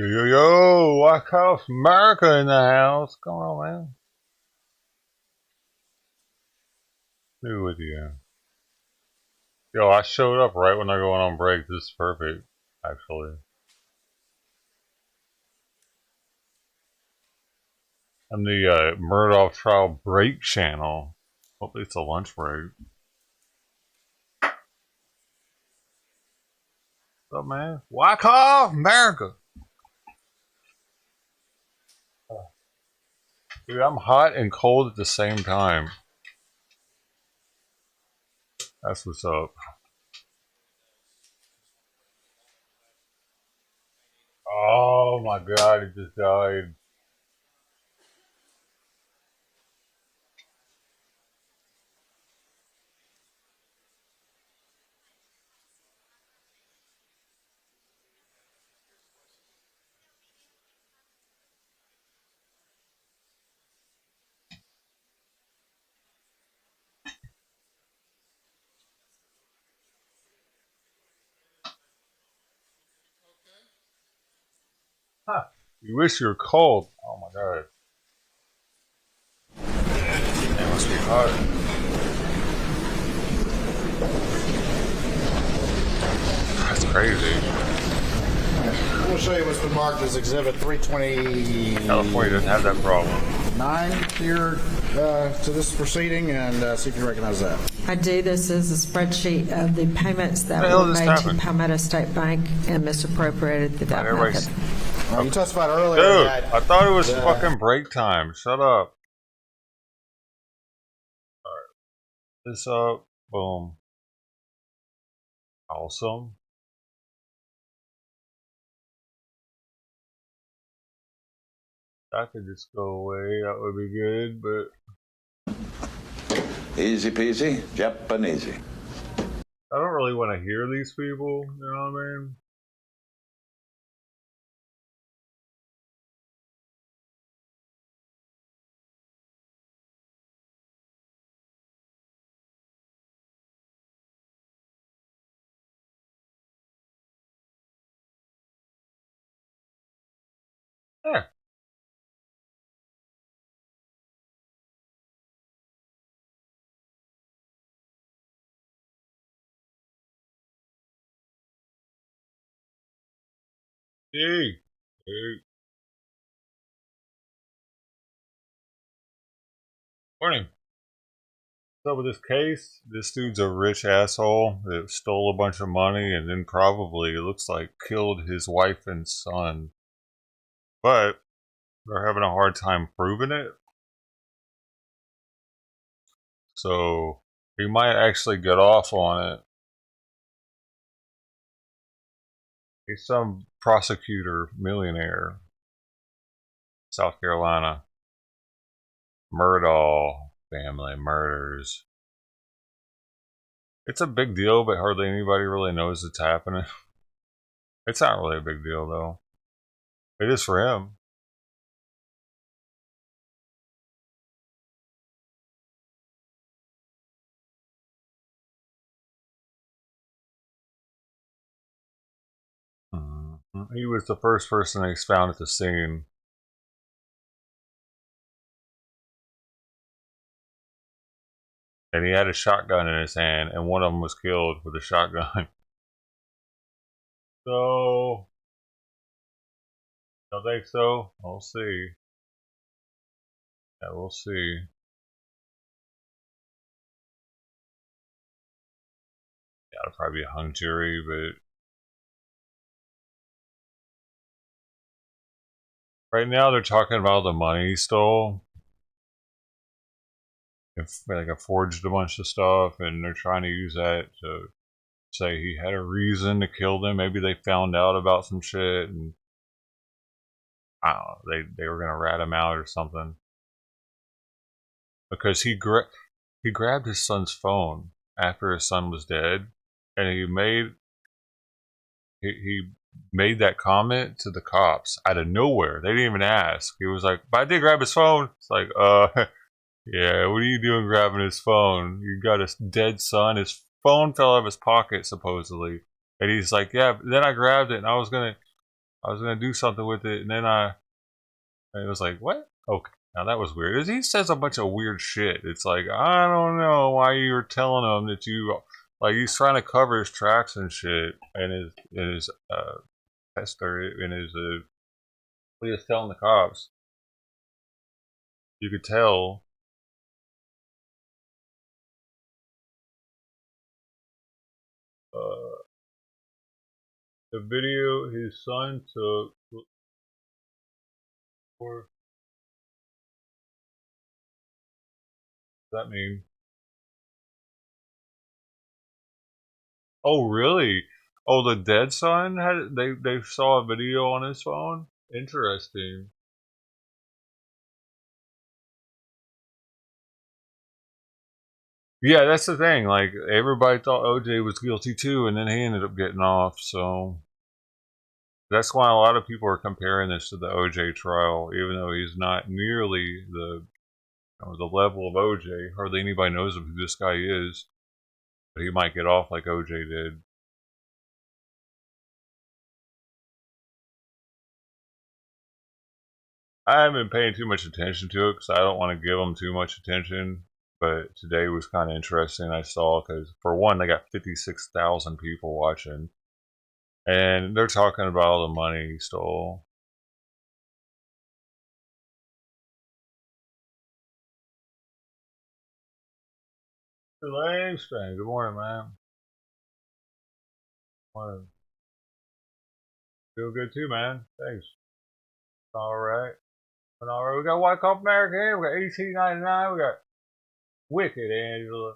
Yo, yo, yo, White House America in the house. What's going on, man? Who with you? Yo, I showed up right when I go on break. This is perfect, actually. I'm the Murdaugh trial break channel. Hopefully it's a lunch break. What's up, man? White House America. Dude, I'm hot and cold at the same time. That's what's up. Oh my god, he just died. Huh. You wish you were cold. Oh my god. It must be hot. That's crazy. We'll show you what's been marked as Exhibit 329 California doesn't have that problem. here to this proceeding, and see if you recognize that. I do. This is a spreadsheet of the payments that What the hell were just made to happened? Palmetto State Bank and misappropriated through that Everybody's- method. You testified earlier Dude, that I thought it was fucking break time. Shut up. Alright. This up. Boom. Awesome. That could just go away. That would be good, but Easy peasy, Japanese. I don't really want to hear these people. You know what I mean? Yeah. Hey. Hey. Morning. What's up with this case? This dude's a rich asshole that stole a bunch of money and then probably, it looks like, killed his wife and son. But they're having a hard time proving it. So he might actually get off on it. He's some prosecutor millionaire. South Carolina. Murdaugh family murders. It's a big deal, but hardly anybody really knows it's happening. It's not really a big deal, though. It is for him. He was the first person they found at the scene. And he had a shotgun in his hand, and one of them was killed with a shotgun. So, don't think so? We'll see. Yeah, we'll see. Yeah, it'll probably be a hung jury, but right now they're talking about the money he stole. If like I forged a bunch of stuff, and they're trying to use that to say he had a reason to kill them. Maybe they found out about some shit, and I don't know, they were gonna rat him out or something. Because he grabbed his son's phone after his son was dead, and he made that comment to the cops out of nowhere. They didn't even ask. He was like, "But I did grab his phone." It's like, yeah, what are you doing grabbing his phone? You got his dead son. His phone fell out of his pocket, supposedly. And he's like, yeah, but then I grabbed it and I was going to I was gonna do something with it, and then it was like, what? Okay, now that was weird. He says a bunch of weird shit. It's like, I don't know why you were telling him that you, like, he's trying to cover his tracks and shit, and his tester, and his what he was telling the cops. You could tell. The video his son took. What does that mean? Oh, really? Oh, the dead son had they saw a video on his phone. Interesting. Yeah, that's the thing. Like everybody thought OJ was guilty too, and then he ended up getting off. So that's why a lot of people are comparing this to the OJ trial, even though he's not nearly the level of OJ. Hardly anybody knows who this guy is, but he might get off like OJ did. I haven't been paying too much attention to it because I don't want to give them too much attention. But today was kind of interesting. I saw because for one, they got 56,000 people watching, and they're talking about all the money he stole. Lame Strange. Good morning, man. Morning. Feel good too, man. Thanks. All right. All right. We got White Cup America here. We got 18.99. We got Wicked Angela.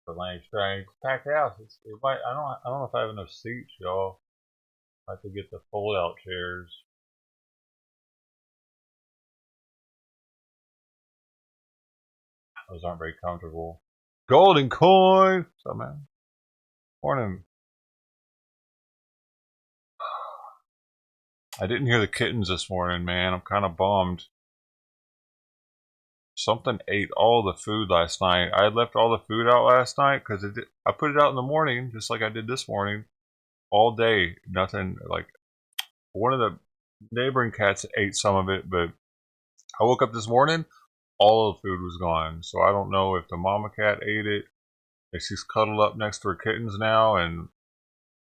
For Lame Strange. Packed house. I don't know if I have enough seats, y'all. I have to get the fold out chairs. Those aren't very comfortable. Golden Coin. What's up, man? Morning. I didn't hear the kittens this morning, man. I'm kind of bummed. Something ate all the food last night. I left all the food out last night because I put it out in the morning, just like I did this morning, all day. Nothing, like, one of the neighboring cats ate some of it, but I woke up this morning, all of the food was gone. So I don't know if the mama cat ate it, if she's cuddled up next to her kittens now, and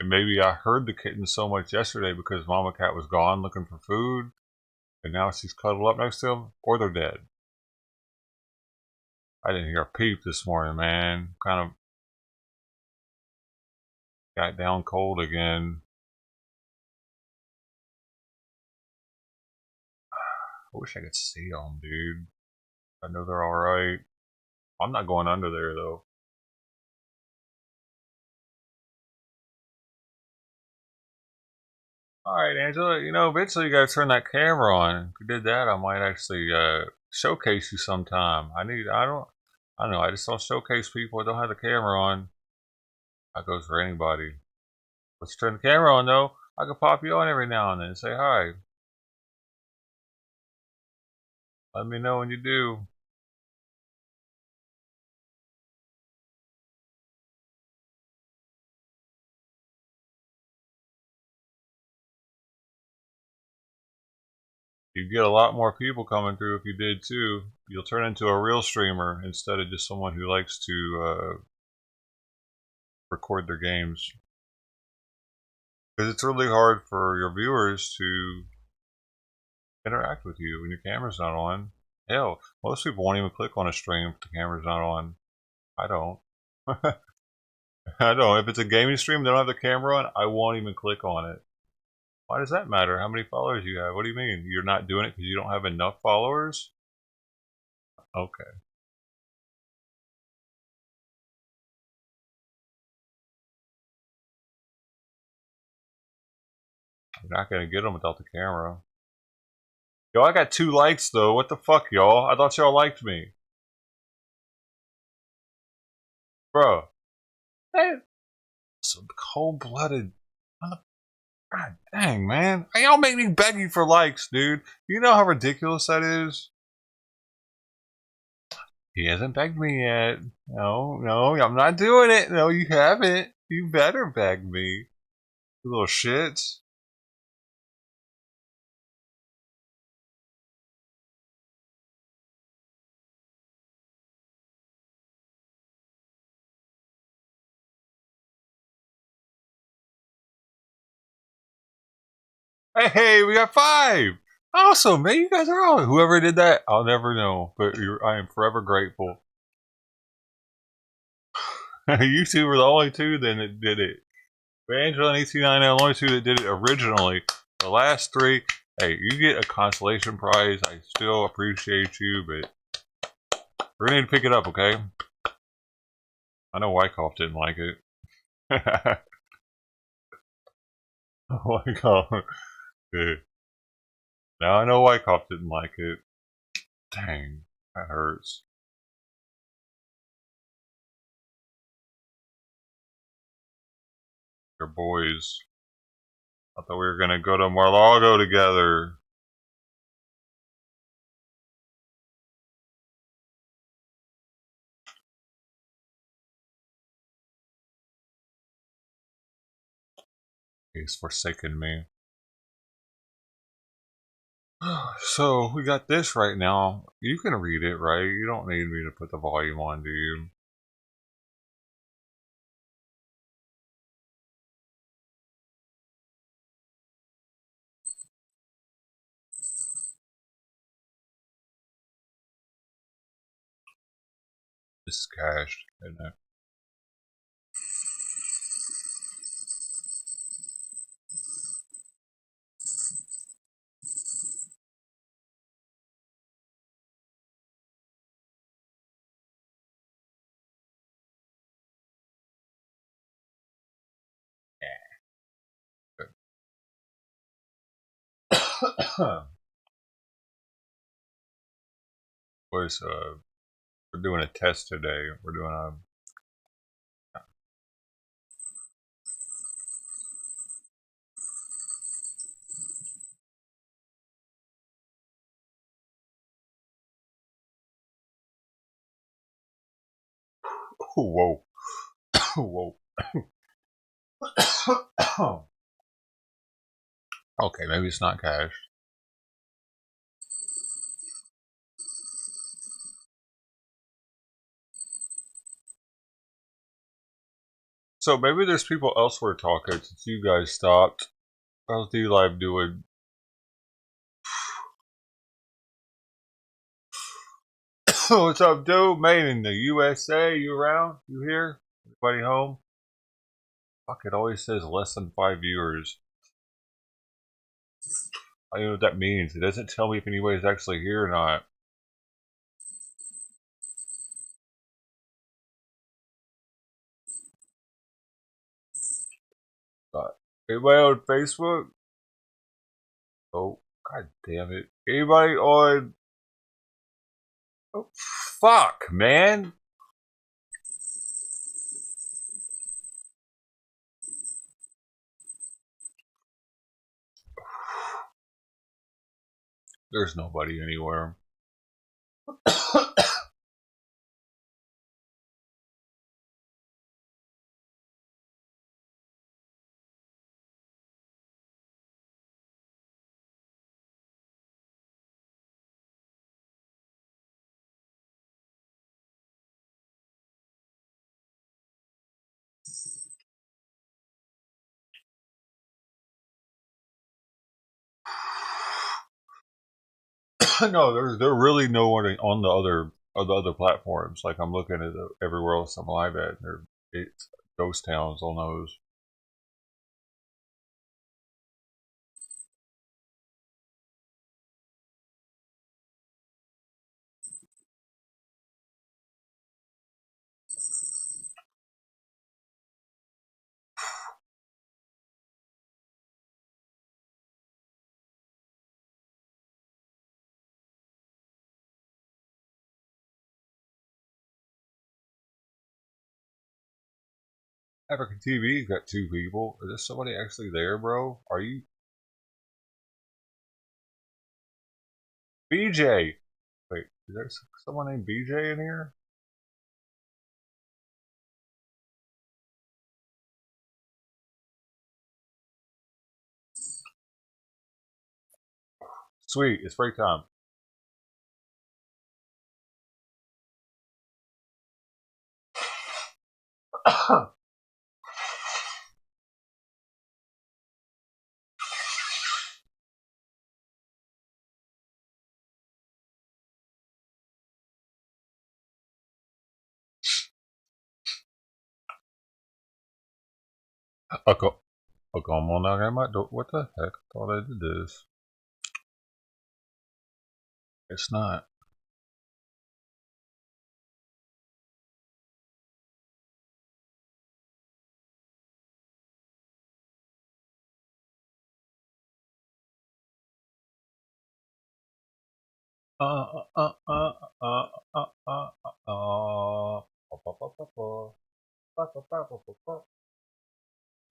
maybe I heard the kittens so much yesterday because mama cat was gone looking for food, and now she's cuddled up next to them, or they're dead. I didn't hear a peep this morning, man. Kind of got down cold again. I wish I could see them, dude. I know they're alright. I'm not going under there, though. Alright, Angela, eventually you gotta turn that camera on. If you did that, I might actually showcase you sometime. I don't know, I just don't showcase people that don't have the camera on. That goes for anybody. Let's turn the camera on, though. I can pop you on every now and then and say hi. Let me know when you do. You'd get a lot more people coming through if you did too. You'll turn into a real streamer instead of just someone who likes to record their games. Because it's really hard for your viewers to interact with you when your camera's not on. Hell, most people won't even click on a stream if the camera's not on. I don't. I don't. If it's a gaming stream, they don't have the camera on, I won't even click on it. Why does that matter? How many followers you have? What do you mean? You're not doing it because you don't have enough followers? Okay. You're not going to get them without the camera. Yo, I got 2 likes though. What the fuck, y'all? I thought y'all liked me. Bro. Hey, some cold-blooded... God dang, man. Y'all make me beg you for likes, dude. You know how ridiculous that is? He hasn't begged me yet. No, I'm not doing it. No, you haven't. You better beg me. You little shits. Hey, we got 5. Awesome, man. You guys are all. Whoever did that, I'll never know. But I am forever grateful. You two were the only 2 then that did it. Angela and EC9 are the only 2 that did it originally. The last 3, hey, you get a consolation prize. I still appreciate you, but we're gonna need to pick it up, okay? I know Wyckoff didn't like it. Wyckoff. Now I know Wyckoff didn't like it. Dang, that hurts. Your boys. I thought we were gonna go to Mar-a-Lago together. He's forsaken me. So we got this right now. You can read it, right? You don't need me to put the volume on, do you? This is cached, isn't it? Boys, we're doing a test today. We're doing a whoa. Whoa. Okay, maybe it's not cash. So maybe there's people elsewhere talking since you guys stopped. How's D-Live doing? What's up, dude? Made in the USA. You around? You here? Anybody home? Fuck, it always says less than 5 viewers. I don't know what that means. It doesn't tell me if anybody's actually here or not. But anybody on Facebook? Oh, god damn it. Anybody on... Oh, fuck, man. There's nobody anywhere. No, there's really no one on the other platforms. Like I'm looking at everywhere else I'm live at. It's ghost towns on those. African TV's got 2 people. Is there somebody actually there, bro? Are you BJ? Wait, is there someone named BJ in here? Sweet, it's break time. Come on now, what the heck? I thought I did this. It's not.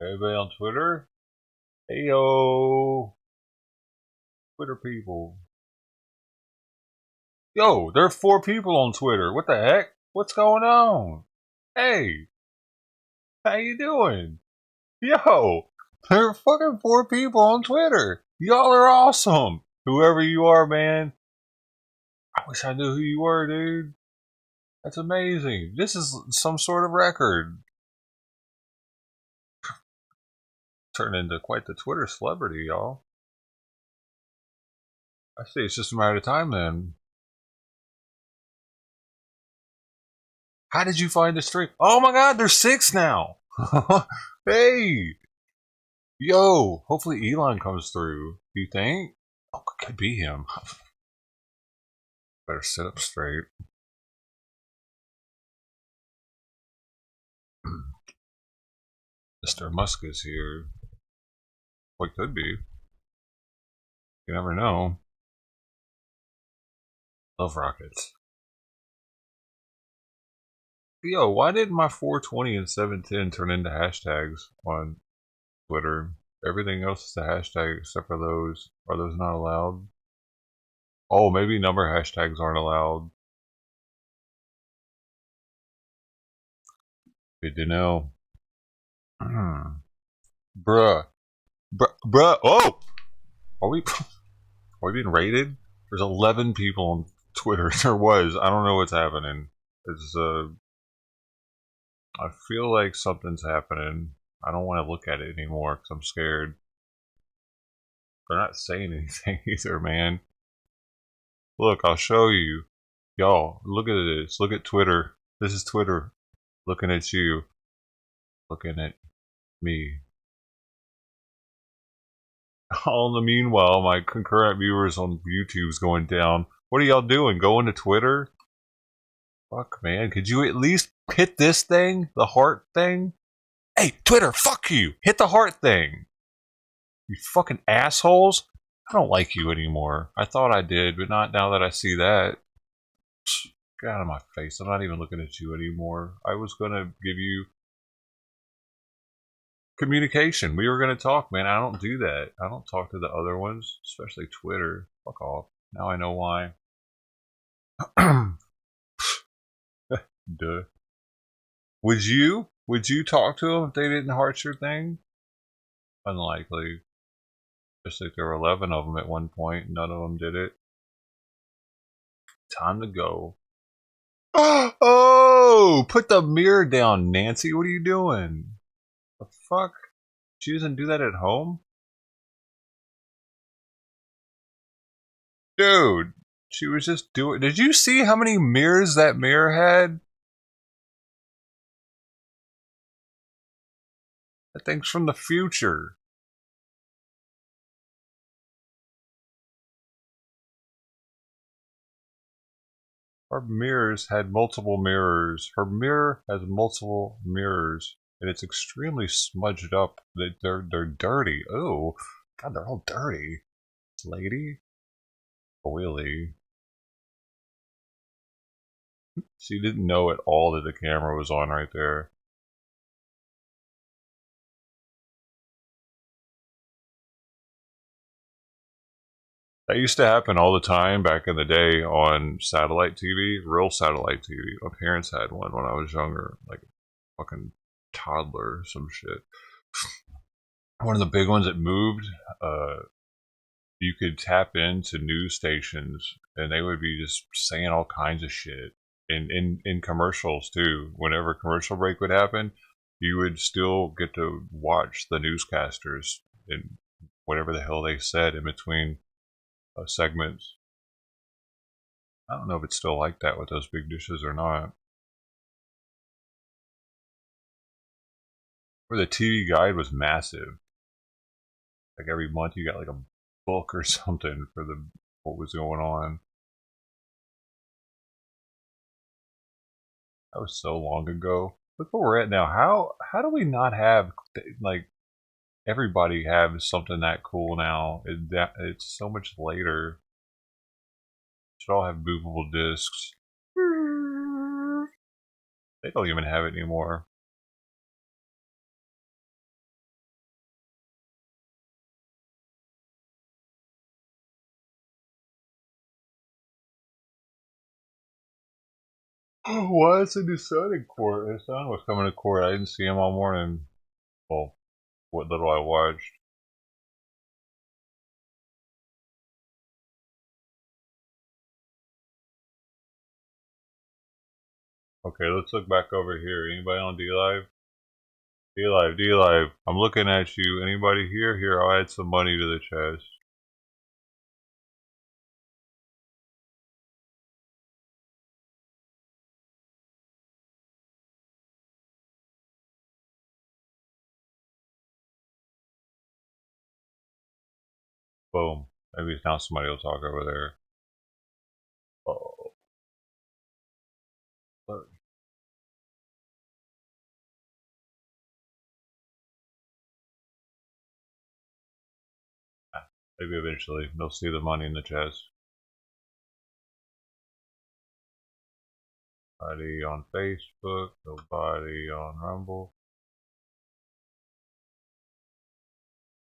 Everybody on Twitter? Hey yo, Twitter people. Yo, there are 4 people on Twitter. What the heck? What's going on? Hey, how you doing? Yo, there are fucking 4 people on Twitter. Y'all are awesome. Whoever you are, man. I wish I knew who you were, dude. That's amazing. This is some sort of record. Turned into quite the Twitter celebrity, y'all. I see it's just a matter of time then. How did you find the streak? Oh my god, there's 6 now. Hey. Yo, hopefully Elon comes through. Do you think? Oh, it could be him. Better sit up straight. Mr. Musk is here. Well, it could be. You never know. Love rockets. Yo, why didn't my 420 and 710 turn into hashtags on Twitter? Everything else is a hashtag except for those. Are those not allowed? Oh, maybe number hashtags aren't allowed. Good to know. Bruh. Oh! Are we being raided? There's 11 people on Twitter. There was. I don't know what's happening. It's, I feel like something's happening. I don't want to look at it anymore because I'm scared. They're not saying anything either, man. Look, I'll show you. Y'all, look at this. Look at Twitter. This is Twitter. Looking at you. Looking at me. All in the meanwhile, my concurrent viewers on YouTube's going down. What are y'all doing? Going to Twitter? Fuck, man. Could you at least hit this thing? The heart thing? Hey, Twitter, fuck you! Hit the heart thing! You fucking assholes! I don't like you anymore. I thought I did, but not now that I see that. Get out of my face. I'm not even looking at you anymore. I was gonna give you communication. We were gonna talk, man. I don't do that. I don't talk to the other ones, especially Twitter. Fuck off. Now I know why. Duh. Would you talk to them if they didn't heart your thing? Unlikely. Just like there were 11 of them at one point. None of them did it. Time to go. Oh! Put the mirror down, Nancy. What are you doing? The fuck? She doesn't do that at home? Dude, she was just doing... Did you see how many mirrors that mirror had? That thing's from the future. Her mirrors had multiple mirrors. Her mirror has multiple mirrors, and it's extremely smudged up. They're dirty. Oh, God, they're all dirty. Lady? Oily. She didn't know at all that the camera was on right there. That used to happen all the time back in the day on satellite TV, real satellite TV. My parents had one when I was younger, like a fucking toddler or some shit. One of the big ones that moved, you could tap into news stations and they would be just saying all kinds of shit. In commercials too. Whenever commercial break would happen, you would still get to watch the newscasters and whatever the hell they said in between segments. I don't know if it's still like that with those big dishes or not. Where the TV guide was massive. Like every month you got like a book or something for the what was going on. That was so long ago. Look where we're at now. How do we not have like everybody have something that cool now? It's so much later. Should all have movable discs. They don't even have it anymore. Why is the new son in court? His son was coming to court. I didn't see him all morning. Well, what little I watched. Okay, let's look back over here. Anybody on D-Live? D-Live, D-Live. I'm looking at you. Anybody here? Here, I'll add some money to the chest. Boom. Maybe now somebody will talk over there. Oh. Maybe eventually they'll see the money in the chest. Nobody on Facebook, nobody on Rumble.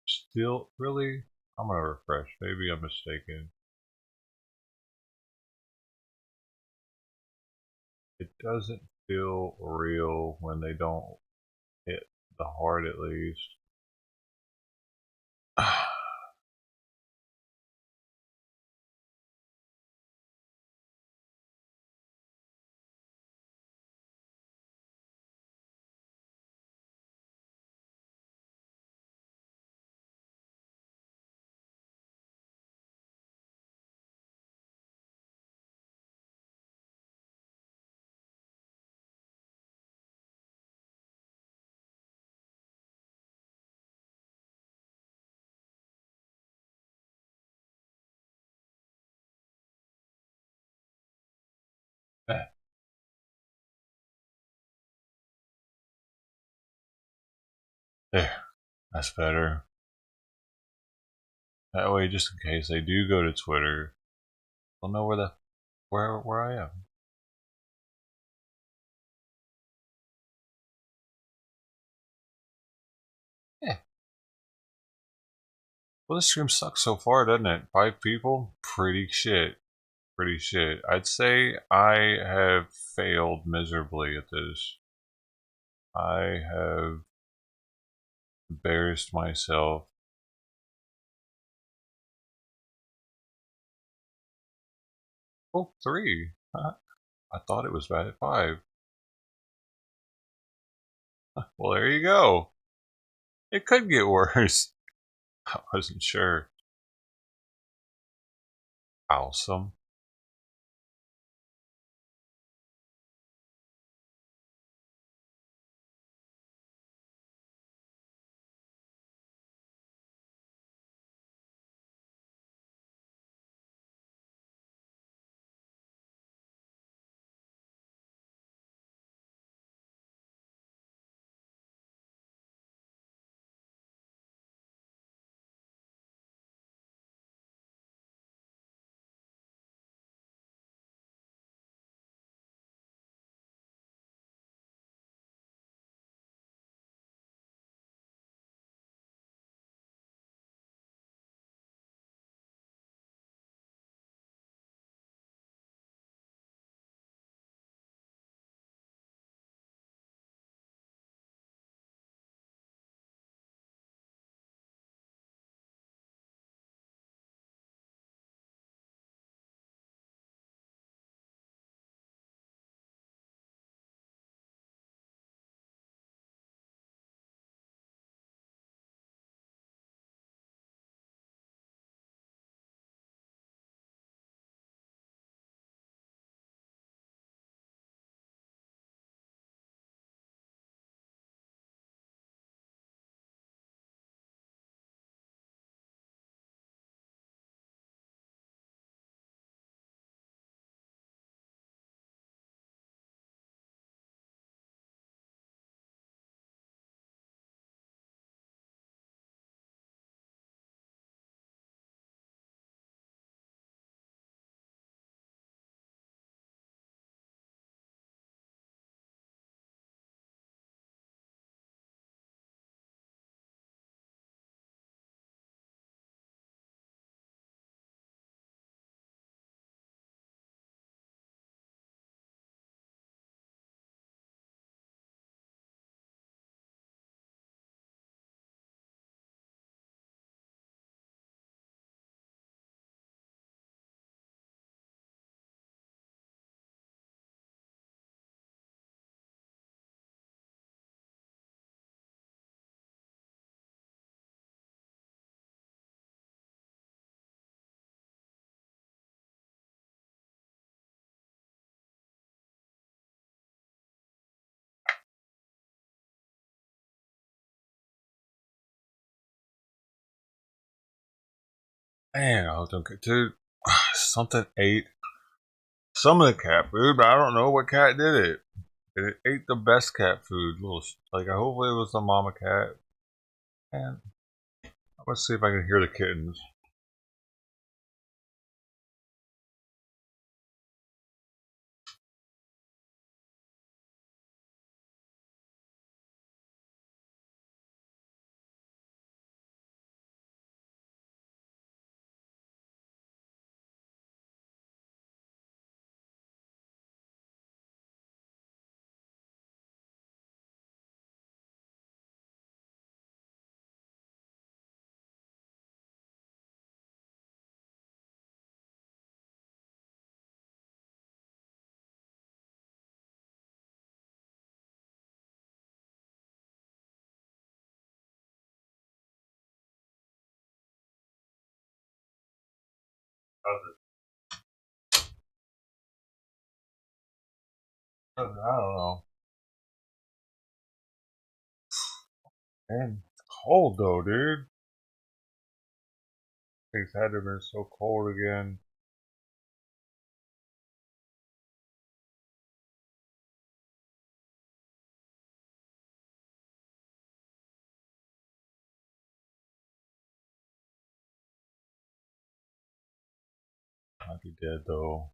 Still, really? I'm gonna refresh. Maybe I'm mistaken. It doesn't feel real when they don't hit the heart, at least. There, that's better. That way, just in case they do go to Twitter, they'll know where I am. Yeah. Well, this stream sucks so far, doesn't it? 5 people? Pretty shit. Pretty shit. I'd say I have failed miserably at this. I have embarrassed myself. Oh, 3. Huh? I thought it was bad at 5. Well, there you go. It could get worse. I wasn't sure. Awesome. Man, I don't get, dude. Something ate some of the cat food, but I don't know what cat did it. It ate the best cat food. Little, like, hopefully it was the mama cat. And let's see if I can hear the kittens. I don't know. Man, it's cold though, dude. Things had to have been so cold again. Might be dead though.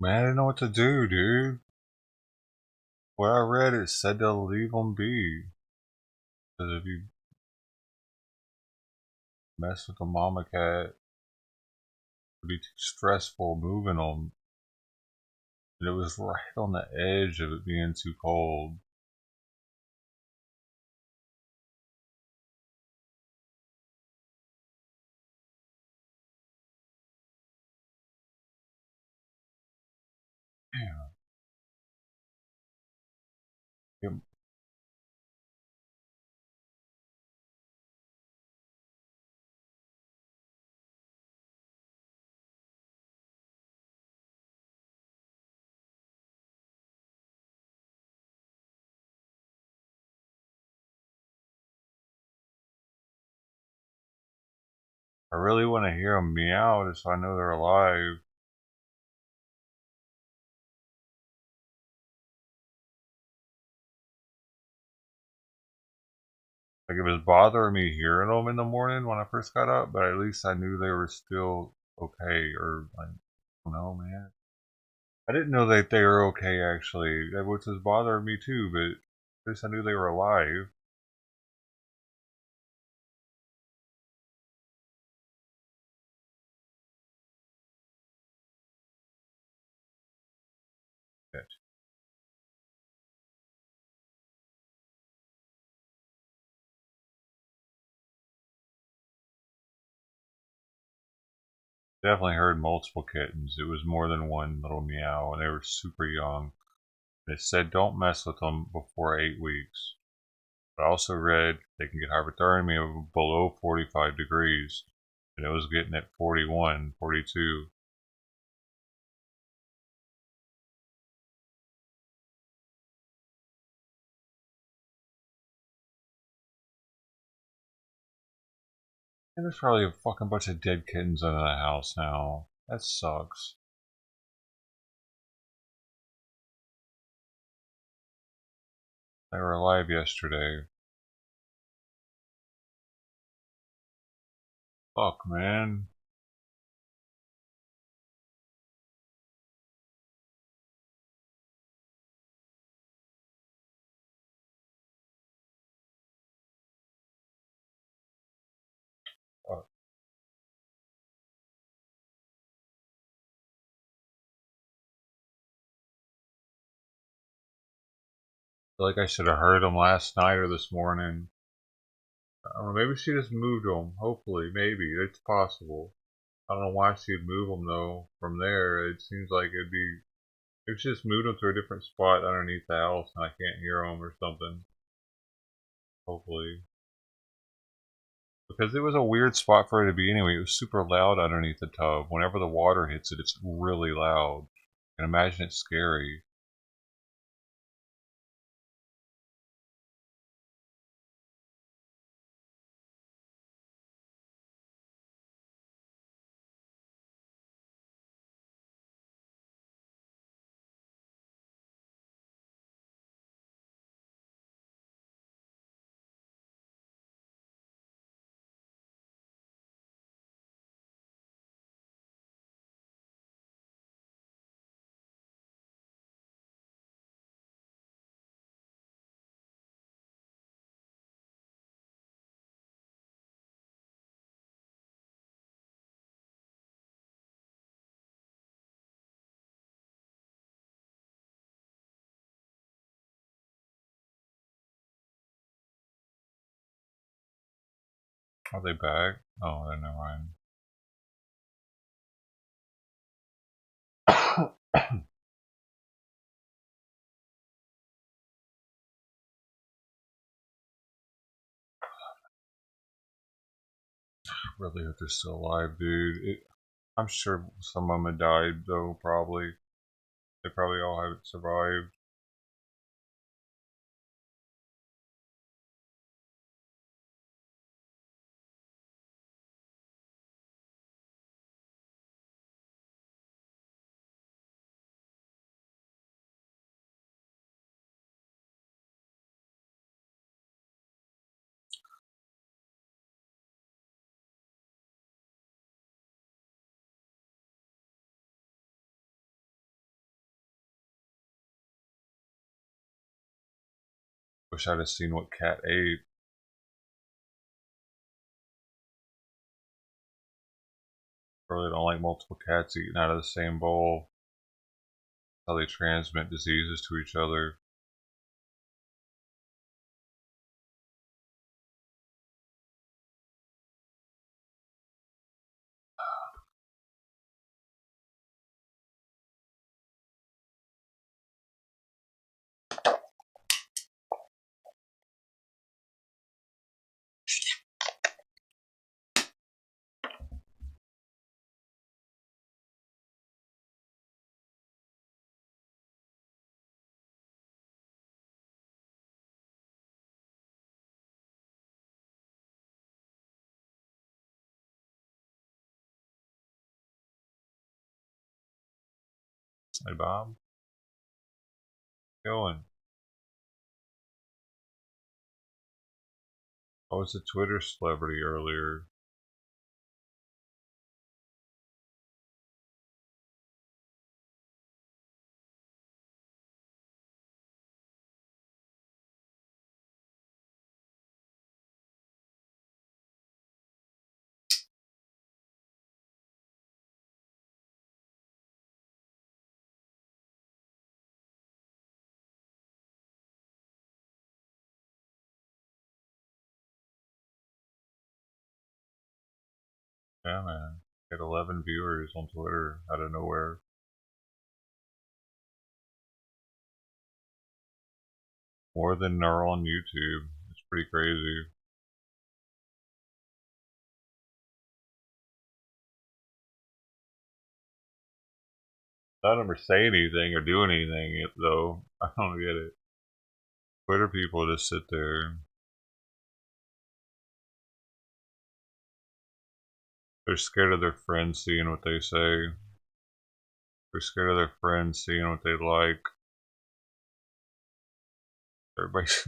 Man, I didn't know what to do, dude. What I read, it said to leave them be. Because if you mess with the mama cat, it'd be too stressful moving them. And it was right on the edge of it being too cold. Damn. Yep. I really want to hear them meow just so I know they're alive. Like, it was bothering me hearing them in the morning when I first got up, but at least I knew they were still okay. Or, like, I don't know, man. I didn't know that they were okay, actually, which was bothering me too, but at least I knew they were alive. Definitely heard multiple kittens. It was more than one little meow, and they were super young. They said don't mess with them before 8 weeks. But I also read they can get hypothermia of below 45 degrees, and it was getting at 41, 42. And there's probably a fucking bunch of dead kittens under the house now. That sucks. They were alive yesterday. Fuck, man. Fuck. I feel like I should have heard them last night or this morning. I don't know, maybe she just moved them. Hopefully, maybe. It's possible. I don't know why she'd move them, though, from there. It seems like it'd be... If she just moved them to a different spot underneath the house and I can't hear them or something. Hopefully. Because it was a weird spot for her to be anyway. It was super loud underneath the tub. Whenever the water hits it, it's really loud. And imagine it's scary. Are they back? Oh, then never mind. Really hope they're still alive, dude. I'm sure some of them had died, though, probably. They probably all haven't survived. Wish I'd have seen what Cat ate. Really don't like multiple cats eating out of the same bowl. How they transmit diseases to each other. Hey, Bob. Going. I was a Twitter celebrity earlier. Yeah, man. Had 11 viewers on Twitter out of nowhere. More than are on YouTube. It's pretty crazy. I don't ever say anything or do anything, though. I don't get it. Twitter people just sit there. They're scared of their friends seeing what they say. They're scared of their friends seeing what they like. Everybody's,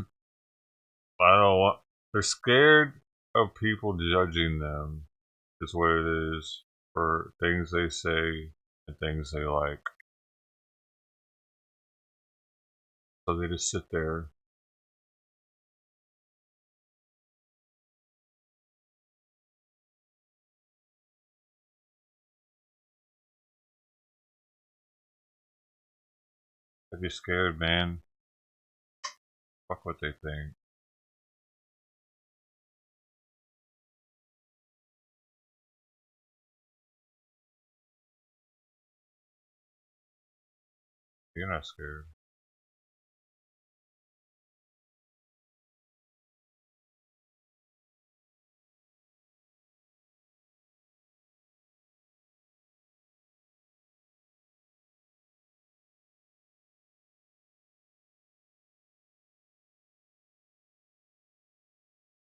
I don't know what, they're scared of people judging them, is what it is, for things they say and things they like. So they just sit there. I'd be scared, man. Fuck what they think. You're not scared.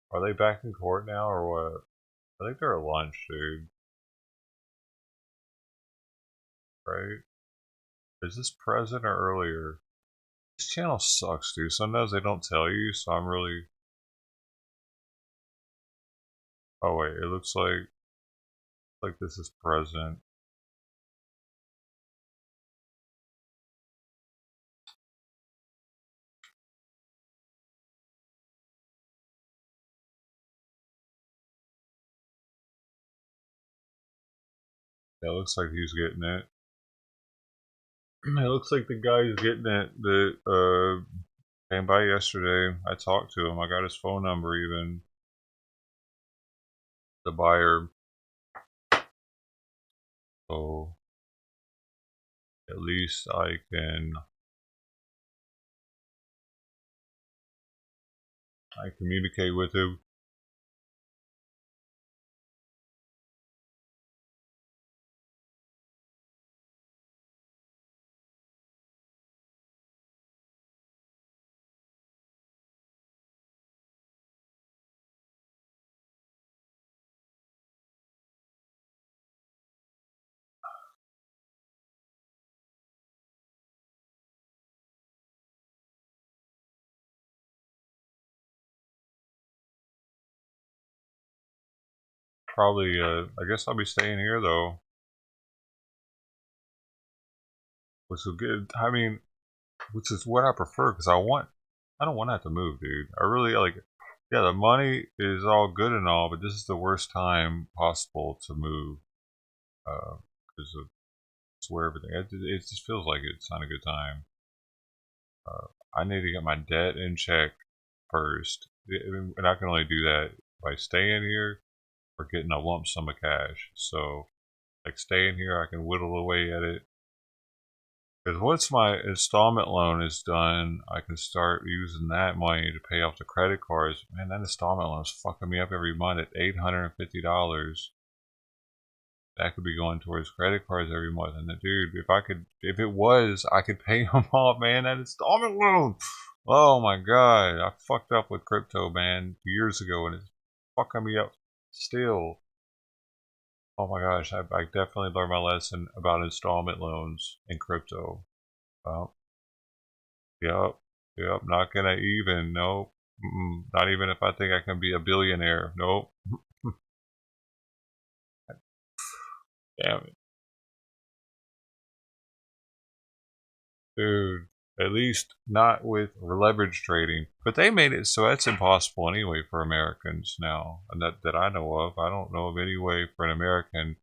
Are they back in court now or what? I think they're at lunch, dude. Right? Is this present or earlier? This channel sucks, dude. Sometimes they don't tell you, so I'm really... Oh wait, it looks like this is present. Yeah, it looks like he's getting it. It looks like the guy's getting it that came by yesterday. I talked to him. I got his phone number even. The buyer. So at least I can communicate with him. Probably, I guess I'll be staying here though. Which is good. I mean, which is what I prefer because I don't want to have to move, dude. I really like, yeah, the money is all good and all, but this is the worst time possible to move because of where everything. It just feels like it's not a good time. I need to get my debt in check first, and I can only do that by staying here or getting a lump sum of cash. So, like staying here, I can whittle away at it. Because once my installment loan is done, I can start using that money to pay off the credit cards. Man, that installment loan is fucking me up every month at $850. That could be going towards credit cards every month. And dude, if it was, I could pay them off, man. That installment loan. Oh my god, I fucked up with crypto, man, years ago, and it's fucking me up still. Oh my gosh, I definitely learned my lesson about installment loans in crypto. Well, yep, not gonna even, nope. Not even if I think I can be a billionaire, nope. Damn it. Dude, at least not with leverage trading. But they made it so that's impossible anyway for Americans now, and that I know of. I don't know of any way for an American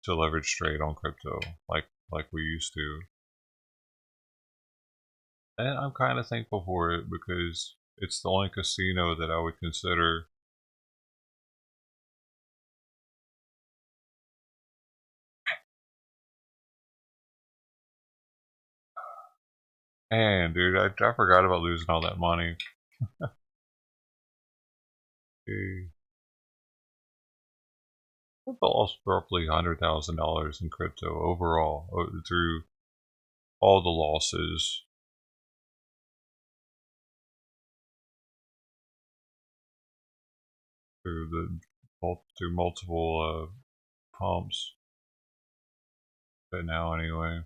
to leverage trade on crypto like we used to. And I'm kind of thankful for it because it's the only casino that I would consider. Man, dude, I forgot about losing all that money. I've lost roughly $100,000 in crypto overall through all the losses. Through multiple pumps. But now anyway.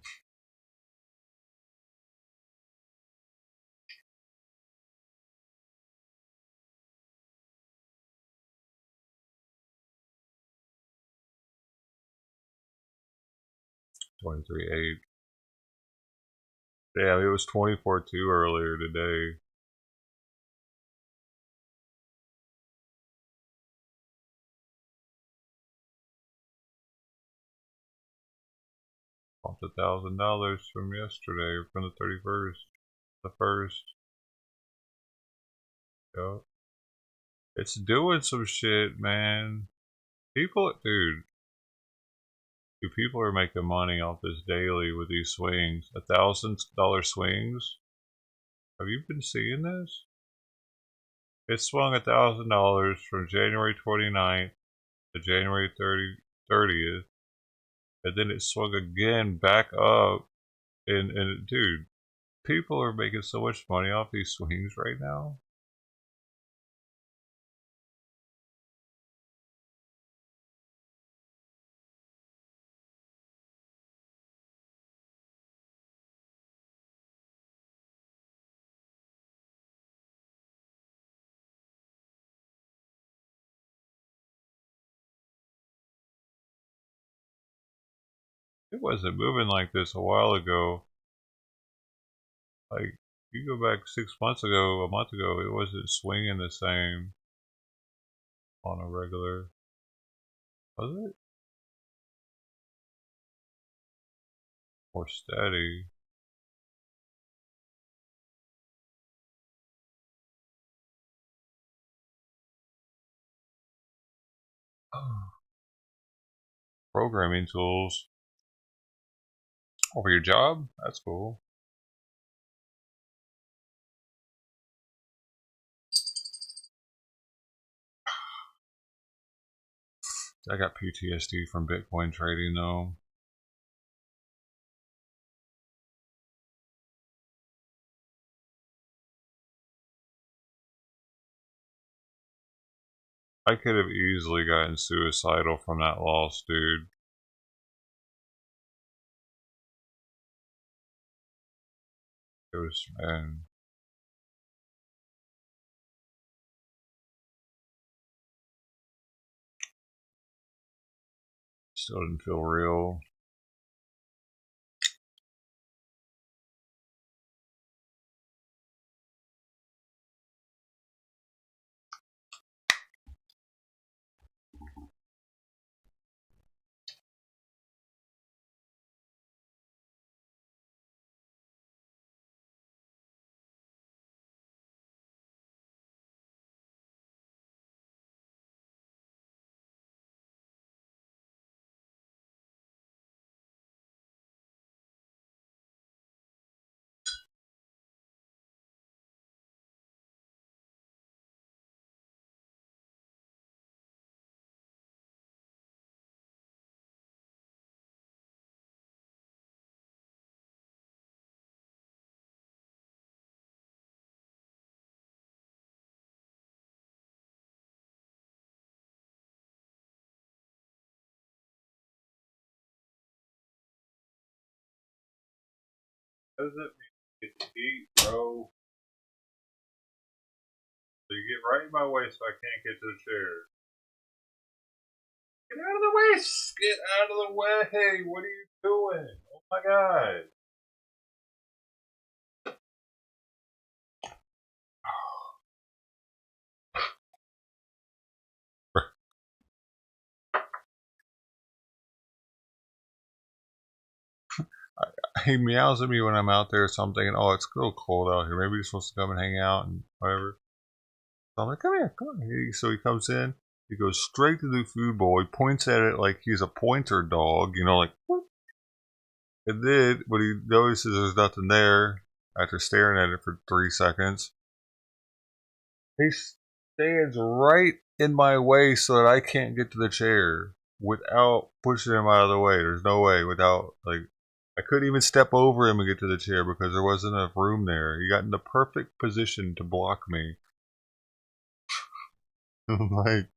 23.8. Damn, it was 24.2 earlier today. Bumped $1,000 from yesterday, from the 31st, the 1st. Yep. It's doing some shit, man. People, dude, people are making money off this daily with these swings. $1,000 swings. Have you been seeing this? It swung $1,000 from January 29th to January 30th, and then it swung again back up. And dude, people are making so much money off these swings right now. It wasn't moving like this a while ago. Like, you go back 6 months ago, a month ago, it wasn't swinging the same on a regular. Was it? More steady. Programming tools. Over your job? That's cool. I got PTSD from Bitcoin trading though. I could have easily gotten suicidal from that loss, dude. It was, man. Still didn't feel real. What does it mean to get to eat, bro? So you get right in my way so I can't get to the chair. Get out of the way! Get out of the way! What are you doing? Oh my god. He meows at me when I'm out there, so I'm thinking, oh, it's real cold out here. Maybe he's supposed to come and hang out and whatever. So I'm like, come here, come on. So he comes in, he goes straight to the food bowl. He points at it like he's a pointer dog, you know, like, what? And then when he notices there's nothing there, after staring at it for 3 seconds, he stands right in my way so that I can't get to the chair without pushing him out of the way. There's no way without, like, I couldn't even step over him and get to the chair because there wasn't enough room there. He got in the perfect position to block me. Like,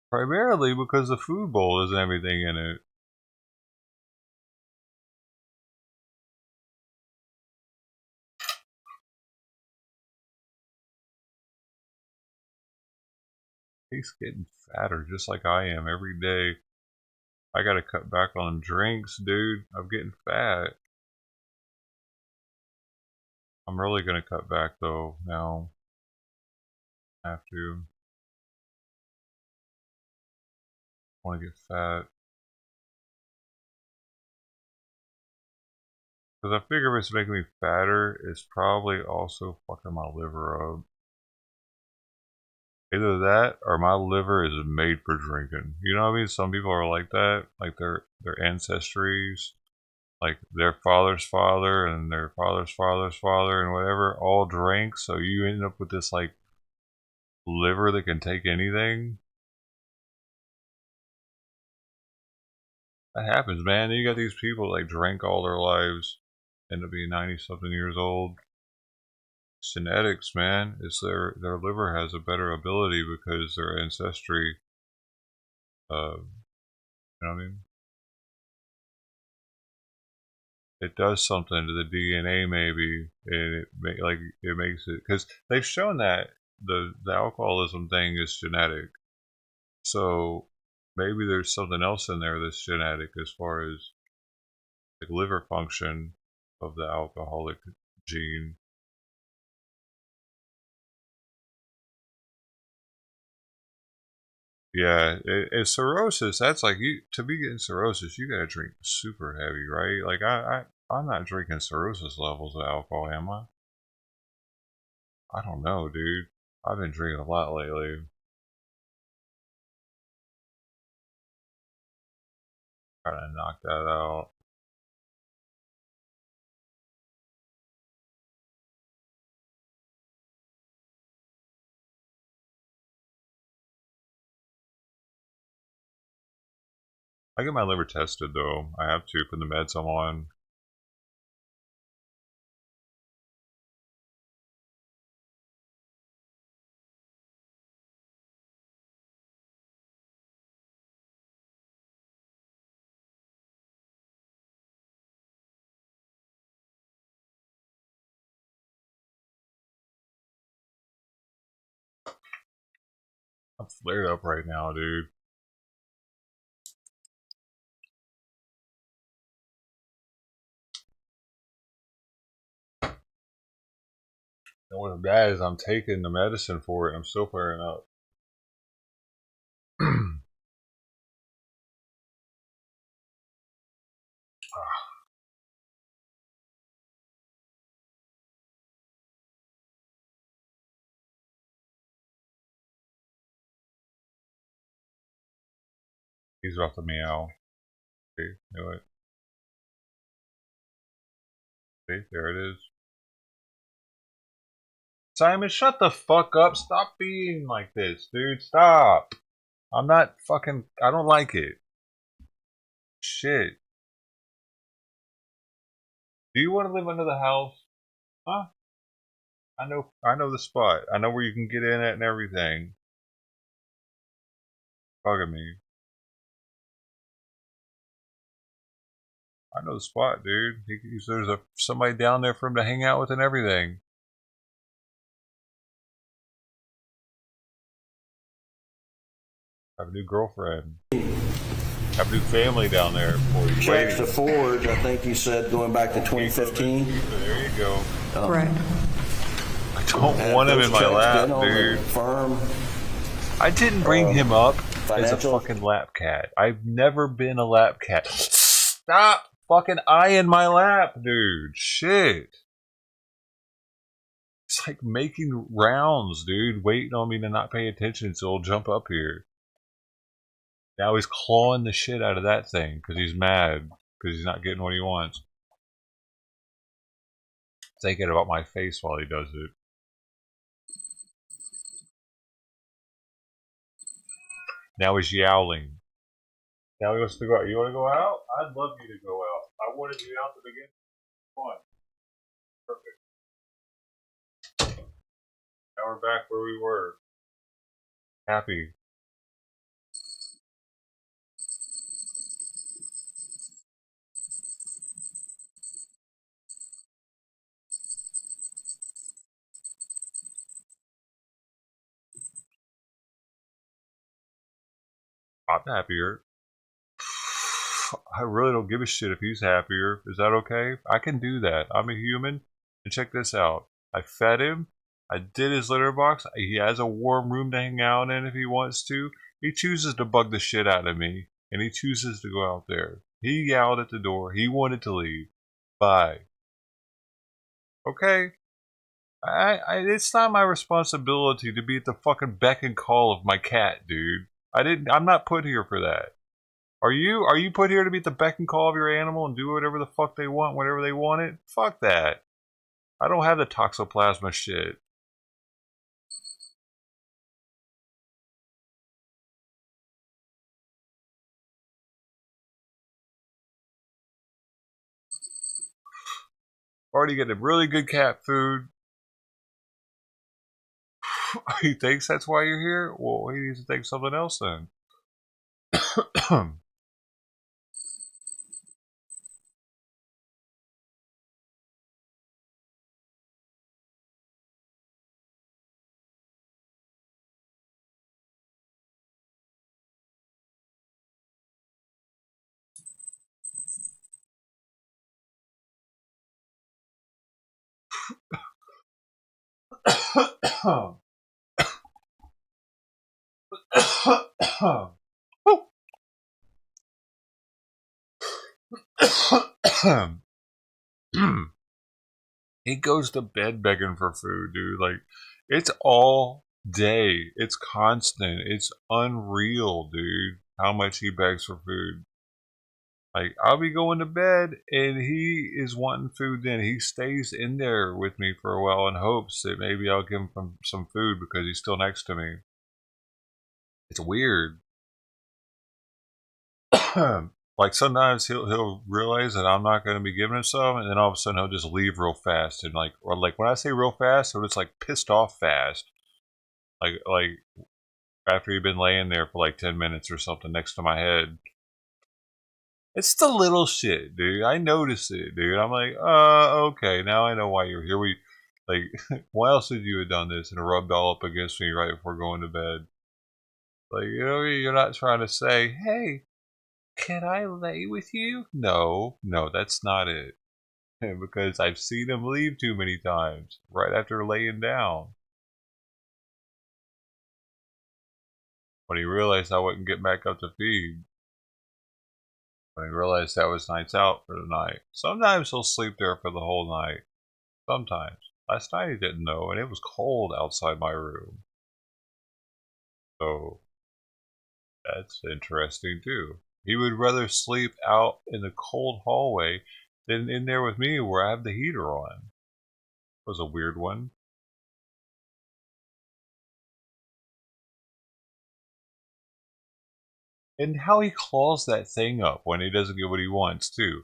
primarily because the food bowl doesn't have anything in it. He's getting fatter just like I am every day. I gotta cut back on drinks, dude. I'm getting fat. I'm really gonna cut back though now. I have to. I want to get fat. Because I figure if it's making me fatter, it's probably also fucking my liver up. Either that or my liver is made for drinking. You know what I mean? Some people are like that. Like their ancestries. Like their father's father and their father's father's father and whatever all drank. So you end up with this like liver that can take anything. That happens, man. Then you got these people like drank all their lives, end up being 90 something years old. It's genetics, man. It's their liver has a better ability because their ancestry. You know what I mean? It does something to the DNA maybe, and it makes it because they've shown that the alcoholism thing is genetic. So maybe there's something else in there that's genetic as far as the liver function of the alcoholic gene. Yeah, it's cirrhosis. That's like to be getting cirrhosis, you gotta drink super heavy, right? Like I'm not drinking cirrhosis levels of alcohol, am I? I don't know, dude. I've been drinking a lot lately. Trying to knock that out. I get my liver tested though. I have to for the meds I'm on. I'm flared up right now, dude. And what's bad is I'm taking the medicine for it. I'm still flaring up. He's about to meow. See, knew it. See, there it is. Simon, shut the fuck up. Stop being like this, dude. Stop. I'm not fucking. I don't like it. Shit. Do you want to live under the house? Huh? I know the spot. I know where you can get in at and everything. Fucking me. I know the spot, dude. There's somebody down there for him to hang out with and everything. Have a new girlfriend. Have a new family down there for you. Checks to Ford, I think you said going back to 2015. There you go. Correct. I don't want him in my lap, dude. Firm. I didn't bring him up as a financial- fucking lap cat. I've never been a lap cat. Stop fucking eyeing my lap, dude. Shit. It's like making rounds, dude, waiting on me to not pay attention so he'll jump up here. Now he's clawing the shit out of that thing because he's mad because he's not getting what he wants. Thinking about my face while he does it. Now he's yowling. Now he wants to go out. You want to go out? I'd love you to go out. I wanted you out to begin. Come on. Perfect. Now we're back where we were. Happy. I'm happier. I really don't give a shit if he's happier. Is that okay? I can do that. I'm a human. And check this out. I fed him. I did his litter box. He has a warm room to hang out in if he wants to. He chooses to bug the shit out of me. And he chooses to go out there. He yelled at the door. He wanted to leave. Bye. Okay? It's not my responsibility to be at the fucking beck and call of my cat, dude. I'm not put here for that. Are you? Are you put here to be at the beck and call of your animal and do whatever the fuck they want, whenever they want it? Fuck that. I don't have the toxoplasma shit. Already getting really good cat food. He thinks that's why you're here? Well, he needs to think something else then. He goes to bed begging for food, dude. Like, it's all day. It's constant. It's unreal, dude, how much he begs for food. Like, I'll be going to bed, and he is wanting food then. He stays in there with me for a while in hopes that maybe I'll give him some food because he's still next to me. It's weird. Like, sometimes he'll realize that I'm not going to be giving him some, and then all of a sudden he'll just leave real fast. And like, or like when I say real fast, he'll just like pissed off fast. Like after he'd been laying there for like 10 minutes or something next to my head. It's the little shit, dude. I notice it, dude. I'm like, okay, now I know why you're here. Like, why else would you have done this and rubbed all up against me right before going to bed? Like, you know, you're not trying to say, hey, can I lay with you? No, that's not it. Because I've seen him leave too many times right after laying down. When he realized I wouldn't get back up to feed. When he realized that was nights out for the night. Sometimes he'll sleep there for the whole night. Sometimes. Last night he didn't know, and it was cold outside my room. So, that's interesting too. He would rather sleep out in the cold hallway than in there with me where I have the heater on. It was a weird one. And how he claws that thing up when he doesn't get what he wants, too.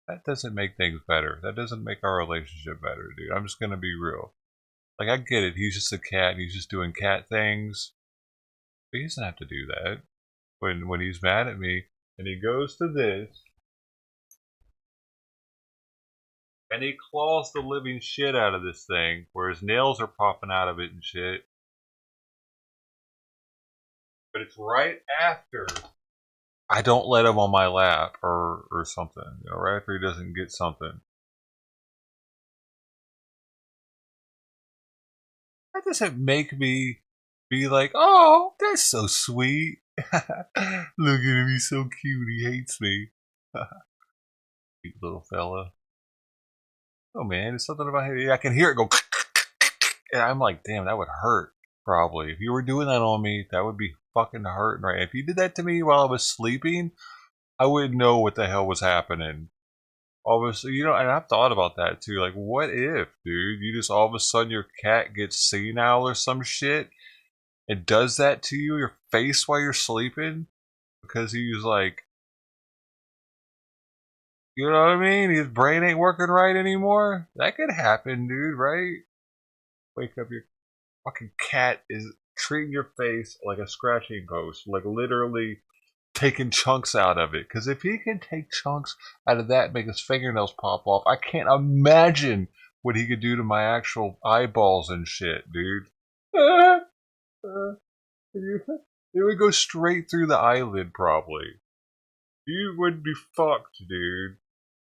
That doesn't make things better. That doesn't make our relationship better, dude. I'm just going to be real. Like, I get it. He's just a cat and he's just doing cat things. But he doesn't have to do that. When he's mad at me and he goes to this and he claws the living shit out of this thing where his nails are popping out of it and shit. But it's right after I don't let him on my lap or something. You know, right after he doesn't get something. That doesn't make me be like, oh, that's so sweet. Look at him, he's so cute, he hates me. Cute little fella. Oh man, there's something about him. I can hear it go. And I'm like, damn, that would hurt. Probably. If you were doing that on me, that would be fucking hurting, right? If you did that to me while I was sleeping, I wouldn't know what the hell was happening. Obviously, you know, and I've thought about that too. Like, what if, dude, you just all of a sudden your cat gets senile or some shit and does that to you, your face while you're sleeping? Because he's like, you know what I mean? His brain ain't working right anymore. That could happen, dude, right? Wake up, your fucking cat is treating your face like a scratching post, like literally taking chunks out of it. Because if he can take chunks out of that and make his fingernails pop off, I can't imagine what he could do to my actual eyeballs and shit, dude. It would go straight through the eyelid, probably. You would be fucked, dude.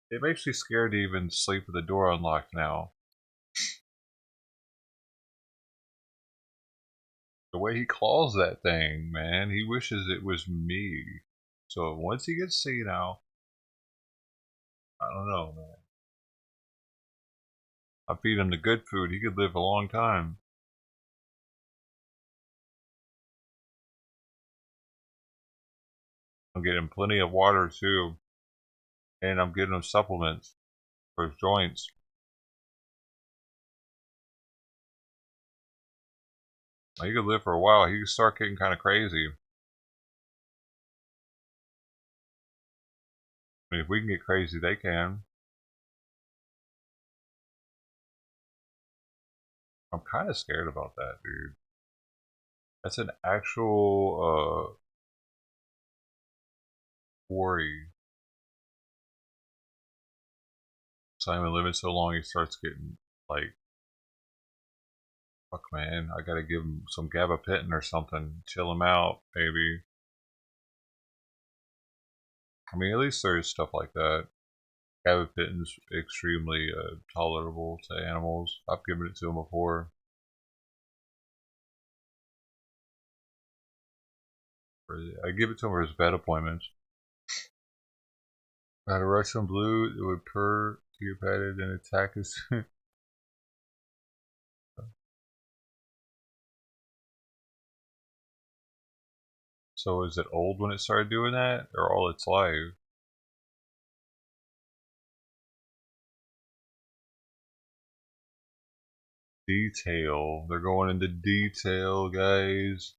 It makes me scared to even sleep with the door unlocked now. The way he claws that thing, man, he wishes it was me. So once he gets senile, I don't know, man. I feed him the good food, he could live a long time. I'm getting plenty of water too. And I'm getting him supplements for his joints. He could live for a while. He could start getting kind of crazy. I mean, if we can get crazy, they can. I'm kind of scared about that, dude. That's an actual worry. Simon living so long, he starts getting like, fuck, man. I gotta give him some gabapentin or something, chill him out, maybe. I mean, at least there's stuff like that. Gabapentin's extremely tolerable to animals. I've given it to them before. I give it to him for his vet appointments. I had a Russian blue that would purr to get petted and attack his. So is it old when it started doing that, or all its life? Detail. They're going into detail, guys.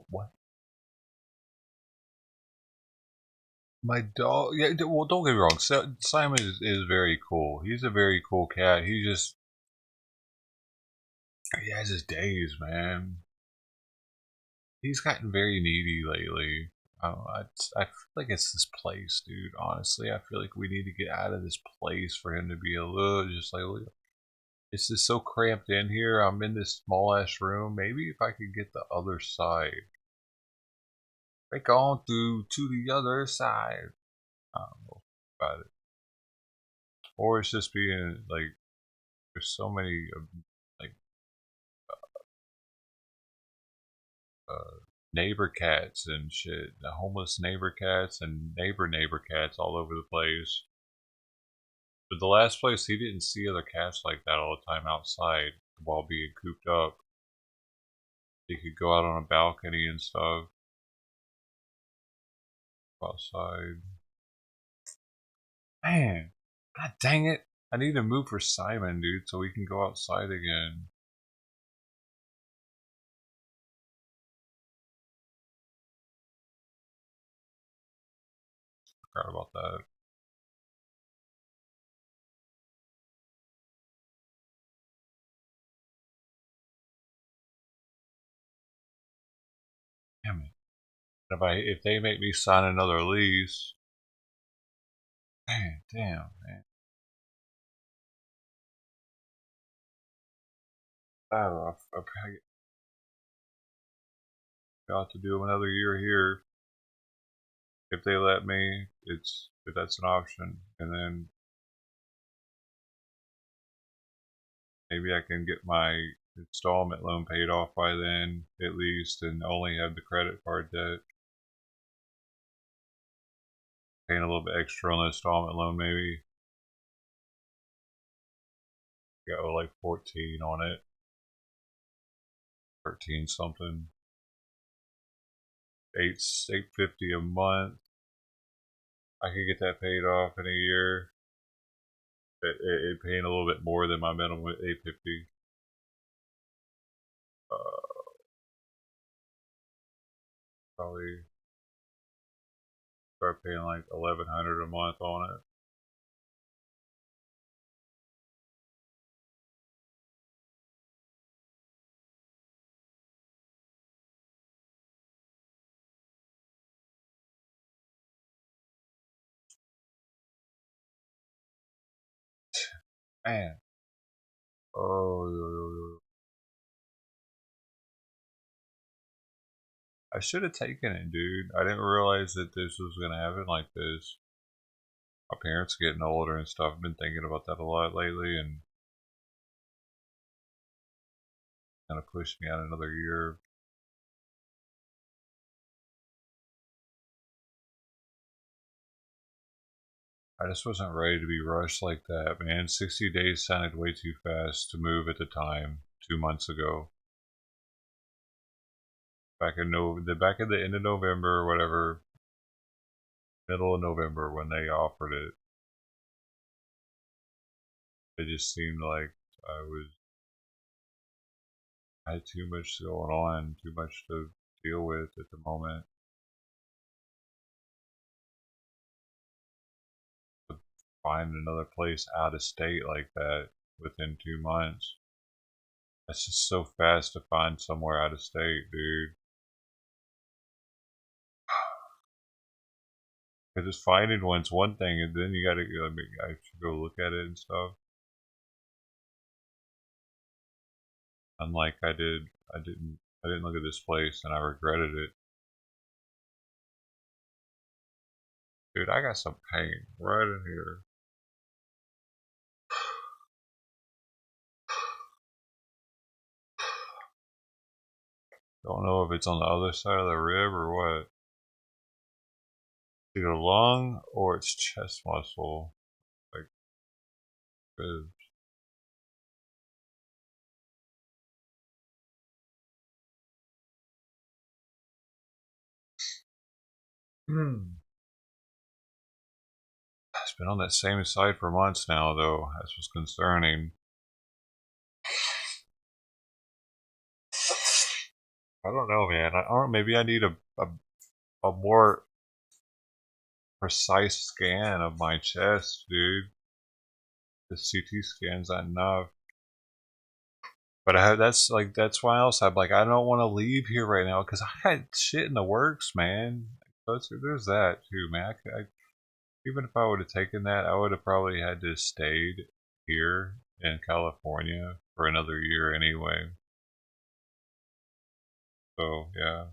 What? My dog. Yeah. Well, don't get me wrong. Simon is very cool. He's a very cool cat. He has his days, man. He's gotten very needy lately. I feel like it's this place, dude. Honestly, I feel like we need to get out of this place for him to be a little, just like, it's just so cramped in here. I'm in this small ass room. Maybe if I could get the other side. Break on through to the other side. I don't know about it. Or it's just being like, there's so many like neighbor cats and shit. The homeless neighbor cats and neighbor cats all over the place. But the last place, he didn't see other cats like that all the time outside while being cooped up. He could go out on a balcony and stuff. Outside. Man, god dang it. I need to move for Simon, dude, so we can go outside again. Forgot about that. Damn it. If they make me sign another lease, damn, man. I probably got to do another year here if they let me. If that's an option, and then maybe I can get my installment loan paid off by then at least, and only have the credit card debt. Paying a little bit extra on the installment loan, maybe. Got like 14 on it. 13 something. 850 a month. I could get that paid off in a year. It paying a little bit more than my minimum at 850. Probably start paying like 1100 a month on it. Man. Oh, I should have taken it, dude. I didn't realize that this was gonna happen like this. My parents are getting older and stuff. I've been thinking about that a lot lately, and kind of pushed me out another year. I just wasn't ready to be rushed like that, man. 60 days sounded way too fast to move at the time, 2 months ago. Back at the end of November or whatever, middle of November when they offered it, it just seemed like I had too much going on, too much to deal with at the moment. To find another place out of state like that within 2 months. That's just so fast to find somewhere out of state, dude. Because just finding one's one thing, and then you gotta I should go look at it and stuff. Unlike I didn't look at this place and I regretted it. Dude, I got some pain right in here. Don't know if it's on the other side of the rib or what. It's either lung or it's chest muscle. Like ribs. It's been on that same side for months now, though. That's what's concerning. I don't know, man. Maybe I need a more precise scan of my chest, dude. The CT scan's not enough. But that's why else I'm like, I don't want to leave here right now because I had shit in the works, man. So there's that too, man. Even if I would have taken that, I would have probably had to stayed here in California for another year anyway. So yeah,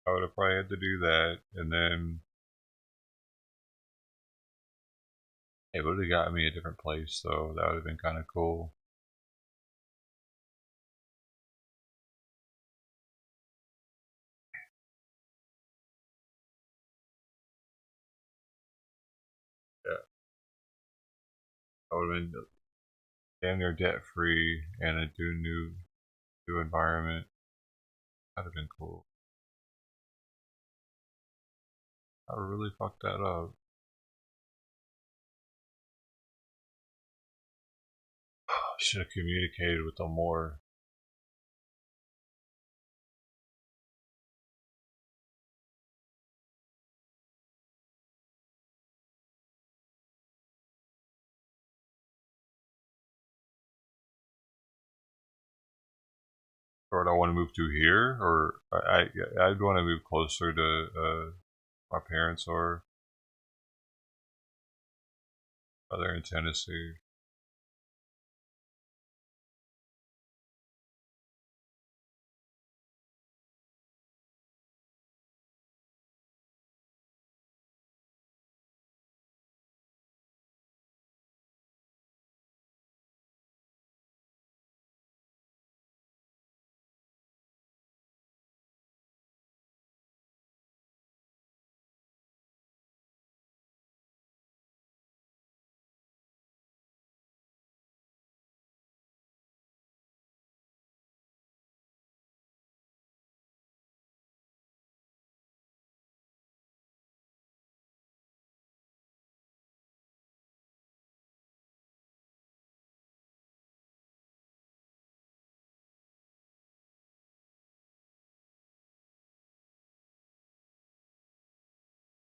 I would have probably had to do that, and then it would have got me a different place. So that would have been kind of cool. Yeah, I would have been damn near debt free and a new environment. That'd have been cool. I really fucked that up. Should have communicated with them more. Or do I want to move to here, or I'd want to move closer to my parents, or they're in Tennessee.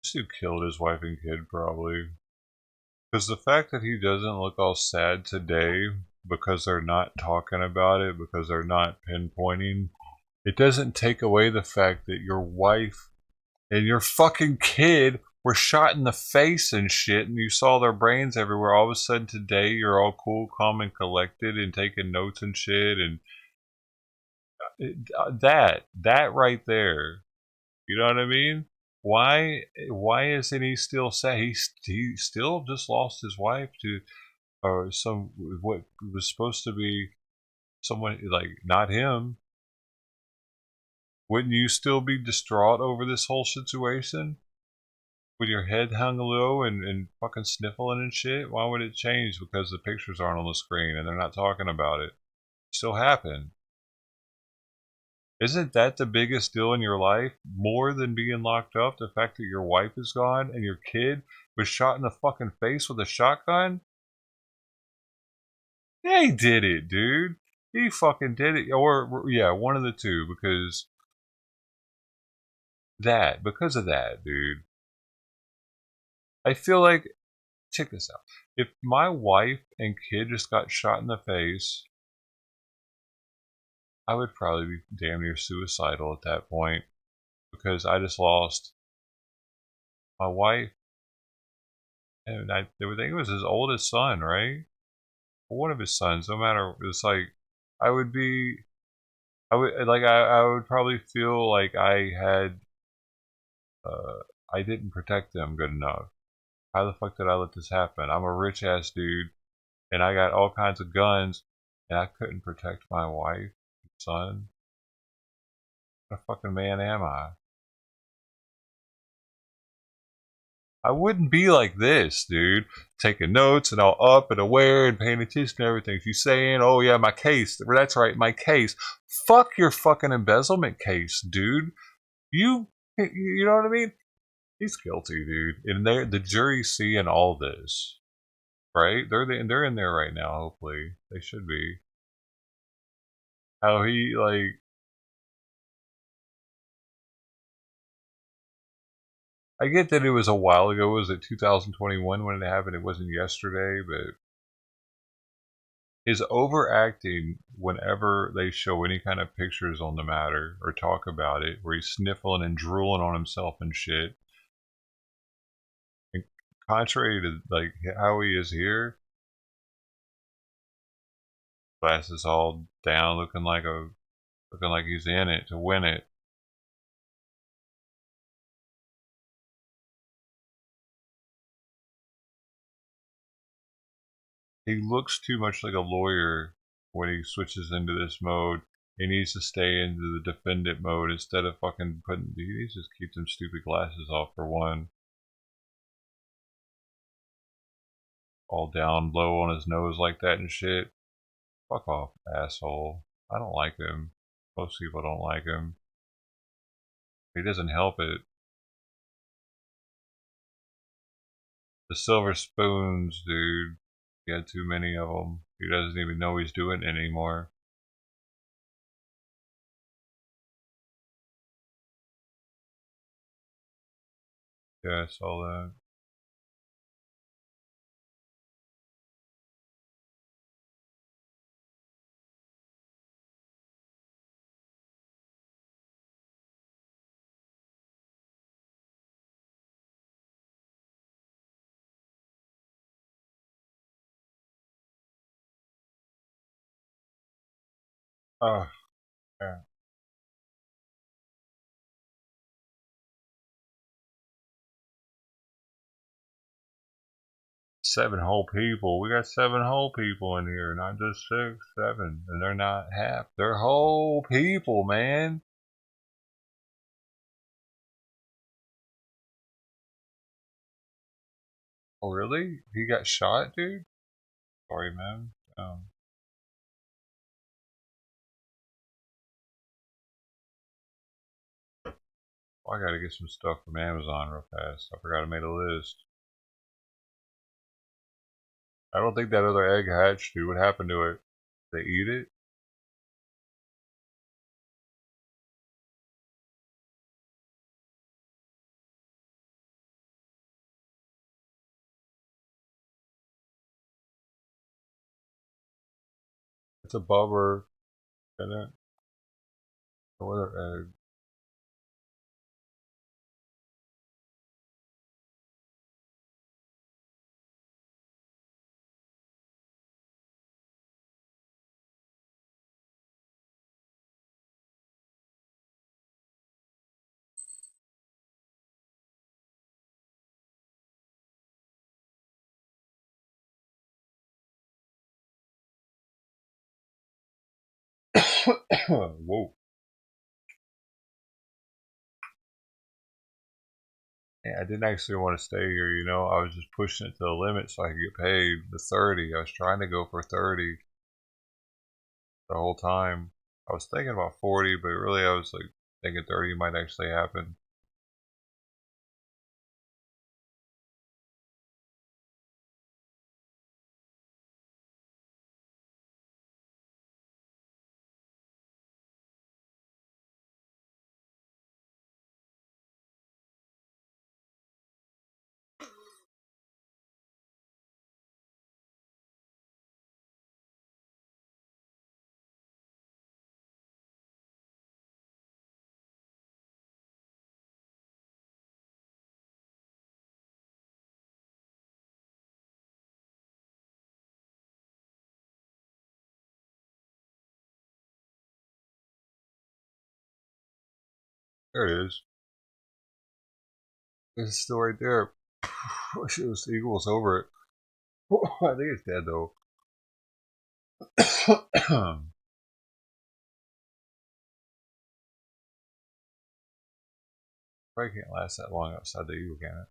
This dude killed his wife and kid, probably. Because the fact that he doesn't look all sad today because they're not talking about it, because they're not pinpointing, it doesn't take away the fact that your wife and your fucking kid were shot in the face and shit, and you saw their brains everywhere. All of a sudden today, you're all cool, calm, and collected, and taking notes and shit, and that right there You know what I mean? Why isn't he still sad? He still just lost his wife to or some what was supposed to be someone like not him. Wouldn't you still be distraught over this whole situation? With your head hung low and fucking sniffling and shit? Why would it change because the pictures aren't on the screen and they're not talking about it? It still happened. Isn't that the biggest deal in your life? More than being locked up? The fact that your wife is gone and your kid was shot in the fucking face with a shotgun? Yeah, he did it, dude. He fucking did it. Or, yeah, one of the two, because of that, dude. I feel like, check this out. If my wife and kid just got shot in the face, I would probably be damn near suicidal at that point because I just lost my wife, and I think it was his oldest son, right? One of his sons. No matter, it's like I would be, I would probably feel like I didn't protect them good enough. How the fuck did I let this happen? I'm a rich ass dude, and I got all kinds of guns, and I couldn't protect my wife, son. What a fucking man am I? I wouldn't be like this, dude. Taking notes and all up and aware and paying attention to everything she's saying. Oh yeah, my case. That's right, my case. Fuck your fucking embezzlement case, dude. You know what I mean? He's guilty, dude. And the jury's seeing all this, right? They're in there right now. Hopefully, they should be. How he like. I get that it was a while ago. Was it 2021 when it happened? It wasn't yesterday, but his overacting whenever they show any kind of pictures on the matter or talk about it, where he's sniffling and drooling on himself and shit. And contrary to like how he is here, glasses all down, looking like he's in it to win it. He looks too much like a lawyer when he switches into this mode. He needs to stay into the defendant mode instead of fucking putting. He needs to just keep them stupid glasses off for one. All down low on his nose like that and shit. Fuck off, asshole. I don't like him. Most people don't like him. He doesn't help it. The silver spoons, dude. He had too many of them. He doesn't even know he's doing it anymore. Yeah, I saw that. Oh, yeah. 7 whole people. We got 7 whole people in here, not just 6, 7. And they're not half. They're whole people, man. Oh, really? He got shot, dude? Sorry, man. I gotta get some stuff from Amazon real fast. I forgot I made a list. I don't think that other egg hatched, dude. What happened to it? They eat it? It's a bubber, isn't it? What other egg? Whoa. Yeah, I didn't actually want to stay here, you know. I was just pushing it to the limit so I could get paid the 30. I was trying to go for 30 the whole time. I was thinking about 40, but really I was like thinking 30 might actually happen. There it is. It's still right there. Wish it was the Eagles over it. I think it's dead though. Probably can't last that long outside the Eagle, can it?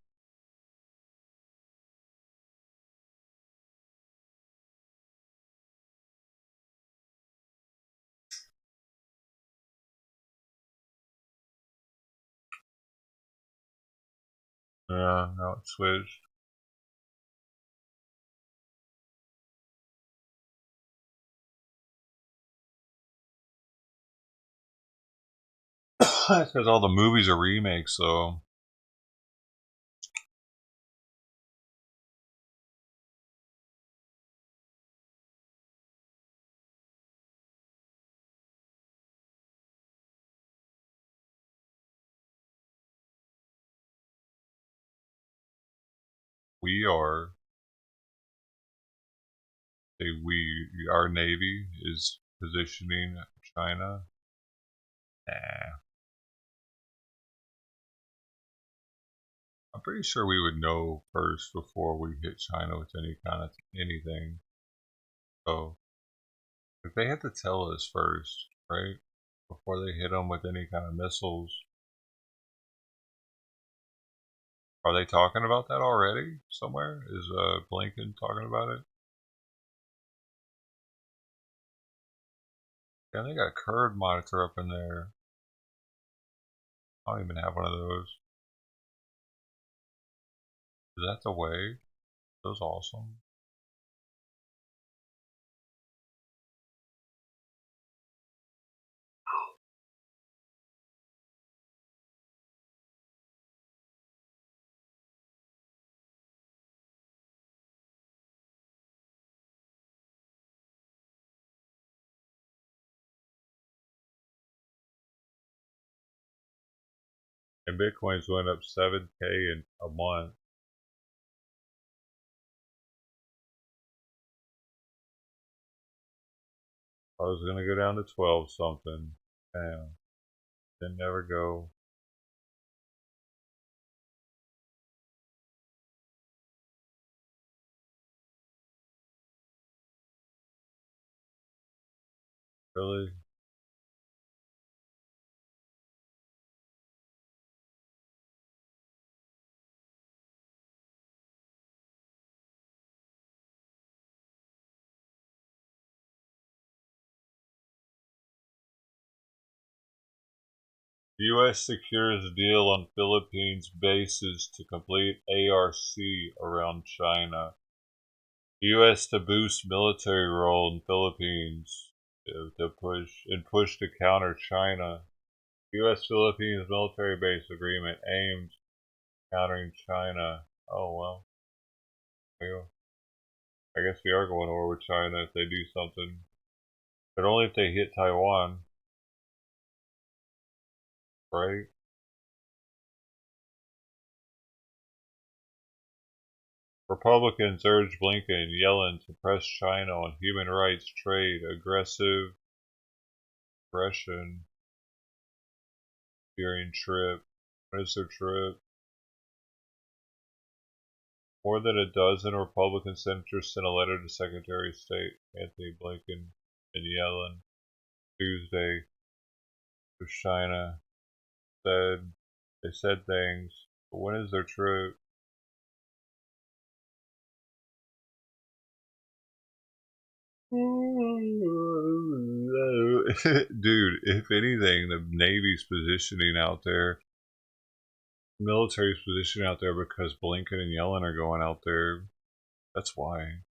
Yeah, now it's switched. That's because all the movies are remakes, so. We are. Our Navy is positioning China. Nah. I'm pretty sure we would know first before we hit China with any kind of anything. So, if they had to tell us first, right? Before they hit them with any kind of missiles. Are they talking about that already somewhere? Is Blinken talking about it? Yeah, they got a Kurd monitor up in there. I don't even have one of those. Is that the way? Those awesome. And Bitcoin's went up 7K in a month. I was gonna go down to 12 something. Damn. Didn't never go. Really? U.S. secures deal on Philippines bases to complete ARC around China. U.S. to boost military role in Philippines to push to counter China. U.S. Philippines military base agreement aimed countering China. Oh well, I guess we are going over with China if they do something, but only if they hit Taiwan, right? Republicans urge Blinken and Yellen to press China on human rights, trade, aggression during trip. What is their trip? More than a dozen Republican senators sent a letter to Secretary of State Anthony Blinken and Yellen Tuesday with China. They said things. But when is their trip? Dude, if anything, the Navy's positioning out there, military's positioning out there because Blinken and Yellen are going out there. That's why.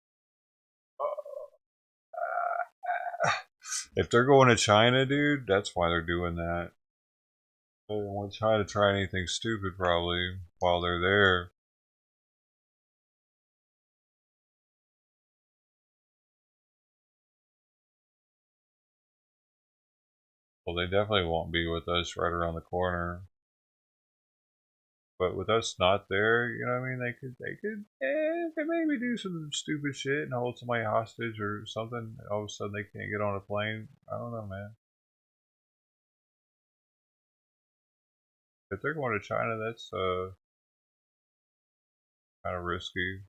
If they're going to China, dude, that's why they're doing that. They don't want China to try anything stupid, probably, while they're there. Well, they definitely won't be with us right around the corner. But with us not there, you know what I mean? They could maybe do some stupid shit and hold somebody hostage or something. All of a sudden they can't get on a plane. I don't know, man. If they're going to China, that's kind of risky.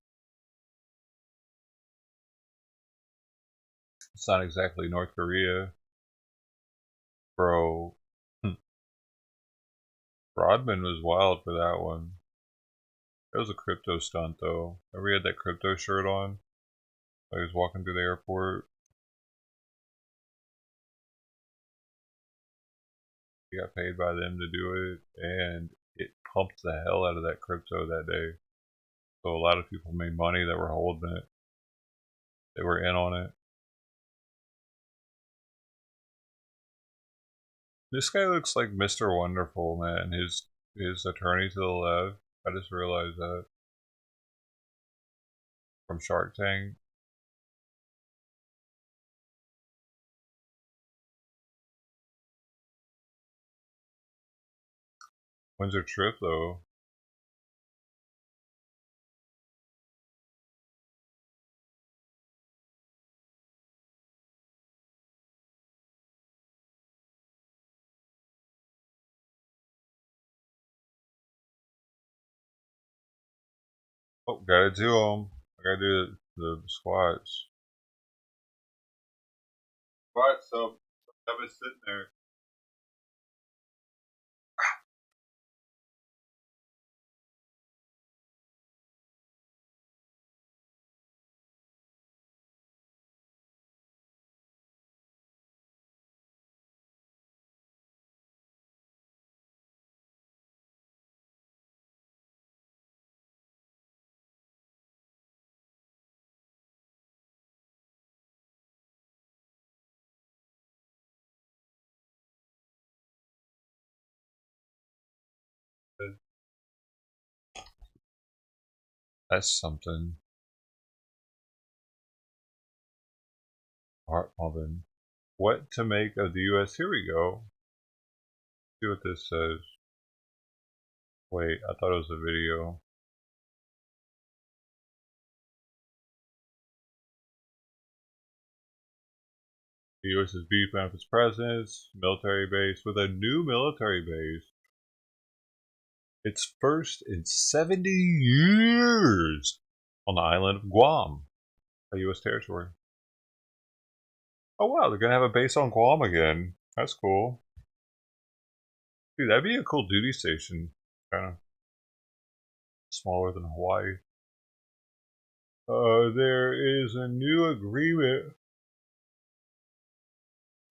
It's not exactly North Korea, bro. Rodman was wild for that one. It was a crypto stunt, though. Remember he had that crypto shirt on? He was walking through the airport. He got paid by them to do it, and it pumped the hell out of that crypto that day. So a lot of people made money that were holding it. They were in on it. This guy looks like Mr. Wonderful, man. His attorney to the left. I just realized that. From Shark Tank. When's their trip, though? Oh, gotta do them. I gotta do the squats. Squats, so I've been sitting there. That's something. Heart pumping. What to make of the U.S.? Here we go. See what this says. Wait, I thought it was a video. The U.S. is beefing up its presence, military base, with a new military base. Its first in 70 years on the island of Guam, a U.S. territory. Oh wow, they're gonna have a base on Guam again. That's cool. Dude, that'd be a cool duty station. Kind of smaller than Hawaii. There is a new agreement.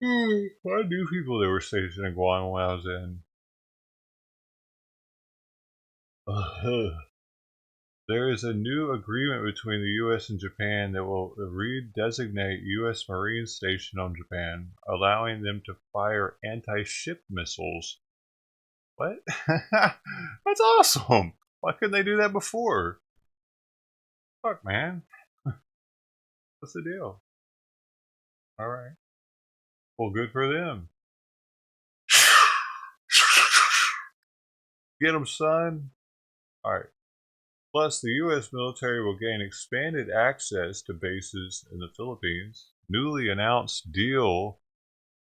I knew people that were stationed in Guam when I was in. There is a new agreement between the U.S. and Japan that will redesignate U.S. Marines stationed on Japan, allowing them to fire anti-ship missiles. What? That's awesome! Why couldn't they do that before? Fuck, man. What's the deal? Alright. Well, good for them. Get them, son. Alright. Plus, the U.S. military will gain expanded access to bases in the Philippines. A newly announced deal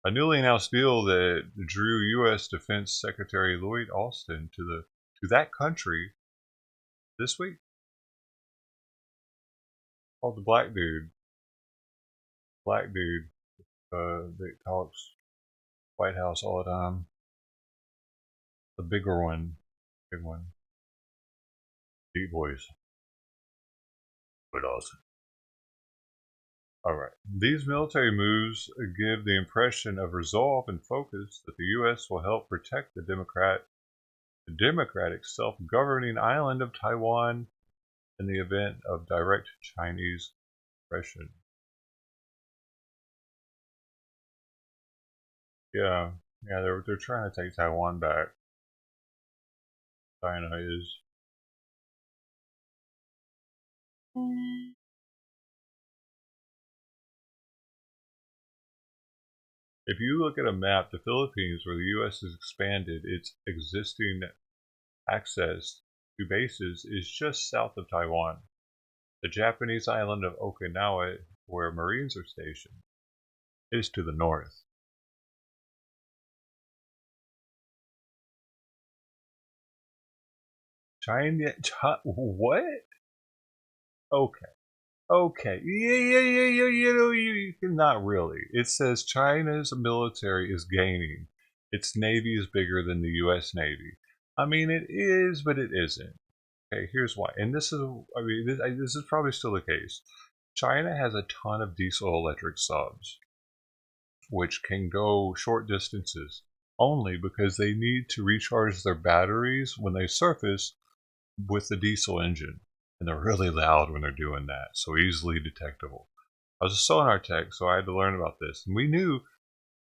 that drew U.S. Defense Secretary Lloyd Austin to that country this week. Called the black dude. That talks White House all the time. The bigger one. Big one. Deep voice. But awesome. Alright. These military moves give the impression of resolve and focus that the U.S. will help protect the democratic self-governing island of Taiwan in the event of direct Chinese aggression. Yeah, they're trying to take Taiwan back. China is. If you look at a map, the Philippines, where the U.S. has expanded its existing access to bases, is just south of Taiwan. The Japanese island of Okinawa, where Marines are stationed, is to the north. China, what? Okay. Okay, not really. It says China's military is gaining. Its navy is bigger than the U.S. Navy. I mean, it is, but it isn't. Okay, here's why. And this is, I mean, this is probably still the case. China has a ton of diesel-electric subs, which can go short distances only because they need to recharge their batteries when they surface with the diesel engine. And they're really loud when they're doing that, so easily detectable. I was a sonar tech, so I had to learn about this. And we knew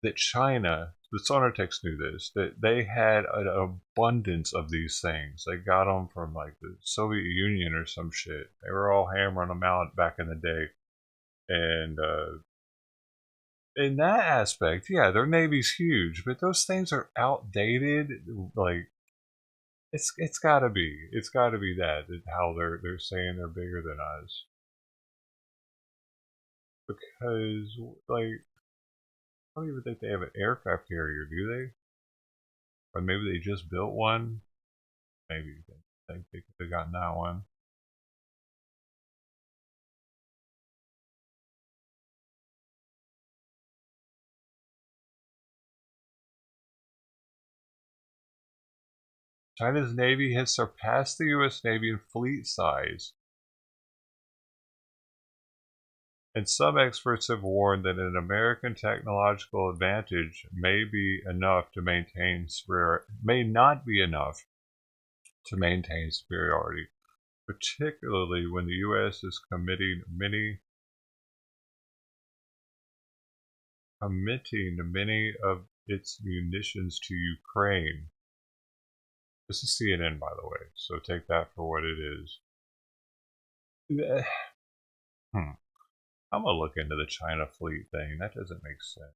that China, the sonar techs knew this, that they had an abundance of these things. They got them from like the Soviet Union or some shit. They were all hammering them out back in the day. And in that aspect, yeah, their navy's huge, but those things are outdated. Like, it's gotta be that how they're saying they're bigger than us, because like I don't even think they have an aircraft carrier, do they? Or maybe they just built one. Maybe they think they could have gotten that one. China's navy has surpassed the U.S. Navy in fleet size. And some experts have warned that an American technological advantage may not be enough to maintain superiority, particularly when the U.S. is committing many of its munitions to Ukraine. This is CNN, by the way, so take that for what it is. I'm gonna look into the China fleet thing. That doesn't make sense.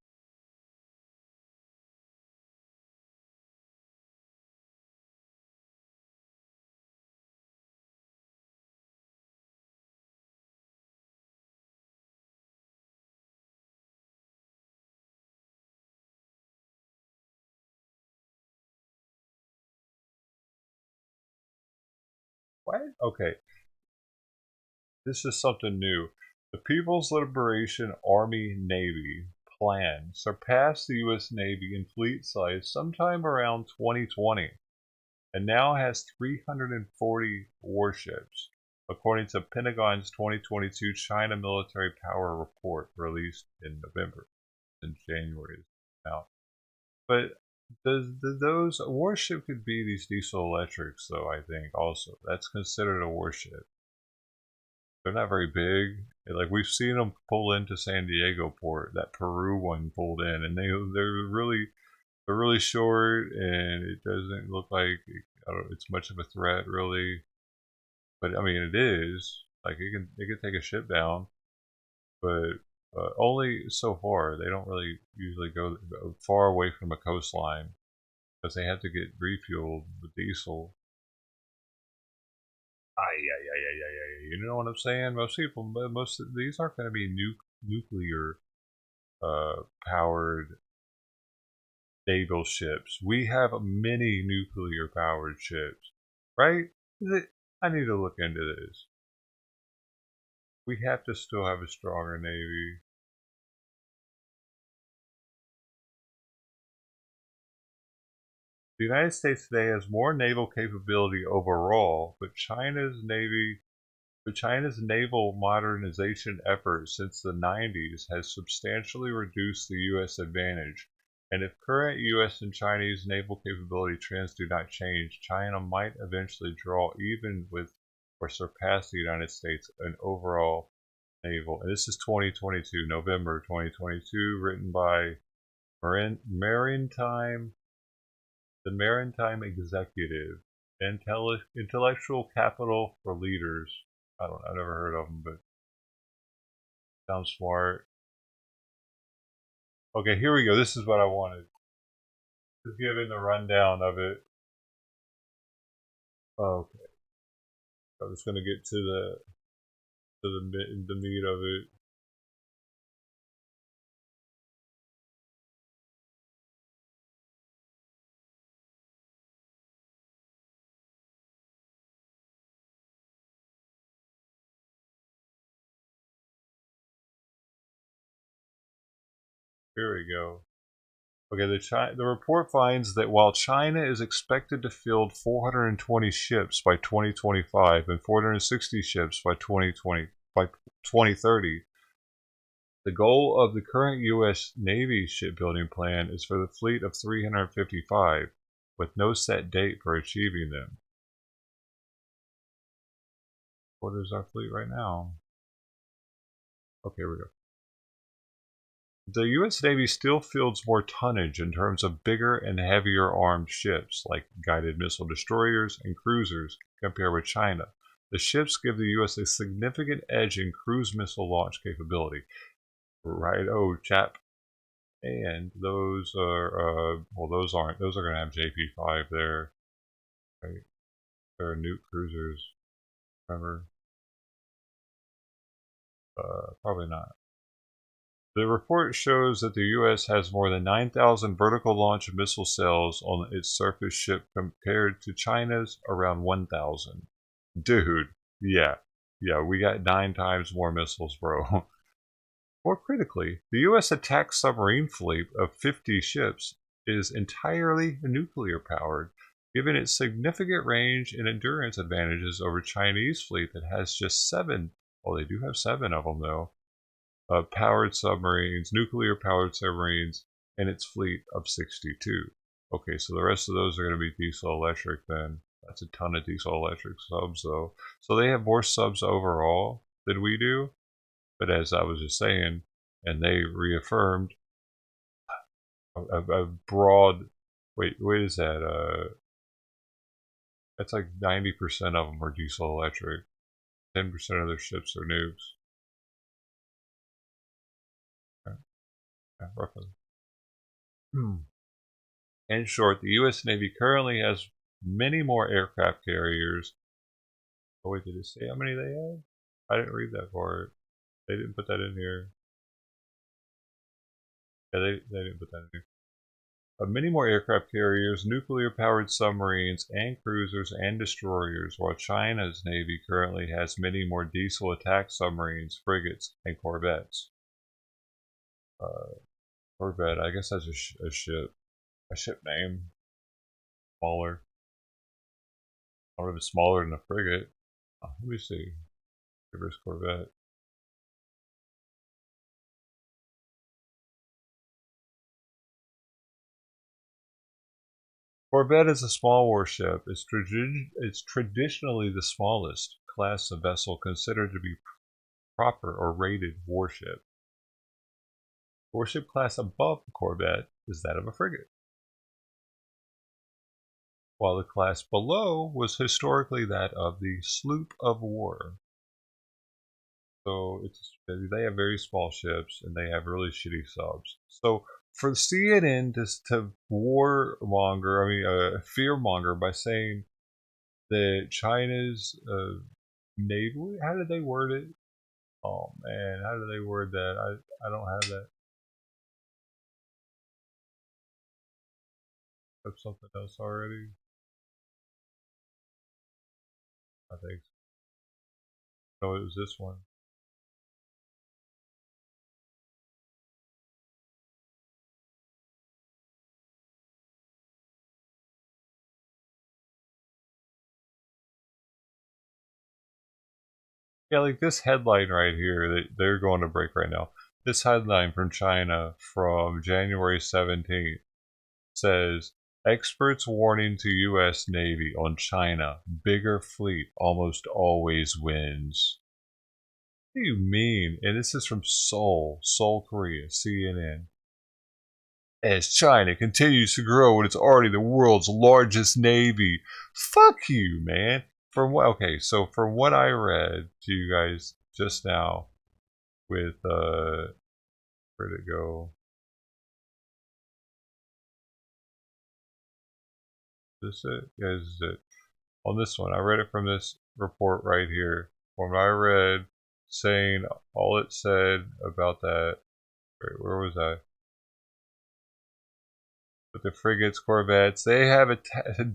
What? Okay. This is something new. The People's Liberation Army Navy plan surpassed the U.S. Navy in fleet size sometime around 2020 and now has 340 warships, according to Pentagon's 2022 China Military Power Report released in November and January now. But those warship could be these diesel electrics, though. I think also that's considered a warship. They're not very big. Like we've seen them pull into San Diego port. That Peru one pulled in, and they're really short, and it doesn't look like it's much of a threat really. But I mean, it is. Like it can take a ship down, but only so far. They don't really usually go far away from a coastline because they have to get refueled with diesel. You know what I'm saying? Most of these aren't going to be nuclear powered naval ships. We have many nuclear powered ships, right? I need to look into this. We have to still have a stronger navy. The United States today has more naval capability overall, but China's naval modernization efforts since the 90s has substantially reduced the U.S. advantage. And if current U.S. and Chinese naval capability trends do not change, China might eventually draw even with or surpass the United States in overall naval. And this is 2022, November 2022, written by the Maritime Executive, Intellectual Capital for Leaders. I've never heard of them, but sounds smart. Okay, here we go. This is what I wanted. Just giving the rundown of it. Okay, I'm just gonna get to the meat of it. Here we go. Okay, the report finds that while China is expected to field 420 ships by 2025 and 460 ships by 2030, the goal of the current U.S. Navy shipbuilding plan is for the fleet of 355, with no set date for achieving them. What is our fleet right now? Okay, here we go. The U.S. Navy still fields more tonnage in terms of bigger and heavier armed ships, like guided missile destroyers and cruisers, compared with China. The ships give the U.S. a significant edge in cruise missile launch capability. Right, oh, chap. And those are, well, those aren't. Those are going to have JP5 there. Right? They're nuke cruisers. Remember? Probably not. The report shows that the U.S. has more than 9,000 vertical launch missile cells on its surface ship compared to China's around 1,000. Dude, yeah, we got 9 times more missiles, bro. More critically, the U.S. attack submarine fleet of 50 ships is entirely nuclear powered, giving it significant range and endurance advantages over Chinese fleet that has just 7. Well, they do have 7 of them though. Powered submarines, nuclear powered submarines, and its fleet of 62. Okay, so the rest of those are going to be diesel electric then. That's a ton of diesel electric subs though. So they have more subs overall than we do. But as I was just saying, and they reaffirmed a broad, wait, what is that? That's like 90% of them are diesel electric. 10% of their ships are nukes. Roughly. In short, the U.S. Navy currently has many more aircraft carriers. Oh wait, did it say how many they have? I didn't read that part. They didn't put that in here. Yeah, they didn't put that in here. Many more aircraft carriers, nuclear-powered submarines, and cruisers and destroyers, while China's Navy currently has many more diesel attack submarines, frigates, and corvettes. Corvette, I guess that's a ship. A ship name. Smaller. I don't know if it's smaller than a frigate. Let me see. Reverse Corvette. Corvette is a small warship. It's traditionally the smallest class of vessel considered to be proper or rated warship. Warship class above the corvette is that of a frigate, while the class below was historically that of the sloop of war. So they have very small ships and they have really shitty subs. So for CNN to fearmonger by saying that China's naval, how did they word it? Oh man, how did they word that? I don't have that. I have something else already. I think so. No, it was this one. Yeah, like this headline right here that they're going to break right now. This headline from China from January 17th says, experts warning to U.S. Navy on China, bigger fleet almost always wins. What do you mean? And this is from Seoul, Korea, CNN. As China continues to grow and it's already the world's largest navy. Fuck you, man. From what I read to you guys just now with where'd it go? Is this it? Yeah, this is it. On this one, I read it from this report right here. From what I read, saying all it said about that. Wait, where was I? With the frigates, corvettes, they have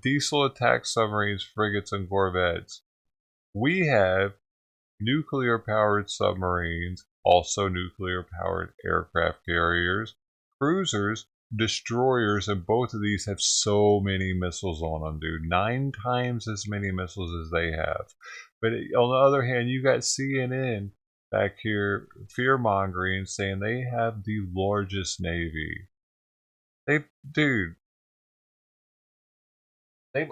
diesel attack submarines, frigates, and corvettes. We have nuclear-powered submarines, also nuclear-powered aircraft carriers, cruisers, destroyers, and both of these have so many missiles on them, dude. 9 times as many missiles as they have. But on the other hand, you got CNN back here fear-mongering, saying they have the largest navy. They've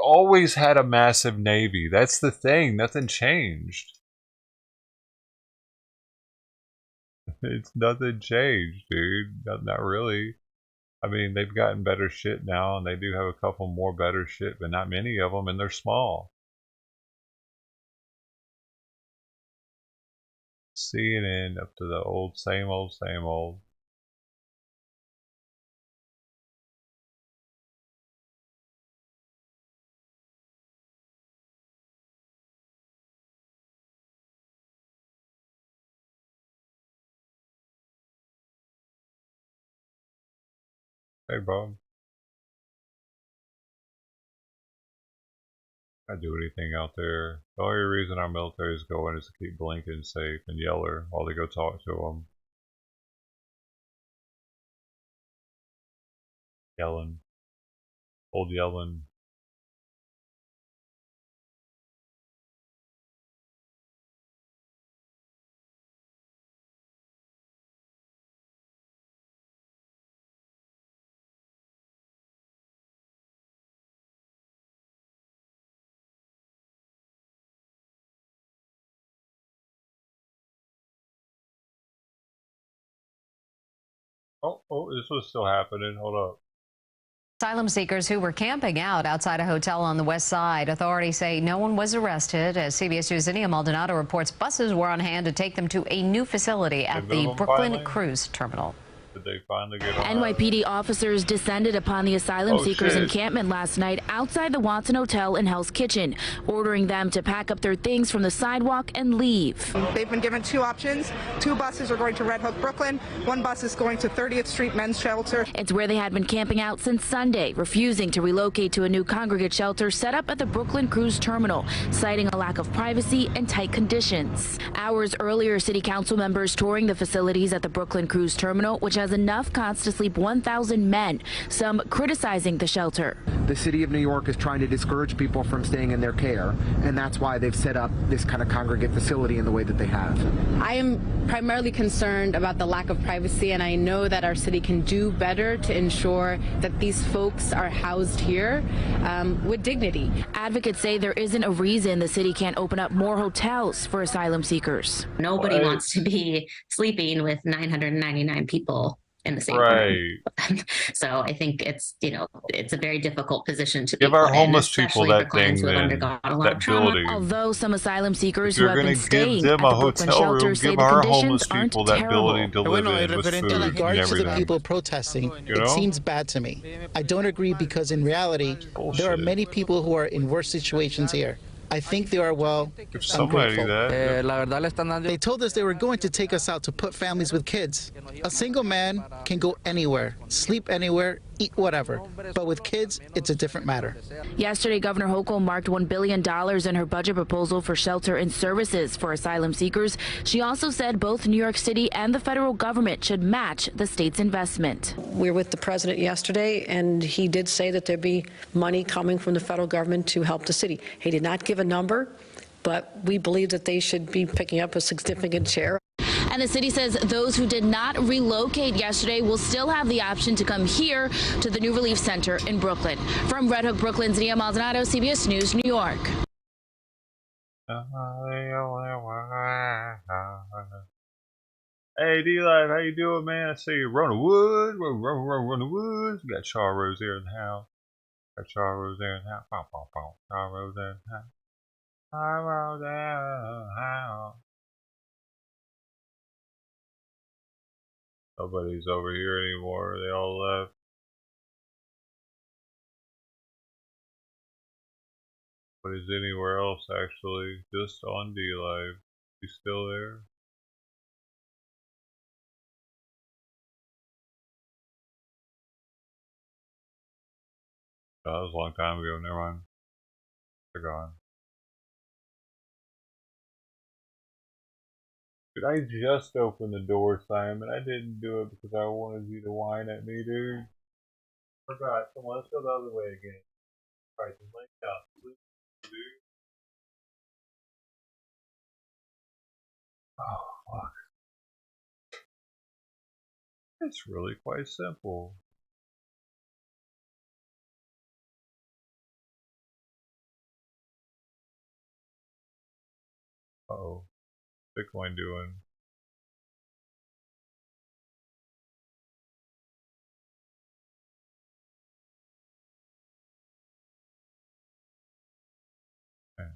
always had a massive navy. That's the thing. Nothing changed. It's nothing changed, dude. Not really. I mean, they've gotten better shit now, and they do have a couple more better shit, but not many of them, and they're small. CNN up to the old, same old, same old. Hey, bro. I do anything out there. The only reason our military is going is to keep Blinken safe and Yeller while they go talk to him. Yellen. Old Yellen. Oh, this was still happening. Hold up. Asylum seekers who were camping out outside a hotel on the west side. Authorities say no one was arrested. As CBS News' Nia Maldonado reports, buses were on hand to take them to a new facility at the Brooklyn Cruise Terminal. Did they finally get on NYPD officers descended upon the asylum seekers encampment last night outside the Watson Hotel in Hell's Kitchen, ordering them to pack up their things from the sidewalk and leave. They've been given 2 options. 2 buses are going to Red Hook, Brooklyn. 1 bus is going to 30th Street Men's Shelter. It's where they had been camping out since Sunday, refusing to relocate to a new congregate shelter set up at the Brooklyn Cruise Terminal, citing a lack of privacy and tight conditions. Hours earlier, city council members touring the facilities at the Brooklyn Cruise Terminal, which has enough cots to sleep 1,000 men, some criticizing the shelter. The city of New York is trying to discourage people from staying in their care, and that's why they've set up this kind of congregate facility in the way that they have. I am primarily concerned about the lack of privacy, and I know that our city can do better to ensure that these folks are housed here with dignity. Advocates say there isn't a reason the city can't open up more hotels for asylum seekers. Nobody wants to be sleeping with 999 people in the same room. So I think it's a very difficult position to give our homeless people that thing, that ability. Although some asylum seekers who have been staying at the Brooklyn shelter say the conditions aren't terrible. To live in with food in regards and to the everything. people protesting, it seems bad to me. I don't agree because in reality, there are many people who are in worse situations here. I think they are ungrateful. They told us they were going to take us out to put families with kids. A single man can go anywhere, sleep anywhere, eat whatever. But with kids, it's a different matter. Yesterday, Governor Hochul marked $1 billion in her budget proposal for shelter and services for asylum seekers. She also said both New York City and the federal government should match the state's investment. We were with the president yesterday, and he did say that there'd be money coming from the federal government to help the city. He did not give a number, but we believe that they should be picking up a significant share. And the city says those who did not relocate yesterday will still have the option to come here to the new relief center in Brooklyn. From Red Hook, Brooklyn's Nia Maldonado, CBS News, New York. Hey, D-Live, how you doing, man? I see you run the woods, run the woods. We got Char Rose here in the house. Got Char Rose there in the house. Char Rose there in the house. Char Rose there in the house. Nobody's over here anymore. They all left. But is anywhere else actually? Just on D-Live. You still there? Oh, that was a long time ago. Never mind. They're gone. Dude, I just opened the door, Simon. I didn't do it because I wanted you to whine at me, dude. Forgot. Come on, let's go the other way again. Alright, just lay down. Please, dude. Oh, fuck. It's really quite simple. Uh-oh. Bitcoin doing? Okay.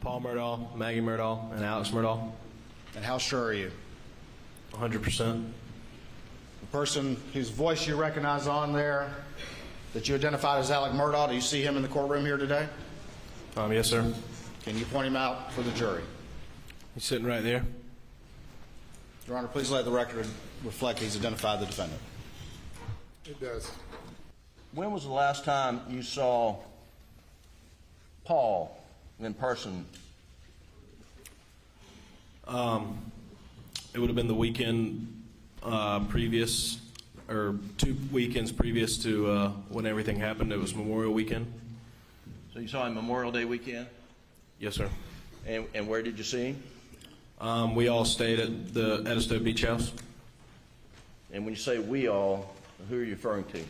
Paul Murdaugh, Maggie Murdaugh, and Alex Murdaugh. And how sure are you? 100%. The person whose voice you recognize on there that you identified as Alex Murdaugh, do you see him in the courtroom here today? Yes, sir. Can you point him out for the jury? He's sitting right there. Your Honor, please let the record reflect he's identified the defendant. It does. When was the last time you saw Paul in person? It would have been the weekend previous, or 2 weekends previous to when everything happened. It was Memorial Weekend. So you saw him Memorial Day weekend? Yes, sir. And where did you see him? We all stayed at the Edisto Beach House. And when you say we all, who are you referring to?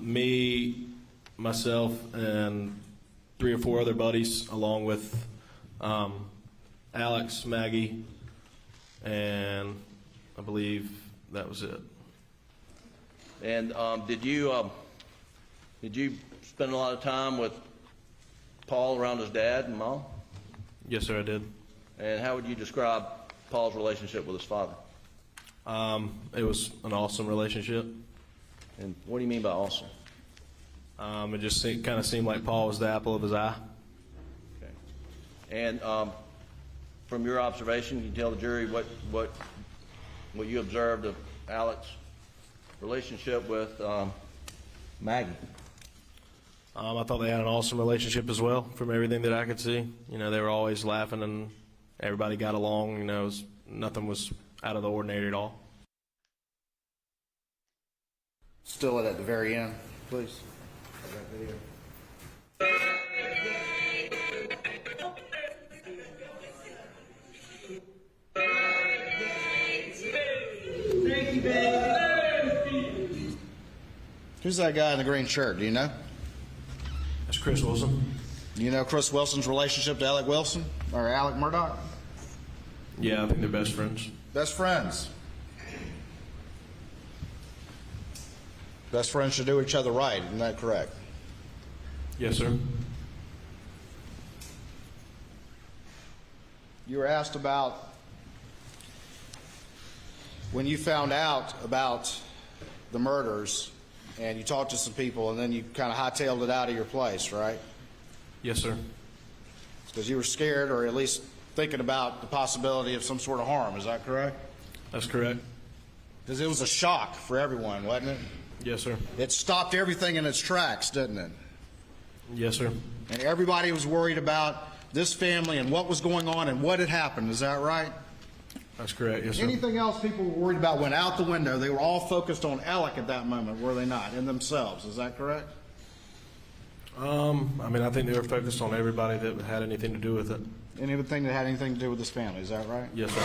Me, myself, and 3 or 4 other buddies, along with Alex, Maggie, and I believe that was it. And did you Did you spend a lot of time with Paul around his dad and mom? Yes, sir, I did. And how would you describe Paul's relationship with his father? It was an awesome relationship. And what do you mean by awesome? It just kind of seemed like Paul was the apple of his eye. Okay. And from your observation, can you tell the jury what you observed of Alex's relationship with Maggie? I thought they had an awesome relationship as well, from everything that I could see. You know, they were always laughing and everybody got along. You know, nothing was out of the ordinary at all. Still at the very end, please. Who's that guy in the green shirt? Do you know? That's Chris Wilson. Do you know Chris Wilson's relationship to Alec Wilson or Alex Murdaugh? Yeah, I think they're best friends. Best friends. Best friends should do each other right, isn't that correct? Yes, sir. You were asked about when you found out about the murders and you talked to some people and then you kind of hightailed it out of your place, right? Yes, sir. Because you were scared or at least thinking about the possibility of some sort of harm, is that correct? That's correct. Because it was a shock for everyone, wasn't it? Yes, sir. It stopped everything in its tracks, didn't it? Yes, sir. And everybody was worried about this family and what was going on and what had happened, is that right? That's correct, yes, sir. Anything else people were worried about went out the window. They were all focused on Alec at that moment, were they not, in themselves, is that correct? I mean, I think they were focused on everybody that had anything to do with it. Anything that had anything to do with this family, is that right? Yes, sir.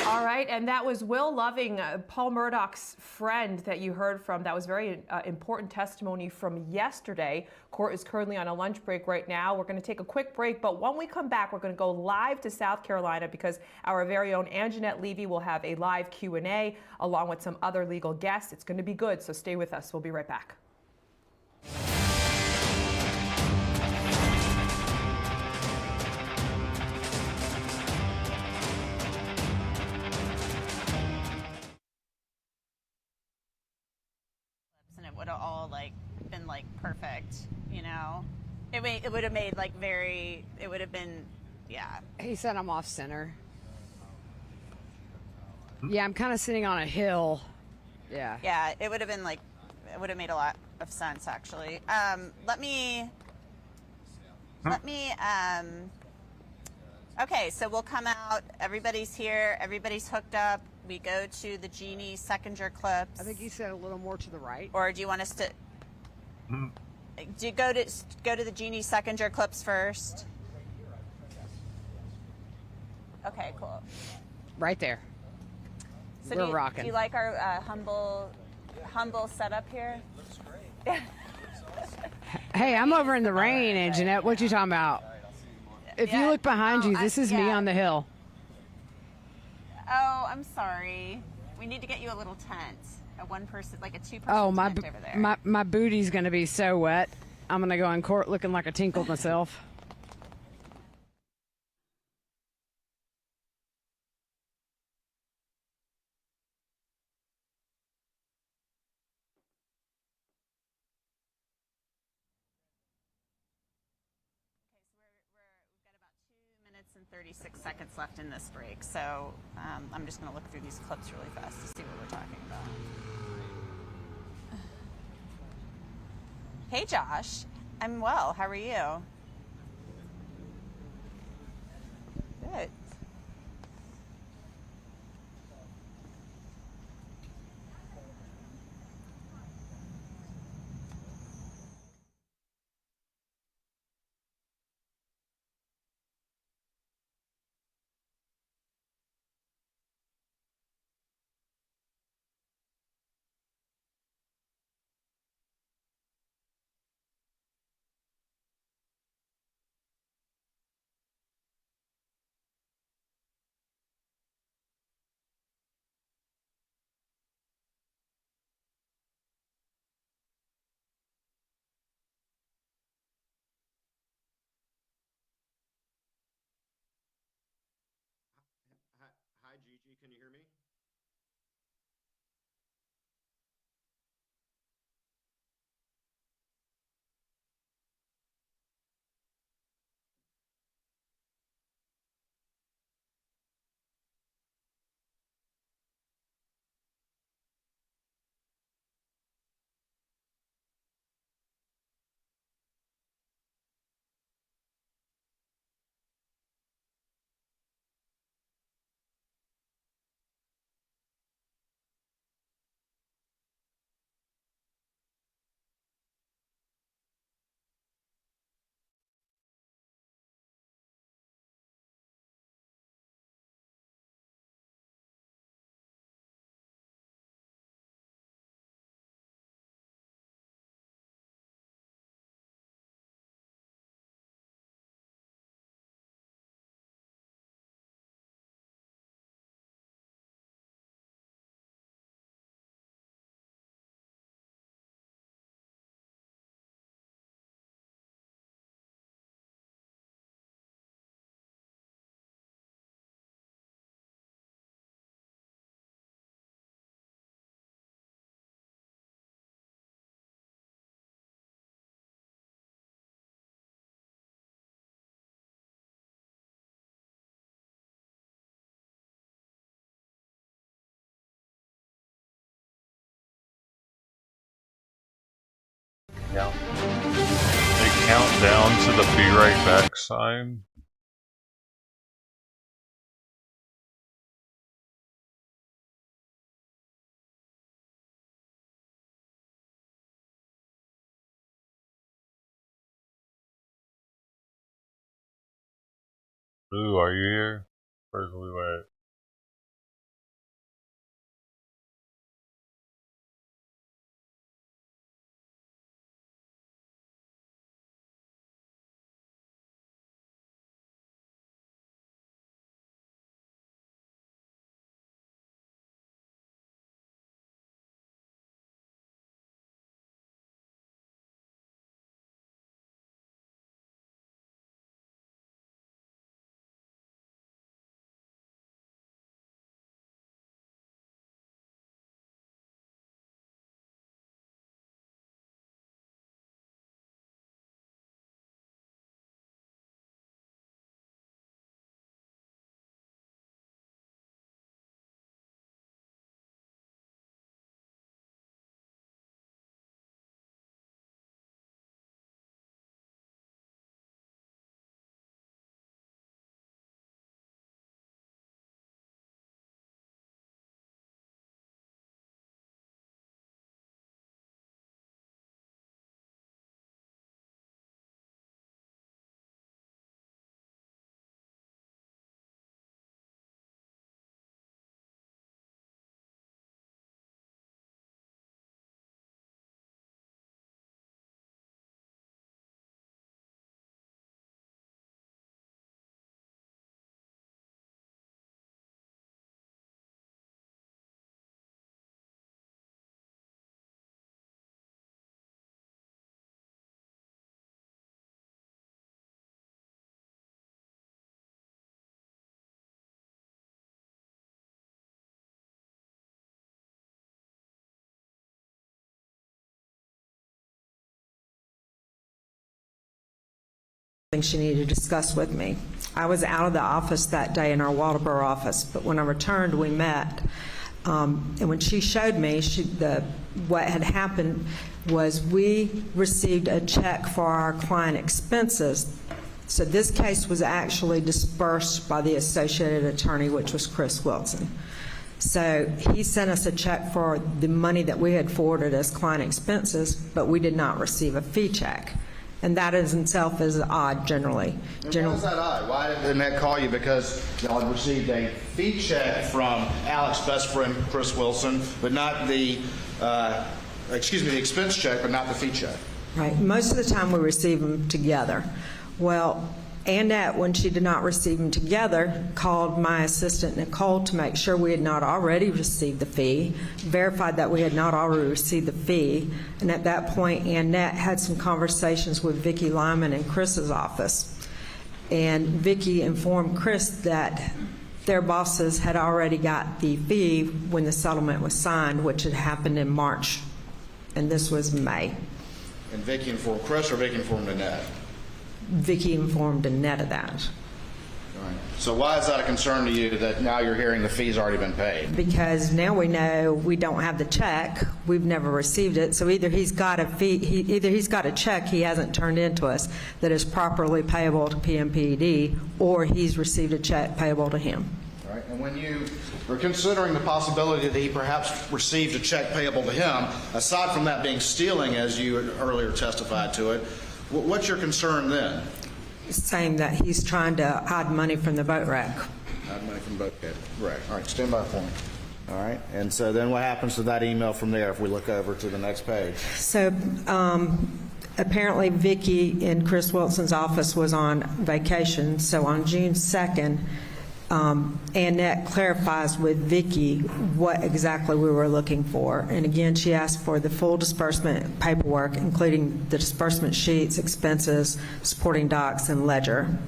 All right, and that was Will Loving, Paul Murdaugh's friend that you heard from. That was very important testimony from yesterday. Court is currently on a lunch break right now. We're going to take a quick break, but when we come back, we're going to go live to South Carolina because our very own Anjanette Levy will have a live Q&A along with some other legal guests. It's going to be good, so stay with us. We'll be right back. Would have all been perfect, you know. It would have made it would have been, yeah. He said I'm off center. Yeah, I'm kind of sitting on a hill. Yeah. Yeah, it would have been it would have made a lot of sense actually. Okay, so we'll come out. Everybody's here. Everybody's hooked up. We go to the Jeannie Seconder clips. I think he said a little more to the right. Or do you want us to? Do you go to the Jeannie Seconder clips first? Okay, cool. Right there. So we're rocking. Do you like our humble setup here? Looks great. Hey, I'm over in the rain, and Jeanette, what you talking about? If you look behind you, this is me on the hill. Oh, I'm sorry. We need to get you a little tent, a one-person, like a two-person tent over there. My booty's gonna be so wet. I'm gonna go in court looking like a tinkle myself. And 36 seconds left in this break, so I'm just going to look through these clips really fast to see what we're talking about. Hey, Josh. I'm well. How are you? Good. can you hear me? Yeah. They count down to the "be right back" sign. Lou, are you here? Where's Lou at? She needed to discuss with me. I was out of the office that day in our Waldoboro office, but when I returned, we met. And when she showed me, what had happened was we received a check for our client expenses. So this case was actually dispersed by the associated attorney, which was Chris Wilson. So he sent us a check for the money that we had forwarded as client expenses, but we did not receive a fee check. And that in itself is odd, generally. Why is that odd? Why didn't that call you? Because y'all had received a fee check from Alex's best friend, Chris Wilson, but not the, the expense check, but not the fee check. Right. Most of the time we receive them together. Well, Annette, when she did not receive them together, called my assistant, Nicole, to make sure we had not already received the fee, verified that we had not already received the fee, and at that point, Annette had some conversations with Vicki Lyman in Chris's office. And Vicki informed Chris that their bosses had already got the fee when the settlement was signed, which had happened in March, and this was May. And Vicki informed Chris, or Vicki informed Annette? Vicki informed Annette of that. Right. So why is that a concern to you that now you're hearing the fee's already been paid? Because now we know we don't have the check. We've never received it. So either he's got a fee, either he's got a check he hasn't turned in to us that is properly payable to PMPED, or he's received a check payable to him. All right. And when you were considering the possibility that he perhaps received a check payable to him, aside from that being stealing, as you had earlier testified to it, what's your concern then? Saying that he's trying to hide money from the boat wreck. Hide money from the boat wreck. All right, stand by for me. All right, and so then what happens to that email from there if we look over to the next page? So apparently Vicki in Chris Wilson's office was on vacation, so on June 2nd, Annette clarifies with Vicki what exactly we were looking for. And again, she asked for the full disbursement paperwork, including the disbursement sheets, expenses, supporting docs, and ledger.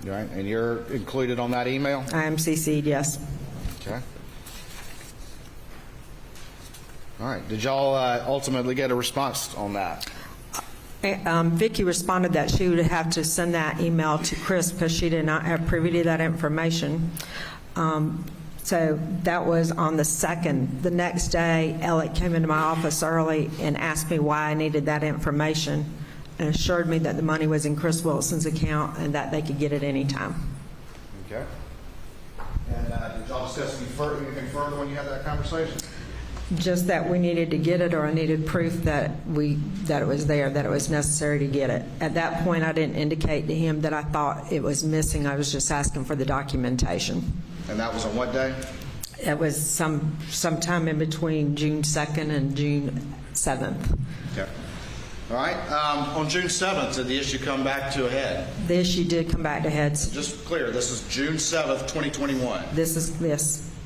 All right, and you're included on that email? I am CC'd, yes. Okay. All right, did y'all ultimately get a response on that? Vicki responded that she would have to send that email to Chris because she did not have privy to that information. So that was on the 2nd. The next day, Alec came into my office early and asked me why I needed that information and assured me that the money was in Chris Wilson's account and that they could get it anytime. Okay. And did y'all discuss anything further when you had that conversation? Just that we needed to get it, or I needed proof that it was there, that it was necessary to get it. At that point, I didn't indicate to him that I thought it was missing. I was just asking for the documentation. And that was on what day? It was sometime in between June 2nd and June 7th. Okay. All right. On June 7th, did the issue come back to a head? The issue did come back to head. Just clear, this is June 7th, 2021.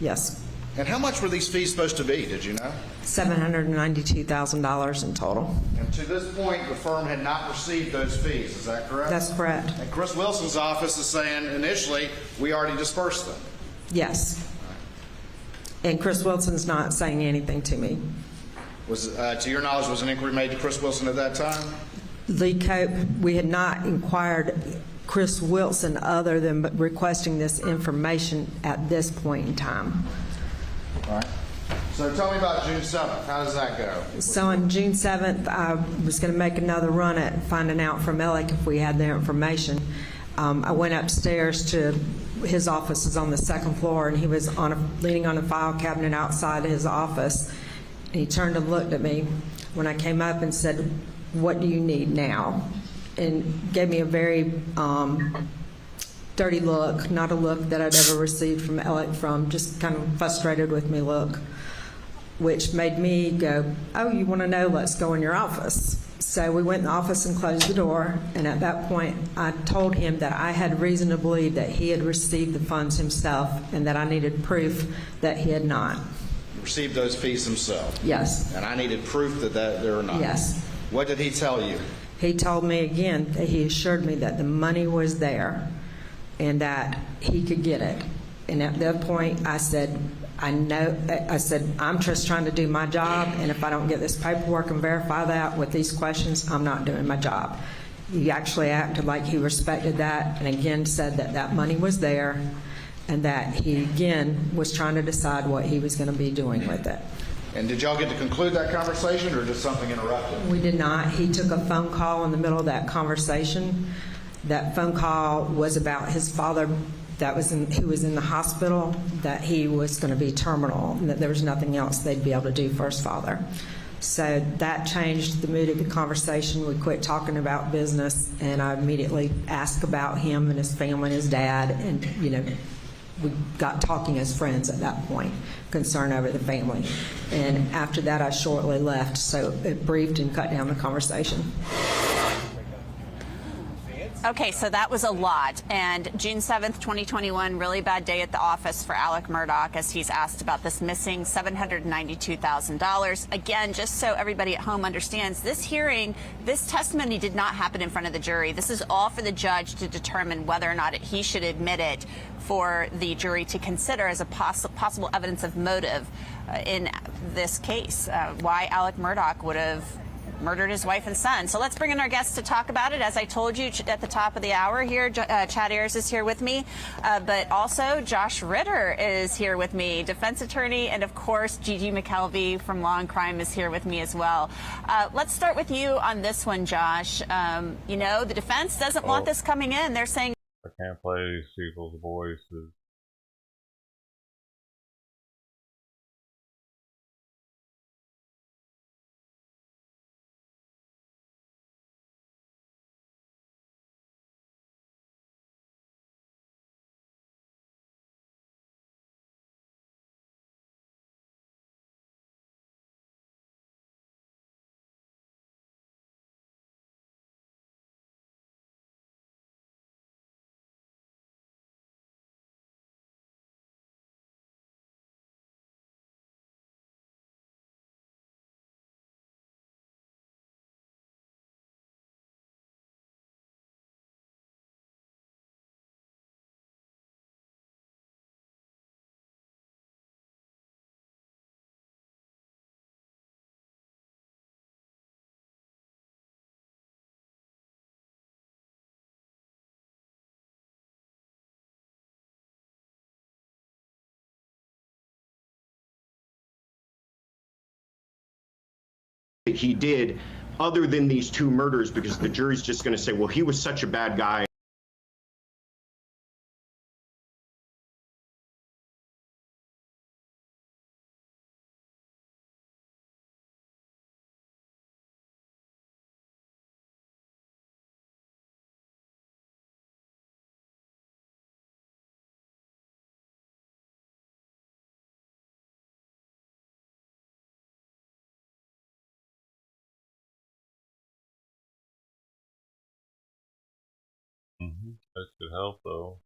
Yes. And how much were these fees supposed to be, did you know? $792,000 in total. And to this point, the firm had not received those fees, is that correct? That's correct. And Chris Wilson's office is saying initially, we already dispersed them. Yes. And Chris Wilson's not saying anything to me. Was, to your knowledge, was an inquiry made to Chris Wilson at that time? Lee Cope, we had not inquired Chris Wilson other than requesting this information at this point in time. All right. So tell me about June 7th. How does that go? So on June 7th, I was going to make another run at finding out from Alec if we had the information. I went upstairs to his office is on the 2nd floor, and he was leaning on a file cabinet outside his office. And he turned and looked at me when I came up and said, "What do you need now?" And gave me a very dirty look, not a look that I'd ever received from Alec, from just kind of frustrated with me look, which made me go, "Oh, you want to know? Let's go in your office." So we went in the office and closed the door, and at that point I told him that I had reason to believe that he had received the funds himself and that I needed proof that he had not. Received those fees himself? Yes. And I needed proof that they were not? Yes. What did he tell you? He told me again that he assured me that the money was there and that he could get it. And at that point, I said, I'm just trying to do my job, and if I don't get this paperwork and verify that with these questions, I'm not doing my job. He actually acted like he respected that, and again said that that money was there, and that he, again, was trying to decide what he was going to be doing with it. And did y'all get to conclude that conversation, or did something interrupt it? We did not. He took a phone call in the middle of that conversation. That phone call was about his father who was in the hospital, that he was going to be terminal, and that there was nothing else they'd be able to do for his father. So that changed the mood of the conversation. We quit talking about business, and I immediately asked about him and his family and his dad, and we got talking as friends at that point, concern over the family. And after that, I shortly left, so it briefed and cut down the conversation. Okay, so that was a lot. And June 7th, 2021, really bad day at the office for Alex Murdaugh as he's asked about this missing $792,000. Again, just so everybody at home understands, this hearing, this testimony did not happen in front of the jury. This is all for the judge to determine whether or not he should admit it for the jury to consider as a possible evidence of motive in this case, why Alex Murdaugh would have murdered his wife and son. So let's bring in our guests to talk about it. As I told you at the top of the hour here, Chad Ayers is here with me, but also Josh Ritter is here with me, defense attorney, and of course Gigi McKelvey from Law and Crime is here with me as well. Let's start with you on this one, Josh. You know, the defense doesn't want this coming in. They're saying I can't play these people's voices. He did other than these two murders, because the jury's just going to say, well, he was such a bad guy. That could help though.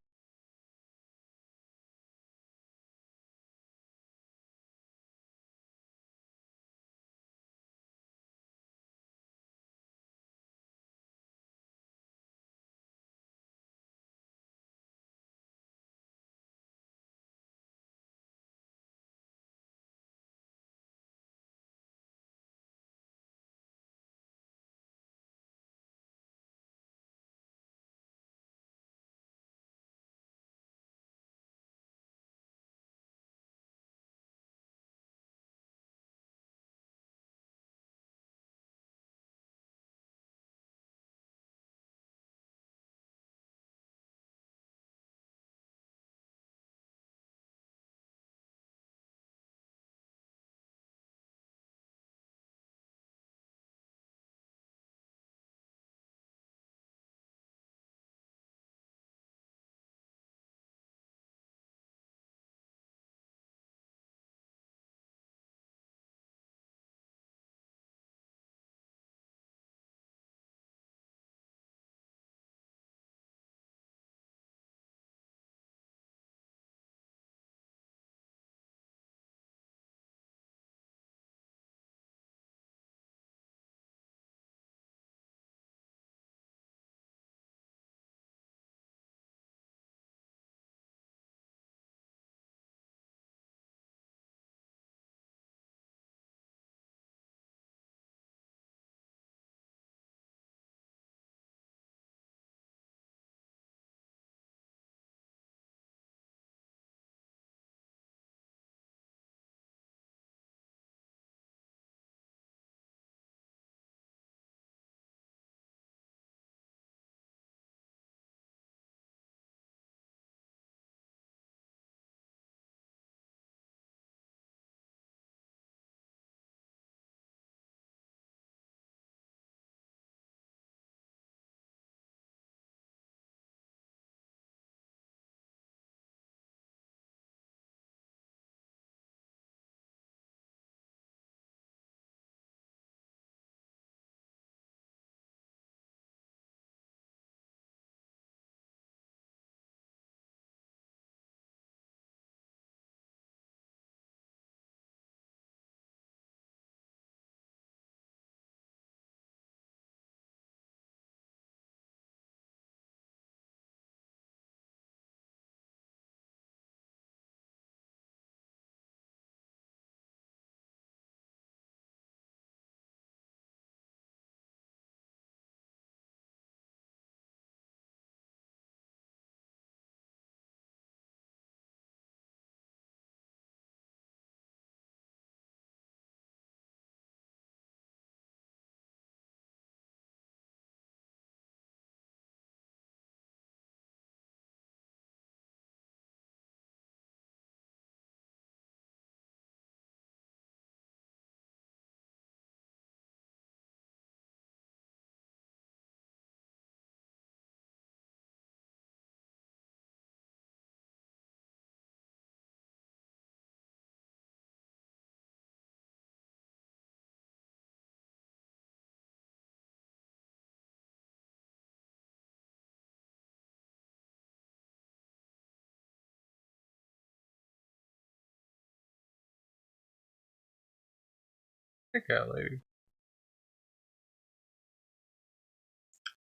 Hey, cat lady.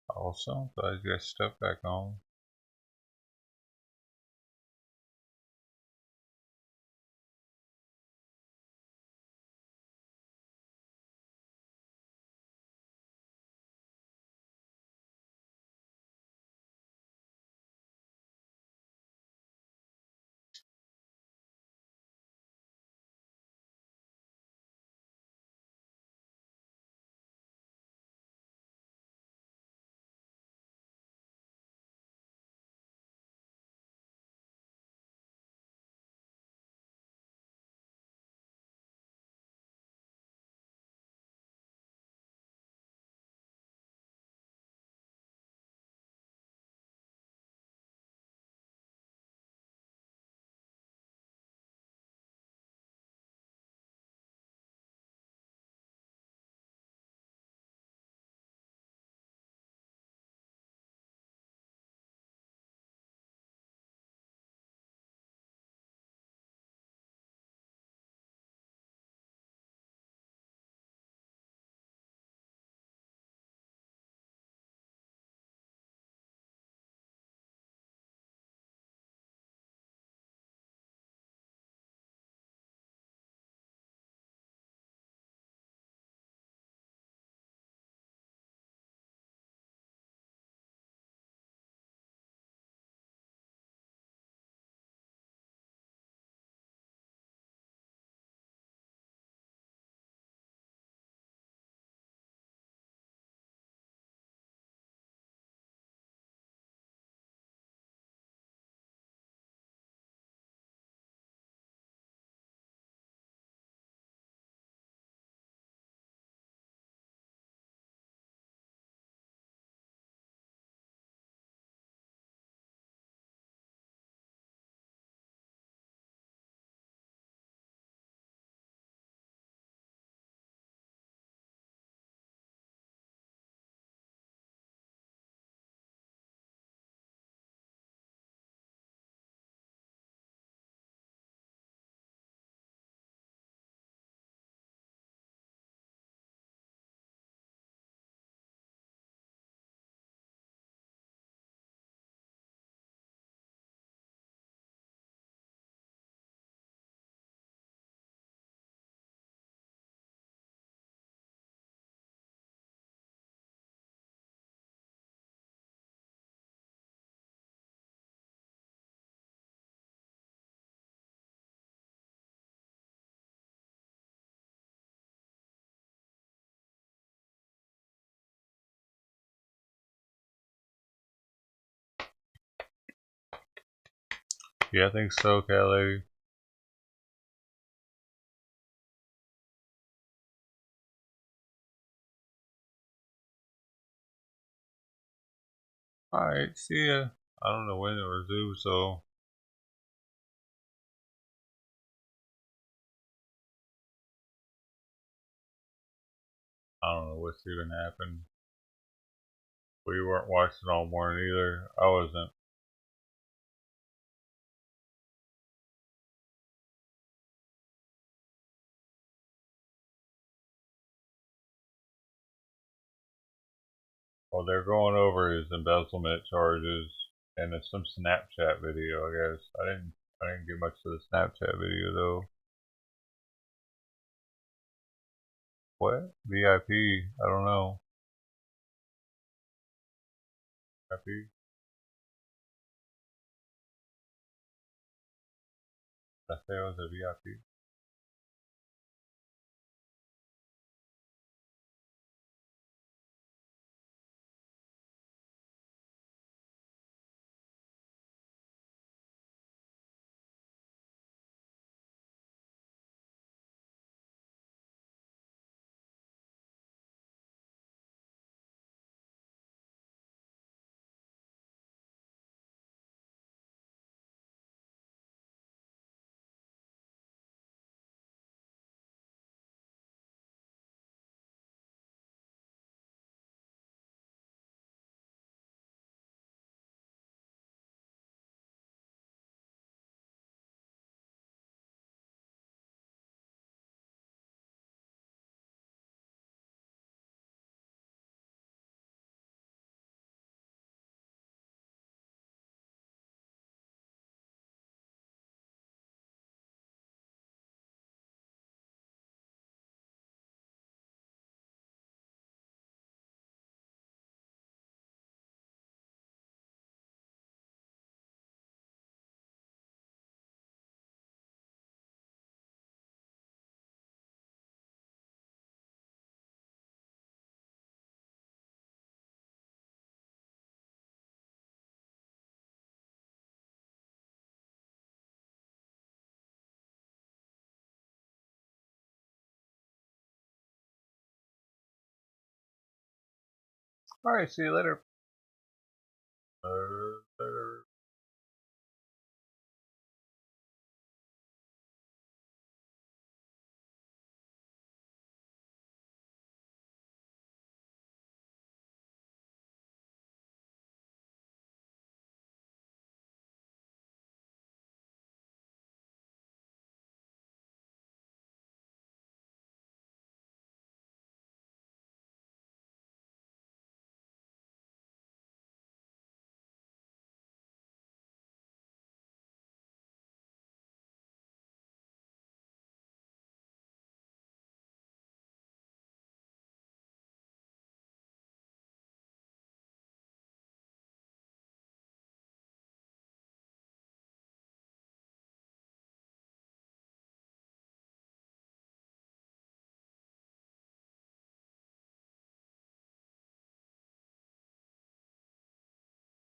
Awesome. Glad you got stuff back on. Yeah, I think so, cat lady. Alright, see ya. I don't know when it resumes, so I don't know what's even happened. We weren't watching all morning either. I wasn't. Well, they're going over his embezzlement charges and it's some Snapchat video, I guess. I didn't get much of the Snapchat video though. What? VIP? I don't know. VIP? Did I say I was a VIP? All right, see you later. Later.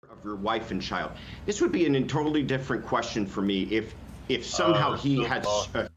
Of your wife and child. This would be a totally different question for me if somehow he had time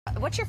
yet? What's your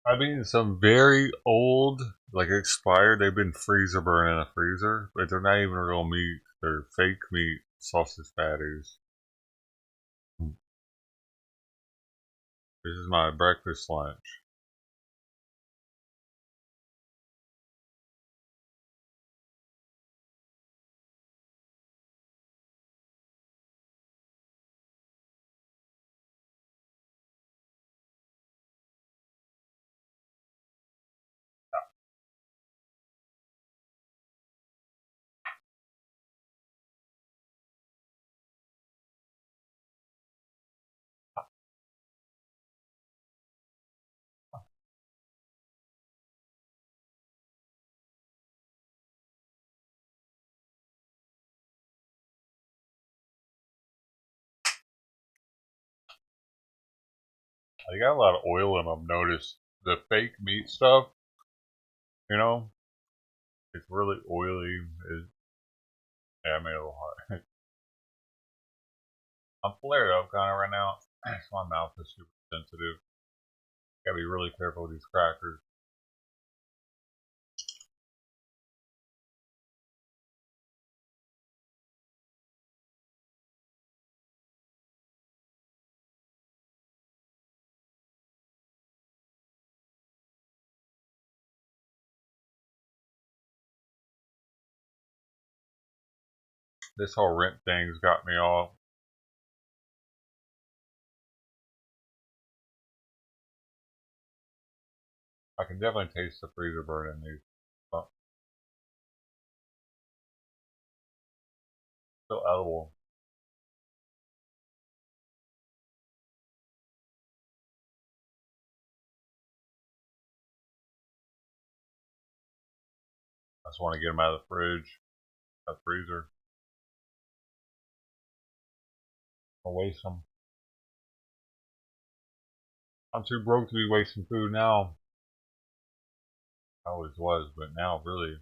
I mean, some very old, like expired, they've been freezer burned in a freezer, but they're not even real meat. They're fake meat sausage patties. This is my breakfast lunch. They got a lot of oil in them. Notice the fake meat stuff, you know, it's really oily. Yeah, I made it a little hot. I'm flared up kind of right now. So my mouth is super sensitive. Gotta be really careful with these crackers. This whole rent thing's got me off. I can definitely taste the freezer burn in these. But still edible. I just want to get them out of the fridge, the freezer. I'll waste them. I'm too broke to be wasting food now. I always was, but now really.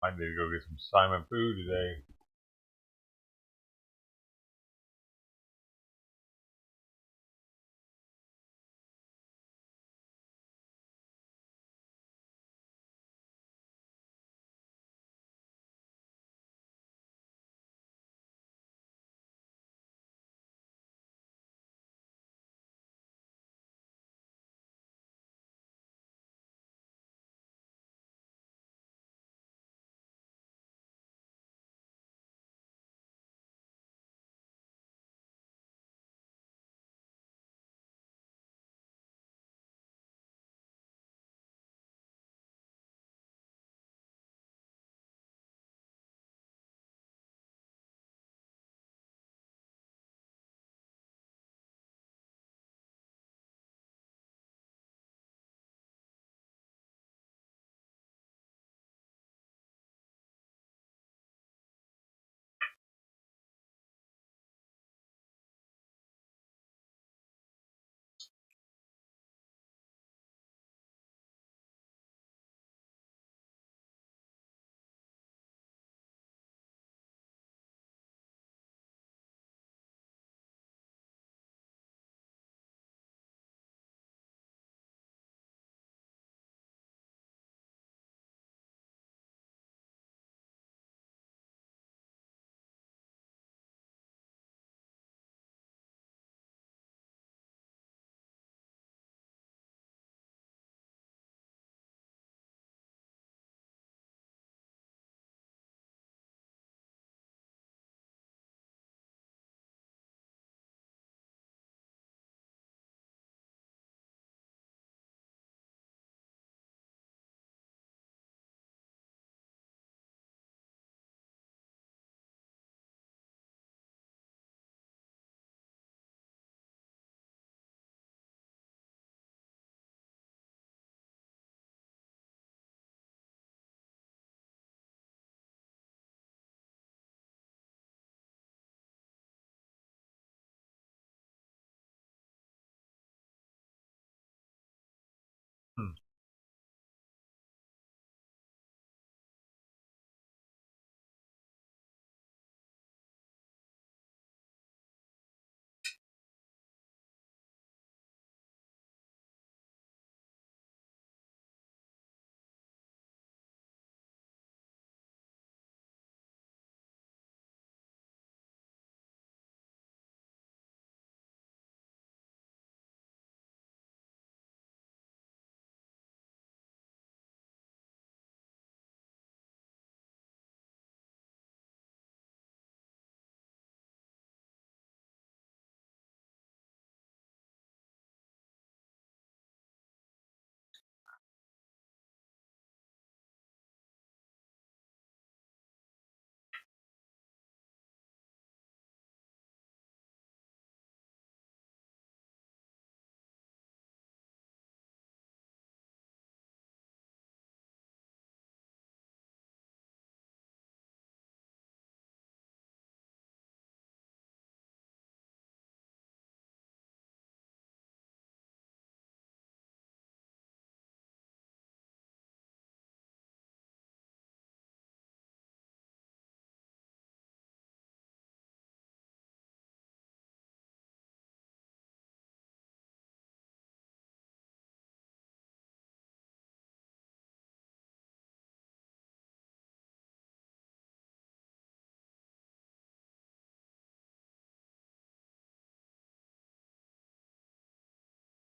I need to go get some Simon food today.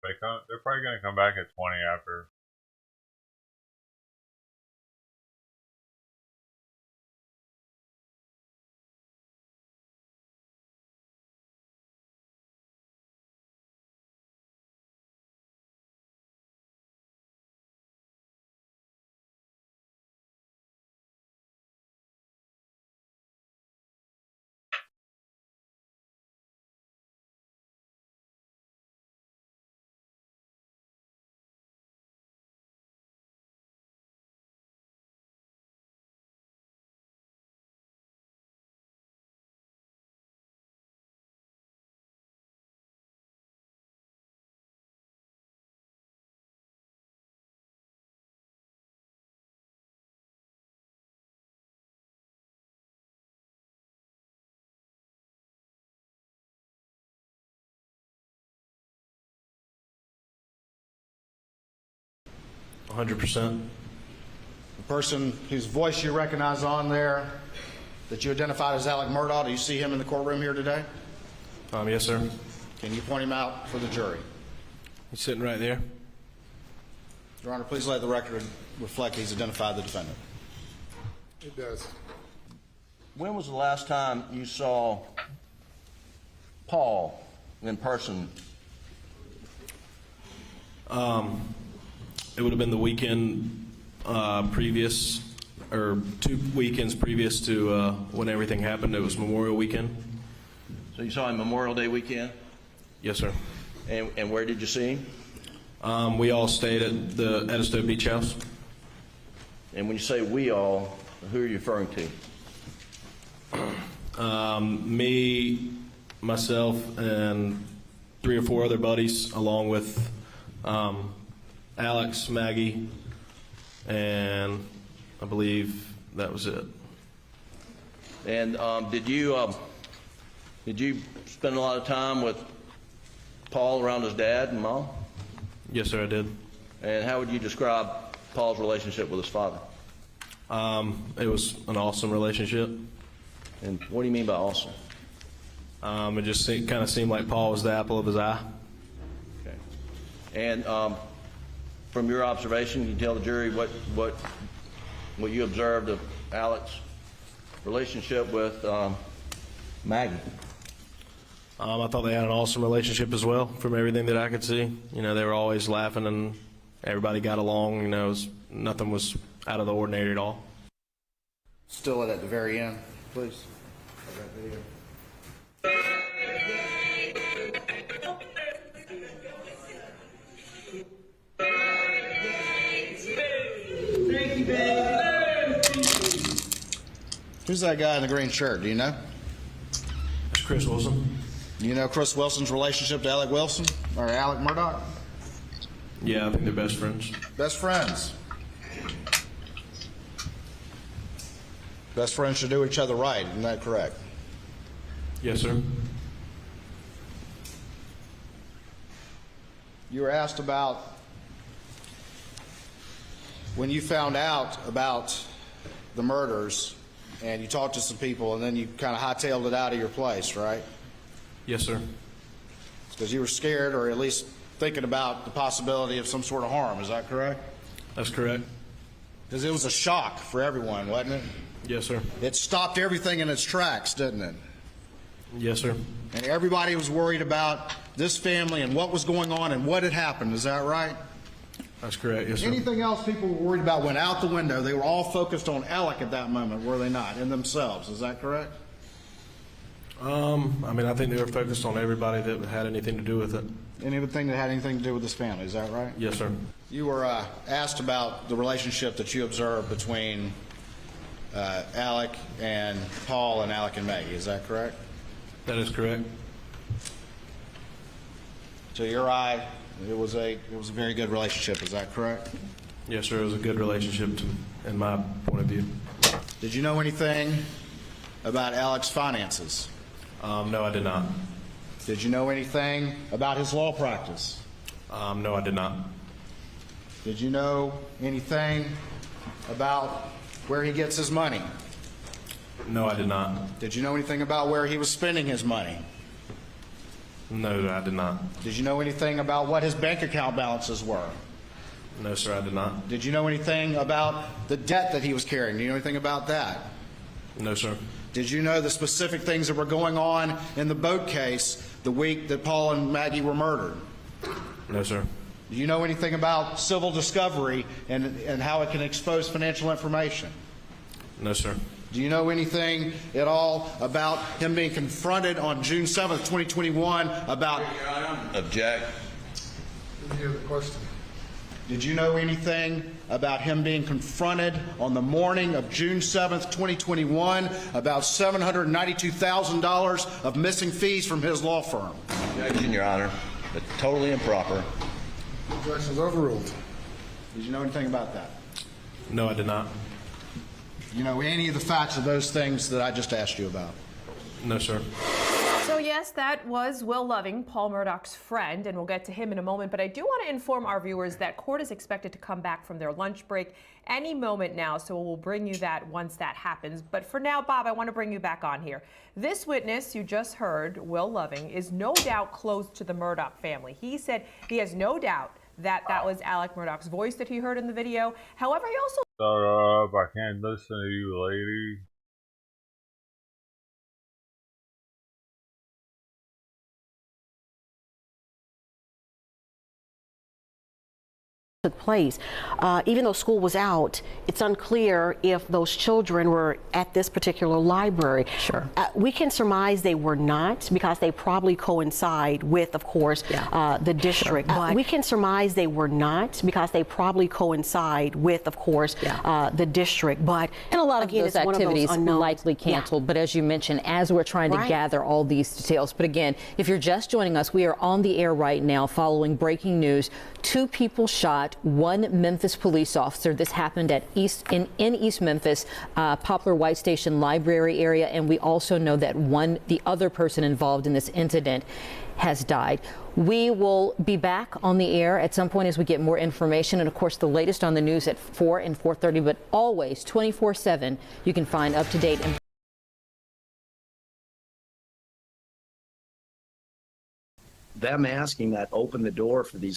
They're probably going to come back at 20 after. %100%. The person whose voice you recognize on there that you identified as Alex Murdaugh, do you see him in the courtroom here today? Yes, sir. Can you point him out for the jury? He's sitting right there. Your Honor, please let the record reflect he's identified the defendant. It does. When was the last time you saw Paul in person? It would have been the weekend previous, or 2 weekends previous to when everything happened. It was Memorial Weekend. So you saw him Memorial Day weekend? Yes, sir. And where did you see him? We all stayed at the Edisto Beach House. And when you say we all, who are you referring to? Me, myself, and 3 or 4 other buddies, along with Alex, Maggie, and I believe that was it. And did you spend a lot of time with Paul around his dad and mom? Yes, sir, I did. And how would you describe Paul's relationship with his father? It was an awesome relationship. And what do you mean by awesome? It just kind of seemed like Paul was the apple of his eye. Okay. And from your observation, can you tell the jury what you observed of Alex's relationship with Maggie? I thought they had an awesome relationship as well, from everything that I could see. You know, they were always laughing and everybody got along. You know, nothing was out of the ordinary at all. Still at the very end, please. Who's that guy in the green shirt? Do you know? That's Chris Wilson. You know Chris Wilson's relationship to Alex Wilson or Alex Murdaugh? Yeah, I think they're best friends. Best friends. Best friends should do each other right, isn't that correct? Yes, sir. You were asked about when you found out about the murders and you talked to some people and then you kind of hightailed it out of your place, right? Yes, sir. Because you were scared or at least thinking about the possibility of some sort of harm, is that correct? That's correct. Because it was a shock for everyone, wasn't it? Yes, sir. It stopped everything in its tracks, didn't it? Yes, sir. And everybody was worried about this family and what was going on and what had happened, is that right? That's correct, yes, sir. Anything else people were worried about went out the window. They were all focused on Alec at that moment, were they not, in themselves, is that correct? I mean, I think they were focused on everybody that had anything to do with it. Anything that had anything to do with this family, is that right? Yes, sir. You were asked about the relationship that you observed between Alec and Paul and Alec and Maggie, is that correct? That is correct. To your eye, it was a very good relationship, is that correct? Yes, sir. It was a good relationship in my point of view. Did you know anything about Alec's finances? No, I did not. Did you know anything about his law practice? No, I did not. Did you know anything about where he gets his money? No, I did not. Did you know anything about where he was spending his money? No, I did not. Did you know anything about what his bank account balances were? No, sir, I did not. Did you know anything about the debt that he was carrying? Do you know anything about that? No, sir. Did you know the specific things that were going on in the boat case the week that Paul and Maggie were murdered? No, sir. Do you know anything about civil discovery and how it can expose financial information? No, sir. Do you know anything at all about him being confronted on June 7th, 2021 about... Object. Any other question? Did you know anything about him being confronted on the morning of June 7th, 2021 about $792,000 of missing fees from his law firm? Objection, Your Honor. But totally improper. Objection is overruled. Did you know anything about that? No, I did not. You know any of the facts of those things that I just asked you about? No, sir. So yes, that was Will Loving, Paul Murdaugh's friend, and we'll get to him in a moment. But I do want to inform our viewers that court is expected to come back from their lunch break any moment now, so we'll bring you that once that happens. But for now, Bob, I want to bring you back on here. This witness you just heard, Will Loving, is no doubt close to the Murdaugh family. He said he has no doubt that that was Alex Murdaugh's voice that he heard in the video. However, he also... Shut up, I can't listen to you, lady. Took place. Even though school was out, it's unclear if those children were at this particular library. Sure. We can surmise they were not because they probably coincide with, of course, the district. Sure. We can surmise they were not because they probably coincide with, of course, the district. But and a lot of again, those activities likely canceled. But as you mentioned, as we're trying to gather all these details. But again, if you're just joining us, we are on the air right now following breaking news. 2 people shot, 1 Memphis police officer. This happened at in East Memphis, Poplar White Station Library area, and we also know that the other person involved in this incident has died. We will be back on the air at some point as we get more information, and of course the latest on the news at 4 and 4:30, but always 24/7 you can find up-to-date information. Them asking that opened the door for these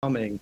coming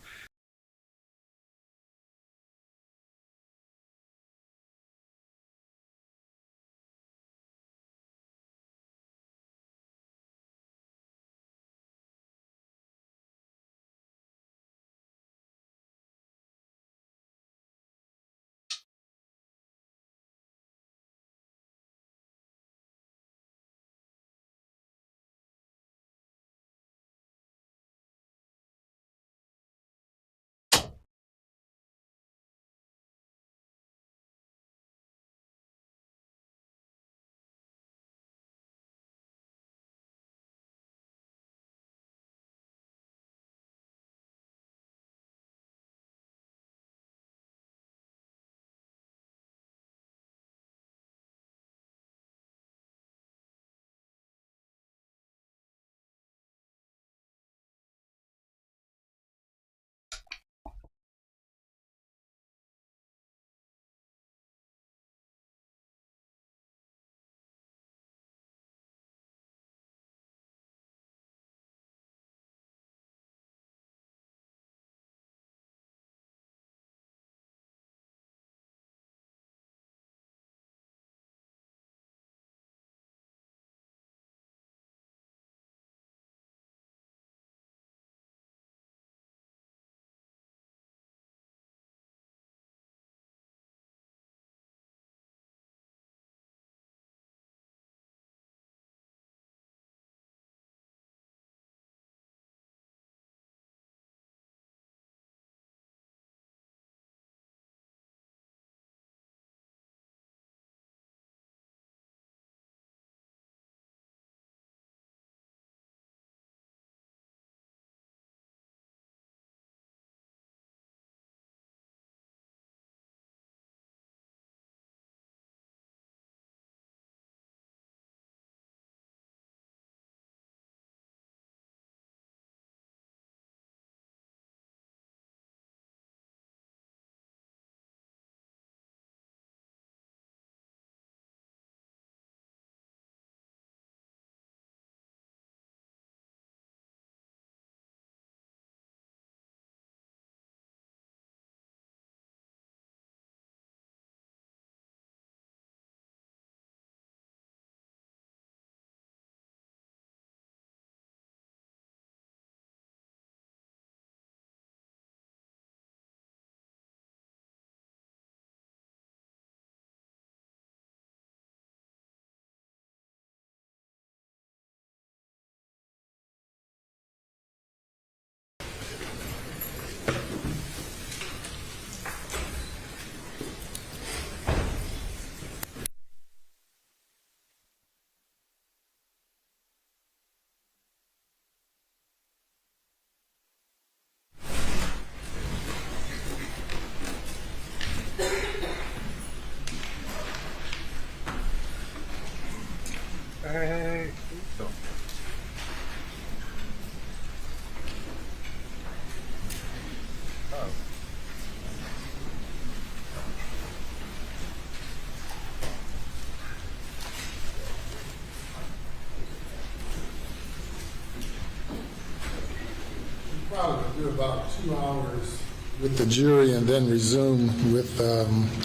Probably do about 2 hours with the jury and then resume with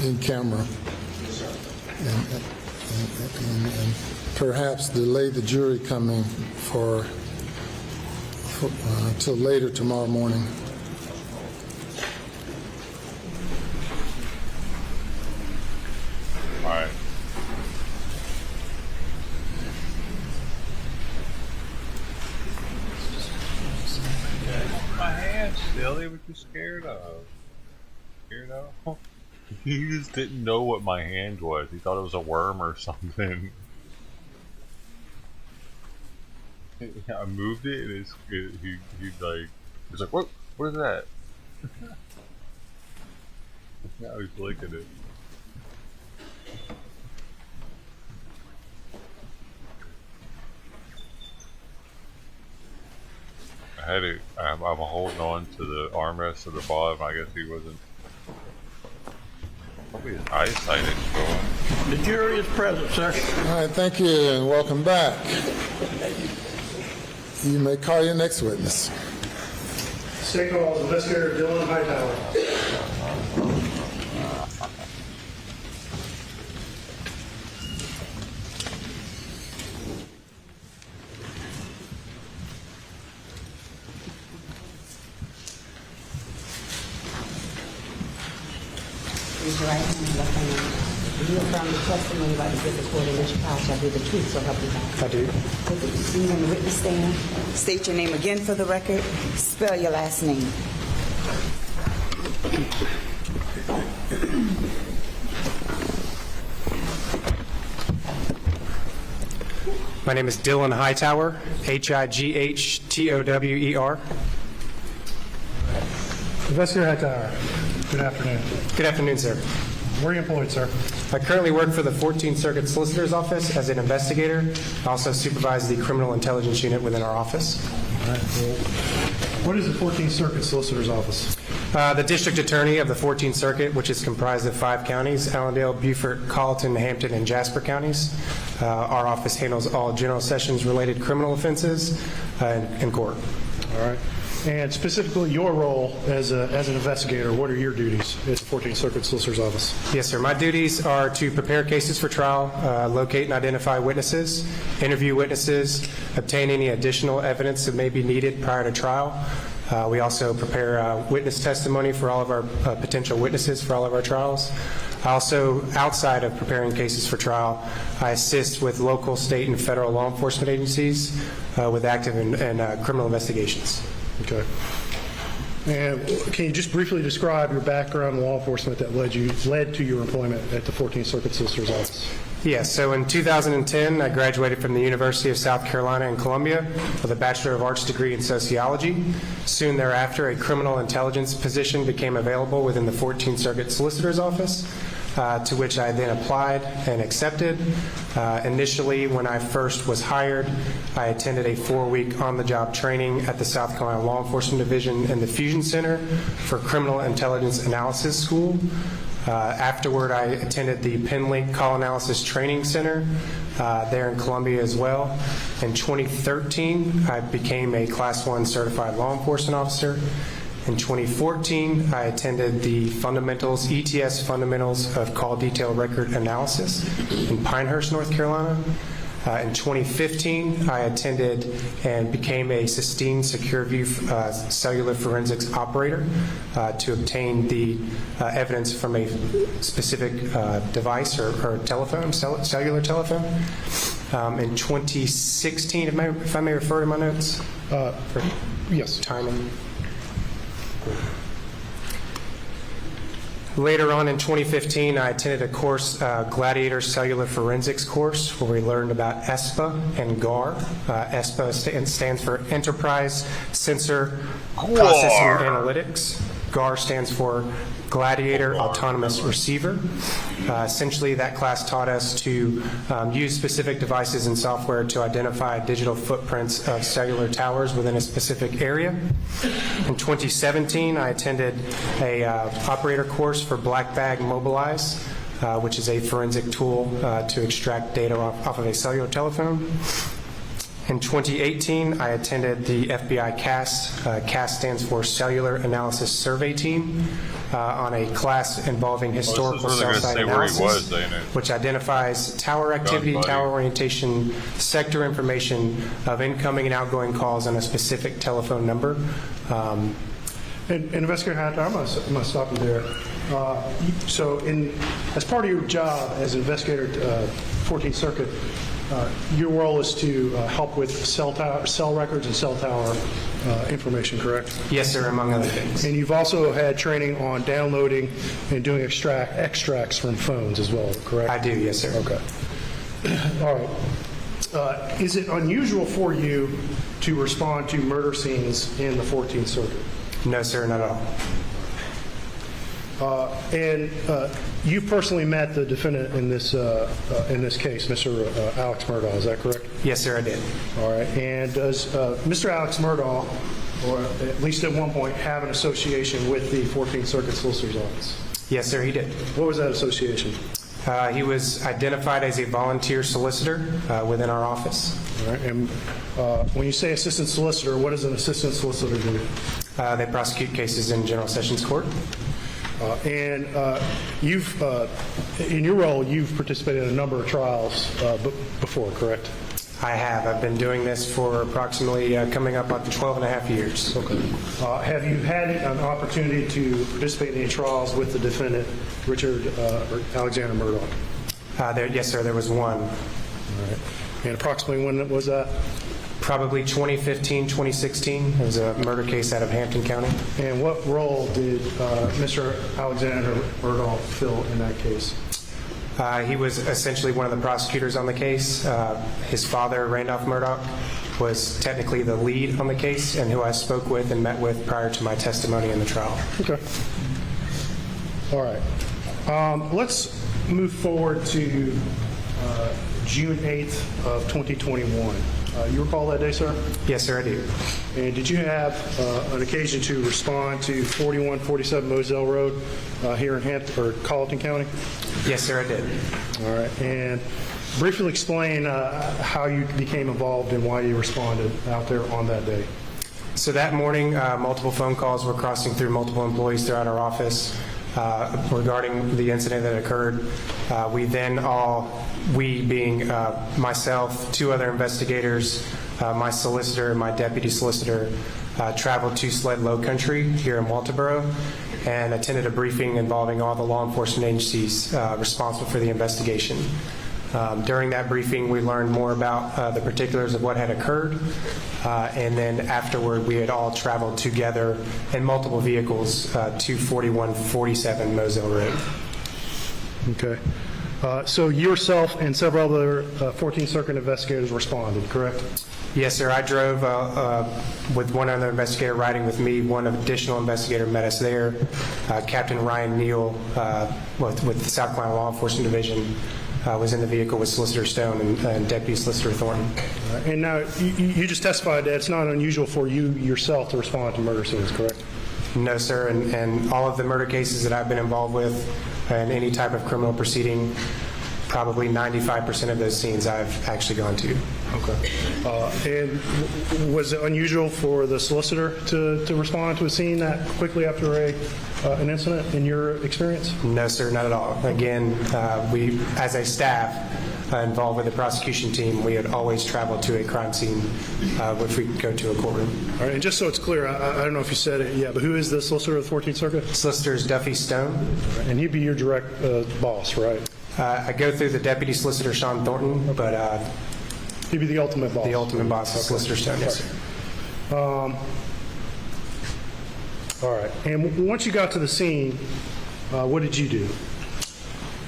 in camera, and perhaps delay the jury coming for till later tomorrow morning. All right. My hand, silly, what you scared of? Scared of? He just didn't know what my hand was. He thought it was a worm or something. I moved it, and he's like, what is that? Now he's licking it. I'm holding on to the armrest of the bottom. I guess he wasn't. Probably his eyesight is going. The jury is present, sir. All right, thank you, and welcome back. You may call your next witness. State calls Investigator Dylan Hightower. Raise your right hand and left hand. Do you affirm the testimony about to give the court in this trial shall be the truth, so help you God? I do. Take the seat on the witness stand. State your name again for the record. Spell your last name. My name is Dylan Hightower, Hightower. Investigator Hightower, good afternoon. Good afternoon, sir. Where are you employed, sir? I currently work for the 14th Circuit Solicitor's Office as an investigator. I also supervise the Criminal Intelligence Unit within our office. All right. Well, what is the 14th Circuit Solicitor's Office? The District Attorney of the 14th Circuit, which is comprised of 5 counties, Allendale, Beaufort, Colleton, Hampton, and Jasper counties. Our office handles all general sessions-related criminal offenses in court. All right. And specifically your role as an investigator, what are your duties at the 14th Circuit Solicitor's Office? Yes, sir. My duties are to prepare cases for trial, locate and identify witnesses, interview witnesses, obtain any additional evidence that may be needed prior to trial. We also prepare witness testimony for all of our potential witnesses for all of our trials. Also, outside of preparing cases for trial, I assist with local, state, and federal law enforcement agencies with active and criminal investigations. Okay. And can you just briefly describe your background in law enforcement that led to your employment at the 14th Circuit Solicitor's Office? Yes. So in 2010, I graduated from the University of South Carolina in Columbia with a Bachelor of Arts degree in sociology. Soon thereafter, a criminal intelligence position became available within the 14th Circuit Solicitor's Office, to which I then applied and accepted. Initially, when I first was hired, I attended a 4-week on-the-job training at the South Carolina Law Enforcement Division in the Fusion Center for Criminal Intelligence Analysis School. Afterward, I attended the Penlink Call Analysis Training Center there in Columbia as well. In 2013, I became a Class 1 certified law enforcement officer. In 2014, I attended the ETS Fundamentals of Call Detail Record Analysis in Pinehurst, North Carolina. In 2015, I attended and became a Sistine Secure View cellular forensics operator to obtain the evidence from a specific device or telephone, cellular telephone. In 2016, if I may refer to my notes? Yes. Timing. Later on in 2015, I attended a course, Gladiator Cellular Forensics course, where we learned about ESPA and GAR. ESPA stands for Enterprise Sensor Processing Analytics. GAR stands for Gladiator Autonomous Receiver. Essentially, that class taught us to use specific devices and software to identify digital footprints of cellular towers within a specific area. In 2017, I attended a operator course for Black Bag Mobilize, which is a forensic tool to extract data off of a cellular telephone. In 2018, I attended the FBI CAST. CAST stands for Cellular Analysis Survey Team, on a class involving historical cell site analysis, which identifies tower activity, tower orientation, sector information of incoming and outgoing calls on a specific telephone number. And Investigator Hampton, I'm going to stop you there. So as part of your job as investigator 14th Circuit, your role is to help with cell records and cell tower information, correct? Yes, sir, among other things. And you've also had training on downloading and doing extracts from phones as well, correct? I do, yes, sir. Okay. All right. Is it unusual for you to respond to murder scenes in the 14th Circuit? No, sir, not at all. And you've personally met the defendant in this case, Mr. Alex Murdaugh, is that correct? Yes, sir, I did. All right. And does Mr. Alex Murdaugh, or at least at one point, have an association with the 14th Circuit Solicitor's Office? Yes, sir, he did. What was that association? He was identified as a volunteer solicitor within our office. All right. And when you say assistant solicitor, what does an assistant solicitor do? They prosecute cases in General Sessions Court. And you've, in your role, you've participated in a number of trials before, correct? I have. I've been doing this for approximately coming up on 12 and a half years. Okay. Have you had an opportunity to participate in any trials with the defendant, Richard or Alexander Murdaugh? Yes, sir. There was one. All right. And approximately when was that? Probably 2015, 2016. It was a murder case out of Hampton County. And what role did Mr. Alexander Murdaugh fill in that case? He was essentially one of the prosecutors on the case. His father, Randolph Murdaugh, was technically the lead on the case and who I spoke with and met with prior to my testimony in the trial. Okay. All right. Let's move forward to June 8th of 2021. You recall that day, sir? Yes, sir, I do. And did you have an occasion to respond to 4147 Moselle Road here in Hampton or Colleton County? Yes, sir, I did. All right. And briefly explain how you became involved and why you responded out there on that day. So that morning, multiple phone calls were crossing through multiple employees throughout our office regarding the incident that occurred. We being myself, two other investigators, my solicitor, and my deputy solicitor, traveled to Sled Low Country here in Walterboro and attended a briefing involving all the law enforcement agencies responsible for the investigation. During that briefing, we learned more about the particulars of what had occurred, and then afterward, we had all traveled together in multiple vehicles to 4147 Moselle Road. Okay. So yourself and several other 14th Circuit investigators responded, correct? Yes, sir. I drove with one other investigator riding with me. One additional investigator met us there. Captain Ryan Neal with the South Carolina Law Enforcement Division was in the vehicle with Solicitor Stone and Deputy Solicitor Thornton. And now you just testified that it's not unusual for you yourself to respond to murder scenes, correct? No, sir. And all of the murder cases that I've been involved with and any type of criminal proceeding, probably 95% of those scenes I've actually gone to. Okay. And was it unusual for the solicitor to respond to a scene that quickly after an incident in your experience? No, sir, not at all. Again, we, as a staff involved with the prosecution team, we had always traveled to a crime scene if we go to a courtroom. All right, and just so it's clear, I don't know if you said it yet, but who is the solicitor of the 14th Circuit? Solicitor is Duffy Stone. Right, and he'd be your direct boss, right? I go through the Deputy Solicitor Sean Thornton, but he'd be the ultimate boss. The ultimate boss is Solicitor Stone, yes, sir. All right, and once you got to the scene, what did you do?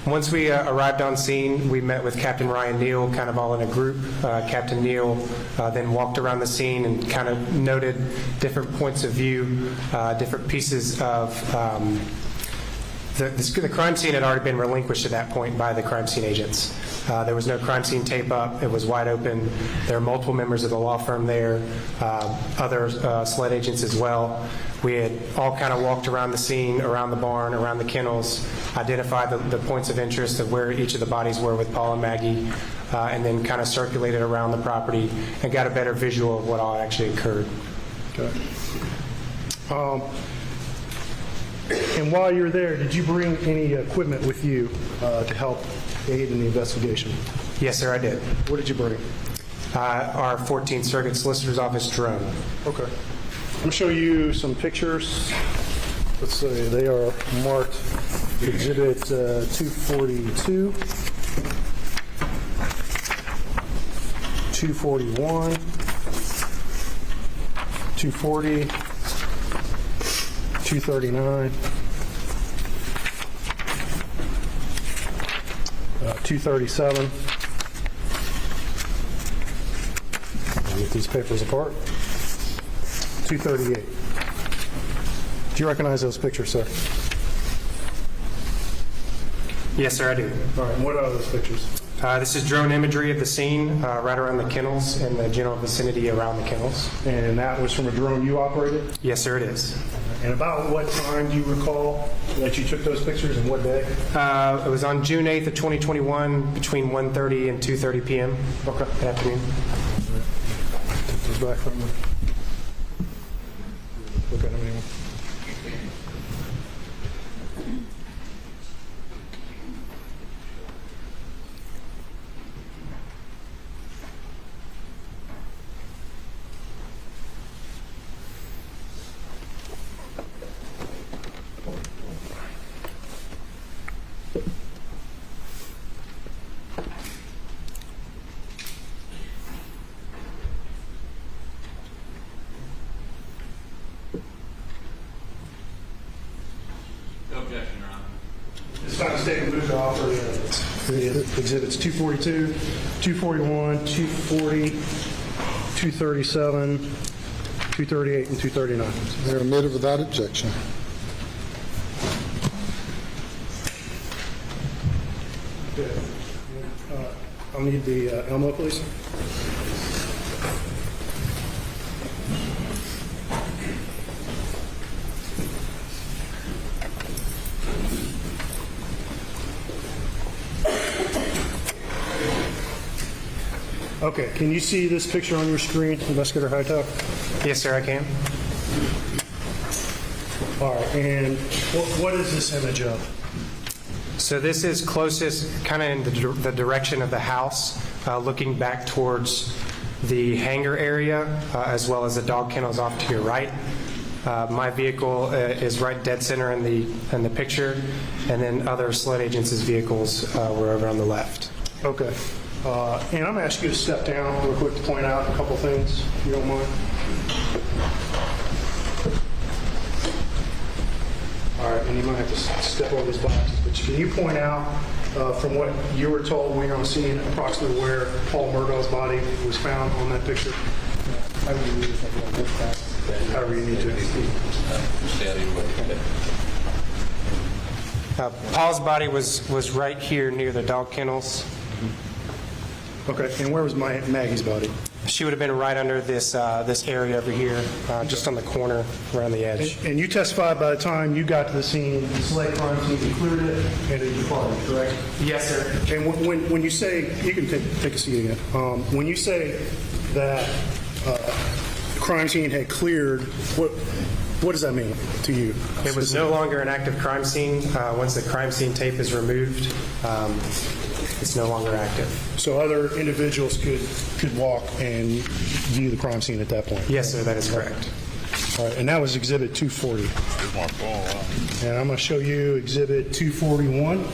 Once we arrived on scene, we met with Captain Ryan Neal, kind of all in a group. Captain Neal then walked around the scene and kind of noted different points of view, different pieces of the crime scene had already been relinquished at that point by the crime scene agents. There was no crime scene tape up. It was wide open. There were multiple members of the law firm there, other SLED agents as well. We had all kind of walked around the scene, around the barn, around the kennels, identified the points of interest of where each of the bodies were with Paul and Maggie, and then kind of circulated around the property and got a better visual of what all actually occurred. Okay. And while you were there, did you bring any equipment with you to help aid in the investigation? Yes, sir, I did. What did you bring? Our 14th Circuit Solicitor's Office drone. Okay. I'm going to show you some pictures. Let's see, they are marked Exhibit 242, 241, 240, 239, 237. I'll get these papers apart. 238. Do you recognize those pictures, sir? Yes, sir, I do. All right, and what are those pictures? This is drone imagery of the scene right around the kennels and the general vicinity around the kennels. And that was from a drone you operated? Yes, sir, it is. And about what time do you recall that you took those pictures and what day? It was on June 8th of 2021 between 1:30 and 2:30 p.m. Okay. That afternoon. Take those back from me. Look at them anymore. Exhibits 242, 241, 240, 237, 238, and 239. They're admitted without objection. Okay. I'll need the Elmo, please. Okay, can you see this picture on your screen, Investigator Hightower? Yes, sir, I can. All right, and what is this image of? So this is closest kind of in the direction of the house, looking back towards the hangar area, as well as the dog kennels off to your right. My vehicle is right dead center in the picture, and then other SLED agents' vehicles were over on the left. Okay. And I'm going to ask you to step down real quick to point out a couple things, if you don't mind. All right, and you might have to step over these boxes, but can you point out, from what you were told when you were on scene, approximately where Paul Murdaugh's body was found on that picture? However you need to. Paul's body was right here near the dog kennels. Okay, and where was Maggie's body? She would have been right under this area over here, just on the corner, around the edge. And you testified by the time you got to the scene, the SLED crime scene, you cleared it and it departed, correct? Yes, sir. And when you say, you can take a seat again. When you say that the crime scene had cleared, what does that mean to you? It was no longer an active crime scene. Once the crime scene tape is removed, it's no longer active. So other individuals could walk and view the crime scene at that point? Yes, sir, that is correct. All right, and that was Exhibit 240. And I'm going to show you Exhibit 241.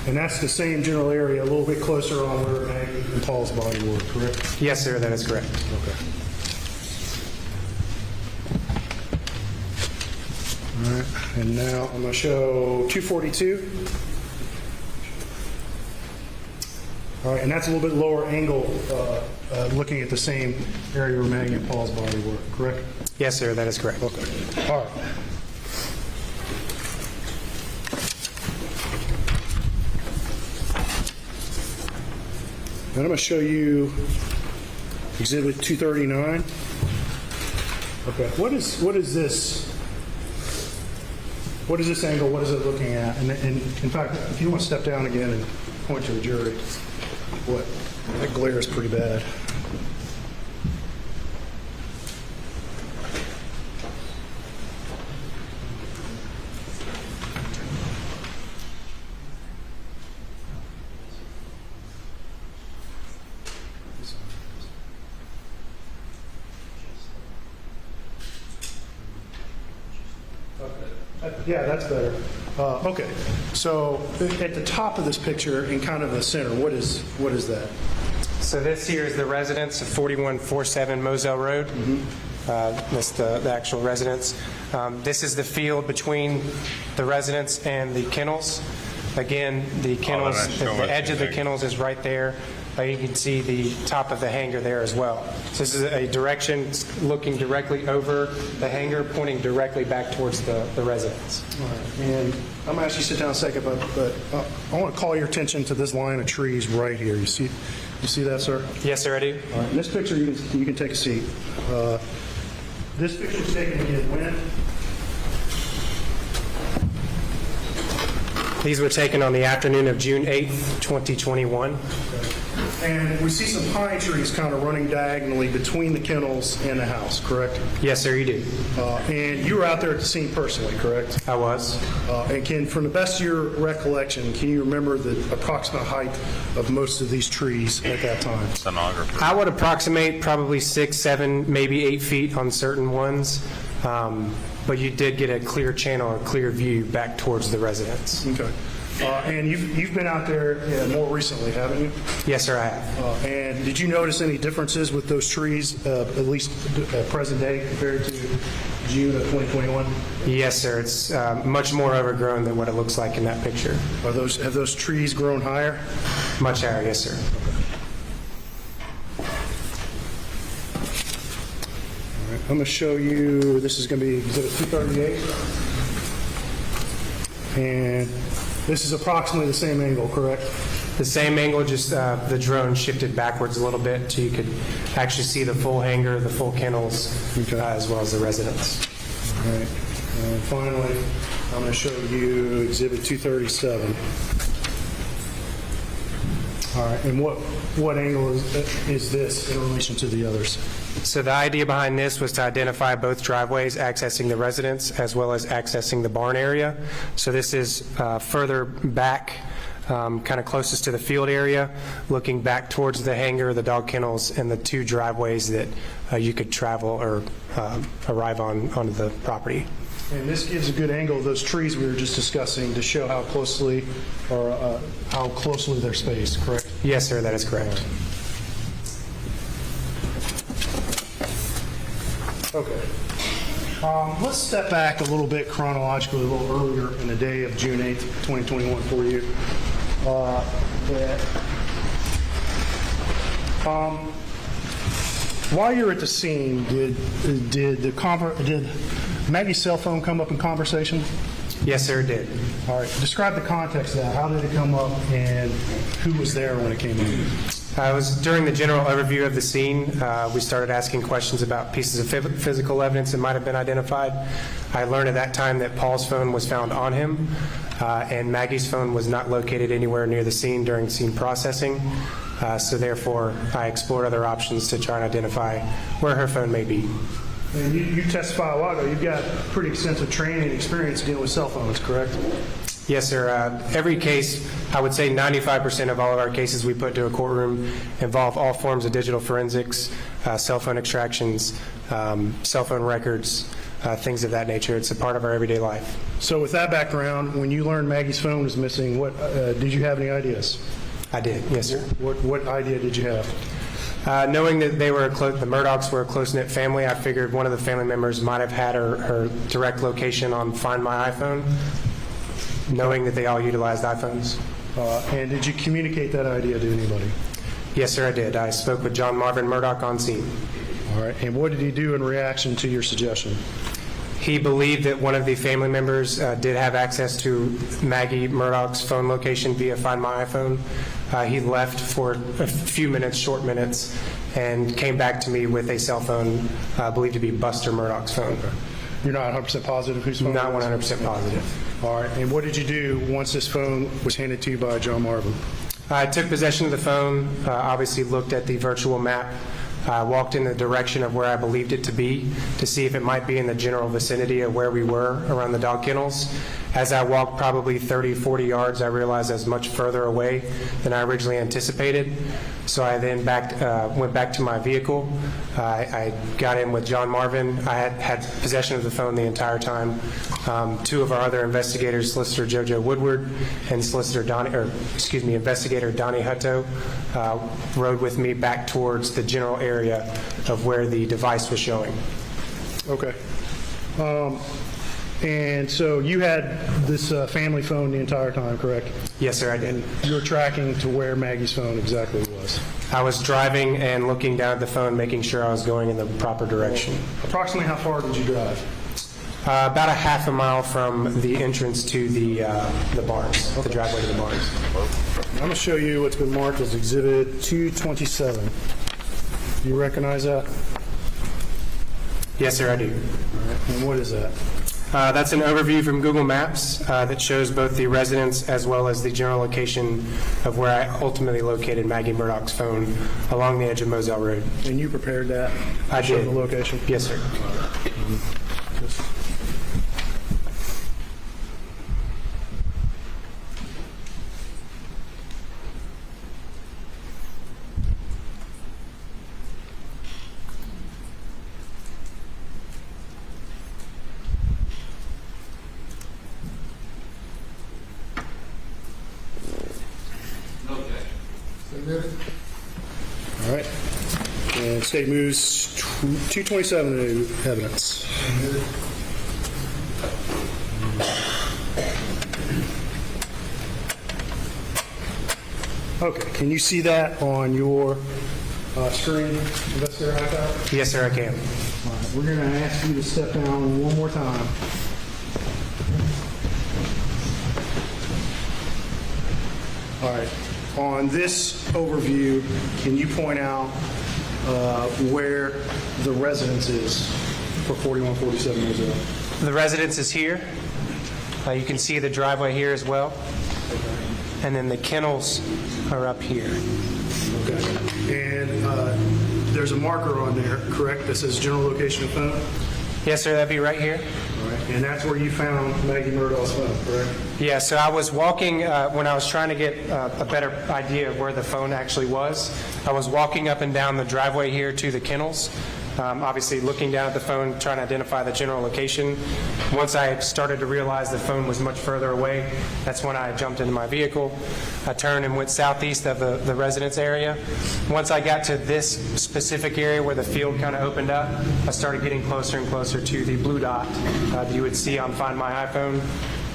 And that's the same general area, a little bit closer on where Maggie and Paul's body were, correct? Yes, sir, that is correct. Okay. All All right, and now I'm going to show 242. All right, and that's a little bit lower angle, looking at the same area where Maggie and Paul's body were, correct? Yes, sir, that is correct. Okay. All right. And I'm going to show you Exhibit 239. Okay. What is this? What is this angle? What is it looking at? And in fact, if you want to step down again and point to the jury, what? That glare is pretty bad. Yeah, that's better. Okay, so at the top of this picture, in kind of the center, what is that? So this here is the residence of 4147 Moselle Road. That's the actual residence. This is the field between the residence and the kennels. Again, the kennels, the edge of the kennels is right there. You can see the top of the hangar there as well. So this is a direction looking directly over the hangar, pointing directly back towards the residence. All right. And I'm going to ask you to sit down a second, but I want to call your attention to this line of trees right here. You see that, sir? Yes, sir, I do. All right. In this picture, you can take a seat. This picture was taken again when? These were taken on the afternoon of June 8th, 2021. Okay. And we see some pine trees kind of running diagonally between the kennels and the house, correct? Yes, sir, you do. And you were out there at the scene personally, correct? I was. And from the best of your recollection, can you remember the approximate height of most of these trees at that time? Stenographer. I would approximate probably 6, 7, maybe 8 feet on certain ones. But you did get a clear channel or clear view back towards the residence. Okay. And you've been out there more recently, haven't you? Yes, sir, I have. And did you notice any differences with those trees, at least present day, compared to June of 2021? Yes, sir. It's much more overgrown than what it looks like in that picture. Have those trees grown higher? Much higher, yes, sir. All right, I'm going to show you, this is going to be Exhibit 238. And this is approximately the same angle, correct? The same angle, just the drone shifted backwards a little bit so you could actually see the full hangar, the full kennels, as well as the residence. All right. And finally, I'm going to show you Exhibit 237. All right. And what angle is this in relation to the others? So the idea behind this was to identify both driveways accessing the residence as well as accessing the barn area. So this is further back, kind of closest to the field area, looking back towards the hangar, the dog kennels, and the two driveways that you could travel or arrive onto the property. And this gives a good angle of those trees we were just discussing to show how closely they're spaced, correct? Yes, sir, that is correct. Okay. Let's step back a little bit chronologically, a little earlier in the day of June 8th, 2021 for you. While you were at the scene, did Maggie's cell phone come up in conversation? Yes, sir, it did. All right. Describe the context of that. How did it come up, and who was there when it came in? It was during the general overview of the scene. We started asking questions about pieces of physical evidence that might have been identified. I learned at that time that Paul's phone was found on him, and Maggie's phone was not located anywhere near the scene during scene processing. So therefore, I explored other options to try and identify where her phone may be. And you testified a while ago. You've got pretty extensive training and experience dealing with cell phones, correct? Yes, sir. Every case, I would say 95% of all of our cases we put to a courtroom involve all forms of digital forensics, cell phone extractions, cell phone records, things of that nature. It's a part of our everyday life. So with that background, when you learned Maggie's phone was missing, what did you have any ideas? I did, yes, sir. What idea did you have? Knowing that they were the Murdaughs were a close-knit family, I figured one of the family members might have had her direct location on Find My iPhone, knowing that they all utilized iPhones. And did you communicate that idea to anybody? Yes, sir, I did. I spoke with John Marvin Murdaugh on scene. All right. And what did he do in reaction to your suggestion? He believed that one of the family members did have access to Maggie Murdaugh's phone location via Find My iPhone. He left for a few minutes, short minutes, and came back to me with a cell phone believed to be Buster Murdaugh's phone. Okay. You're not 100% positive whose phone? Not 100% positive. All right. And what did you do once this phone was handed to you by John Marvin? I took possession of the phone, obviously looked at the virtual map, walked in the direction of where I believed it to be to see if it might be in the general vicinity of where we were around the dog kennels. As I walked probably 30, 40 yards, I realized I was much further away than I originally anticipated. So I then went back to my vehicle. I got in with John Marvin. I had possession of the phone the entire time. Two of our other investigators, Solicitor JoJo Woodward and Investigator Donnie Hutto, rode with me back towards the general area of where the device was showing. Okay. And so you had this family phone the entire time, correct? Yes, sir, I did. And you were tracking to where Maggie's phone exactly was? I was driving and looking down at the phone, making sure I was going in the proper direction. Approximately how far did you drive? About a half a mile from the entrance to the barns, the driveway to the barns. I'm going to show you what's been marked as Exhibit 227. Do you recognize that? Yes, sir, I do. All right. And what is that? That's an overview from Google Maps that shows both the residence as well as the general location of where I ultimately located Maggie Murdaugh's phone along the edge of Moselle Road. And you prepared that? I did. Show the location? Yes, sir. All right. And state moves 227 to evidence. Okay. Can you see that on your screen, Investigator Hightower? Yes, sir, I can. All right. We're going to ask you to step down one more time. All right. On this overview, can you point out where the residence is for 4147 Moselle? The residence is here. You can see the driveway here as well. And then the kennels are up here. Okay. And there's a marker on there, correct, that says general location of phone? Yes, sir, that'd be right here. All right. And that's where you found Maggie Murdaugh's phone, correct? Yeah, so I was walking, when I was trying to get a better idea of where the phone actually was, I was walking up and down the driveway here to the kennels, obviously looking down at the phone, trying to identify the general location. Once I started to realize the phone was much further away, that's when I jumped into my vehicle. I turned and went southeast of the residence area. Once I got to this specific area where the field kind of opened up, I started getting closer and closer to the blue dot that you would see on Find My iPhone.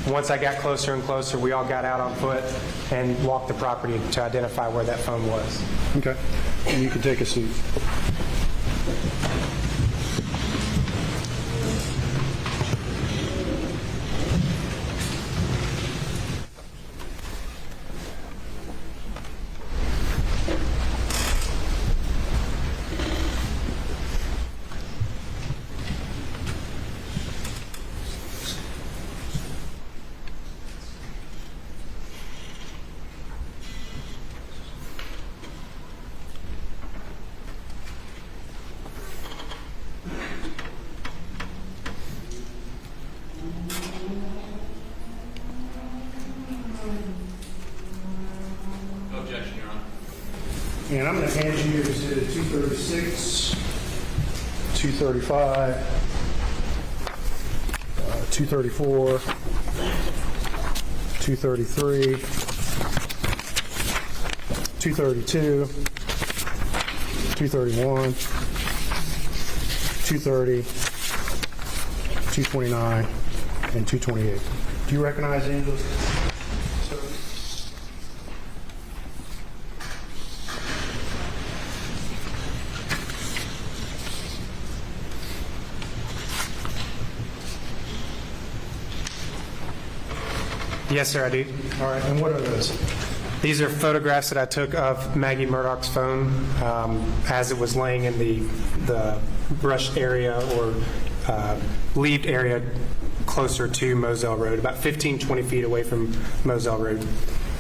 Once I got closer and closer, we all got out on foot and walked the property to identify where that phone was. Okay. And you can take a seat. And I'm going to hand you Exhibit 236, 235, 234, 233, 232, 231, 230, 229, and 228. Do you recognize any of those? Yes, sir, I do. All right, and what are those? These are photographs that I took of Maggie Murdaugh's phone as it was laying in the brush area or leaved area closer to Moselle Road, about 15, 20 feet away from Moselle Road.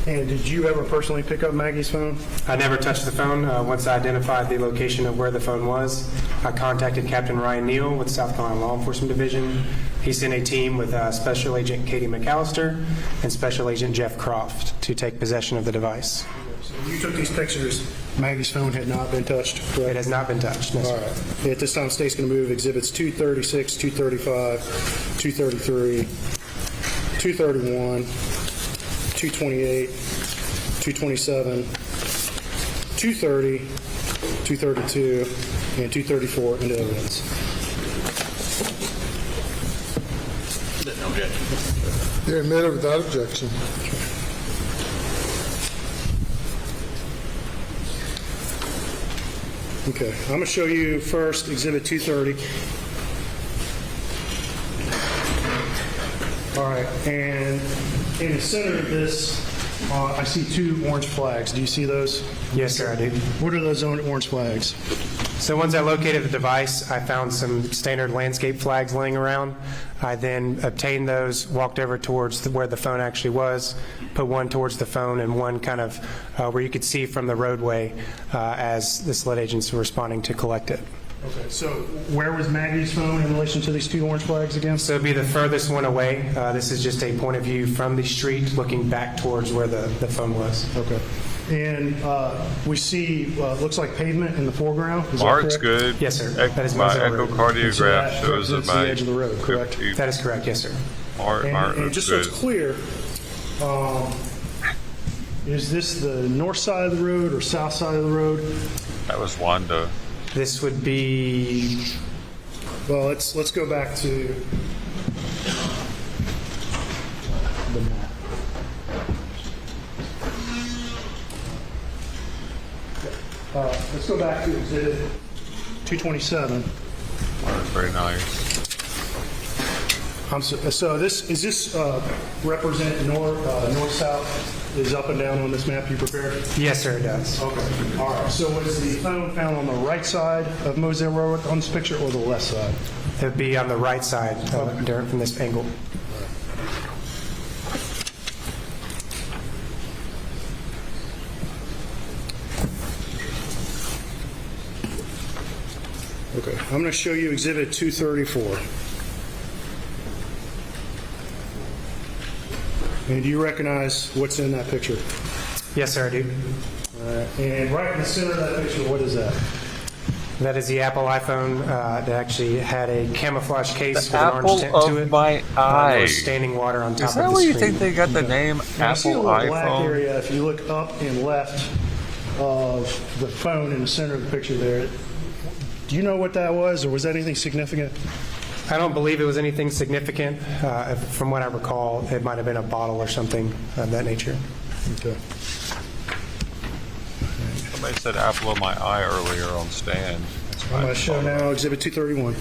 And did you ever personally pick up Maggie's phone? I never touched the phone. Once I identified the location of where the phone was, I contacted Captain Ryan Neal with South Carolina Law Enforcement Division. He sent a team with Special Agent Katie McAllister and Special Agent Jeff Croft to take possession of the device. So when you took these pictures, Maggie's phone had not been touched, correct? It has not been touched. No, all right. At this time, the state's going to move exhibits 236, 235, 233, 231, 228, 227, 230, 232, and 234 into evidence. No objection. They're admitted without objection. Okay, I'm going to show you first Exhibit 230. All right, and in the center of this, I see two orange flags. Do you see those? Yes, sir, I do. What are those orange flags? So once I located the device, I found some standard landscape flags laying around. I then obtained those, walked over towards where the phone actually was, put one towards the phone and one kind of where you could see from the roadway as the SLED agents were responding to collect it. Okay, so where was Maggie's phone in relation to these two orange flags again? So it'd be the furthest one away. This is just a point of view from the street looking back towards where the phone was. Okay. And we see, looks like pavement in the foreground. Is Mark's that correct? good. Yes, sir. That is my echocardiograph shows that the edge of the road, correct? That is correct, yes, sir. And just so it's clear, is this the north side of the road or south side of the road? That was Wanda. This would be... Well, let's go back to the map. Let's go back to Exhibit 227. That's very nice. So this represent north-south? Is up and down on this map you prepared? Yes, sir, it does. Okay. All right. So was the phone found on the right side of Moselle Road on this picture or the left side? It would be on the right side from this angle. Okay. I'm going to show you Exhibit 234. And do you recognize what's in that picture? Yes, sir, I do. All right. And right in the center of that picture, what is that? That is the Apple iPhone that actually had a camouflage case The with an orange tint to it. my eye. There was standing water on top Is that of the where you screen. think they got the name Now, you see a Apple little black iPhone? area if you look up and left of the phone in the center of the picture there. Do you know what that was, or was that anything significant? I don't believe it was anything significant. From what I recall, it might have been a bottle or something of that nature. Okay. Somebody said apple of my eye earlier on stand. I'm going to show now Exhibit 231.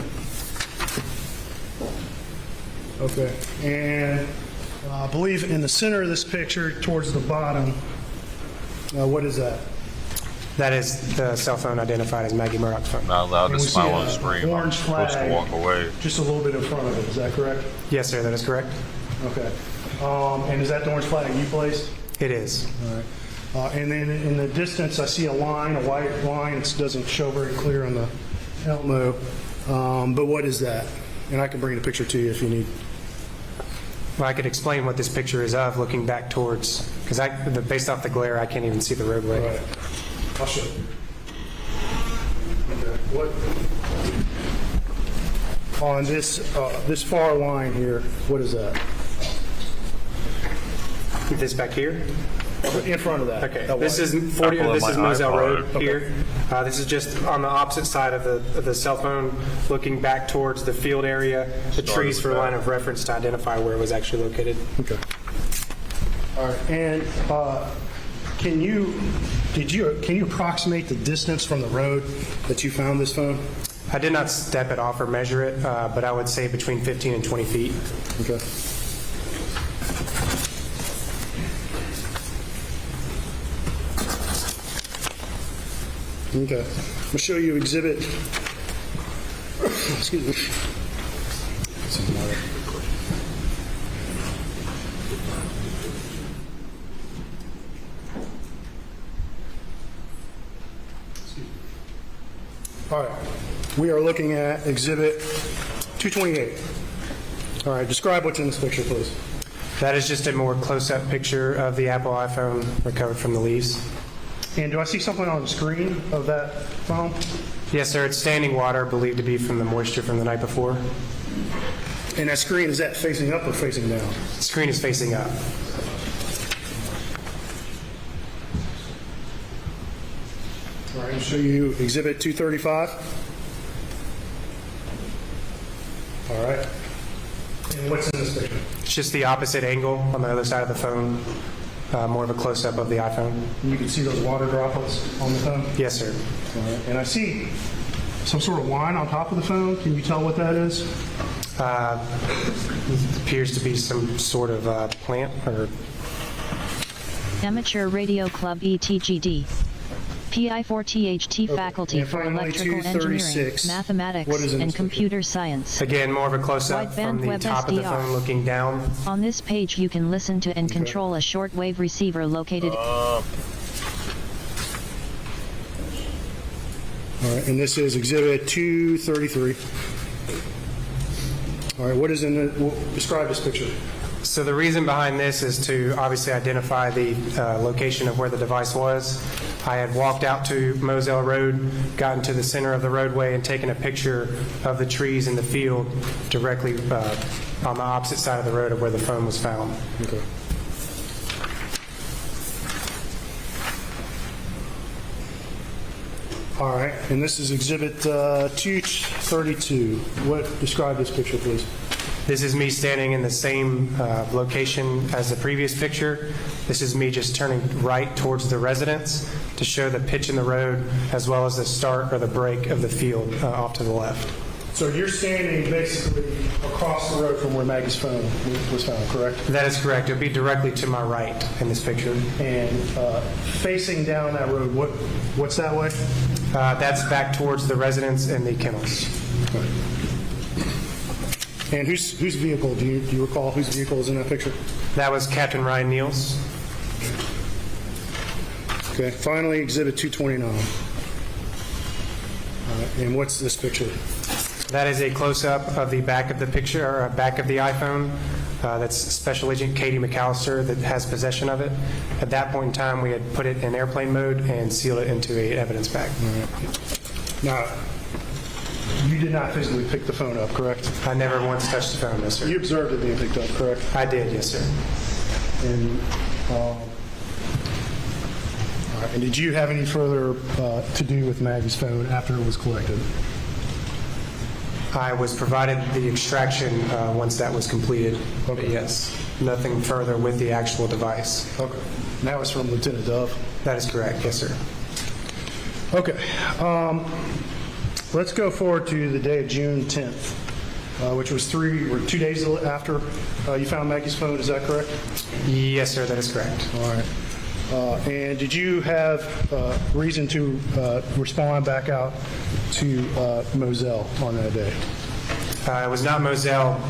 Okay. And I believe in the center of this picture, towards the bottom, what is that? That is the cell phone identified as Maggie Murdaugh's phone. Not allowed to And we smile see on a screen. I'm orange supposed to flag walk away. just a little bit in front of it. Is that correct? Yes, sir, that is correct. Okay. And is that the orange flag you placed? It is. All right. And then in the distance, I see a line, a white line. It doesn't show very clear on the Elmo. But what is that? And I can bring the picture to you if you need. Well, I could explain what this picture is of, looking back towards, because based off the glare, I can't even see the roadway. Right. I'll show you. Okay. What? On this far line here, what is that? This back here? In front of that. Okay. This is 40. This is Moselle Road here. This is just on the opposite side of the cell phone, looking back towards the field area. The trees for line of reference to identify where it was actually located. Okay. All right. And can you approximate the distance from the road that you found this phone? I did not step it off or measure it, but I would say between 15 and 20 feet. Okay. Okay. I'm going to show you exhibit. Excuse me. All right. We are looking at exhibit 228. All right. Describe what's in this picture, please. That is just a more close-up picture of the Apple iPhone recovered from the leaves. And do I see something on the screen of that phone? Yes, sir. It's standing water, believed to be from the moisture from the night before. And that screen, is that facing up or facing down? The screen is facing up. All right, I'll show you exhibit 235. All right. And what's in this picture? It's just the opposite angle on the other side of the phone. More of a close-up of the iPhone. And you can see those water droplets on the phone? Yes, sir. All right. And I see some sort of line on top of the phone. Can you tell what that is? It appears to be some sort of plant or... Amateur Radio Club ETGD. PI4THT Faculty for Electrical Engineering, Mathematics, and Computer Science. Again, more of a close-up from the top of the phone looking down. On this page you can listen to and control a shortwave receiver located... All right, and this is exhibit 233. All right, what is in the... describe this picture. So the reason behind this is to obviously identify the location of where the device was. I had walked out to Moselle Road, gotten to the center of the roadway, and taken a picture of the trees in the field directly on the opposite side of the road of where the phone was found. Okay. All right, and this is exhibit 232. Describe this picture, please. This is me standing in the same location as the previous picture. This is me just turning right towards the residence to show the pitch in the road as well as the start or the break of the field off to the left. So you're standing basically across the road from where Maggie's phone was found, correct? That is correct. It would be directly to my right in this picture. And facing down that road, what's that way? That's back towards the residence and the kennels. Okay. And whose vehicle, do you recall whose vehicle is in that picture? That was Captain Ryan Niels. Okay, finally, exhibit 229. And what's this picture? That is a close-up of the back of the picture, or back of the iPhone. That's Special Agent Katie McAllister that has possession of it. At that point in time, we had put it in airplane mode and sealed it into a evidence bag. All right. Now, you did not physically pick the phone up, correct? I never once touched the phone, yes, sir. You observed it being picked up, correct? I did, yes, sir. And, and did you have any further to do with Maggie's phone after it was collected? I was provided the extraction once that was completed. Okay. But yes, nothing further with the actual device. Okay. And that was from Lieutenant Dove? That is correct, yes, sir. Okay. Let's go forward to the day of June 10th, which was 2 days after you found Maggie's phone. Is that correct? Yes, sir, that is correct. All right. And did you have reason to respond back out to Moselle on that day? It was not Moselle,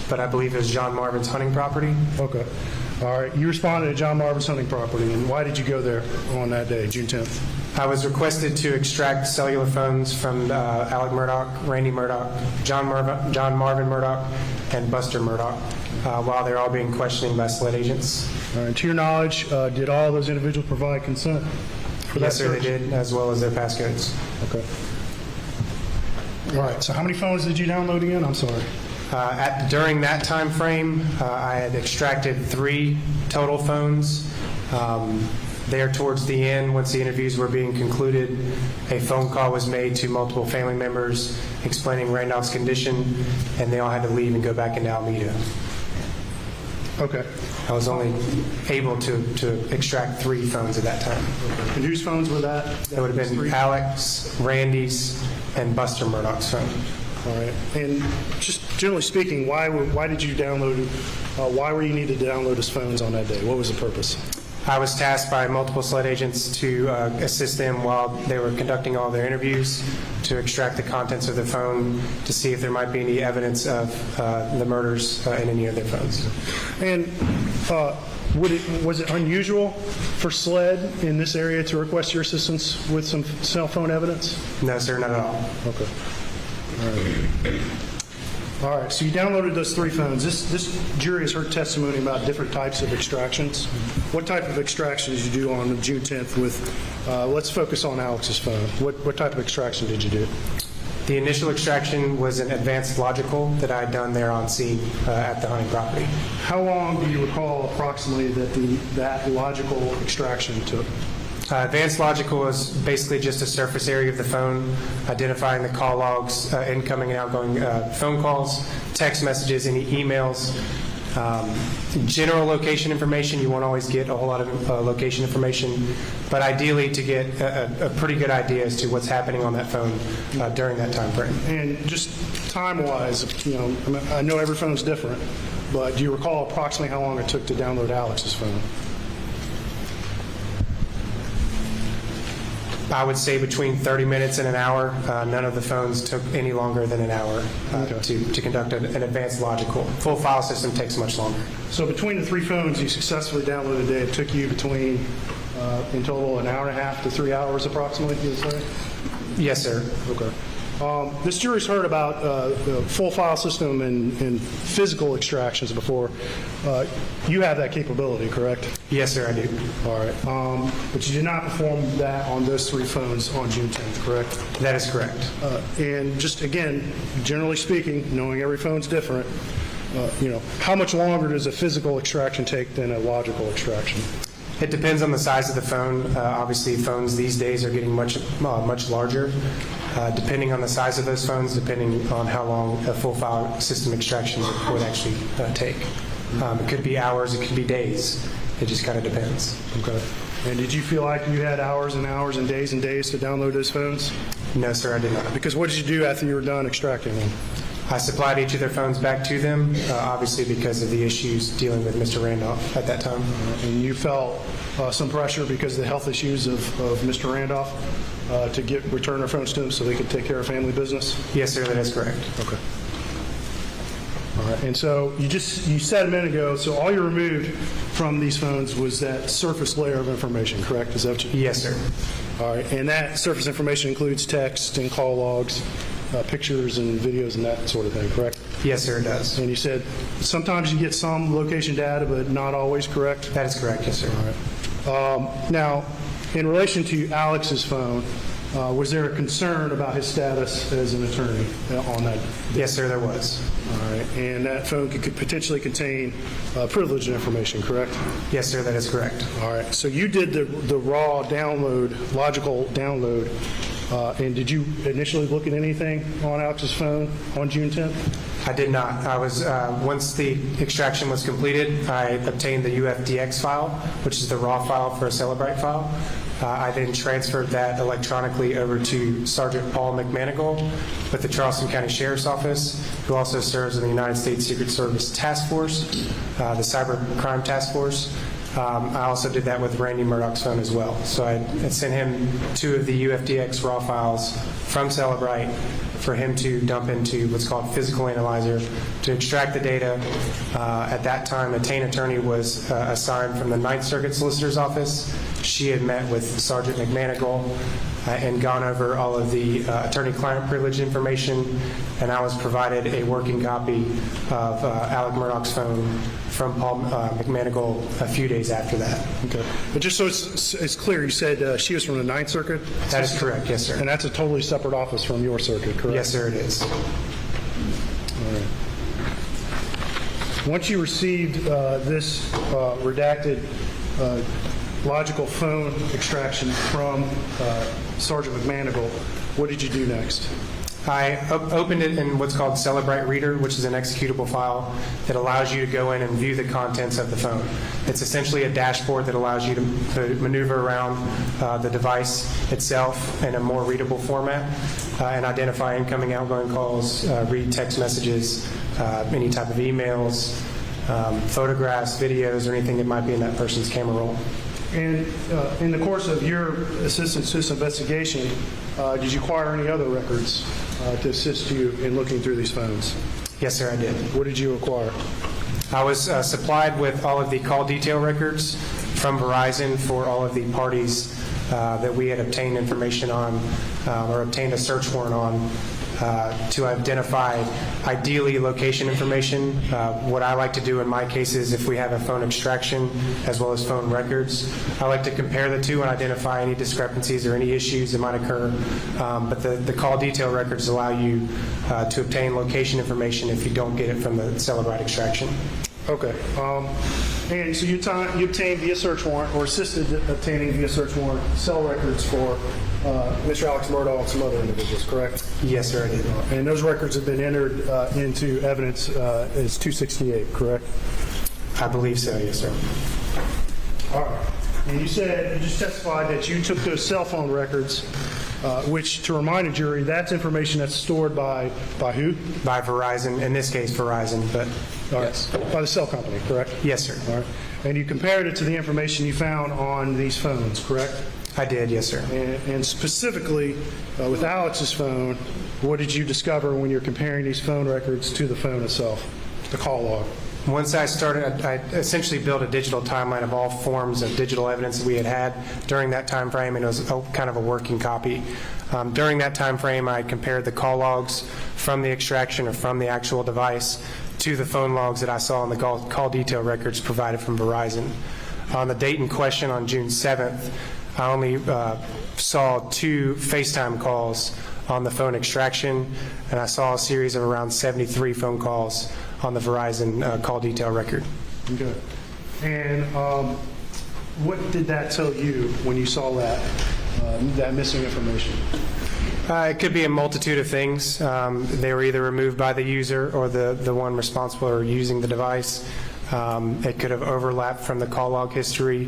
but I believe it was John Marvin's hunting property. Okay. All right. You responded to John Marvin's hunting property, and why did you go there on that day, June 10th? I was requested to extract cellular phones from Alex Murdaugh, Randy Murdaugh, John Marvin Murdaugh, and Buster Murdaugh, while they're all being questioned by SLED agents. All right. To your knowledge, did all those individuals provide consent for that Yes, sir, search? they did, as well as their passcodes. Okay. All right. So how many phones did you download again? I'm sorry. During that time frame, I had extracted 3 total phones. There towards the end, once the interviews were being concluded, a phone call was made to multiple family members explaining Randolph's condition, and they all had to leave and go back into Alameda. Okay. I was only able to extract 3 phones at that time. And whose phones were that? It would have been Alex, Randy's, and Buster Murdaugh's phone. All right. And just generally speaking, why did you download? Why were you needed to download his phones on that day? What was the purpose? I was tasked by multiple SLED agents to assist them while they were conducting all their interviews to extract the contents of the phone to see if there might be any evidence of the murders in any of their phones. And was it unusual for SLED in this area to request your assistance with some cell phone evidence? No, sir, not at all. Okay. All right, so you downloaded those 3 phones. This jury has heard testimony about different types of extractions. What type of extraction did you do on June 10th with, let's focus on Alex's phone. What type of extraction did you do? The initial extraction was an advanced logical that I had done there on scene at the hunting property. How long do you recall approximately that logical extraction took? Advanced logical is basically just a surface area of the phone, identifying the call logs, incoming and outgoing phone calls, text messages, any emails, general location information. You won't always get a whole lot of location information, but ideally to get a pretty good idea as to what's happening on that phone during that time frame. And just time-wise, I know every phone's different, but do you recall approximately how long it took to download Alex's phone? I would say between 30 minutes and an hour. None of the phones took any longer than an hour to conduct an advanced logical. Full file system takes much longer. So between the 3 phones you successfully downloaded today, it took you between, in total, an hour and a half to 3 hours approximately, you would say? Yes, sir. Okay. This jury's heard about the full file system and physical extractions before. You have that capability, correct? Yes, sir, I do. All right. But you did not perform that on those 3 phones on June 10th, correct? That is correct. And just, again, generally speaking, knowing every phone's different, how much longer does a physical extraction take than a logical extraction? It depends on the size of the phone. Obviously, phones these days are getting much larger. Depending on the size of those phones, depending on how long a full file system extraction would actually take. It could be hours, it could be days. It just kind of depends. Okay. And did you feel like you had hours and hours and days to download those phones? No, sir, I did not. Because what did you do after you were done extracting them? I supplied each of their phones back to them, obviously because of the issues dealing with Mr. Randolph at that time. And you felt some pressure because of the health issues of Mr. Randolph to return their phones to him so they could take care of family business? Yes, sir, that is correct. Okay. All right. And so you said a minute ago, so all you removed from these phones was that surface layer of information, correct? Is that what you? Yes, sir. All right. And that surface information includes text and call logs, pictures and videos and that sort of thing, correct? Yes, sir, it does. And you said sometimes you get some location data, but not always, correct? That is correct, yes, sir. All right. Now, in relation to Alex's phone, was there a concern about his status as an attorney on that? Yes, sir, there was. All right. And that phone could potentially contain privileged information, correct? Yes, sir, that is correct. All right. So you did the raw download, logical download, and did you initially look at anything on Alex's phone on June 10th? I did not. I was once the extraction was completed, I obtained the UFDX file, which is the raw file for a Celebrite file. I then transferred that electronically over to Sergeant Paul McManigal with the Charleston County Sheriff's Office, who also serves in the United States Secret Service Task Force, the Cyber Crime Task Force. I also did that with Randy Murdaugh's phone as well. So I sent him 2 of the UFDX raw files from Celebrite for him to dump into what's called physical analyzer to extract the data. At that time, a Tain attorney was assigned from the 9th Circuit Solicitor's Office. She had met with Sergeant McManigal and gone over all of the attorney-client privilege information, and I was provided a working copy of Alex Murdaugh's phone from Paul McManigal a few days after that. Okay. But just so it's clear, you said she was from the 9th Circuit? That is correct, yes, sir. And that's a totally separate office from your circuit, correct? Yes, sir, it is. All right. Once you received this redacted logical phone extraction from Sergeant McManigal, what did you do next? I opened it in what's called Celebrite Reader, which is an executable file that allows you to go in and view the contents of the phone. It's essentially a dashboard that allows you to maneuver around the device itself in a more readable format and identify incoming, outgoing calls, read text messages, any type of emails, photographs, videos, or anything that might be in that person's camera roll. And in the course of your assistance to this investigation, did you acquire any other records to assist you in looking through these phones? Yes, sir, I did. What did you acquire? I was supplied with all of the call detail records from Verizon for all of the parties that we had obtained information on or obtained a search warrant on to identify ideally location information. What I like to do in my cases, if we have a phone extraction as well as phone records, I like to compare the two and identify any discrepancies or any issues that might occur. But the call detail records allow you to obtain location information if you don't get it from the Celebrite extraction. Okay. And so you obtained via search warrant or assisted obtaining via search warrant cell records for Mr. Alex Murdaugh and some other individuals, correct? Yes, sir, I did. And those records have been entered into evidence as 268, correct? I believe so, yes, sir. All right. And you said, you just testified that you took those cell phone records, which, to remind a jury, that's information that's stored by who? By Verizon, in this case Verizon, but yes. By the cell company, correct? Yes, sir. All right. And you compared it to the information you found on these phones, correct? I did, yes, sir. And specifically, with Alex's phone, what did you discover when you're comparing these phone records to the phone itself, the call log? Once I started, I essentially built a digital timeline of all forms of digital evidence that we had during that time frame, and it was kind of a working copy. During that time frame, I compared the call logs from the extraction or from the actual device to the phone logs that I saw in the call detail records provided from Verizon. On the date in question, on June 7th, I only saw 2 FaceTime calls on the phone extraction, and I saw a series of around 73 phone calls on the Verizon call detail record. Okay. And what did that tell you when you saw that missing information? It could be a multitude of things. They were either removed by the user or the one responsible for using the device. It could have overlapped from the call log history.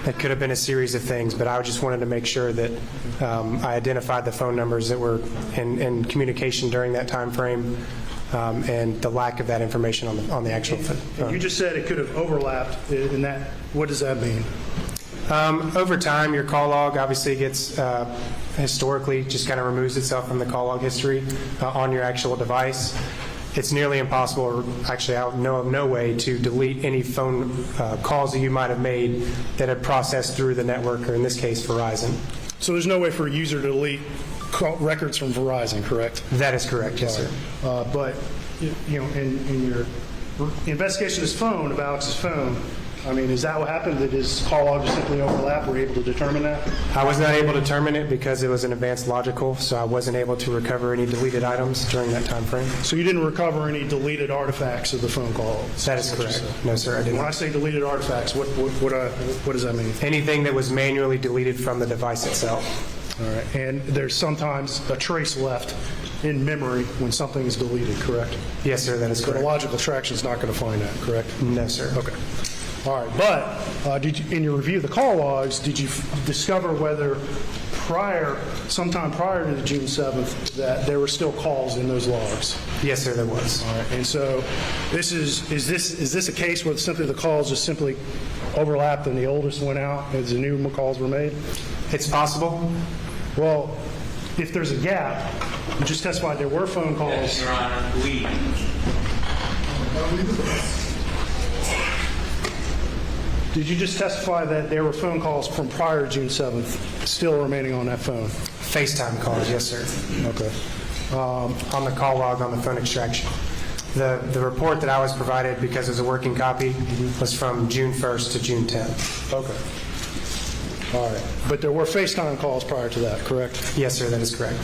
It could have been a series of things, but I just wanted to make sure that I identified the phone numbers that were in communication during that time frame and the lack of that information on the actual phone. You just said it could have overlapped in that. What does that mean? Over time, your call log obviously gets historically just kind of removes itself from the call log history on your actual device. It's nearly impossible, or actually I know of no way to delete any phone calls that you might have made that had processed through the network, or in this case, Verizon. So there's no way for a user to delete records from Verizon, correct? That is correct, yes, sir. But you know, in your investigation of his phone, of Alex's phone, I mean, is that what happened? Did his call log just simply overlap? Were you able to determine that? I was not able to determine it because it was an advanced logical, so I wasn't able to recover any deleted items during that time frame. So you didn't recover any deleted artifacts of the phone call? That is correct. No, sir, I didn't. When I say deleted artifacts, what does that mean? Anything that was manually deleted from the device itself. All right. And there's sometimes a trace left in memory when something is deleted, correct? Yes, sir, that is correct. But a logical extraction is not going to find that, correct? No, sir. Okay. All right, but did you, in your review of the call logs, did you discover whether sometime prior to the June 7th, that there were still calls in those logs? Yes, sir, there was. All right, and so is this a case where simply the calls just simply overlapped and the oldest went out as the new calls were made? It's possible. Well, if there's a gap, you just testified there were phone calls. Yes, Your Honor, we. Did you just testify that there were phone calls from prior to June 7th still remaining on that phone? FaceTime calls, yes, sir. Okay. On the call log on the phone extraction. The report that I was provided, because it was a working copy, was from June 1st to June 10th. Okay. All right. But there were FaceTime calls prior to that, correct? Yes, sir, that is correct.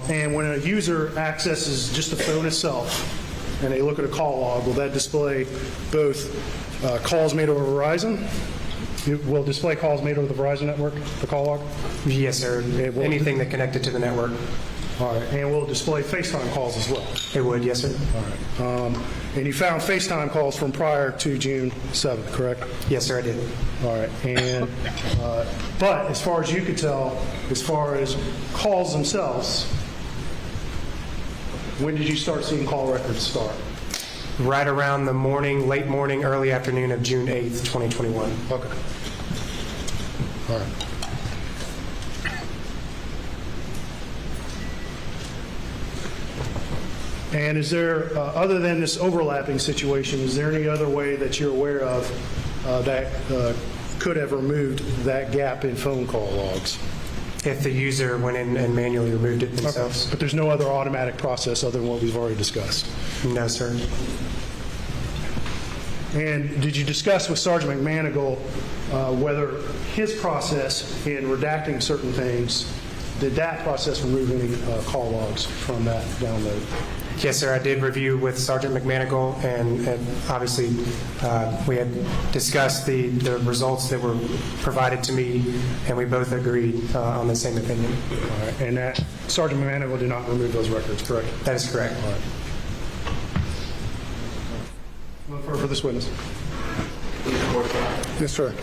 And when a user accesses just the phone itself and they look at a call log, will that display both calls made over Verizon It will display calls made over the Verizon network, the call log? Yes, sir. Anything that connected to the network. All right, and will display FaceTime calls as well? It would, yes, sir. All right. And you found FaceTime calls from prior to June 7th, correct? Yes, sir, I did. All right. And but as far as you could tell, as far as calls themselves, when did you start seeing call records start? Right around the morning, late morning, early afternoon of June 8th, 2021. Okay. All right. And is there, other than this overlapping situation, is there any other way that you're aware of that could have removed that gap in phone call logs? If the user went in and manually removed it themselves. Okay. But there's no other automatic process other than what we've already discussed? No, sir. And did you discuss with Sergeant McManigal whether his process in redacting certain things, did that process remove any call logs from that download? Yes, sir. I did review with Sergeant McManigal, and obviously we had discussed the results that were provided to me, and we both agreed on the same opinion. All right. And that Sergeant McManigal did not remove those records, correct? That is correct. All right. For this witness. Yes, sir.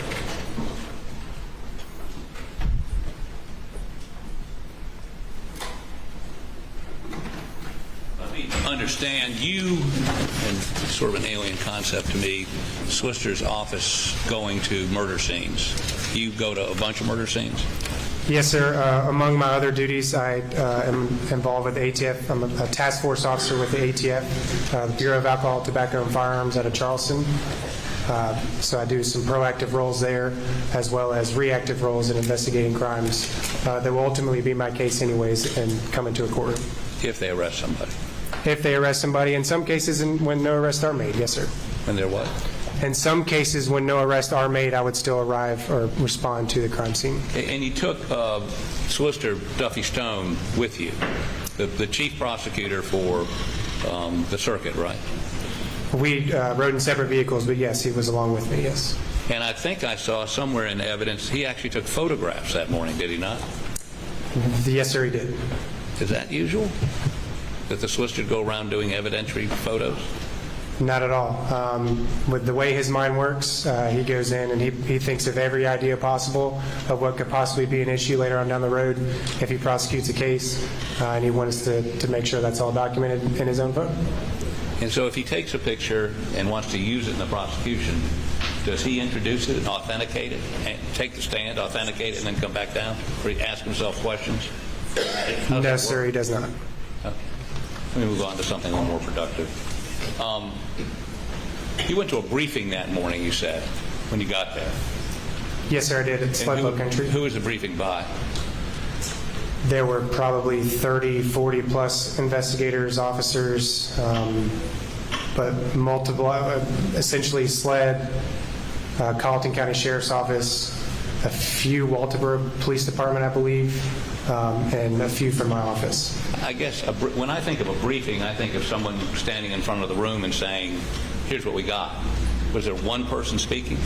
Understand you, and sort of an alien concept to me, solicitor's office going to murder scenes. You go to a bunch of murder scenes? Yes, sir. Among my other duties, I am involved with the ATF. I'm a task force officer with the ATF, the Bureau of Alcohol, Tobacco, and Firearms out of Charleston. So I do some proactive roles there, as well as reactive roles in investigating crimes that will ultimately be my case anyways and come into a courtroom. If they arrest somebody? If they arrest somebody. In some cases, when no arrests are made, yes, sir. When they're what? In some cases, when no arrests are made, I would still arrive or respond to the crime scene. And you took Solicitor Duffy Stone with you, the chief prosecutor for the circuit, right? We rode in separate vehicles, but yes, he was along with me, yes. And I think I saw somewhere in the evidence he actually took photographs that morning, did he not? Yes, sir, he did. Is that usual? That the solicitor go around doing evidentiary photos? Not at all. With the way his mind works, he goes in and he thinks of every idea possible of what could possibly be an issue later on down the road if he prosecutes a case, and he wants to make sure that's all documented in his own book. And so if he takes a picture and wants to use it in the prosecution, does he introduce it and authenticate it, and take the stand, authenticate it, and then come back down, or he ask himself questions? No, sir, he does not. Okay. Let me move on to something a little more productive. You went to a briefing that morning, you said, when you got there. Yes, sir, I did, at Sluglow Country. Who was the briefing by? There were probably 30, 40-plus investigators, officers, but multiple, essentially SLED, Colleton County Sheriff's Office, a few Walterboro Police Department, I believe, and a few from my office. I guess when I think of a briefing, I think of someone standing in front of the room and saying, here's what we got. Was there one person speaking?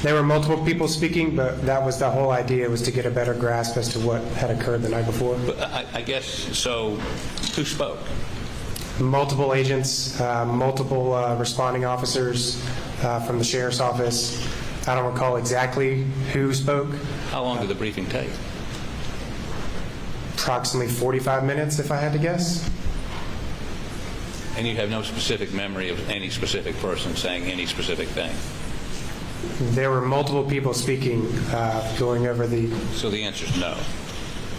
There were multiple people speaking, but that was the whole idea, was to get a better grasp as to what had occurred the night before. But I guess, so who spoke? Multiple agents, multiple responding officers from the Sheriff's Office. I don't recall exactly who spoke. How long did the briefing take? Approximately 45 minutes, if I had to guess. And you have no specific memory of any specific person saying any specific thing? There were multiple people speaking, going over the... So the answer is no?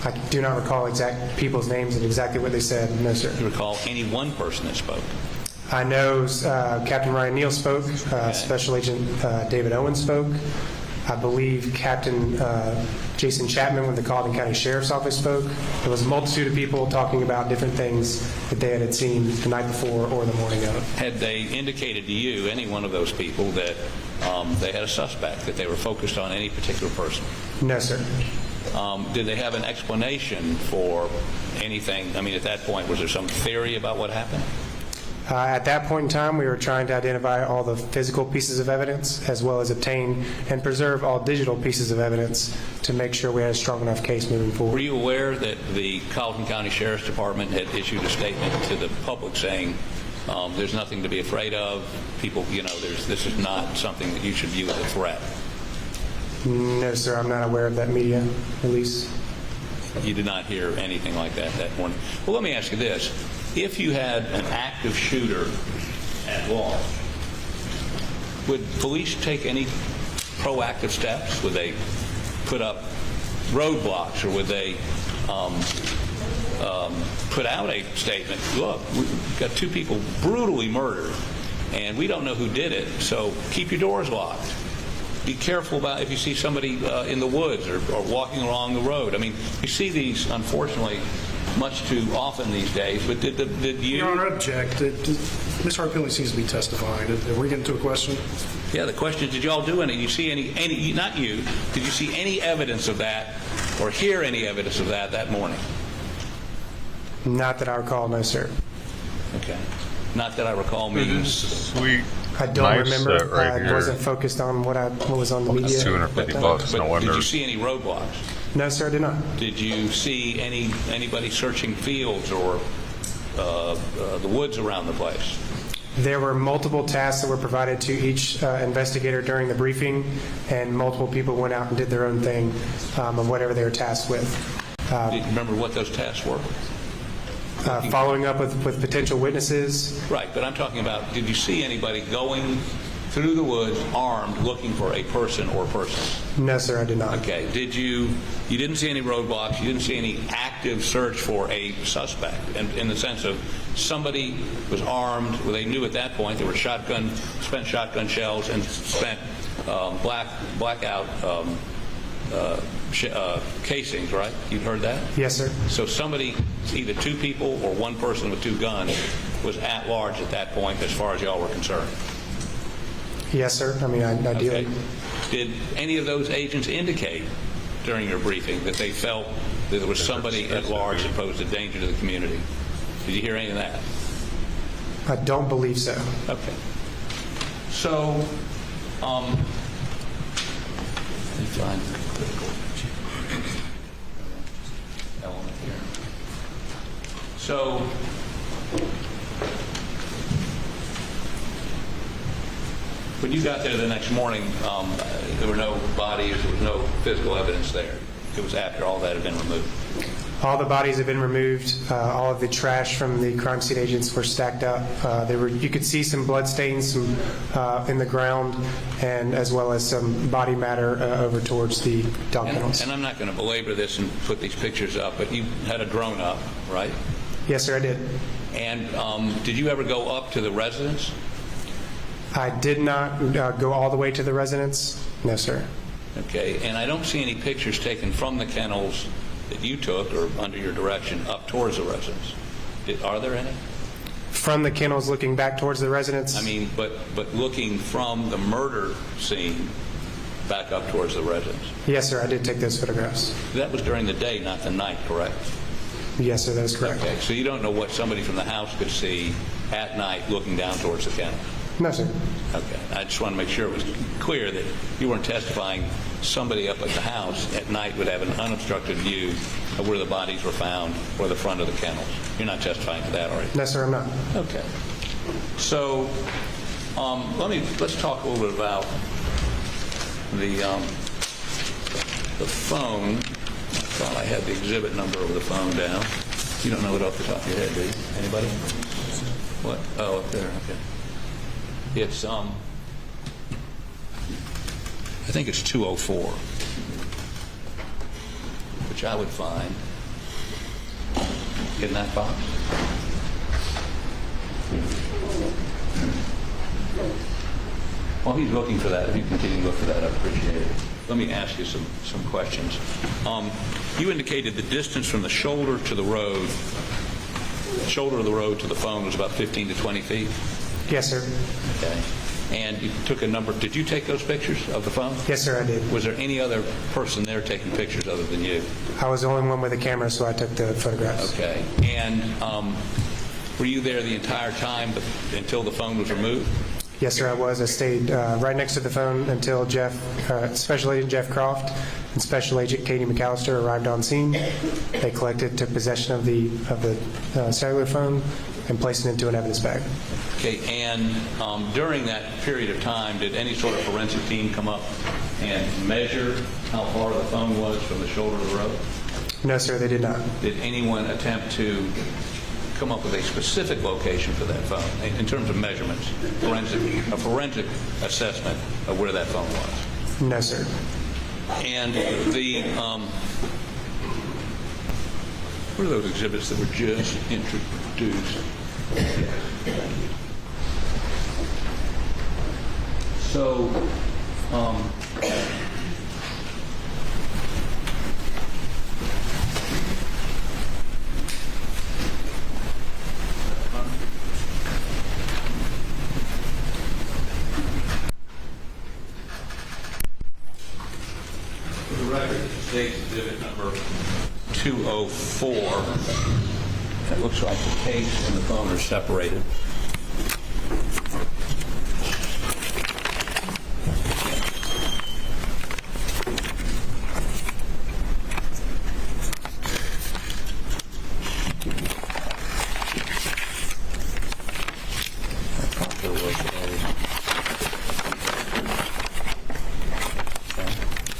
I do not recall exact people's names and exactly what they said. No, sir. Do you recall any one person that spoke? I know Captain Ryan Neal spoke. Special Agent David Owen spoke. I believe Captain Jason Chapman with the Colleton County Sheriff's Office spoke. There was a multitude of people talking about different things that they had seen the night before or the morning of. Had they indicated to you, any one of those people, that they had a suspect, that they were focused on any particular person? No, sir. Did they have an explanation for anything? I mean, at that point, was there some theory about what happened? At that point in time, we were trying to identify all the physical pieces of evidence as well as obtain and preserve all digital pieces of evidence to make sure we had a strong enough case moving forward. Were you aware that the Colleton County Sheriff's Department had issued a statement to the public saying there's nothing to be afraid of, people, this is not something that you should view as a threat? No, sir, I'm not aware of that media release. You did not hear anything like that morning. Well, let me ask you this. If you had an active shooter at large, would police take any proactive steps? Would they put up roadblocks, or would they put out a statement, look, we've got 2 people brutally murdered, and we don't know who did it, so keep your doors locked. Be careful about if you see somebody in the woods or walking along the road. I mean, you see these, unfortunately, much too often these days, but did you... Your Honor, object. Ms. Harpilly seems to be testifying. Are we getting to a question? Yeah, the question is, did you all do any? Did you see any, not you, did you see any evidence of that or hear any evidence of that morning? Not that I recall, no, sir. Okay. Not that I recall means... Sweet. I don't remember. Right I wasn't focused on what was on the media. $250, no wonder. Did you see any roadblocks? No, sir, I did not. Did you see anybody searching fields or the woods around the place? There were multiple tasks that were provided to each investigator during the briefing, and multiple people went out and did their own thing of whatever they were tasked with. Do you remember what those tasks were? Following up with potential witnesses. Right, but I'm talking about, did you see anybody going through the woods armed looking for a person or persons? No, sir, I did not. Okay. You didn't see any roadblocks, you didn't see any active search for a suspect, in the sense of somebody was armed, well, they knew at that point there were spent shotgun shells and spent blackout casings, right? You've heard that? Yes, sir. So somebody, either 2 people or 1 person with 2 guns, was at large at that point as far as y'all were concerned? Yes, sir. I mean, ideally. Okay. Did any of those agents indicate during your briefing that they felt that there was somebody at large that posed a danger to the community? Did you hear any of that? I don't believe so. Okay. So, let me find the critical element here. So, when you got there the next morning, there were no bodies, there was no physical evidence there. It was after all that had been removed. All the bodies have been removed. All of the trash from the crime scene agents were stacked up. You could see some blood stains in the ground, and as well as some body matter over towards the dog kennels. And I'm not going to belabor this and put these pictures up, but you had a drone up, right? Yes, sir, I did. And did you ever go up to the residence? I did not go all the way to the residence. No, sir. Okay, and I don't see any pictures taken from the kennels that you took or under your direction up towards the residence. Are there any? From the kennels looking back towards the residence? I mean, but looking from the murder scene back up towards the residence. Yes, sir, I did take those photographs. That was during the day, not the night, correct? Yes, sir, that is correct. Okay, so you don't know what somebody from the house could see at night looking down towards the kennel? No, sir. Okay, I just want to make sure it was clear that you weren't testifying somebody up at the house at night would have an unobstructed view of where the bodies were found or the front of the kennels. You're not testifying to that, are you? No, sir, I'm not. Okay. So let's talk a little bit about the phone. I thought I had the exhibit number of the phone down. You don't know it off the top of your head, do you? Anybody? What? Oh, up there. Okay. It's I think it's 204, which I would find in that box. While he's looking for that, if you continue to look for that, I'd appreciate it. Let me ask you some questions. You indicated the distance from the shoulder to the road, of the road to the phone was about 15 to 20 feet? Yes, sir. Okay. And you took a number. Did you take those pictures of the phone? Yes, sir, I did. Was there any other person there taking pictures other than you? I was the only one with a camera, so I took the photographs. Okay. And Were you there the entire time until the phone was removed? Yes, sir, I was. I stayed right next to the phone until Special Agent Jeff Croft and Special Agent Katie McAllister arrived on scene. They took possession of the cellular phone and placed it into an evidence bag. Okay, and during that period of time, did any sort of forensic team come up and measure how far the phone was from the shoulder of the road? No, sir, they did not. Did anyone attempt to come up with a specific location for that phone in terms of measurements, a forensic assessment of where that phone was? No, sir. And what are those exhibits that were just introduced? So, for the record, State's exhibit number 204. It looks like the case and the phone are separated.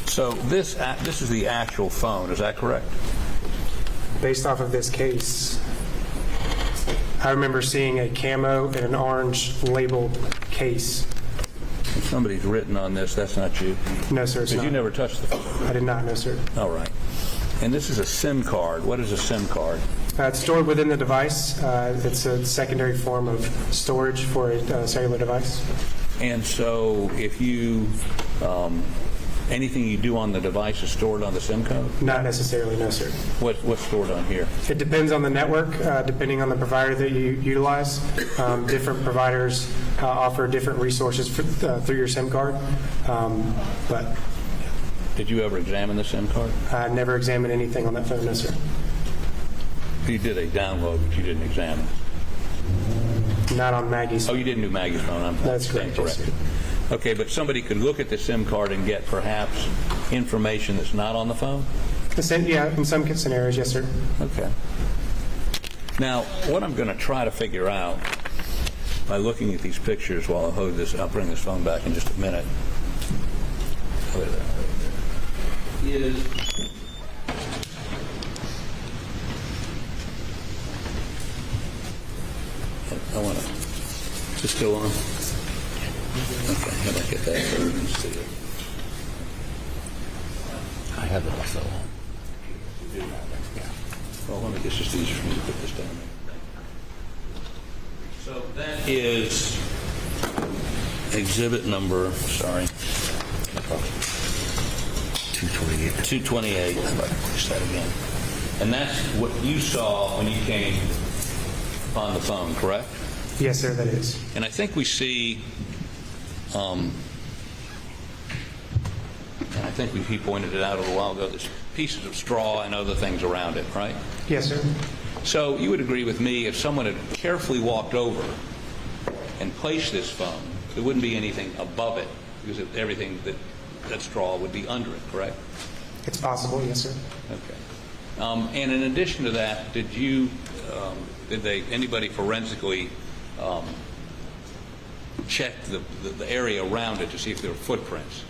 So this is the actual phone, is that correct? Based off of this case, I remember seeing a camo and an orange labeled case. If somebody's written on this, that's not you? No, sir, it's not. Because you never touched the phone? I did not, no, sir. All right. And this is a SIM card. What is a SIM card? It's stored within the device. It's a secondary form of storage for a cellular device. And so if you, anything you do on the device is stored on the SIM card? Not necessarily, no, sir. What's stored on here? It depends on the network, depending on the provider that you utilize. Different providers offer different resources through your SIM card. But did you ever examine the SIM card? I never examined anything on that phone, no, sir. You did a download, but you didn't examine it? Not on Maggie's. Oh, you didn't do Maggie's phone? That's correct. Yes, sir. Okay, but somebody could look at the SIM card and get perhaps information that's not on the phone? Yeah, in some scenarios, yes, sir. Okay. Now, what I'm going to try to figure out by looking at these pictures while I hold this, I'll bring this phone back in just a minute. Look at that right there. Is I want to. Is this still on? Okay, how do I get that so we can see it? I have it also on. Well, let me get just easier for me to put this down. So that is exhibit number, sorry. 228. 228. I'm about to push that again. And that's what you saw when you came on the phone, correct? Yes, sir, that is. And I think we see, and I think he pointed it out a little while ago, there's pieces of straw and other things around it, right? Yes, sir. So you would agree with me if someone had carefully walked over and placed this phone, there wouldn't be anything above it because everything that straw would be under it, correct? It's possible, yes, sir. Okay. And in addition to that, did anybody forensically check the area around it to see if there were footprints?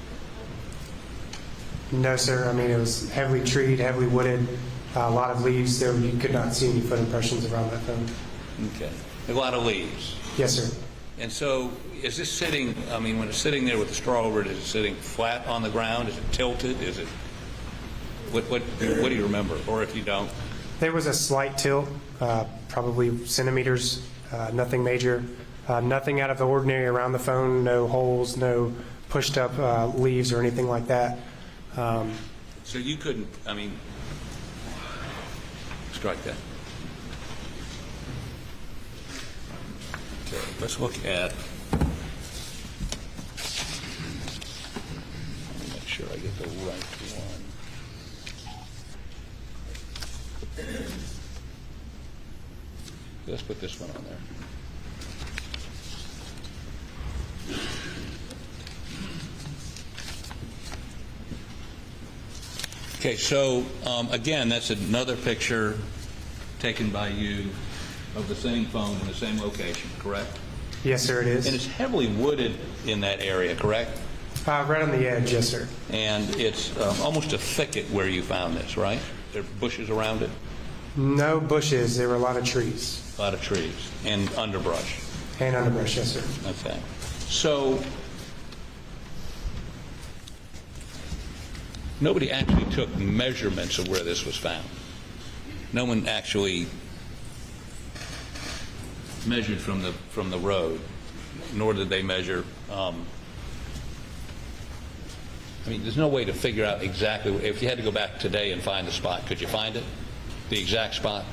No, sir. I mean, it was heavily treed, heavily wooded, a lot of leaves. There, you could not see any foot impressions around that phone. Okay. A lot of leaves. Yes, sir. And so, is this sitting? I mean, when it's sitting there with the straw over it, is it sitting flat on the ground? Is it tilted? Is it? What do you remember, or if you don't? There was a slight tilt, probably centimeters. Nothing major. Nothing out of the ordinary around the phone. No holes. No pushed up leaves or anything like that. So you couldn't. I mean, strike that. Okay, let's look at. Make sure I get the right one. Let's put this one on there. Okay, so again, that's another picture taken by you of the same phone in the same location, correct? Yes, sir, it is. And it's heavily wooded in that area, correct? Right on the edge, yes, sir. And it's almost a thicket where you found this, right? There are bushes around it? No bushes. There were a lot of trees. A lot of trees and underbrush. And underbrush, yes, sir. Okay. So nobody actually took measurements of where this was found. No one actually measured from the road, nor did they measure. I mean, there's no way to figure out exactly. If you had to go back today and find the spot, could you find it? The exact spot?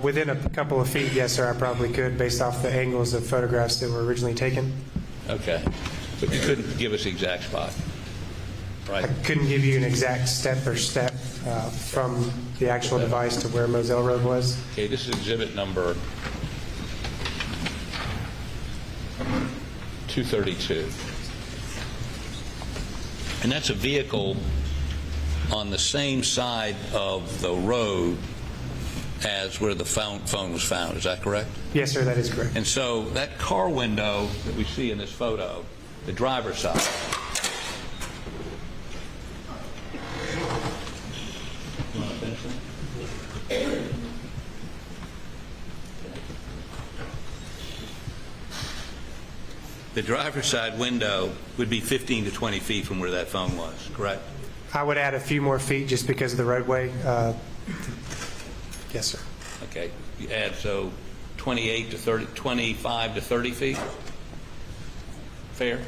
Within a couple of feet, yes, sir, I probably could, based off the angles of photographs that were originally taken. Okay. But you couldn't give us the exact spot, right? I couldn't give you an exact step from the actual device to where Moselle Road was. Okay, this is exhibit number 232. And that's a vehicle on the same side of the road as where the phone was found. Is that correct? Yes, sir, that is correct. And so that car window that we see in this photo, the driver's side, the driver's side window would be 15 to 20 feet from where that phone was, correct? I would add a few more feet just because of the roadway. Yes, sir. Okay. You add, so 28 to 30, 25 to 30 feet? Fair?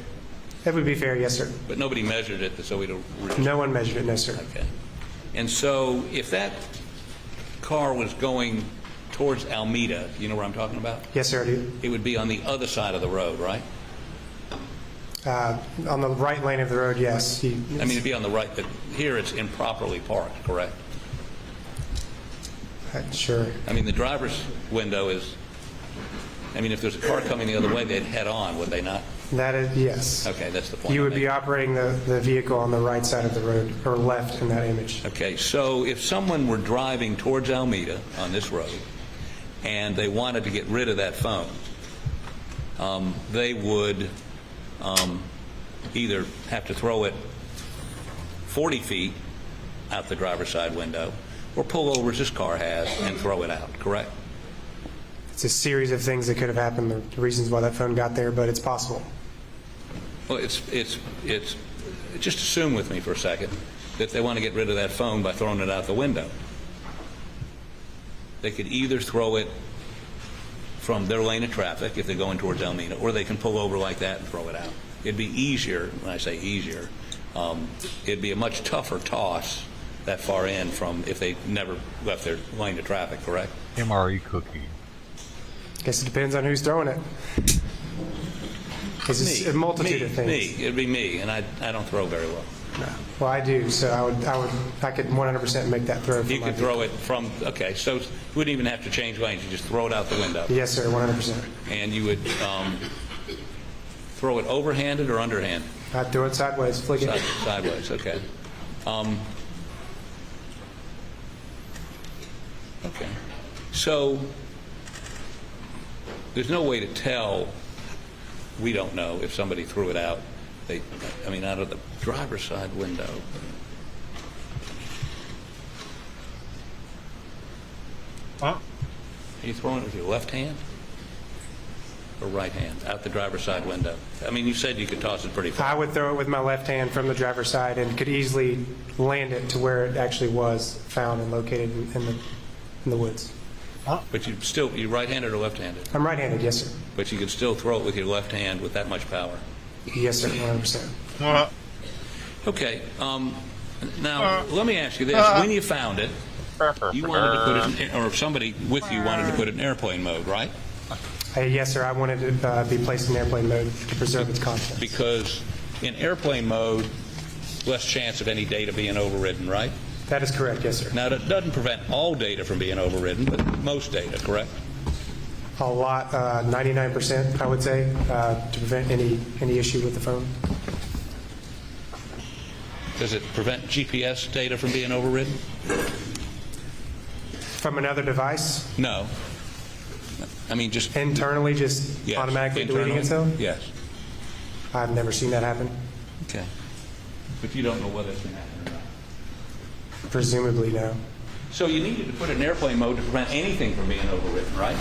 That would be fair, yes, sir. But nobody measured it, so we don't... No one measured it, no, sir. Okay. And so if that car was going towards Alameda, you know where I'm talking about? Yes, sir, I do. It would be on the other side of the road, right? On the right lane of the road, yes. I mean, it'd be on the right, but here it's improperly parked, correct? Sure. I mean, the driver's window is, I mean, if there's a car coming the other way, they'd head on, would they not? That is, yes. Okay, that's the point. You would be operating the vehicle on the right side of the road, or left in that image. Okay, so if someone were driving towards Alameda on this road, and they wanted to get rid of that phone, they would either have to throw it 40 feet out the driver's side window, or pull over as this car has and throw it out, correct? It's a series of things that could have happened, the reasons why that phone got there, but it's possible. Well, it's just assume with me for a second that they want to get rid of that phone by throwing it out the window. They could either throw it from their lane of traffic if they're going towards Alameda, or they can pull over like that and throw it out. It'd be easier, when I say easier, it'd be a much tougher toss that far in from if they never left their lane of traffic, correct? MRE cookie. Guess it depends on who's throwing it. It's a multitude of things. Me. It'd be me, and I don't throw very well. No. Well, I do, so I could 100% make that throw. You could throw it from, okay, so you wouldn't even have to change lanes, you just throw it out the window. Yes, sir, 100%. And you would throw it overhanded or underhanded? I'd throw it sideways, flick it. Sideways, okay. Okay. So there's no way to tell, we don't know, if somebody threw it out. Out of the driver's side window. Huh? Are you throwing it with your left hand or right hand out the driver's side window? I mean, you said you could toss it pretty far. I would throw it with my left hand from the driver's side and could easily land it to where it actually was found and located in the woods. Huh? But you right-handed or left-handed? I'm right-handed, yes, sir. But you could still throw it with your left hand with that much power? Yes, sir, 100%. Okay. Now, let me ask you this. When you found it, you wanted to put it, or somebody with you wanted to put it in airplane mode, right? Yes, sir. I wanted to be placed in airplane mode to preserve its contents. Because in airplane mode, less chance of any data being overridden, right? That is correct, yes, sir. Now, that doesn't prevent all data from being overridden, but most data, correct? A lot, 99%, I would say, to prevent any issue with the phone. Does it prevent GPS data from being overridden? From another device? No. I mean, just internally, just yes. automatically deleting Internally? itself? Yes. I've never seen that happen. Okay. But you don't know whether it's going to happen or not. Presumably, no. So you needed to put it in airplane mode to prevent anything from being overwritten, right?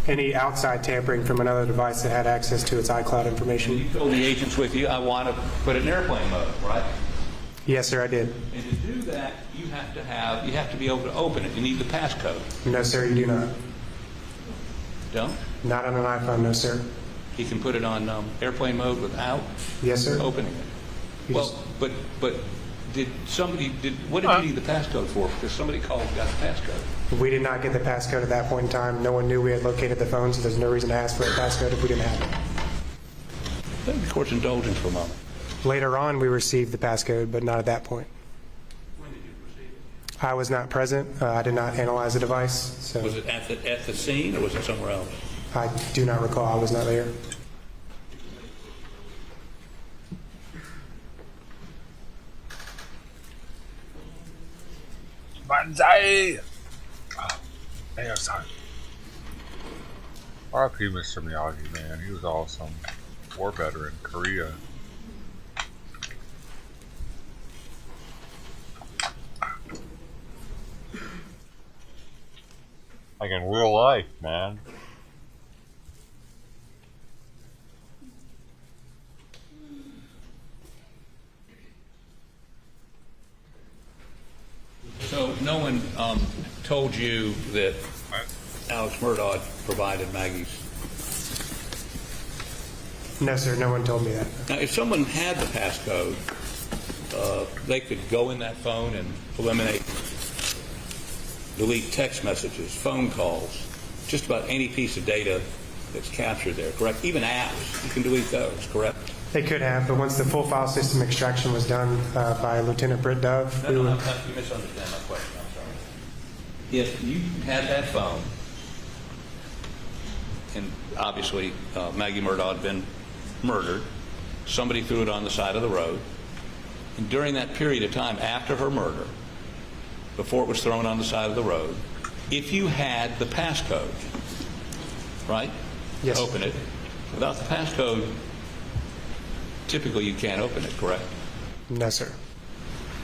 Any outside tampering from another device that had access to its iCloud information? You told the agents with you, I want to put it in airplane mode, right? Yes, sir, I did. And to do that, you have to be able to open it. You need the passcode. No, sir, you do not. Don't? Not on an iPhone, no, sir. He can put it on airplane mode without yes, sir. opening it. Well, but what did you need the passcode for? Because somebody called and got the passcode. We did not get the passcode at that point in time. No one knew we had located the phone, so there's no reason to ask for a passcode if we didn't have it. Let the court's indulgence for a moment. Later on, we received the passcode, but not at that point. When did you receive it? I was not present. I did not analyze the device. So was it at the scene or was it somewhere else? I do not recall. I was not there. Banzai! Oh, man, sorry. R.I.P. Mr. Miyagi, man. He was awesome. War veteran, Korea. Like in real life, man. So no one told you that Alex Murdaugh provided Maggie's? No, sir. No one told me that. Now, if someone had the passcode, they could go in that phone and eliminate, delete text messages, phone calls, just about any piece of data that's captured there, correct? Even apps, you can delete those, correct? They could have, but once the full file system extraction was done by Lieutenant Britt Dove, No, you misunderstand my question. I'm sorry. If you had that phone, and obviously Maggie Murdaugh had been murdered, somebody threw it on the side of the road, and during that period of time after her murder, before it was thrown on the side of the road, if you had the passcode, right? Yes. Open it. Without the passcode, typically you can't open it, correct? No, sir.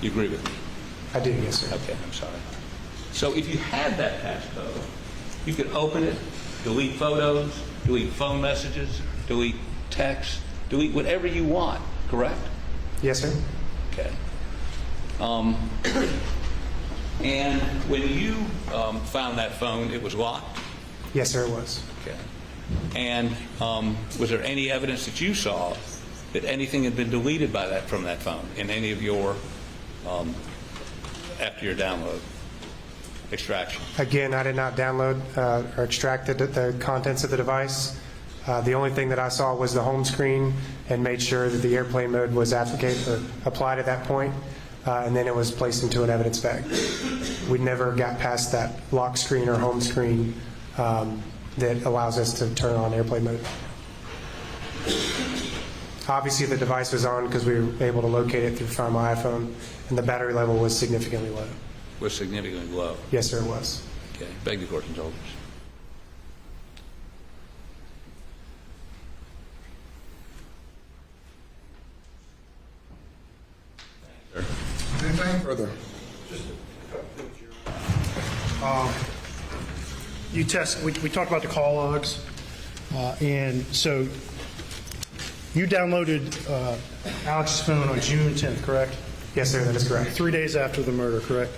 You agree with me? I do, yes, sir. Okay, I'm sorry. So if you had that passcode, you could open it, delete photos, delete phone messages, delete text, delete whatever you want, correct? Yes, sir. Okay. And when you found that phone, it was locked? Yes, sir, it was. Okay. And was there any evidence that you saw that anything had been deleted from that phone in any of your, after your download, extraction? Again, I did not download or extract the contents of the device. The only thing that I saw was the home screen and made sure that the airplane mode was applied at that point, and then it was placed into an evidence bag. We never got past that lock screen or home screen that allows us to turn on airplane mode. Obviously, the device was on because we were able to locate it through Find My iPhone, and the battery level was significantly low. Was significantly low? Yes, sir, it was. Okay. Beg the court's indulgence. Anything further? We talked about the call logs, and so you downloaded Alex's phone on June 10th, correct? Yes, sir, that is correct. 3 days after the murder, correct?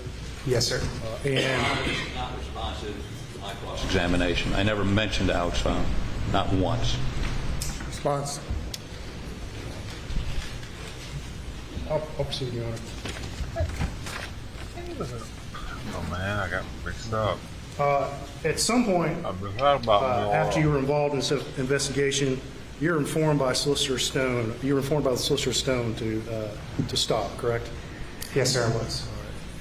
Yes, sir. And not responsive to my cross-examination. I never mentioned Alex's phone, not once. Response. I'll proceed, Your Honor. Oh man, I got mixed up. At some point, after you were involved in this investigation, you were informed by Solicitor Stone. You were informed by the Solicitor Stone to stop, correct? Yes, sir, I was.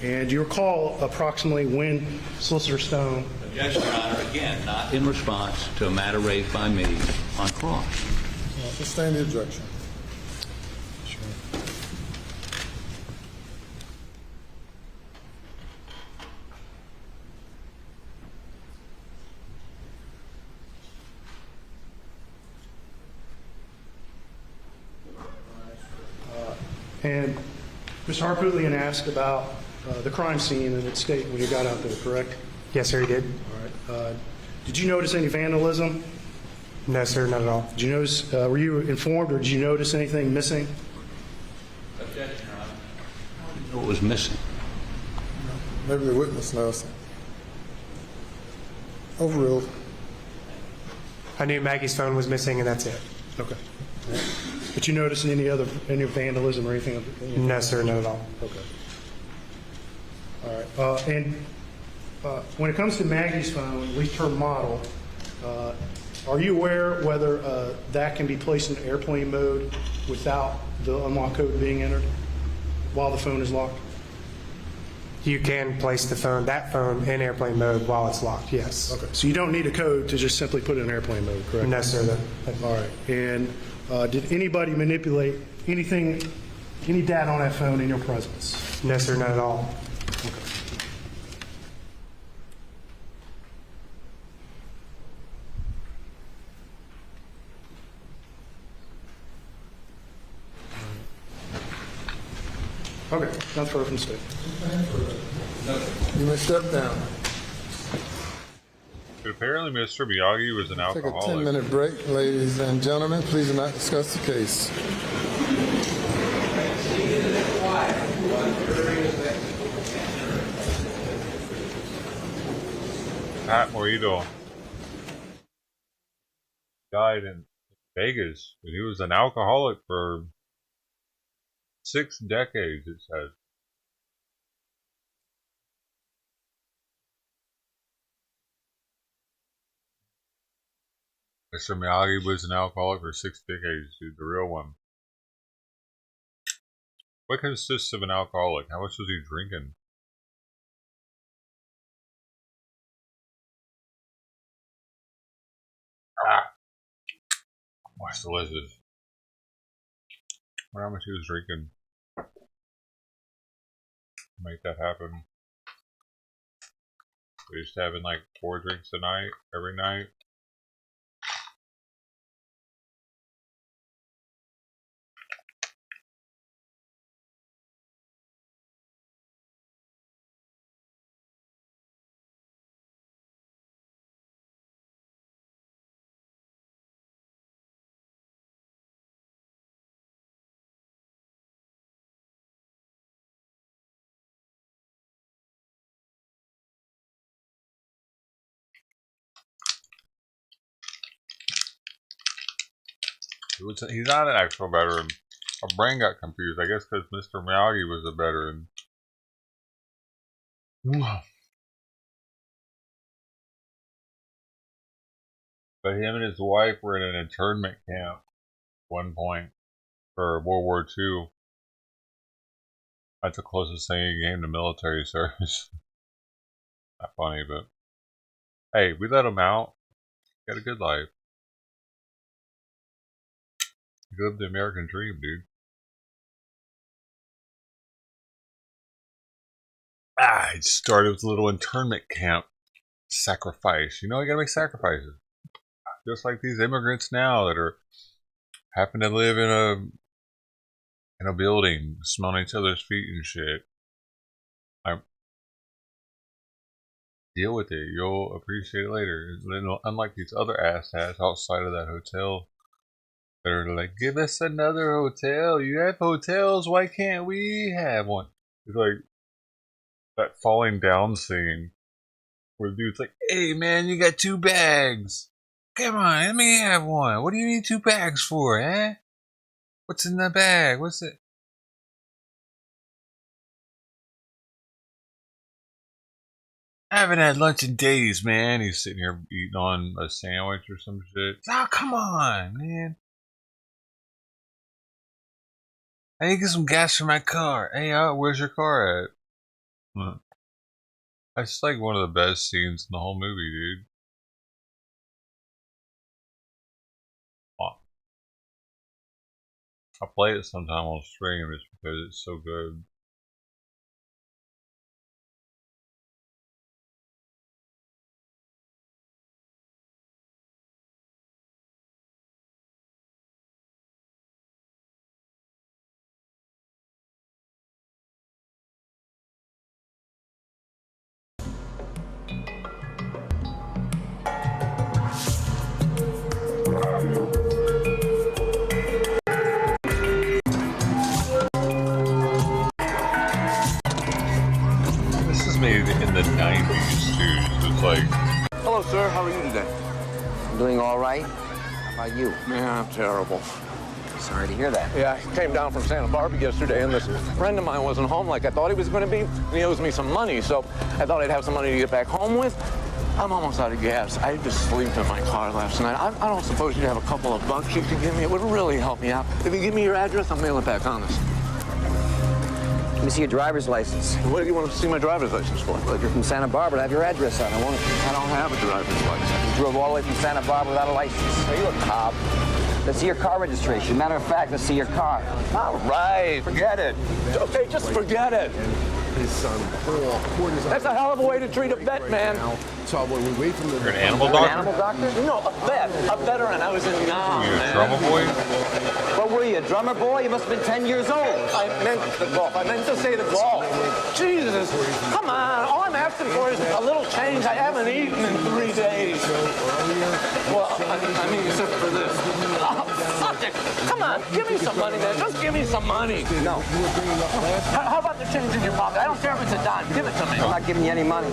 And you recall approximately when Solicitor Stone... Objection, Your Honor. Again, not in response to a matter raised by me on cross. Sustain the objection. And Mr. Harpootlian asked about the crime scene and its state when you got out there, correct? Yes, sir, he did. All right. Did you notice any vandalism? No, sir, not at all. Did you notice, were you informed or did you notice anything missing? Objection, Your Honor. How did you know it was missing? Maybe the witness knows. Overruled. I knew Maggie's phone was missing, and that's it. Okay. But you noticed any vandalism or anything? No, sir, not at all. Okay. All right. And when it comes to Maggie's phone, at least her model, are you aware whether that can be placed in airplane mode without the unlock code being entered while the phone is locked? You can place that phone in airplane mode while it's locked, yes. Okay. So you don't need a code to just simply put it in airplane mode, correct? No, sir. All right. And did anybody manipulate any data on that phone in your presence? No, sir, not at all. Okay, not further from the state. You may step down. But apparently Mr. Miyagi was an Take a alcoholic. 10-minute break, ladies and gentlemen. Please do not discuss the case. Pat Morito died in Vegas, and he was an alcoholic for 6 decades, it says. Mr. Miyagi was an alcoholic for 6 decades, dude, the real one. What consists of an alcoholic? How much was he drinking? Ah! That's delicious. I wonder how much he was drinking. Make that happen. We're just having like 4 drinks a night, every night. He's not an actual veteran. My brain got confused. I guess because Mr. Miyagi was a veteran. But him and his wife were in an internment camp at one point for World War II. That's the closest thing he came to military service. Not funny, but hey, we let him out. He had a good life. He lived the American dream, dude. It started with a little internment camp sacrifice. You know, you gotta make sacrifices. Just like these immigrants now that are happen to live in a building, smelling each other's feet and shit. Deal with it. You'll appreciate it later. Unlike these other asshats outside of that hotel. They're like, give us another hotel. You have hotels. Why can't we have one? It's like that falling down scene where the dude's like, hey man, you got 2 bags. Come on, let me have one. What do you need 2 bags for, eh? What's in the bag? What's it? I haven't had lunch in days, man. He's sitting here eating on a sandwich or some shit. Oh, come on, man. I need to get some gas for my car. Hey, where's your car at? That's like one of the best scenes in the whole movie, dude. I play it sometime on stream just because it's so good. This is made in the 90s too, so it's like... Hello, sir. How are you today? I'm doing all right. How about you? Man, I'm terrible. Sorry to hear that. Yeah, I came down from Santa Barbara yesterday, and this friend of mine wasn't home like I thought he was going to be, and he owes me some money, so I thought I'd have some money to get back home with. I'm almost out of gas. I just slept in my car last night. I don't suppose you'd have a couple of bucks you could give me. It would really help me out. If you give me your address, I'll mail it back on us. Let me see your driver's license. What do you want to see my driver's license for? Well, if you're from Santa Barbara, have your address on it, won't it? I don't have a driver's license. You drove all the way from Santa Barbara without a license. Are you a cop? Let's see your car registration. Matter of fact, let's see your car. All right, forget it. Okay, just forget it. His son, Paul, That's a hell of a way to treat a vet, man. So when we wait from the... You're an animal doctor? An animal doctor? No, a vet. A veteran. I was in Nam, You a man. drummer boy? What were you, a drummer boy? You must have been 10 years old. I meant the golf. I meant to say the golf. Jesus, come on. All I'm asking for is a little change. I haven't eaten in 3 days. Well, I mean, except for this. Oh, fuck it. Come on, give me some money, man. Just give me some money. No. How about the change in your pocket? I don't care if it's a dime. Give it to me. I'm not giving you any money.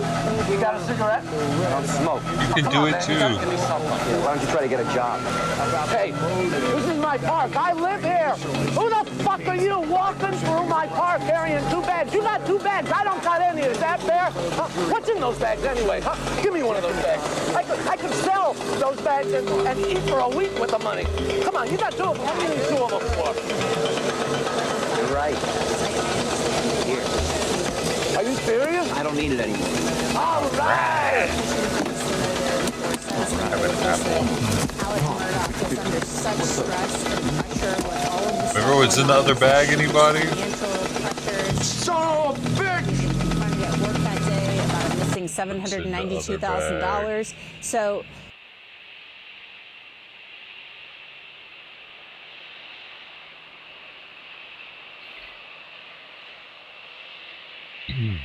You got a cigarette? I don't smoke. You can do it too. Give me something. Yeah, why don't you try to get a job? Hey, this is my park. I live here. Who the fuck are you walking through my park carrying 2 bags? You got 2 bags. I don't got any. Is that fair? What's in those bags anyway? Give me one of those bags. I could sell those bags and eat for a week with the money. Come on, you got 2 of them. What do you need 2 of them for? You're right. Here. Are you serious? I don't need it anymore. All right. Remember what's in the other bag, anybody? Son of a bitch! Trying to get work that day, missing $792,000. So. You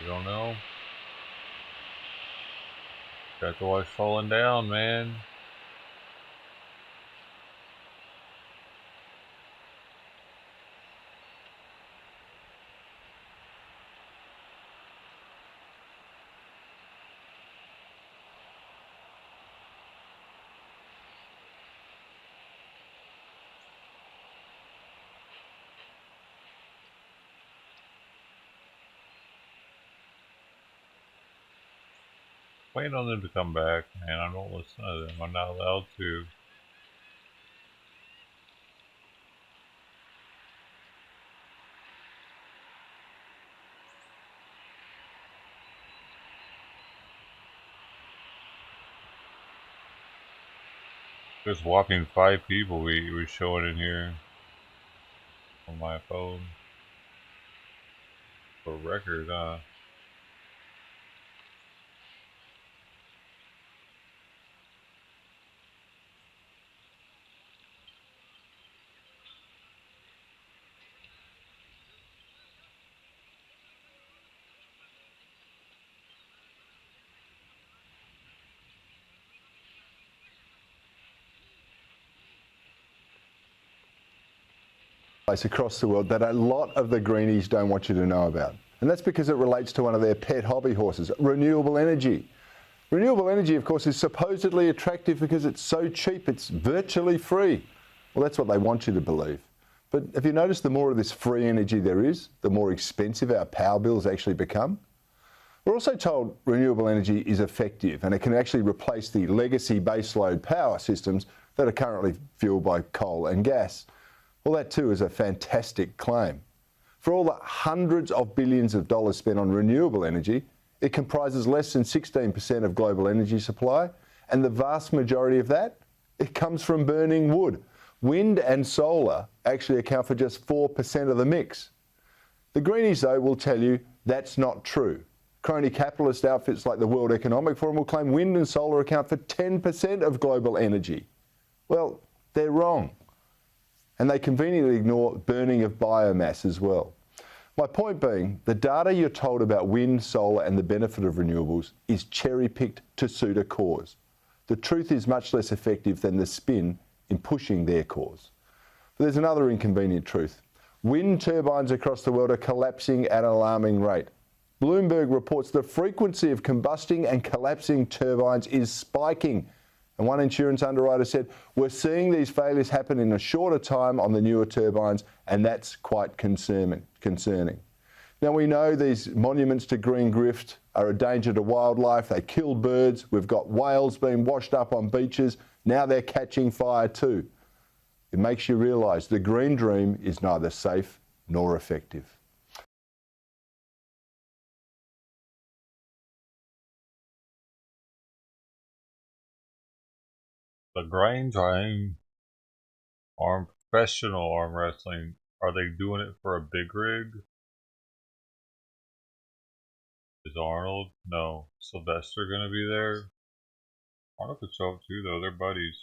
don't know? Got to watch Falling Down, man. Waiting on them to come back, man. I don't listen to them. I'm not allowed to. There's whopping 5 people we were showing in here on my phone. For record, huh? Across the world that a lot of the greenies don't want you to know about. And that's because it relates to one of their pet hobby horses, renewable energy. Renewable energy, of course, is supposedly attractive because it's so cheap, it's virtually free. Well, that's what they want you to believe. But have you noticed the more of this free energy there is, the more expensive our power bills actually become? We're also told renewable energy is effective and it can actually replace the legacy baseload power systems that are currently fueled by coal and gas. Well, that too is a fantastic claim. For all the hundreds of billions of dollars spent on renewable energy, it comprises less than 16% of global energy supply, and the vast majority of that, it comes from burning wood. Wind and solar actually account for just 4% of the mix. The Greenies, though, will tell you that's not true. Crony capitalist outfits like the World Economic Forum will claim wind and solar account for 10% of global energy. Well, they're wrong. And they conveniently ignore burning of biomass as well. My point being, the data you're told about wind, solar and the benefit of renewables is cherry-picked to suit a cause. The truth is much less effective than the spin in pushing their cause. But there's another inconvenient truth. Wind turbines across the world are collapsing at an alarming rate. Bloomberg reports the frequency of combusting and collapsing turbines is spiking. And one insurance underwriter said, we're seeing these failures happen in a shorter time on the newer turbines, and that's quite concerning. Now, we know these monuments to green grift are a danger to wildlife. They kill birds. We've got whales being washed up on beaches. Now they're catching fire too. It makes you realise the green dream is neither safe nor effective. The green dream, professional arm wrestling, are they doing it for a big rig? Is Arnold? No. Sylvester gonna be there? Arnold could show up too, though. They're buddies.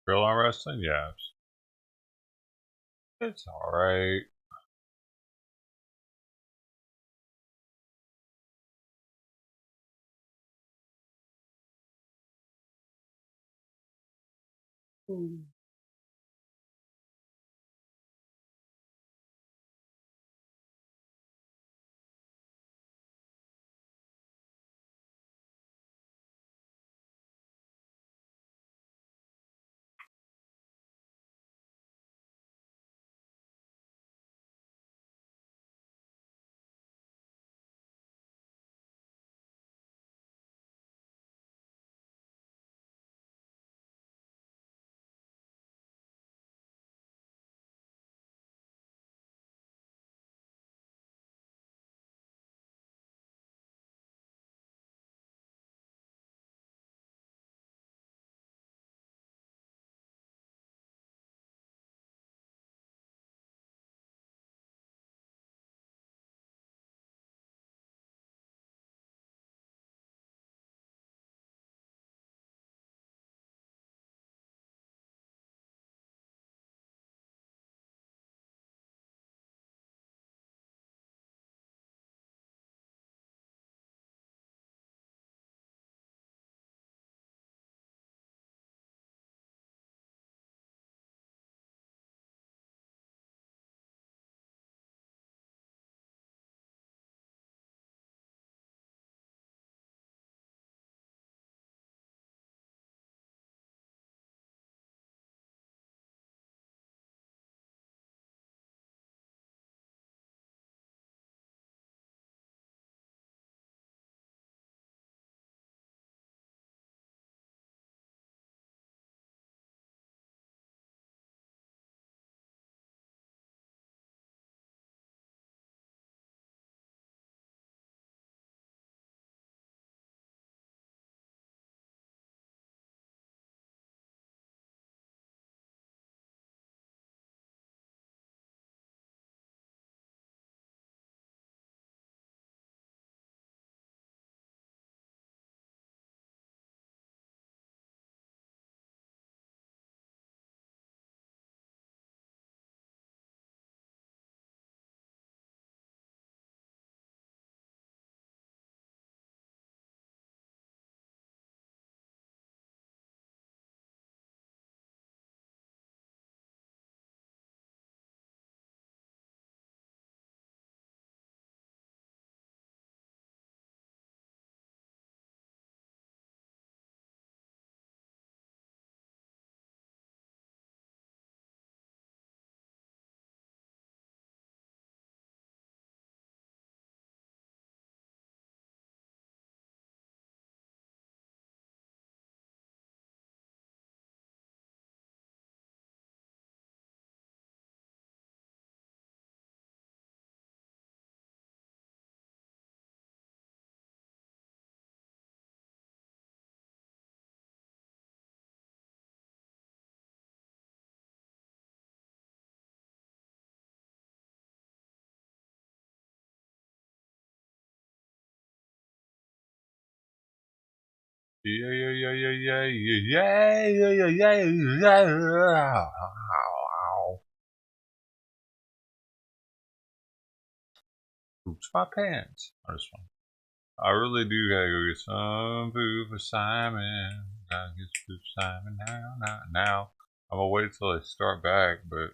Real arm wrestling? Yeah. It's alright. Yeah. Oops, my pants. I really do gotta go get some food for Simon. Gotta get food for Simon now. I'm gonna wait till they start back, but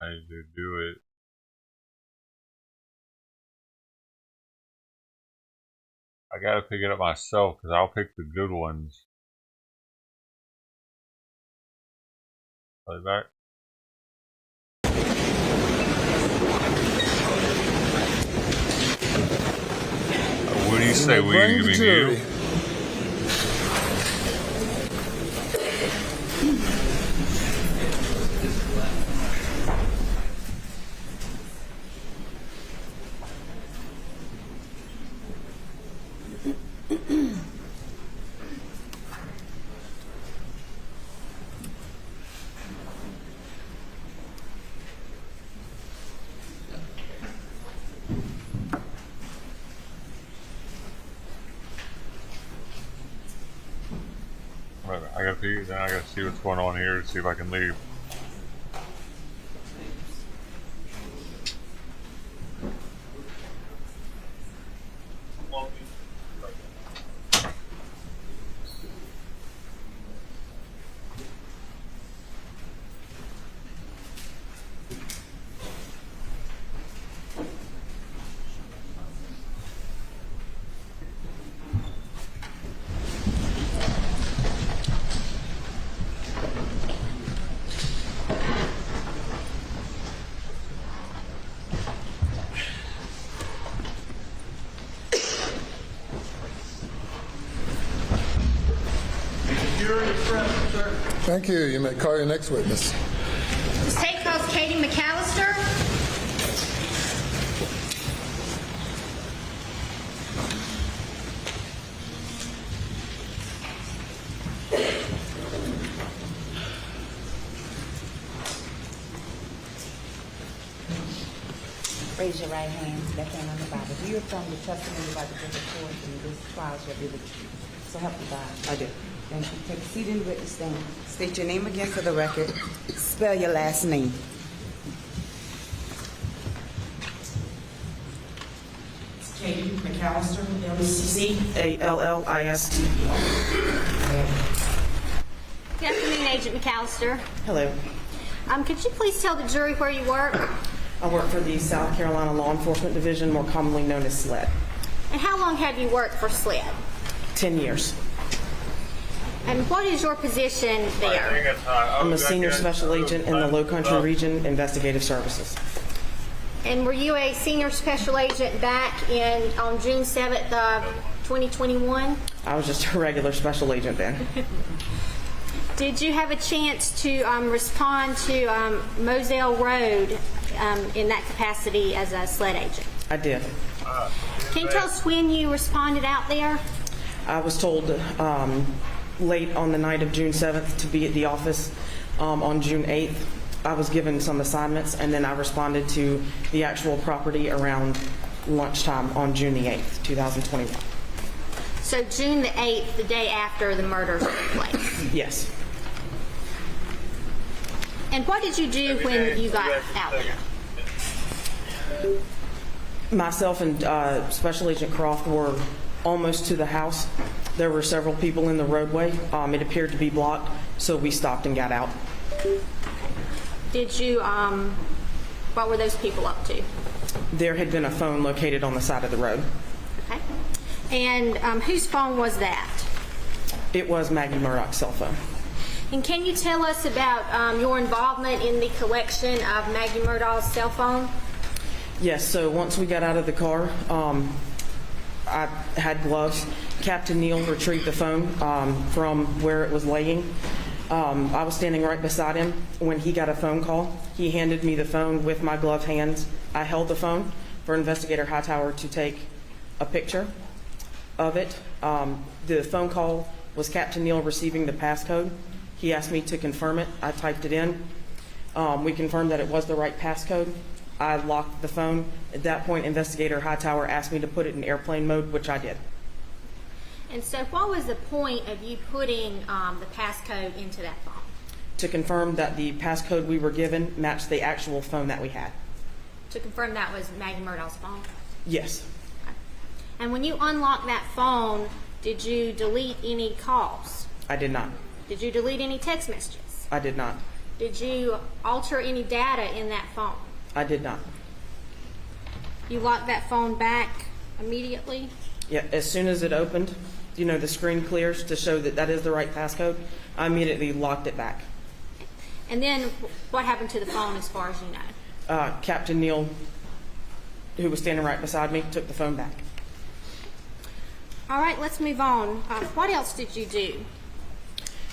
I need to do it. I gotta pick it up myself because I'll pick the good ones. Play back. What do you say? Will you give me you? I gotta see what's going on here to see if I can leave. Thank you. You may call your next witness. State House Katie McAllister. Raise your right hand, left hand on the Bible. Do you affirm the testimony about the different courts and this trial shall be the truth? So help you God. I do. Thank you. Take a seat in the witness stand. State your name again for the record. Spell your last name. Katie McAllister, McAllister. Good afternoon, Agent McAllister. Hello. Could you please tell the jury where you work? I work for the South Carolina Law Enforcement Division, more commonly known as SLED. And how long have you worked for SLED? 10 years. And what is your position there? I'm a senior special agent in the Low Country Region Investigative Services. And were you a senior special agent back on June 7th of 2021? I was just a regular special agent then. Did you have a chance to respond to Moselle Road in that capacity as a SLED agent? I did. Can you tell us when you responded out there? I was told late on the night of June 7th to be at the office on June 8th. I was given some assignments, and then I responded to the actual property around lunchtime on June the 8th, 2021. So June the 8th, the day after the murders took place? Yes. And what did you do when you got out there? Myself and Special Agent Croft were almost to the house. There were several people in the roadway. It appeared to be blocked, so we stopped and got out. Did you, what were those people up to? There had been a phone located on the side of the road. Okay. And whose phone was that? It was Maggie Murdaugh's cell phone. And can you tell us about your involvement in the collection of Maggie Murdaugh's cell phone? Yes, so once we got out of the car, I had gloves. Captain Neal retrieved the phone from where it was laying. I was standing right beside him when he got a phone call. He handed me the phone with my gloved hands. I held the phone for Investigator Hightower to take a picture of it. The phone call was Captain Neal receiving the passcode. He asked me to confirm it. I typed it in. We confirmed that it was the right passcode. I locked the phone. At that point, Investigator Hightower asked me to put it in airplane mode, which I did. And so what was the point of you putting the passcode into that phone? To confirm that the passcode we were given matched the actual phone that we had. To confirm that was Maggie Murdaugh's phone? Yes. And when you unlocked that phone, did you delete any calls? I did not. Did you delete any text messages? I did not. Did you alter any data in that phone? I did not. You locked that phone back immediately? Yeah, as soon as it opened, you know, the screen clears to show that that is the right passcode, I immediately locked it back. And then what happened to the phone as far as you know? Captain Neal, who was standing right beside me, took the phone back. All right, let's move on. What else did you do?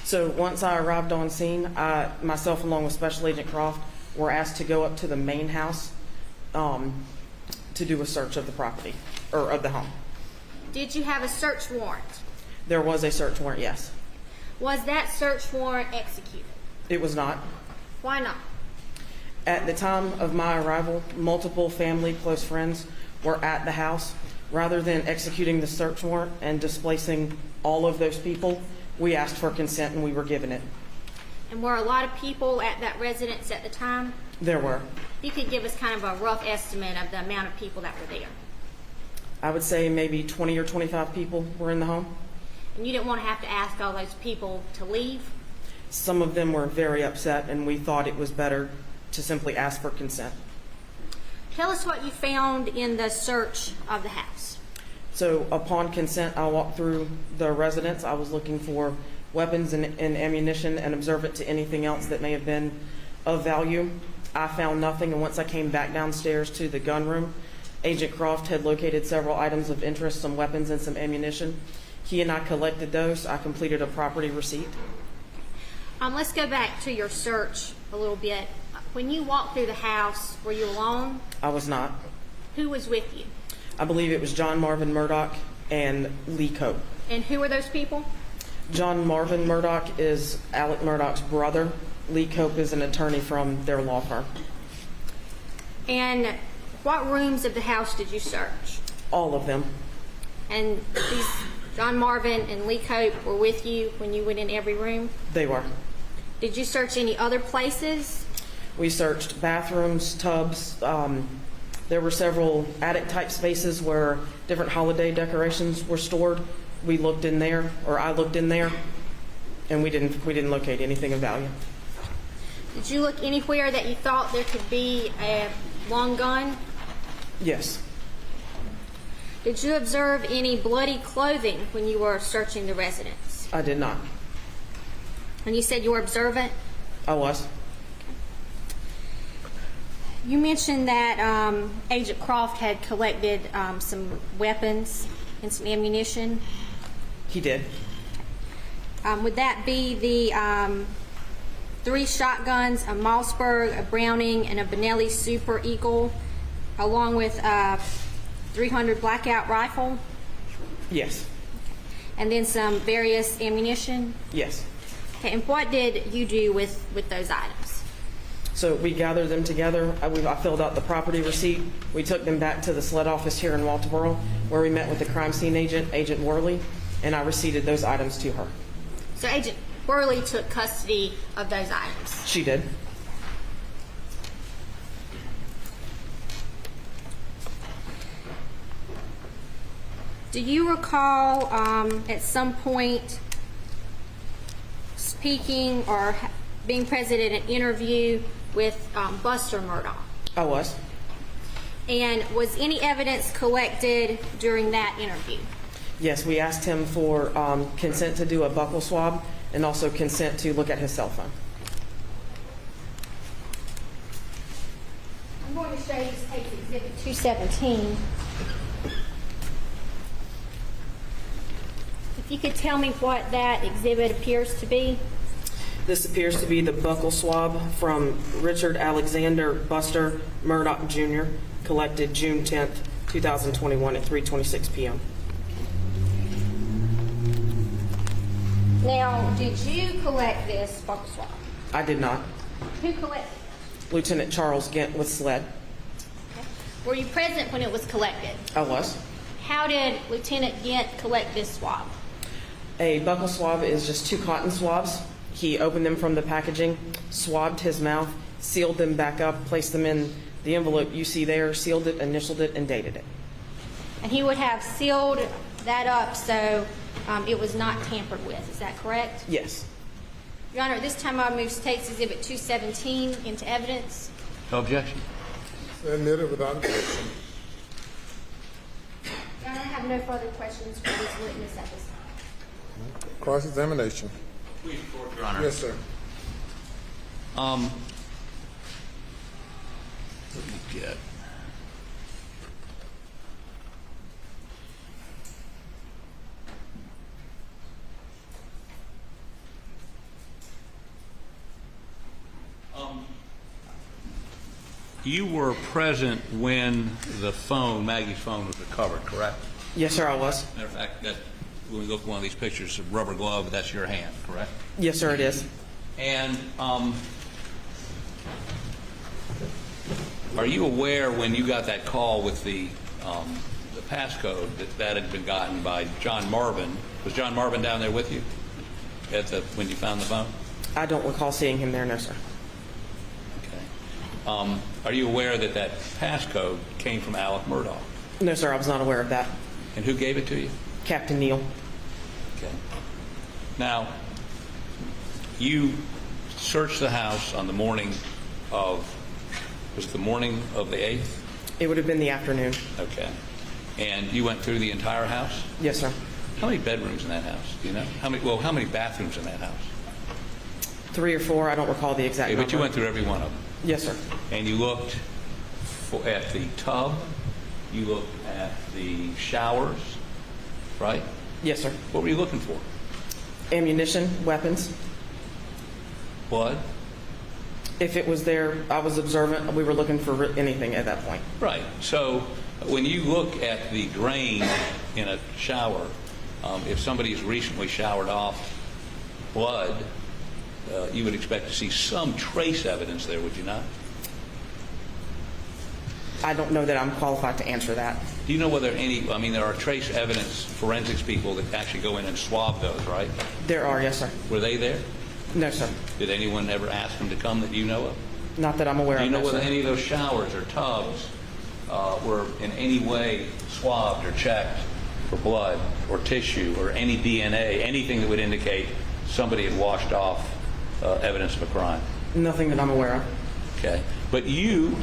So once I arrived on scene, myself along with Special Agent Croft were asked to go up to the main house to do a search of the property, or of the home. Did you have a search warrant? There was a search warrant, yes. Was that search warrant executed? It was not. Why not? At the time of my arrival, multiple family, close friends were at the house. Rather than executing the search warrant and displacing all of those people, we asked for consent and we were given it. And were a lot of people at that residence at the time? There were. You could give us kind of a rough estimate of the amount of people that were there. I would say maybe 20 or 25 people were in the home. And you didn't want to have to ask all those people to leave? Some of them were very upset, and we thought it was better to simply ask for consent. Tell us what you found in the search of the house. So upon consent, I walked through the residence. I was looking for weapons and ammunition and observant to anything else that may have been of value. I found nothing, and once I came back downstairs to the gun room, Agent Croft had located several items of interest, some weapons and some ammunition. He and I collected those. I completed a property receipt. Let's go back to your search a little bit. When you walked through the house, were you alone? I was not. Who was with you? I believe it was John Marvin Murdaugh and Lee Cope. And who were those people? John Marvin Murdaugh is Alex Murdaugh's brother. Lee Cope is an attorney from their law firm. And what rooms of the house did you search? All of them. And these John Marvin and Lee Cope were with you when you went in every room? They were. Did you search any other places? We searched bathrooms, tubs. There were several attic-type spaces where different holiday decorations were stored. We looked in there, or I looked in there, and we didn't locate anything of value. Did you look anywhere that you thought there could be a long gun? Yes. Did you observe any bloody clothing when you were searching the residence? I did not. And you said you were observant? I was. You mentioned that Agent Croft had collected some weapons and some ammunition. He did. Would that be the 3 shotguns, a Mossberg, a Browning, and a Benelli Super Eagle, along with a .300 Blackout rifle? Yes. And then some various ammunition? Yes. Okay, and what did you do with those items? So we gathered them together. I filled out the property receipt. We took them back to the SLED office here in Walterboro, where we met with the crime scene agent, Agent Worley, and I receipted those items to her. So Agent Worley took custody of those items? She did. Do you recall at some point speaking or being present at an interview with Buster Murdaugh? I was. And was any evidence collected during that interview? Yes, we asked him for consent to do a buccal swab and also consent to look at his cell phone. I'm going to show you this case exhibit 217. If you could tell me what that exhibit appears to be. This appears to be the buccal swab from Richard Alexander Buster Murdaugh Jr., collected June 10th, 2021 at 3:26 p.m. Now, did you collect this buccal swab? I did not. Who collected it? Lieutenant Charles Gant with SLED. Okay. Were you present when it was collected? I was. How did Lieutenant Gant collect this swab? A buccal swab is just 2 cotton swabs. He opened them from the packaging, swabbed his mouth, sealed them back up, placed them in the envelope you see there, sealed it, initialed it, and dated it. And he would have sealed that up so it was not tampered with. Is that correct? Yes. Your Honor, at this time I move State's Exhibit 217 into evidence. No objection. Admitted without objection. Your Honor, I have no further questions for this witness at this time. Cross-examination. Please report, Your Honor. Yes, sir. Let me get. You were present when the phone, Maggie's phone, was recovered, correct? Yes, sir, I was. Matter of fact, that when we look at one of these pictures, a rubber glove, that's your hand, correct? Yes, sir, it is. And are you aware when you got that call with the passcode that had been gotten by John Marvin? Was John Marvin down there with you when you found the phone? I don't recall seeing him there, no, sir. Okay. Are you aware that that passcode came from Alex Murdaugh? No, sir, I was not aware of that. And who gave it to you? Captain Neal. Okay. Now, you searched the house on the morning of, was it the morning of the 8th? It would have been the afternoon. Okay. And you went through the entire house? Yes, sir. How many bedrooms in that house? Do you know? How many bathrooms in that house? 3 or 4. I don't recall the exact number. But you went through every one of them? Yes, sir. And you looked at the tub? You looked at the showers, right? Yes, sir. What were you looking for? Ammunition, weapons. Blood? If it was there, I was observant. We were looking for anything at that point. Right. So when you look at the drain in a shower, if somebody has recently showered off blood, you would expect to see some trace evidence there, would you not? I don't know that I'm qualified to answer that. Do you know whether there are trace evidence forensics people that actually go in and swab those, right? There are, yes, sir. Were they there? No, sir. Did anyone ever ask them to come that you know of? Not that I'm aware of. Do you know no, whether sir. any of those showers or tubs were in any way swabbed or checked for blood or tissue or any DNA, anything that would indicate somebody had washed off evidence of a crime? Nothing that I'm aware of. Okay. But you,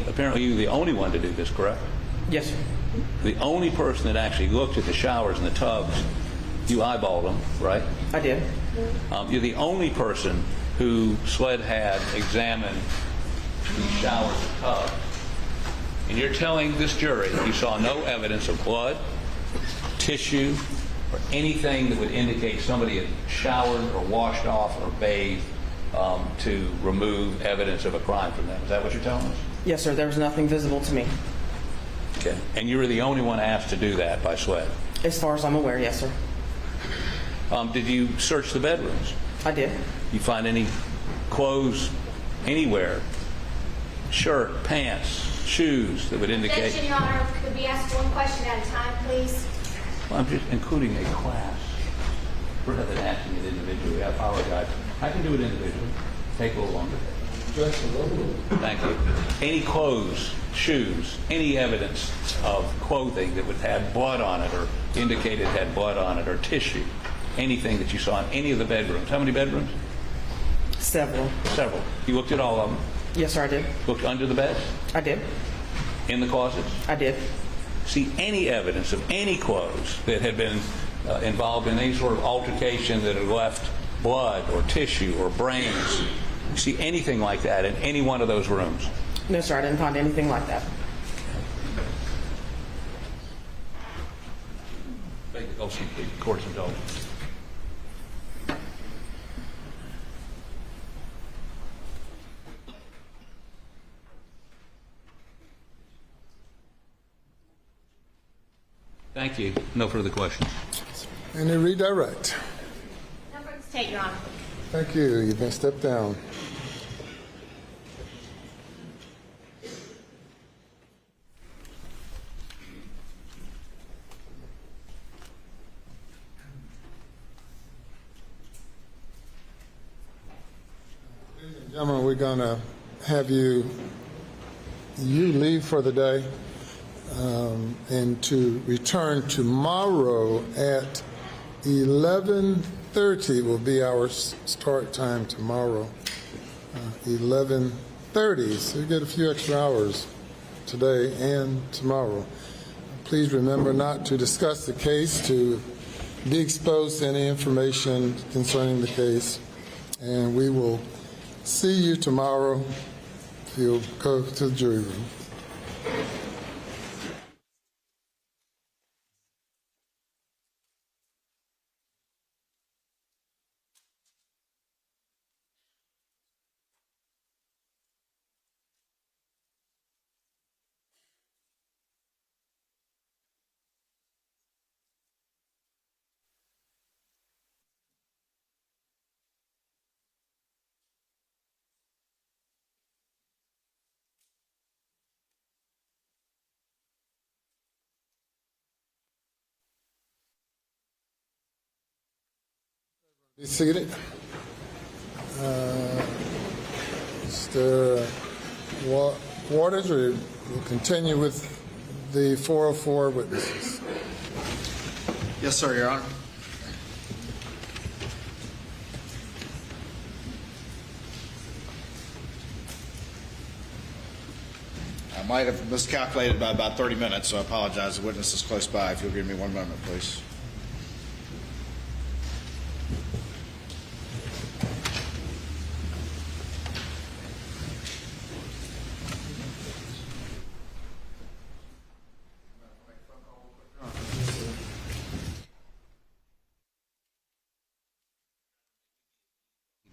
apparently you're the only one to do this, correct? Yes, sir. The only person that actually looked at the showers and the tubs, you eyeballed them, right? I did. You're the only person who SLED had examined the showers and tubs. And you're telling this jury you saw no evidence of blood, tissue, or anything that would indicate somebody had showered or washed off or bathed to remove evidence of a crime from them. Is that what you're telling us? Yes, sir. There was nothing visible to me. Okay. And you were the only one asked to do that by SLED? As far as I'm aware, yes, sir. Did you search the bedrooms? I did. You find any clothes anywhere? Shirt, pants, shoes that would indicate... Objection, Your Honor. Could we ask one question at a time, please? Well, I'm just including a class rather than asking it individually. I apologize. I can do it individually. Take a little longer. Thank you. Any clothes, shoes, any evidence of clothing that would have blood on it or indicate it had blood on it or tissue, anything that you saw in any of the bedrooms. How many bedrooms? Several. Several. You looked at all of them? Yes, sir, I did. Looked under the beds? I did. In the closets? I did. See any evidence of any clothes that had been involved in any sort of altercation that had left blood or tissue or brains? You see anything like that in any one of those rooms? No, sir, I didn't find anything like that. Beg the court's indulgence. Thank you. No further questions. Any redirect? Number of the state, Your Honor. Thank you. You may step down. Gentlemen, we're going to have you leave for the day and to return tomorrow at 11:30 will be our start time tomorrow. 11:30, so you get a few extra hours today and tomorrow. Please remember not to discuss the case, to be exposed to any information concerning the case, and we will see you tomorrow if you'll go to the jury room. Be seated. Mr. Waters, we'll continue with the 404 witnesses. Yes, sir, Your Honor. I might have miscalculated by about 30 minutes, so I apologize. The witness is close by. If you'll give me one moment, please.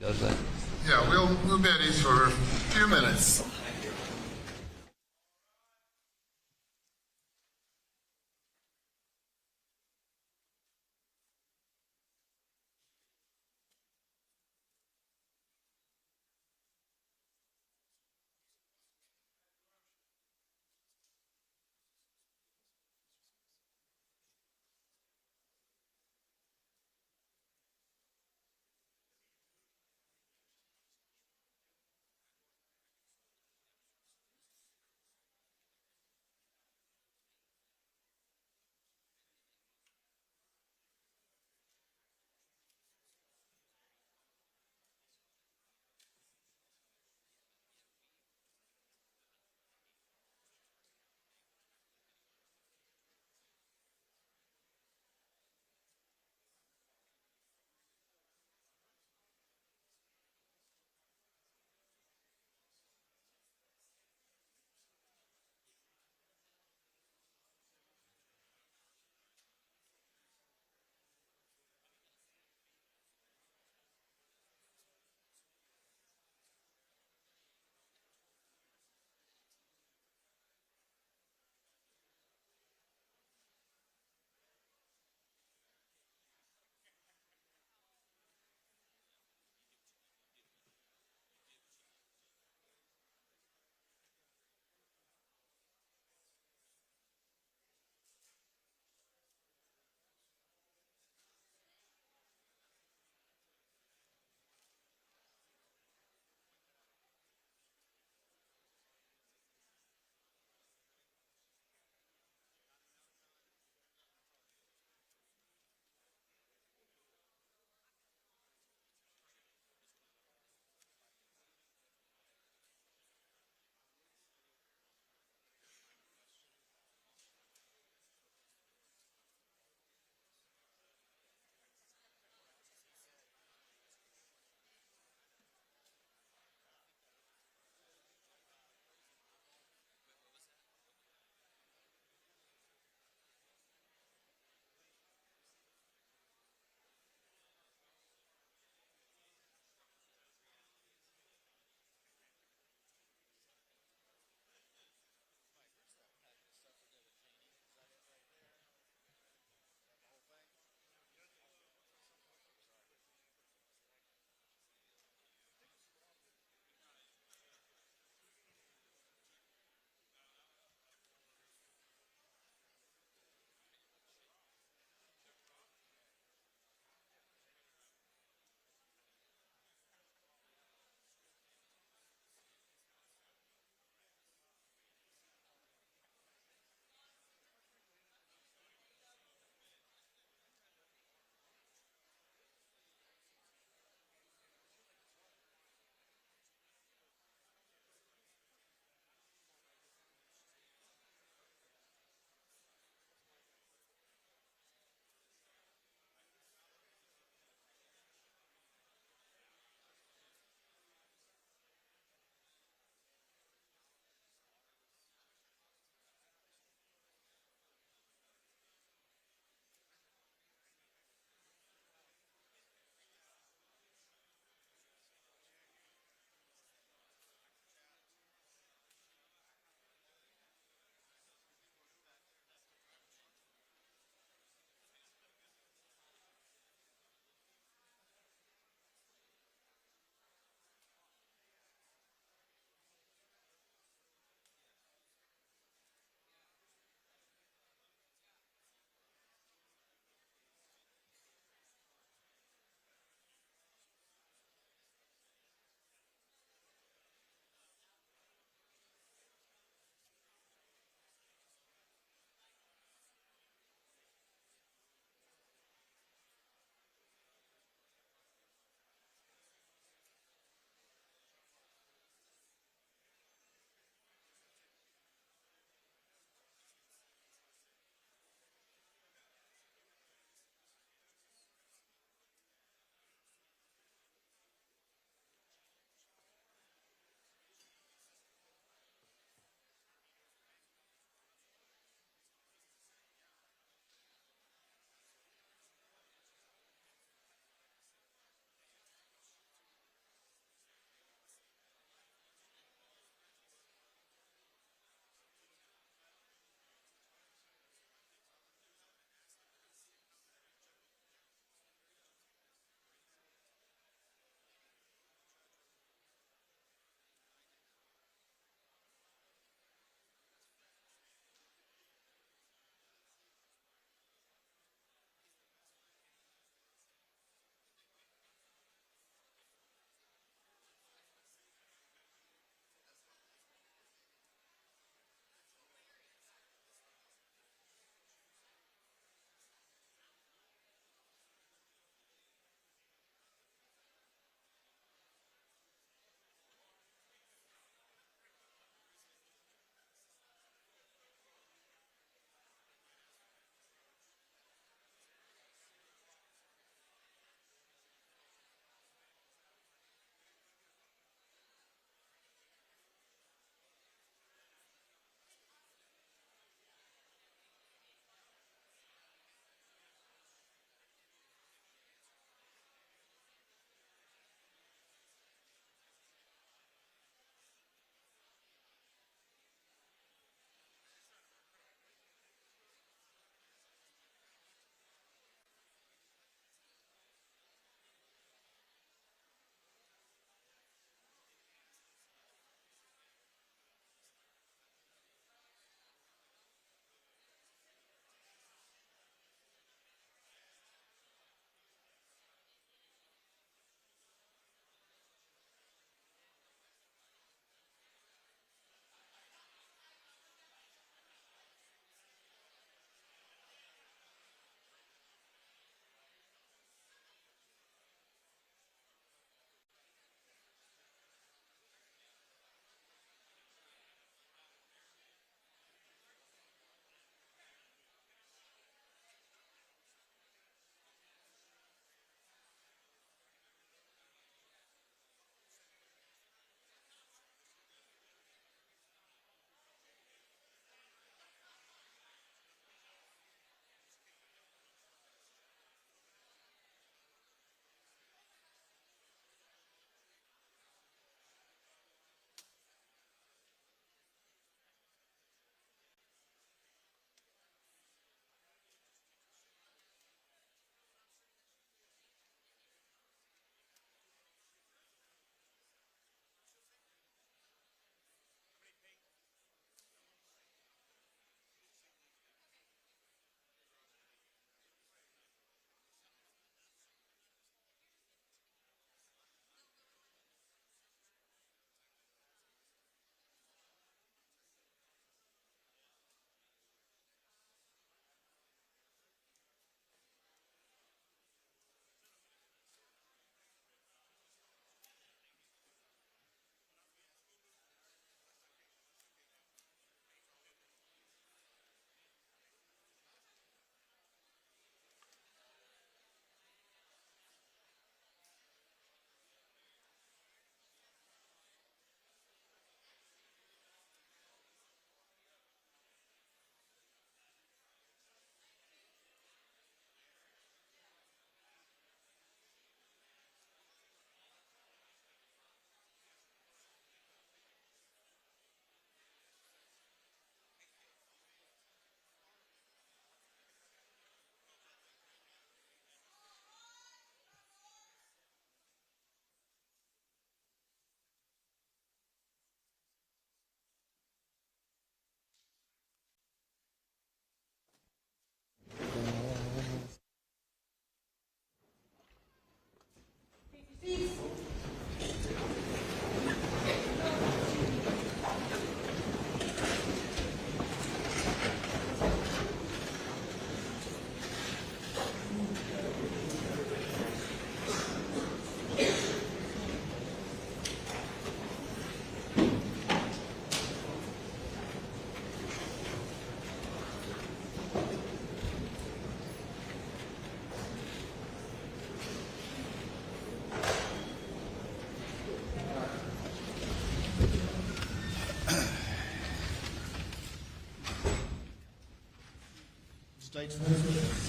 Does that? Yeah, we'll be at ease for a few minutes.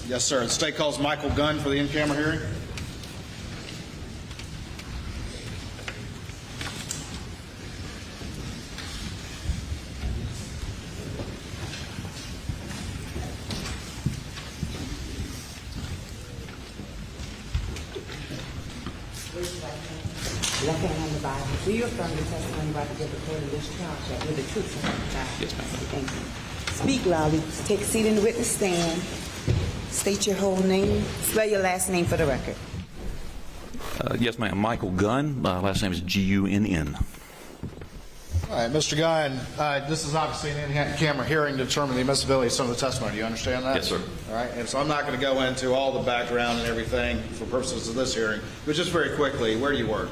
Yes, sir. The state calls Michael Gunn for the in-camera hearing. Left hand on the Bible. Do you affirm the testimony about to give the court in this trial shall be the truth, so help you God? Yes, ma'am. Thank you. Speak loudly. Take a seat in the witness stand. State your whole name. Spell your last name for the record. Yes, ma'am. Michael Gunn. Last name is G-U-N-N. All right, Mr. Gunn, this is obviously an in-camera hearing to determine the admissibility of some of the testimony. Do you understand that? Yes, sir. All right, and so I'm not going to go into all the background and everything for purposes of this hearing, but just very quickly, where do you work?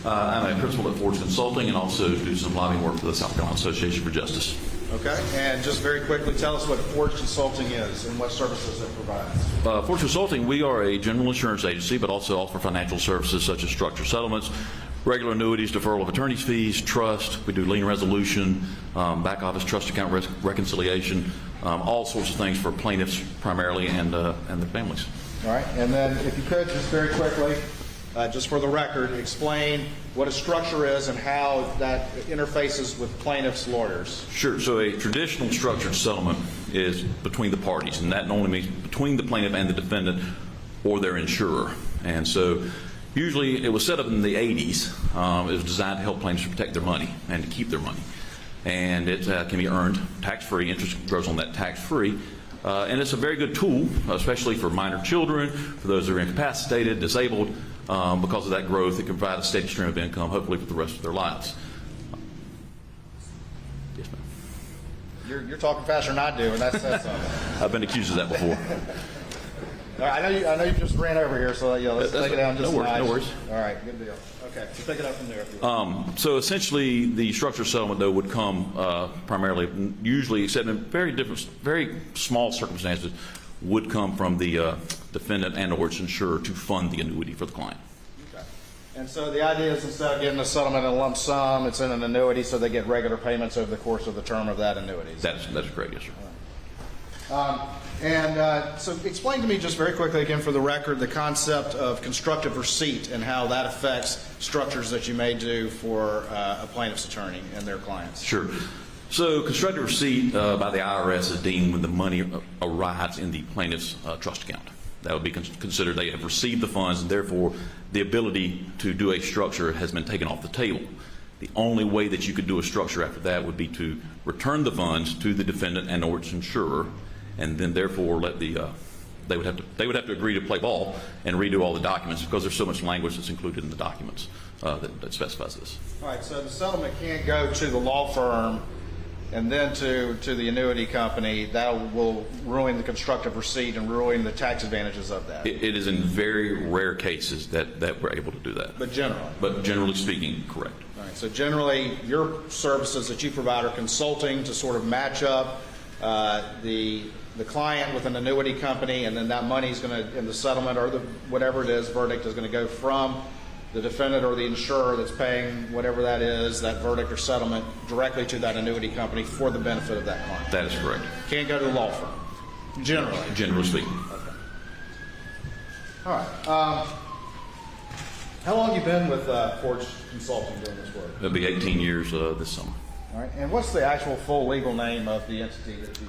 I'm a principal at Ford's Consulting and also do some lobbying work for the South Carolina Association for Justice. Okay, and just very quickly, tell us what Ford's Consulting is and what services it provides. Ford's Consulting, we are a general insurance agency, but also offer financial services such as structured settlements, regular annuities, deferral of attorney's fees, trust. We do lien resolution, back office trust account reconciliation, all sorts of things for plaintiffs primarily and their families. All right, and then if you could, just very quickly, just for the record, explain what a structure is and how that interfaces with plaintiffs' lawyers. Sure. So a traditional structured settlement is between the parties, and that only means between the plaintiff and the defendant or their insurer. And so usually it was set up in the 80s. It was designed to help plaintiffs protect their money and to keep their money. And it can be earned tax-free. Interest grows on that tax-free. And it's a very good tool, especially for minor children, for those who are incapacitated, disabled. Because of that growth, it can provide a steady stream of income, hopefully for the rest of their lives. Yes, ma'am. You're talking faster than I do, and that's something. I've been accused of that before. All right, I know you just ran over here, so let's take it down just a notch. No worries. All right, good deal. Okay, so take it up from there if you want. So essentially, the structured settlement, though, would come primarily, usually, except in very small circumstances, would come from the defendant and or its insurer to fund the annuity for the client. Okay. And so the idea is instead of getting a settlement in a lump sum, it's in an annuity, so they get regular payments over the course of the term of that annuity. That's correct, yes, sir. So explain to me just very quickly again for the record the concept of constructive receipt and how that affects structures that you may do for a plaintiff's attorney and their clients. Sure. So constructive receipt by the IRS is deemed when the money arrives in the plaintiff's trust account. That would be considered they have received the funds, and therefore the ability to do a structure has been taken off the table. The only way that you could do a structure after that would be to return the funds to the defendant and or its insurer, and then therefore let the they would have to agree to play ball and redo all the documents because there's so much language that's included in the documents that specifies this. All right, so the settlement can't go to the law firm and then to the annuity company. That will ruin the constructive receipt and ruin the tax advantages of that. It is in very rare cases that we're able to do that. But generally speaking, correct. All right, so generally your services that you provide are consulting to sort of match up the client with an annuity company, and then that money is going to, in the settlement or whatever it is, verdict is going to go from the defendant or the insurer that's paying whatever that is, that verdict or settlement, directly to that annuity company for the benefit of that client. That is correct. Can't go to the law firm, generally. Generally speaking. Okay. All right. How long have you been with Ford's Consulting doing this work? It'll be 18 years this summer. All right. And what's the actual full legal name of the entity that you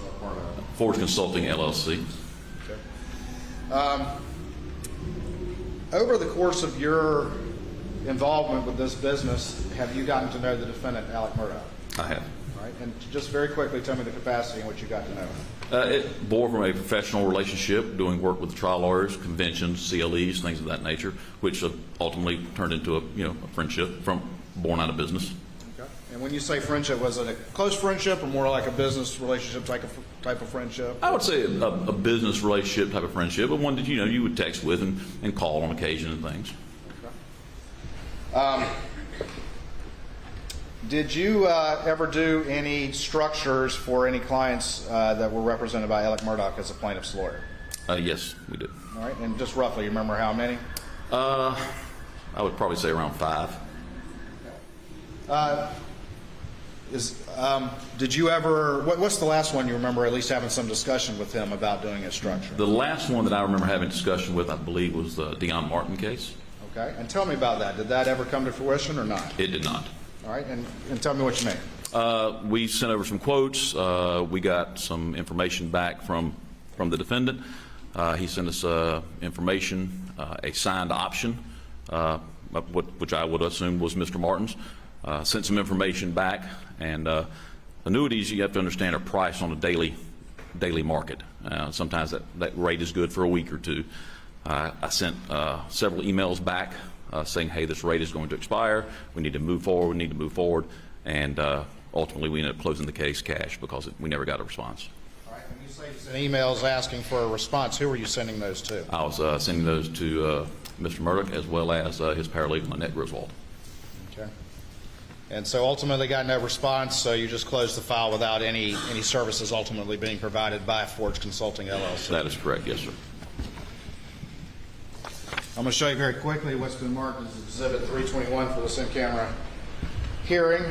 are part of? Ford's Consulting, LLC. Okay. Over the course of your involvement with this business, have you gotten to know the defendant, Alex Murdaugh? I have. All right. And just very quickly, tell me the capacity in which you got to know him. It bore from a professional relationship, doing work with trial lawyers, conventions, CLEs, things of that nature, which ultimately turned into a friendship born out of business. Okay. And when you say friendship, was it a close friendship or more like a business relationship type of friendship? I would say a business relationship type of friendship, but one that you would text with and call on occasion and things. Okay. Did you ever do any structures for any clients that were represented by Alex Murdaugh as a plaintiff's lawyer? Yes, we did. All right, and just roughly, you remember how many? I would probably say around 5. Did you ever, what's the last one you remember at least having some discussion with him about doing a structure? The last one that I remember having discussion with, I believe, was the Deion Martin case. Okay, and tell me about that. Did that ever come to fruition or not? It did not. All right, and tell me what you made. We sent over some quotes. We got some information back from the defendant. He sent us information, a signed option, which I would assume was Mr. Martin's. Sent some information back, and annuities, you have to understand, are priced on a daily market. Sometimes that rate is good for a week or two. I sent several emails back saying, hey, this rate is going to expire. We need to move forward. And ultimately, we ended up closing the case cash because we never got a response. All right, when you say you sent emails asking for a response, who were you sending those to? I was sending those to Mr. Murdaugh as well as his paralegal, Annette Griswold. Okay. And so ultimately got no response, so you just closed the file without any services ultimately being provided by Forge Consulting LLC? That is correct, yes, sir. I'm going to show you very quickly what's been marked as Exhibit 321 for this in-camera hearing,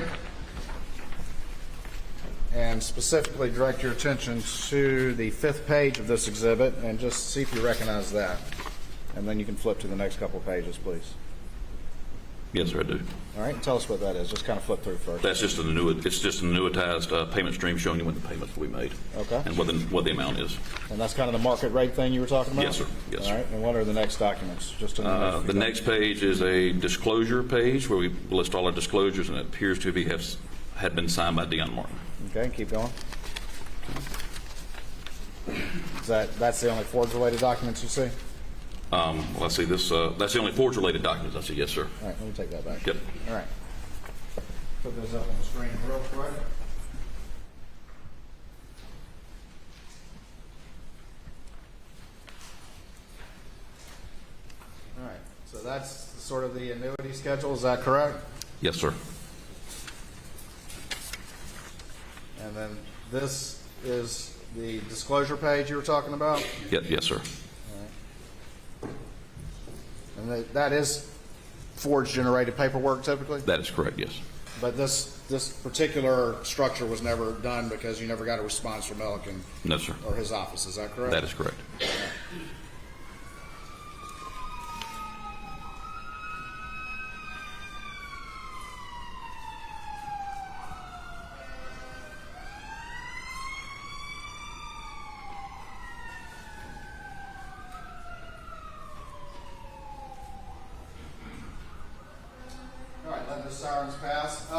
and specifically direct your attention to the 5th page of this exhibit and just see if you recognize that. And then you can flip to the next couple of pages, please. Yes, sir, I do. All right, tell us what that is. Just kind of flip through first. That's just an annuitized payment stream showing you when the payments will be made. Okay. And what the amount is. And that's kind of the market rate thing you were talking about? Yes, sir. Yes, sir. All right, and what are the next documents? Just the next page is a disclosure page where we list all our disclosures, and it appears to had been signed by Deion Martin. Okay, keep going. That's the only Forge-related documents you see? Let's see, that's the only Forge-related documents I see, yes, sir. All right, let me take that back. Yep. All right. Put those up on the screen real quick. All right, so that's sort of the annuity schedule, is that correct? Yes, sir. And then this is the disclosure page you were talking about? Yes, sir. And that is Forge-generated paperwork typically? That is correct, yes. But this particular structure was never done because you never got a response from Elkin? No, sir. Or his office, is that correct? That is correct. Sirens pass.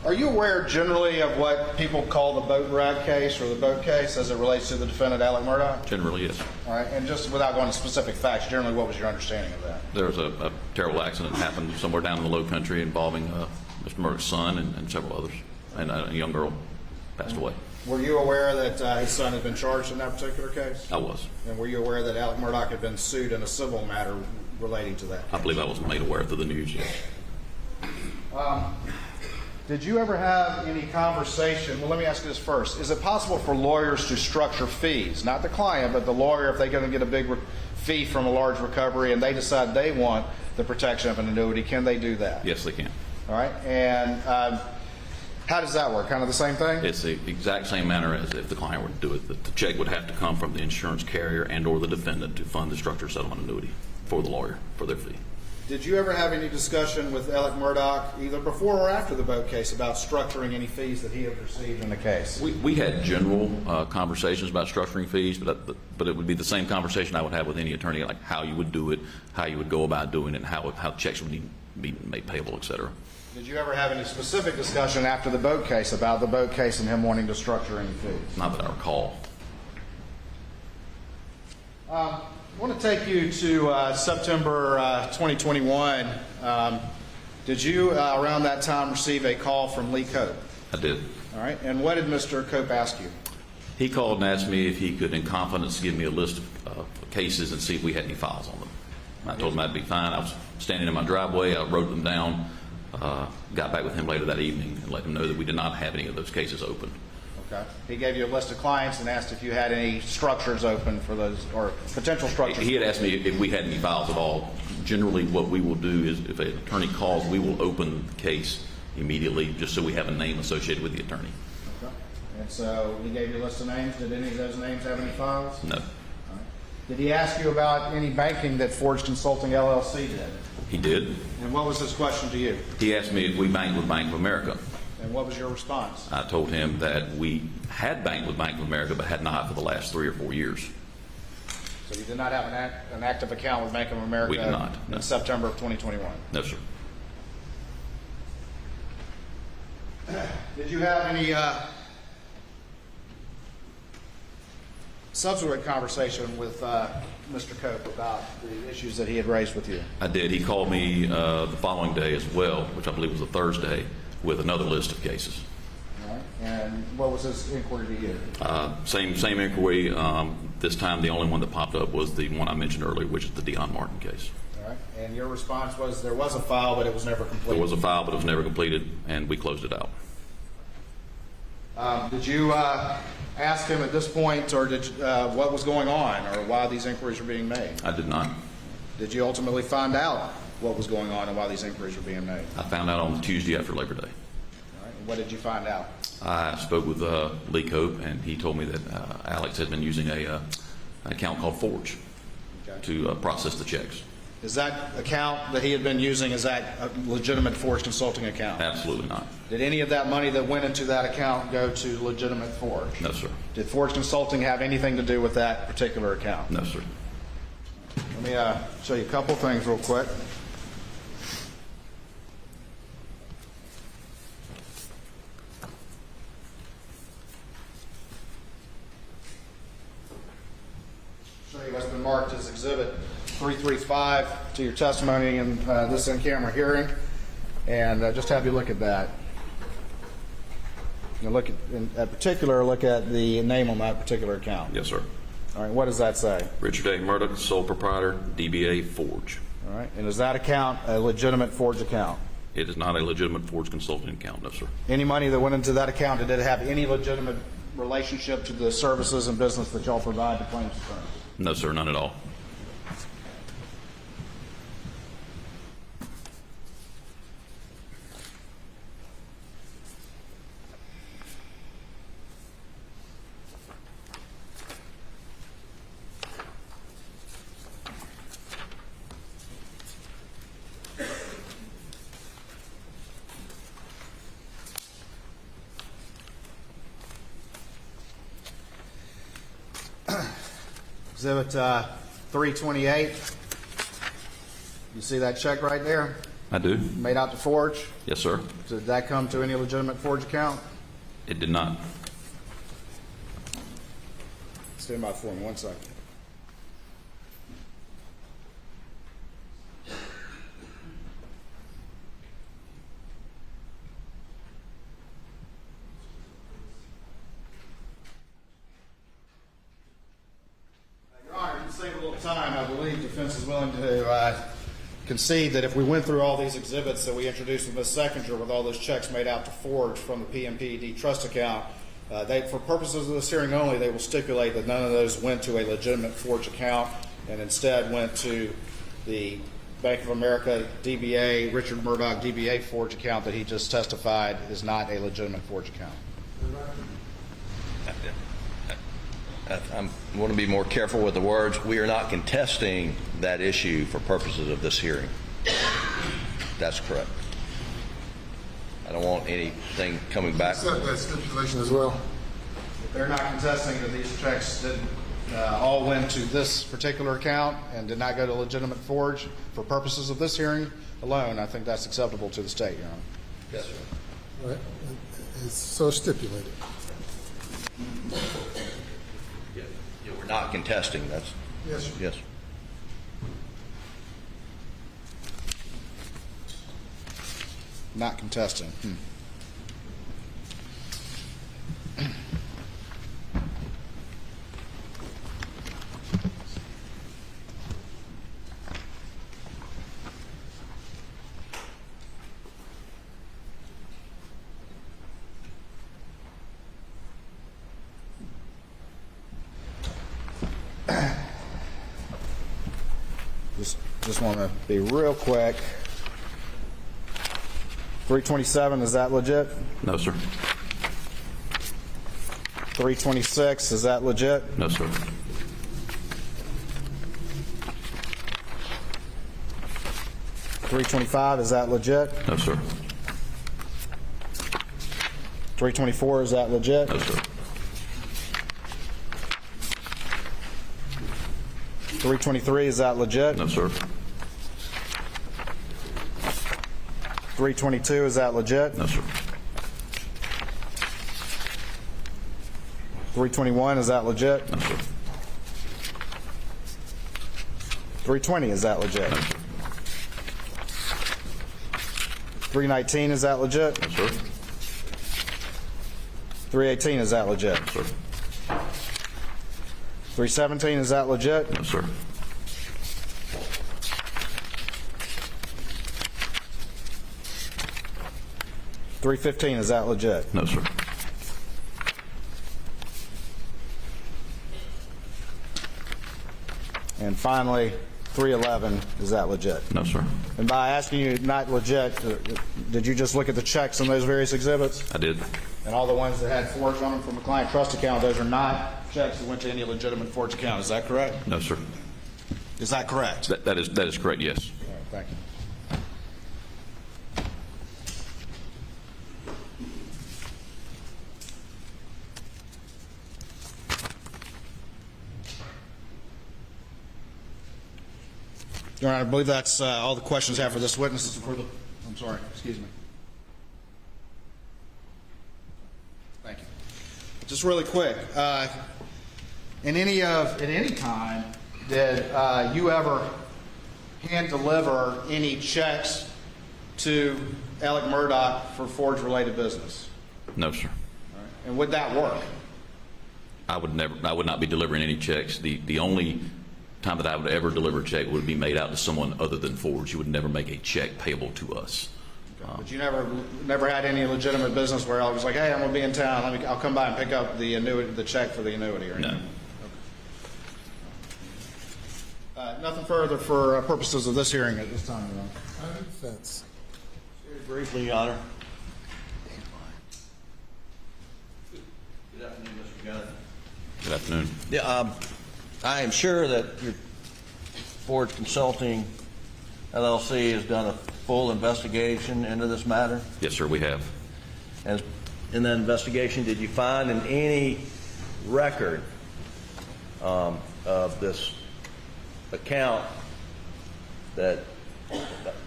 Are you aware generally of what people call the boat wreck case or the boat case as it relates to the defendant, Alex Murdaugh? Generally, yes. All right, and just without going to specific facts, generally what was your understanding of that? There was a terrible accident that happened somewhere down in the low country involving Mr. Murdaugh's son and several others, and a young girl passed away. Were you aware that his son had been charged in that particular case? I was. And were you aware that Alex Murdaugh had been sued in a civil matter relating to that case? I believe I was made aware through the news, yes. Did you ever have any conversation? Well, let me ask you this first. Is it possible for lawyers to structure fees? Not the client, but the lawyer, if they're going to get a big fee from a large recovery and they decide they want the protection of an annuity, can they do that? Yes, they can. All right. And how does that work? Kind of the same thing? It's the exact same manner as if the client were to do it. The check would have to come from the insurance carrier and or the defendant to fund the structured settlement annuity for the lawyer for their fee. Did you ever have any discussion with Alex Murdaugh, either before or after the boat case, about structuring any fees that he had received in the case? We had general conversations about structuring fees, but it would be the same conversation I would have with any attorney, like how you would do it, how you would go about doing it, and how checks would be made payable, et cetera. Did you ever have any specific discussion after the boat case about the boat case and him wanting to structure any fees? Not that I recall. I want to take you to September 2021. Did you, around that time, receive a call from Lee Cope? I did. All right. And what did Mr. Cope ask you? He called and asked me if he could, in confidence, give me a list of cases and see if we had any files on them. I told him that'd be fine. I was standing in my driveway. I wrote them down, got back with him later that evening and let him know that we did not have any of those cases open. Okay. He gave you a list of clients and asked if you had any structures open for those, or potential structures. He had asked me if we had any files at all. Generally, what we will do is if an attorney calls, we will open the case immediately, just so we have a name associated with the attorney. Okay. And so he gave you a list of names. Did any of those names have any files? No. Did he ask you about any banking that Forge Consulting LLC did? He did. And what was his question to you? He asked me if we banked with Bank of America. And what was your response? I told him that we had banked with Bank of America, but had not for the last 3 or 4 years. So you did not have an active account with Bank of America We did not, no. in September of 2021? No, sir. Did you have any subsequent conversation with Mr. Cope about the issues that he had raised with you? I did. He called me the following day as well, which I believe was a Thursday, with another list of cases. All right. And what was his inquiry to you? Same inquiry. This time, the only one that popped up was the one I mentioned earlier, which is the Dion Martin case. All right. And your response was there was a file, but it was never completed? There was a file, but it was never completed, and we closed it out. Did you ask him at this point, or did what was going on, or why these inquiries were being made? I did not. Did you ultimately find out what was going on and why these inquiries were being made? I found out on the Tuesday after Labor Day. All right. What did you find out? I spoke with Lee Cope, and he told me that Alex had been using an account called Forge to process the checks. Is that account that he had been using, is that a legitimate Forge Consulting account? Absolutely not. Did any of that money that went into that account go to legitimate Forge? No, sir. Did Forge Consulting have anything to do with that particular account? No, sir. Let me show you a couple things real quick. Show you what's been marked as Exhibit 335 to your testimony in this in-camera hearing, and just have you look at that. You look look at the name on that particular account. Yes, sir. All right, what does that say? Richard A. Murdaugh, sole proprietor, DBA Forge. All right, and is that account a legitimate Forge account? It is not a legitimate Forge Consulting account, no, sir. Any money that went into that account, did it have any legitimate relationship to the services and business that y'all provide to claims attorneys? No, sir, none at all. Exhibit 328. You see that check right there? I do. Made out to Forge? Yes, sir. Did that come to any legitimate Forge account? It did not. Stand by for me 1 second. Save a little time. I believe defense is willing to concede that if we went through all these exhibits that we introduced with Ms. Seckinger with all those checks made out to Forge from the PMPED trust account, for purposes of this hearing only, they will stipulate that none of those went to a legitimate Forge account and instead went to the Bank of America DBA, Richard Murdaugh DBA Forge account that he just testified is not a legitimate Forge account. I want to be more careful with the words. We are not contesting that issue for purposes of this hearing. That's correct. I don't want anything coming back. Accept that stipulation as well. They're not contesting that these checks all went to this particular account and did not go to legitimate Forge. For purposes of this hearing alone, I think that's acceptable to the state, Your Honor. Yes, sir. All right. It's so stipulated. We're not contesting. That's yes, sir. Yes. Not contesting. Just want to be real quick. 327, is that legit? No, sir. 326, is that legit? No, sir. $325, is that legit? No, sir. $324, is that legit? No, sir. $323, is that legit? No, sir. $322, is that legit? No, sir. $321, is that legit? No, sir. $320, is that legit? No, sir. $319, is that legit? No, sir. $318, is that legit? No, sir. $317, is that legit? No, sir. $315, is that legit? No, sir. And finally, $311, is that legit? No, sir. And by asking you not legit, did you just look at the checks on those various exhibits? I did. And all the ones that had forged on them from a client trust account, those are not checks that went to any legitimate forged account. Is that correct? No, sir. Is that correct? That is correct, yes. All right, thank you. Your Honor, I believe that's all the questions I have for this witness. I'm sorry, excuse me. Thank you. Just really quick, at any time, did you ever hand deliver any checks to Alex Murdaugh for forge-related business? No, sir. All right. And would that work? I would not be delivering any checks. The only time that I would ever deliver a check would be made out to someone other than Forge. You would never make a check payable to us. But you never had any legitimate business where I was like, hey, I'm going to be in town. I'll come by and pick up the annuity, the check for the annuity, or anything? No. Nothing further for purposes of this hearing at this time, Your Honor. Defense. Very briefly, Your Honor. Good afternoon, Mr. Gunner. Good afternoon. Yeah, I am sure that your Forge Consulting LLC has done a full investigation into this matter. Yes, sir, we have. And in that investigation, did you find in any record of this account that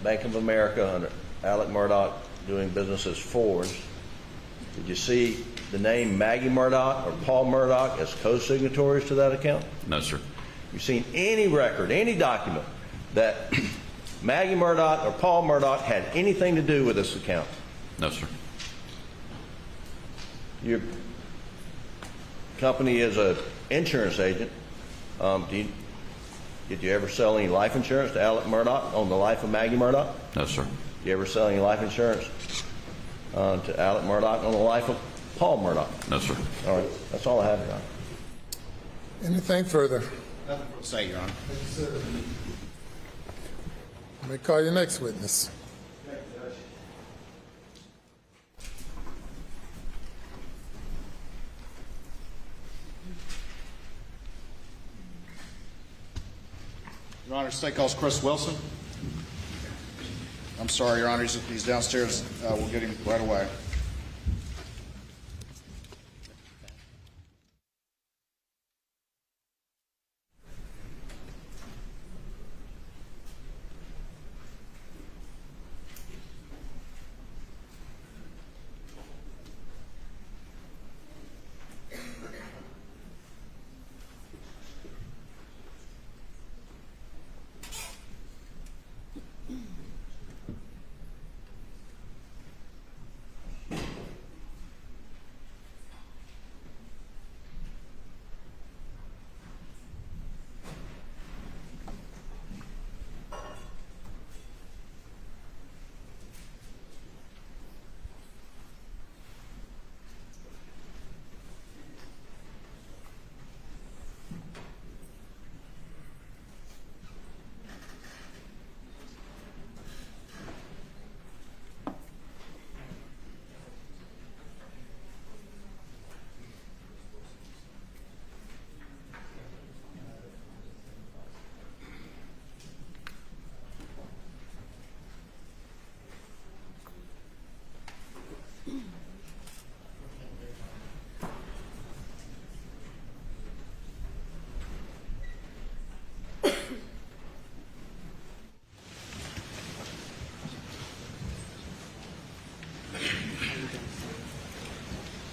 Bank of America under Alex Murdaugh doing business as Forge, did you see the name Maggie Murdaugh or Paul Murdaugh as co-signatories to that account? No, sir. You've seen any record, any document that Maggie Murdaugh or Paul Murdaugh had anything to do with this account? No, sir. Your company is an insurance agent. Did you ever sell any life insurance to Alex Murdaugh on the life of Maggie Murdaugh? No, sir. Did you ever sell any life insurance to Alex Murdaugh on the life of Paul Murdaugh? No, sir. All right. That's all I have, Your Honor. Anything further? Nothing to say, Your Honor. Thank you, sir. Let me call your next witness. Your Honor, state calls Chris Wilson. I'm sorry, Your Honor, he's downstairs. We'll get him right away.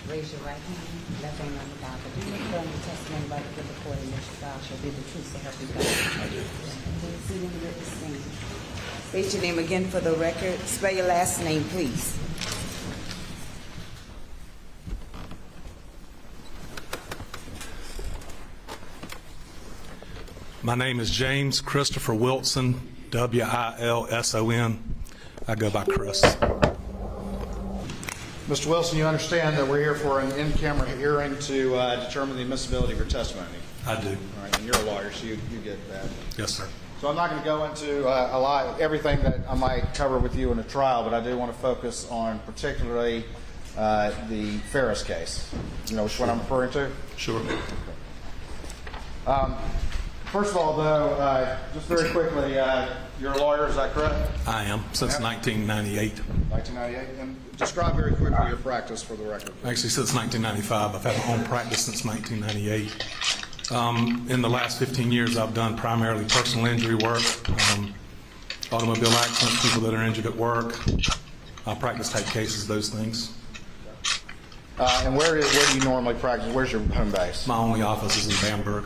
Raise your right hand, left hand on the Bible. Do you affirm the testimony about the good report in which God shall be the truth, so help you God? I do. Please see in the witness stand. State your name again for the record. Spell your last name, please. My name is James Christopher Wilson, W-I-L-S-O-N. I go by Chris. Mr. Wilson, you understand that we're here for an in-camera hearing to determine the admissibility of your testimony? I do. All right, and you're a lawyer, so you get that. Yes, sir. So I'm not going to go into a lot, everything that I might cover with you in a trial, but I do want to focus on particularly the Ferris case. You know which one I'm referring to? Sure. First of all, though, just very quickly, you're a lawyer, is that correct? I am, since 1998. 1998? And describe very quickly your practice for the record. Actually, since 1995. I've had my own practice since 1998. In the last 15 years, I've done primarily personal injury work, automobile accidents, people that are injured at work. I practice type cases, those things. And where do you normally practice? Where's your home base? My only office is in Bamberg.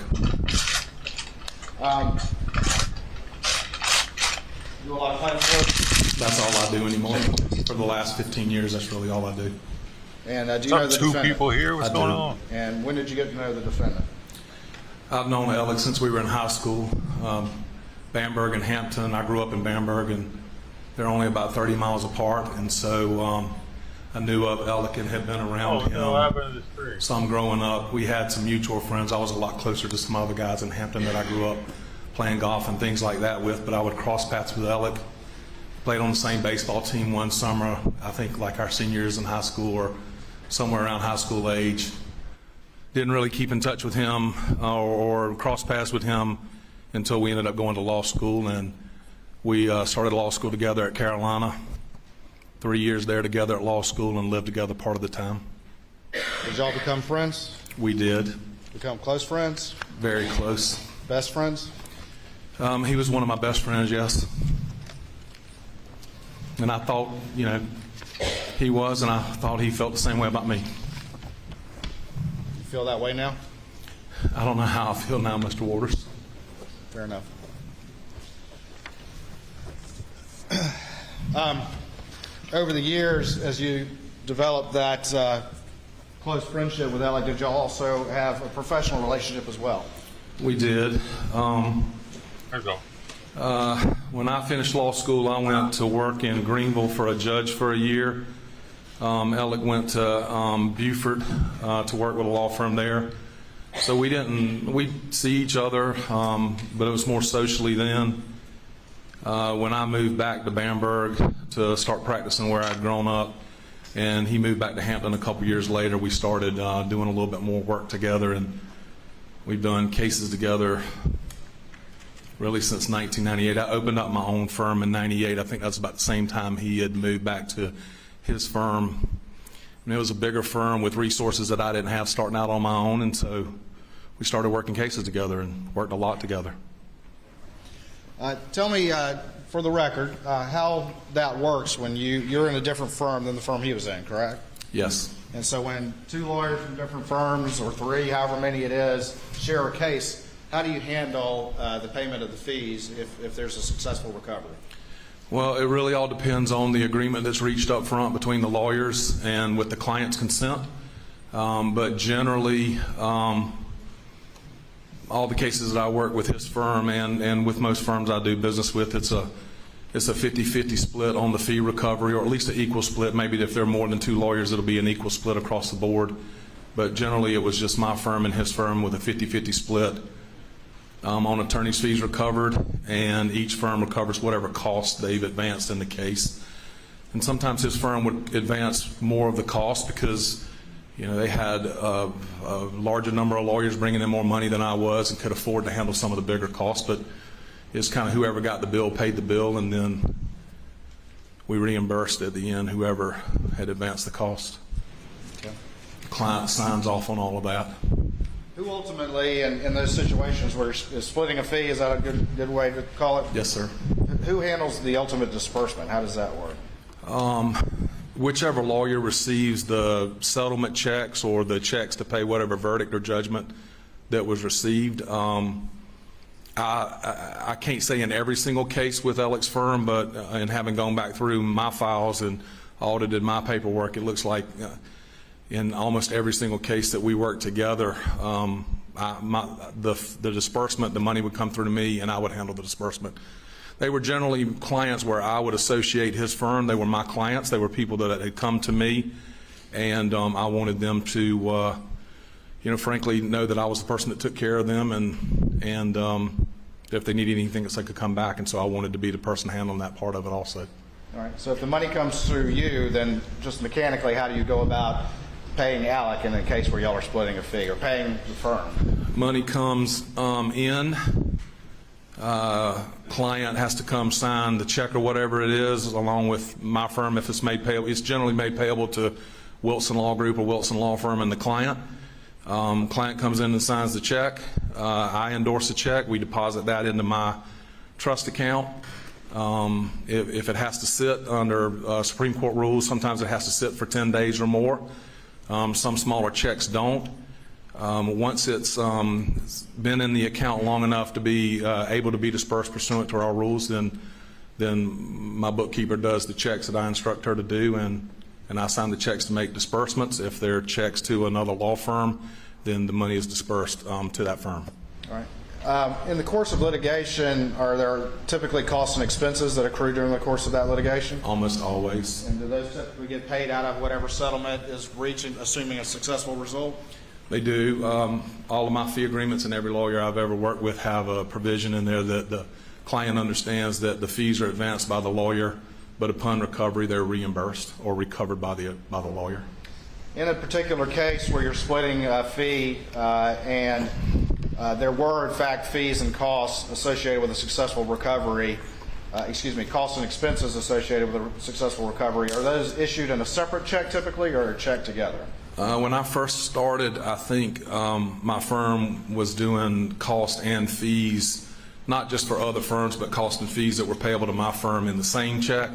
Do a lot of plaintiff work? That's all I do anymore. For the last 15 years, that's really all I do. And do you know the defendant? Two people here? What's going on? And when did you get to know the defendant? I've known Alex since we were in high school. Bamberg and Hampton. I grew up in Bamberg, and they're only about 30 miles apart. And so I knew of Alex and had been around him some growing up. We had some mutual friends. I was a lot closer to some other guys in Hampton that I grew up playing golf and things like that with, but I would cross paths with Alex. Played on the same baseball team one summer, I think like our seniors in high school or somewhere around high school age. Didn't really keep in touch with him or cross paths with him until we ended up going to law school, and we started law school together at Carolina. 3 years there together at law school and lived together part of the time. Did y'all become friends? We did. Become close friends? Very close. Best friends? He was one of my best friends, yes. And I thought, you know, he was, and I thought he felt the same way about me. You feel that way now? I don't know how I feel now, Mr. Waters. Fair enough. Over the years, as you developed that close friendship with Alex, did y'all also have a professional relationship as well? We did. When I finished law school, I went to work in Greenville for a judge for a year. Alex went to Beaufort to work with a law firm there. So we'd see each other, but it was more socially then. When I moved back to Bamberg to start practicing where I'd grown up, and he moved back to Hampton a couple years later, we started doing a little bit more work together, and we've done cases together really since 1998. I opened up my own firm in 98. I think that's about the same time he had moved back to his firm. And it was a bigger firm with resources that I didn't have starting out on my own, and so we started working cases together and worked a lot together. Tell me, for the record, how that works when you're in a different firm than the firm he was in, correct? Yes. And so when two lawyers from different firms, or three, however many it is, share a case, how do you handle the payment of the fees if there's a successful recovery? Well, it really all depends on the agreement that's reached up front between the lawyers and with the client's consent. But generally, all the cases that I work with his firm and with most firms I do business with, it's a 50-50 split on the fee recovery, or at least an equal split. Maybe if there are more than two lawyers, it'll be an equal split across the board. But generally, it was just my firm and his firm with a 50-50 split on attorney's fees recovered, and each firm recovers whatever costs they've advanced in the case. And sometimes his firm would advance more of the cost because, you know, they had a larger number of lawyers bringing in more money than I was and could afford to handle some of the bigger costs. But it's kind of whoever got the bill paid the bill, and then we reimbursed at the end whoever had advanced the cost. Okay. The client signs off on all of that. Who ultimately, in those situations where is splitting a fee, is that a good way to call it? Yes, sir. Who handles the ultimate disbursement? How does that work? whichever lawyer receives the settlement checks or the checks to pay whatever verdict or judgment that was received. I can't say in every single case with Alex Firm, but in having gone back through my files and audited my paperwork, it looks like in almost every single case that we worked together, the disbursement, the money would come through to me and I would handle the disbursement. They were generally clients where I would associate his firm. They were my clients. They were people that had come to me, and I wanted them to, frankly, know that I was the person that took care of them, and if they needed anything, they could come back. And so I wanted to be the person handling that part of it also. All right. So if the money comes through you, then just mechanically, how do you go about paying Alec in a case where y'all are splitting a fee, or paying the firm? Money comes in. Client has to come sign the check or whatever it is, along with my firm if it's made payable. It's generally made payable to Wilson Law Group or Wilson Law Firm and the client. Client comes in and signs the check. I endorse the check. We deposit that into my trust account. If it has to sit under Supreme Court rules, sometimes it has to sit for 10 days or more. Some smaller checks don't. Once it's been in the account long enough to be able to be dispersed pursuant to our rules, then my bookkeeper does the checks that I instruct her to do, and I sign the checks to make disbursements. If they're checks to another law firm, then the money is dispersed to that firm. All right. In the course of litigation, are there typically costs and expenses that accrue during the course of that litigation? Almost always. And do those typically get paid out of whatever settlement is reached, assuming a successful result? They do. All of my fee agreements and every lawyer I've ever worked with have a provision in there that the client understands that the fees are advanced by the lawyer, but upon recovery they're reimbursed or recovered by the lawyer. In a particular case where you're splitting a fee and there were in fact fees and costs associated with a successful recovery, costs and expenses associated with a successful recovery, are those issued in a separate check typically, or a check together? When I first started, I think my firm was doing cost and fees, not just for other firms, but cost and fees that were payable to my firm in the same check.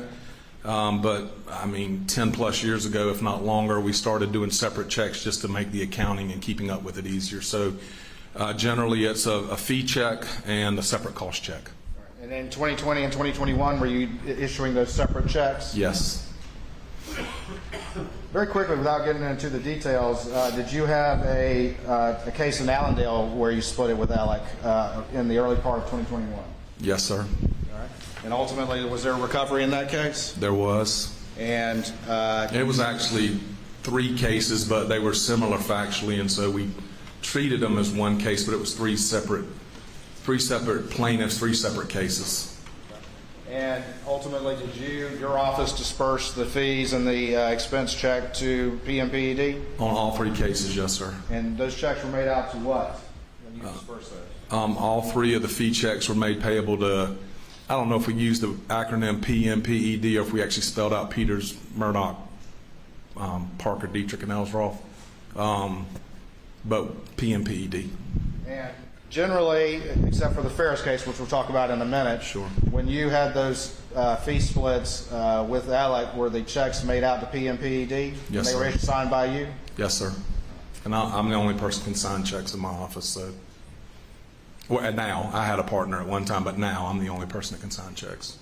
But I mean, 10 plus years ago, if not longer, we started doing separate checks just to make the accounting and keeping up with it easier. So generally it's a fee check and a separate cost check. And in 2020 and 2021, were you issuing those separate checks? Yes. Very quickly, without getting into the details, did you have a case in Allendale where you split it with Alec in the early part of 2021? Yes, sir. All right. And ultimately, was there a recovery in that case? There was. And it was actually 3 cases, but they were similar factually, and so we treated them as one case, but it was three separate plaintiffs, 3 separate cases. And ultimately, did your office disperse the fees and the expense check to PMPED? On all 3 cases, yes, sir. And those checks were made out to what when you dispersed those? All 3 of the fee checks were made payable to, I don't know if we used the acronym PMPED or if we actually spelled out Peters, Murdaugh, Parker, Dietrich, and Ellsworth, but PMPED. And generally, except for the Ferris case, which we'll talk about in a minute, sure. When you had those fee splits with Alec, were the checks made out to PMPED? Yes, they sir. were signed by you? Yes, sir. And I'm the only person who can sign checks in my office. So, well, and now I had a partner at one time, but now I'm the only person that can sign checks.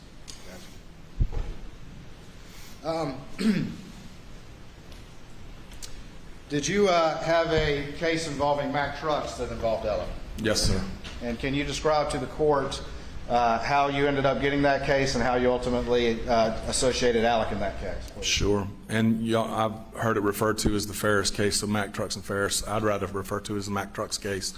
Did you have a case involving Mack Trucks that involved Alec? Yes, sir. And can you describe to the court how you ended up getting that case and how you ultimately associated Alec in that case, please? Sure. And I've heard it referred to as the Ferris case, so Mack Trucks and Ferris. I'd rather refer to it as the Mack Trucks case.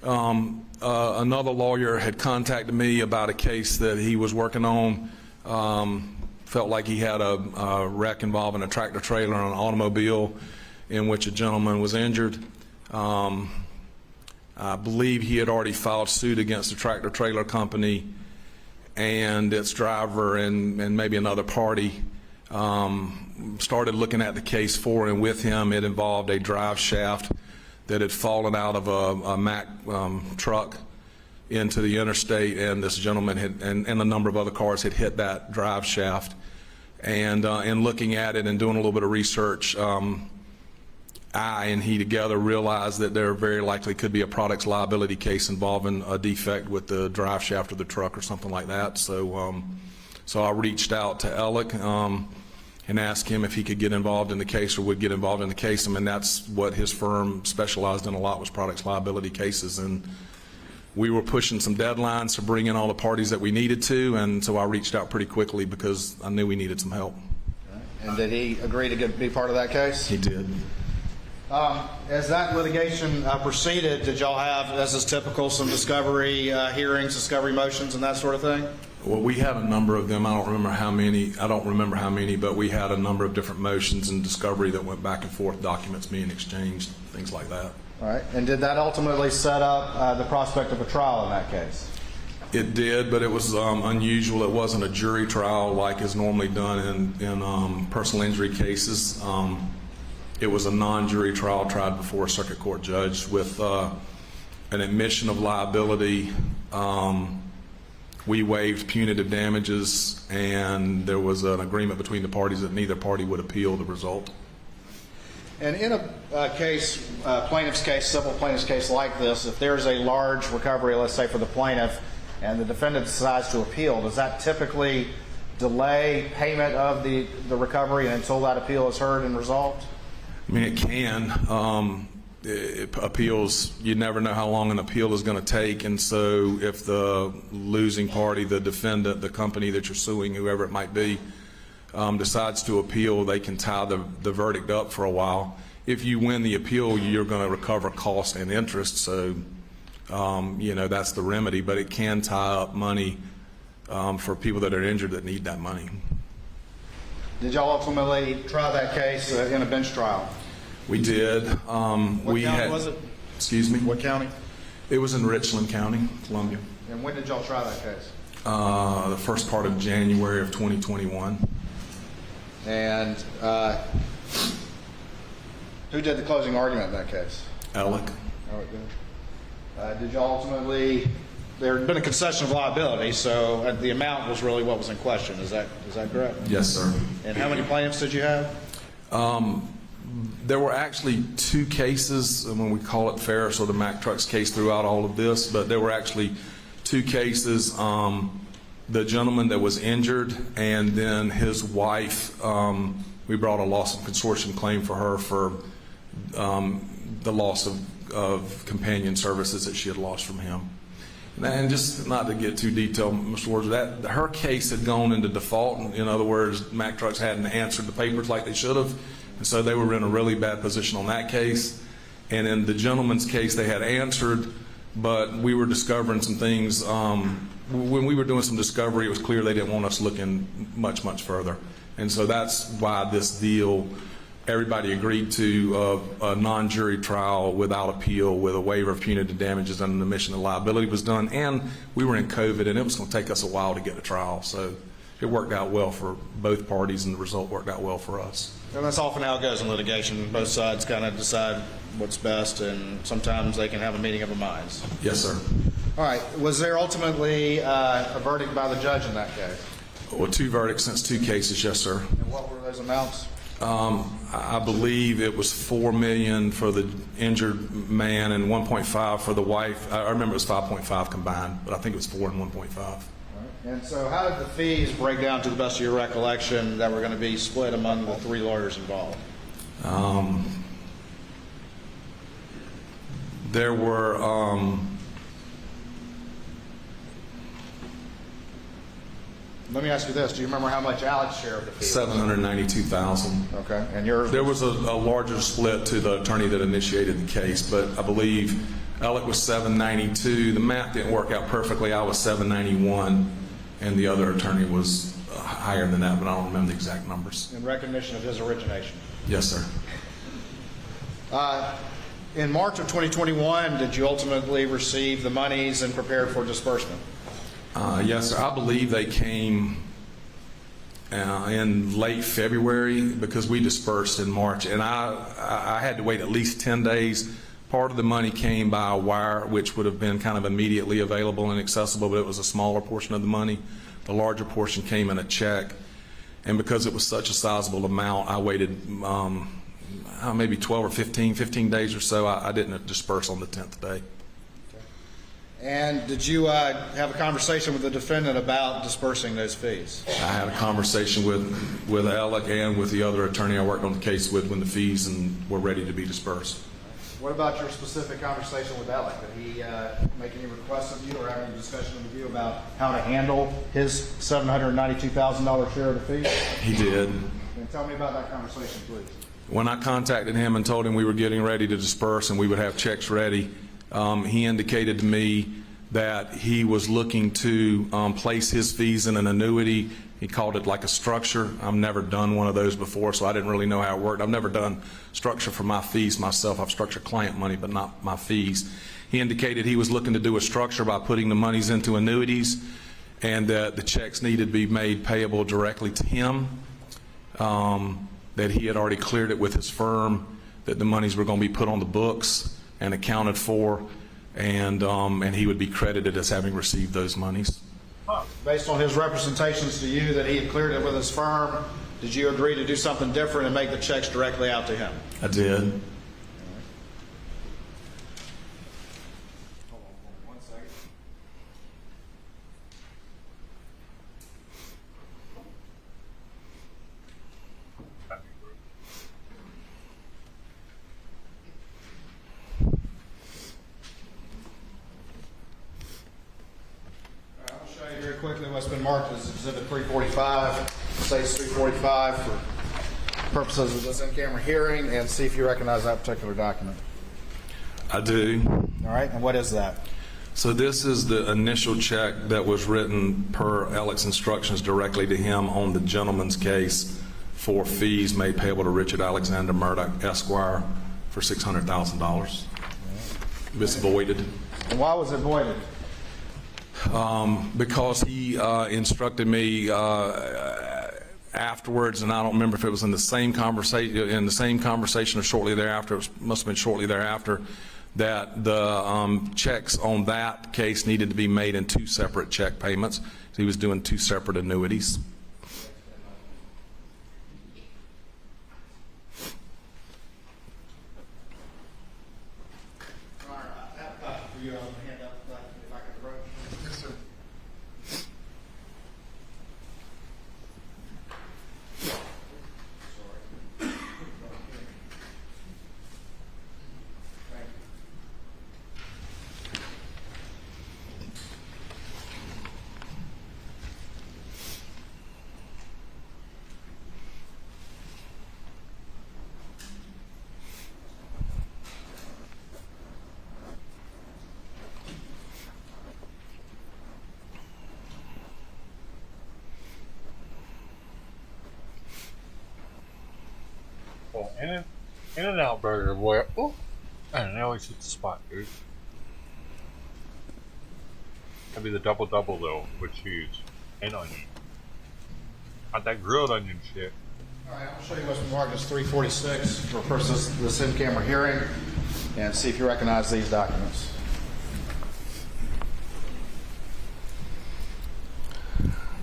Another lawyer had contacted me about a case that he was working on. Felt like he had a wreck involving a tractor trailer and an automobile in which a gentleman was injured. I believe he had already filed suit against the tractor trailer company and its driver and maybe another party. Started looking at the case for and with him. It involved a drive shaft that had fallen out of a Mack truck into the interstate, and this gentleman had, and a number of other cars had hit that drive shaft. And in looking at it and doing a little bit of research, I and he together realized that there very likely could be a products liability case involving a defect with the drive shaft of the truck or something like that. So, so I reached out to Alec and asked him if he could get involved in the case or would get involved in the case. I mean, that's what his firm specialized in a lot, was products liability cases. And we were pushing some deadlines to bring in all the parties that we needed to, and so I reached out pretty quickly because I knew we needed some help. And did he agree to be part of that case? He did. As that litigation proceeded, did y'all have, as is typical, some discovery hearings, discovery motions, and that sort of thing? Well, we had a number of them. I don't remember how many, but we had a number of different motions and discovery that went back and forth, documents being exchanged, things like that. All right. And did that ultimately set up the prospect of a trial in that case? It did, but it was unusual. It wasn't a jury trial like is normally done in personal injury cases. It was a non-jury trial tried before a circuit court judge with an admission of liability. We waived punitive damages, and there was an agreement between the parties that neither party would appeal the result. And in a case, plaintiff's case, civil plaintiff's case like this, if there's a large recovery, let's say for the plaintiff, and the defendant decides to appeal, does that typically delay payment of the recovery until that appeal is heard and resolved? I mean, it can. Appeals, you never know how long an appeal is going to take, and so if the losing party, the defendant, the company that you're suing, whoever it might be, decides to appeal, they can tie the verdict up for a while. If you win the appeal, you're going to recover cost and interest, so you know, that's the remedy, but it can tie up money for people that are injured that need that money. Did y'all ultimately try that case in a bench trial? We did. What county was it? Excuse me? What county? It was in Richland County, Columbia. And when did y'all try that case? The first part of January of 2021. And who did the closing argument in that case? Alec. Alec did. Did y'all ultimately, there had been a concession of liability, so the amount was really what was in question. Is that correct? Yes, sir. And how many plaintiffs did you have? There were actually two cases, when we call it Ferris or the Mack Trucks case throughout all of this, but there were actually two cases. The gentleman that was injured and then his wife, we brought a loss of consortium claim for her for the loss of companion services that she had lost from him. And just not to get too detailed, Mr. Ward, that her case had gone into default. In other words, Mack Trucks hadn't answered the papers like they should have, and so they were in a really bad position on that case. And in the gentleman's case, they had answered, but we were discovering some things. When we were doing some discovery, it was clear they didn't want us looking much further. And so that's why this deal, everybody agreed to a non-jury trial without appeal with a waiver of punitive damages and an admission of liability was done. And we were in COVID, and it was going to take us a while to get a trial. So it worked out well for both parties, and the result worked out well for us. And that's often how it goes in litigation. Both sides kind of decide what's best, and sometimes they can have a meeting of the minds. Yes, sir. All right. Was there ultimately a verdict by the judge in that case? Well, two verdicts since two cases, yes, sir. And what were those amounts? I believe it was $4 million for the injured man and 1.5 for the wife. I remember it was 5.5 combined, but I think it was 4 and 1.5. Right. And so how did the fees break down to the best of your recollection that were going to be split among the three lawyers involved? There were let me ask you this. Do you remember how much Alex share of the fee? $792,000. Okay. And yours? There was a larger split to the attorney that initiated the case, but I believe Alec was $792. The math didn't work out perfectly. I was $791, and the other attorney was higher than that, but I don't remember the exact numbers. In recognition of his origination? Yes, sir. In March of 2021, did you ultimately receive the monies and prepare for disbursement? Yes, sir. I believe they came in late February because we dispersed in March, and I had to wait at least 10 days. Part of the money came by a wire, which would have been kind of immediately available and accessible, but it was a smaller portion of the money. The larger portion came in a check, And because it was such a sizable amount, I waited maybe 12 or 15 days or so. I didn't disperse on the 10th day. And did you have a conversation with the defendant about dispersing those fees? I had a conversation with Alec and with the other attorney I worked on the case with when the fees were ready to be dispersed. What about your specific conversation with Alec? Did he make any requests of you or have any discussion with you about how to handle his $792,000 share of the fees? He did. And tell me about that conversation, please. When I contacted him and told him we were getting ready to disperse and we would have checks ready, he indicated to me that he was looking to place his fees in an annuity. He called it like a structure. I've never done one of those before, so I didn't really know how it worked. I've never done structure for my fees myself. I've structured client money, but not my fees. He indicated he was looking to do a structure by putting the monies into annuities, and that the checks needed to be made payable directly to him, that he had already cleared it with his firm, that the monies were going to be put on the books and accounted for, and he would be credited as having received those monies. Based on his representations to you that he had cleared it with his firm, did you agree to do something different and make the checks directly out to him? I did. Quickly, what's been marked as Exhibit 345, states 345 for purposes of this in-camera hearing, and see if you recognize that particular document. I do. All right, and what is that? So this is the initial check that was written per Alex instructions directly to him on the gentleman's case for fees made payable to Richard Alexander Murdaugh, Esquire, for $600,000. It's voided. And why was it voided? Because he instructed me afterwards, and I don't remember if it was in the same conversation or shortly thereafter. It must have been shortly thereafter, that the checks on that case needed to be made in 2 separate check payments. He was doing 2 separate annuities. In and out burger, boy. Oh, and I always hit the spot, dude. That'd be the double though, with cheese and onion. Not that grilled onion shit. All right, I'll show you what's been marked as 346 for purposes of this in-camera hearing, and see if you recognize these documents.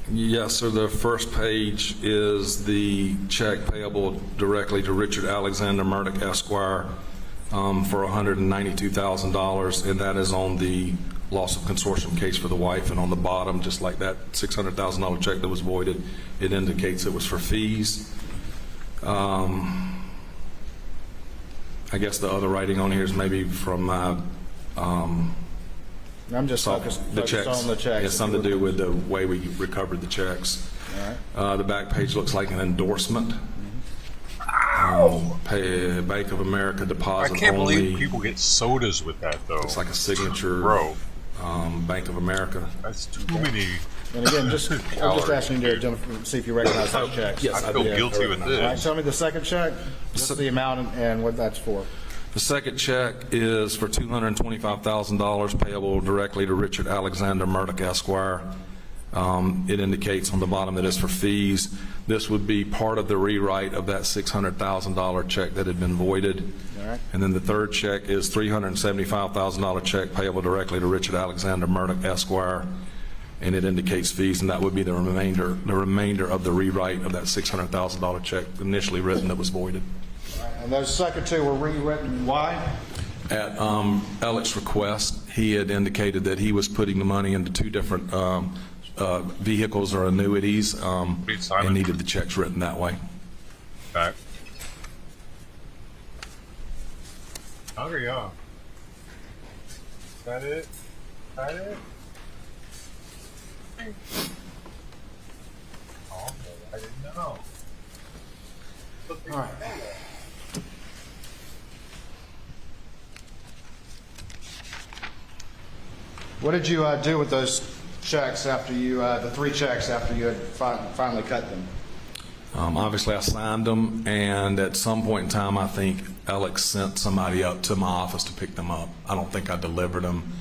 Yes, sir. The first page is the check payable directly to Richard Alexander Murdaugh, Esquire, for $192,000, and that is on the loss of consortium case for the wife. And on the bottom, just like that $600,000 check that was voided, it indicates it was for fees. I guess the other writing on here is maybe from my I'm just focused on the checks. It's something to do with the way we recovered the checks. All right. The back page looks like an endorsement. Bank of America deposit only. I can't believe people get sodas with that, though. It's like a signature. Bro. Bank of America. That's too many. And again, I'm just asking you to see if you recognize those checks. Yes, I feel guilty with this. All right, tell me the second check, just the amount and what that's for. The second check is for $225,000 payable directly to Richard Alexander Murdaugh, Esquire. It indicates on the bottom that it's for fees. This would be part of the rewrite of that $600,000 check that had been voided. All right. And then the third check is $375,000 check payable directly to Richard Alexander Murdaugh, Esquire. and it indicates fees, and that would be the remainder of the rewrite of that $600,000 check initially written that was voided. All right, and those second two were rewritten. Why? At Alex's request, he had indicated that he was putting the money into two different vehicles or annuities, and needed the checks written that way. Okay. Hungry, huh? Is that it? Is that it? Oh, I didn't know. All right. What did you do with those checks after you, the 3 checks after you had finally cut them? Obviously, I signed them, and at some point in time, I think Alex sent somebody up to my office to pick them up. I don't think I delivered them.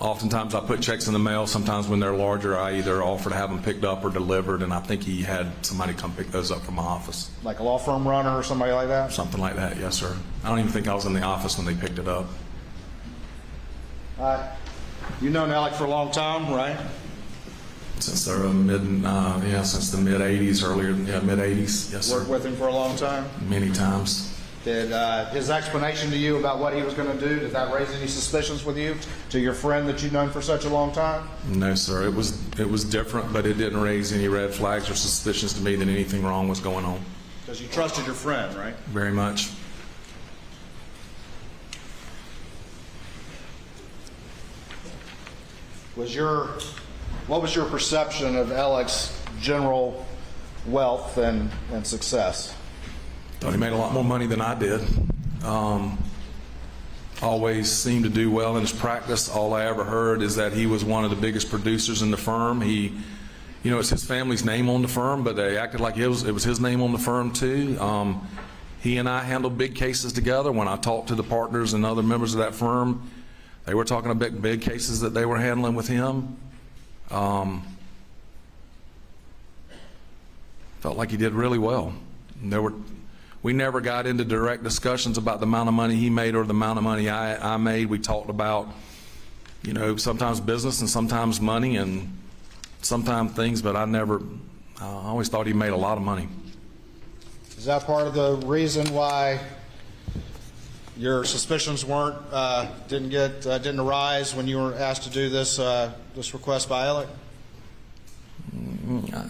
Oftentimes, I put checks in the mail. Sometimes when they're larger, I either offer to have them picked up or delivered, and I think he had somebody come pick those up from my office. Like a law firm runner or somebody like that? Something like that, yes, sir. I don't even think I was in the office when they picked it up. You've known Alex for a long time, right? Since the since the mid '80s, mid '80s, yes, sir. Worked with him for a long time? Many times. Did his explanation to you about what he was going to do, did that raise any suspicions with you, to your friend that you've known for such a long time? No, sir. It was different, but it didn't raise any red flags or suspicions to me that anything wrong was going on. Because you trusted your friend, right? Very much. What was your perception of Alex's general wealth and success? Thought he made a lot more money than I did. Always seemed to do well in his practice. All I ever heard is that he was one of the biggest producers in the firm. It's his family's name on the firm, but they acted like it was his name on the firm too. He and I handled big cases together. When I talked to the partners and other members of that firm, they were talking about big cases that they were handling with him. Felt like he did really well. We never got into direct discussions about the amount of money he made or the amount of money I made. We talked about, sometimes business and sometimes money and sometimes things, but I always thought he made a lot of money. Is that part of the reason why your suspicions didn't arise when you were asked to do this request by Alec?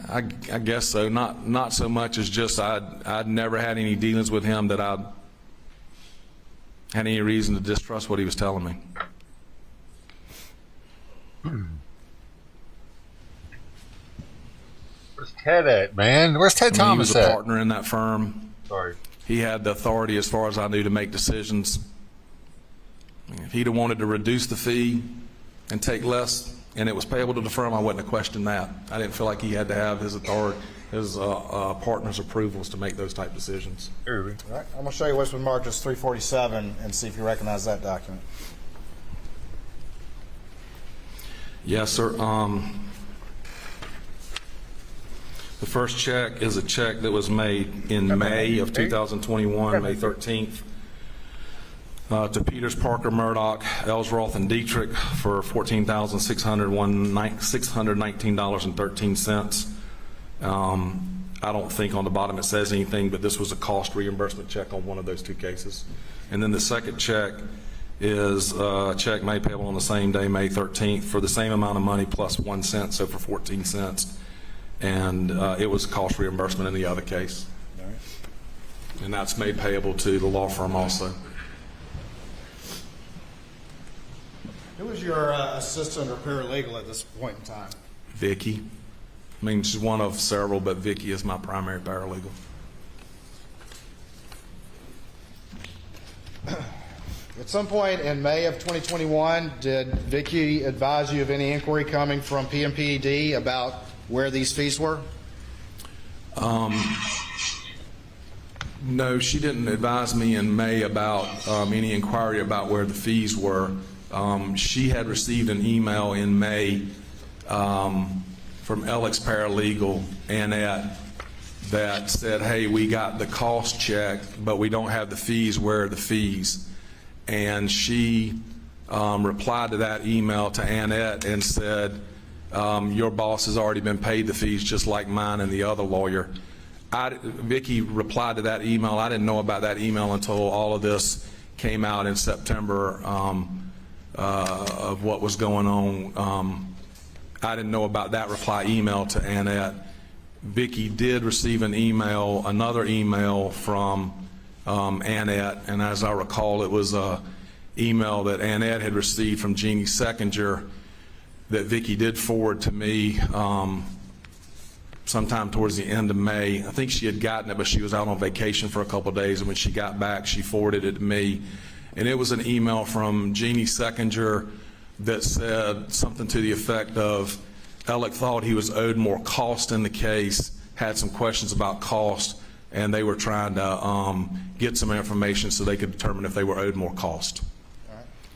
I guess so. Not so much as just I'd never had any dealings with him that I'd had any reason to distrust what he was telling me. Where's Ted at, man? Where's Ted Thomas at? He was a partner in that firm. Sorry. He had the authority, as far as I knew, to make decisions. If he'd have wanted to reduce the fee and take less, and it was payable to the firm, I wouldn't have questioned that. I didn't feel like he had to have his authority, his partner's approvals to make those type decisions. All right. I'm going to show you what's been marked as 347 and see if you recognize that document. Yes, sir. The first check is a check that was made in May of 2021, May 13th, to Peters, Parker, Murdaugh, Ellsworth, and Dietrich for $14,619.13. I don't think on the bottom it says anything, but this was a cost reimbursement check on one of those two cases. And then the second check is a check made payable on the same day, May 13th, for the same amount of money plus 1 cent, so for 14 cents. And it was cost reimbursement in the other case. All right. And that's made payable to the law firm also. Who was your assistant or paralegal at this point in time? Vicky. I mean, she's one of several, but Vicky is my primary paralegal. At some point in May of 2021, did Vicky advise you of any inquiry coming from PMPED about where these fees were? No, she didn't advise me in May about any inquiry about where the fees were. She had received an email in May from Alex Paralegal, Annette, that said, hey, we got the cost check, but we don't have the fees. Where are the fees? And she replied to that email to Annette and said, Your boss has already been paid the fees just like mine and the other lawyer. Vicky replied to that email. I didn't know about that email until all of this came out in September of what was going on. I didn't know about that reply email to Annette. Vicky did receive another email from Annette, and as I recall, it was an email that Annette had received from Jeannie Seckinger that Vicky did forward to me sometime towards the end of May. I think she had gotten it, but she was out on vacation for a couple of days, and when she got back, she forwarded it to me. And it was an email from Jeannie Seckinger that said something to the effect of, Alec thought he was owed more cost in the case, had some questions about cost, and they were trying to get some information so they could determine if they were owed more cost.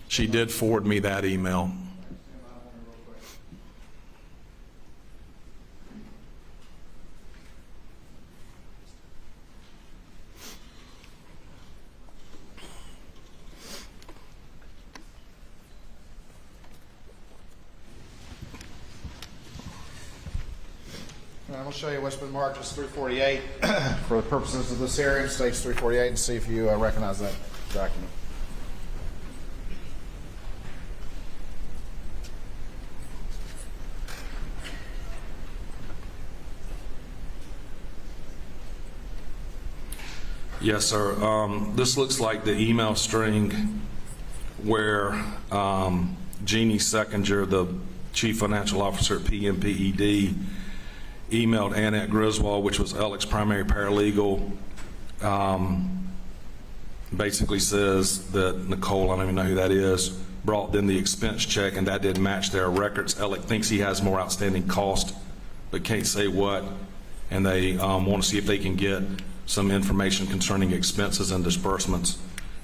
She did forward me that email. I'm going to show you what's been marked as 348 for the purposes of this hearing. States 348, and see if you recognize that document. Yes, sir. This looks like the email string where Jeannie Seckinger, the Chief Financial Officer at PMPED, emailed Annette Griswold, which was Alec's primary paralegal, basically says that Nicole, I don't even know who that is, brought them the expense check, and that didn't match their records. Alec thinks he has more outstanding cost, but can't say what, and they want to see if they can get some information concerning expenses and disbursements.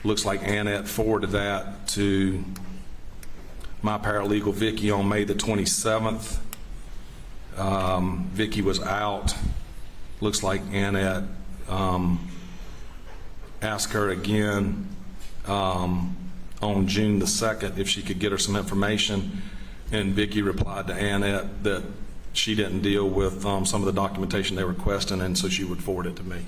Looks like Annette forwarded that to my paralegal, Vicky, on May the 27th. Vicky was out. Looks like Annette asked her again on June the 2nd if she could get her some information, and Vicky replied to Annette that she didn't deal with some of the documentation they were requesting, and so she would forward it to me.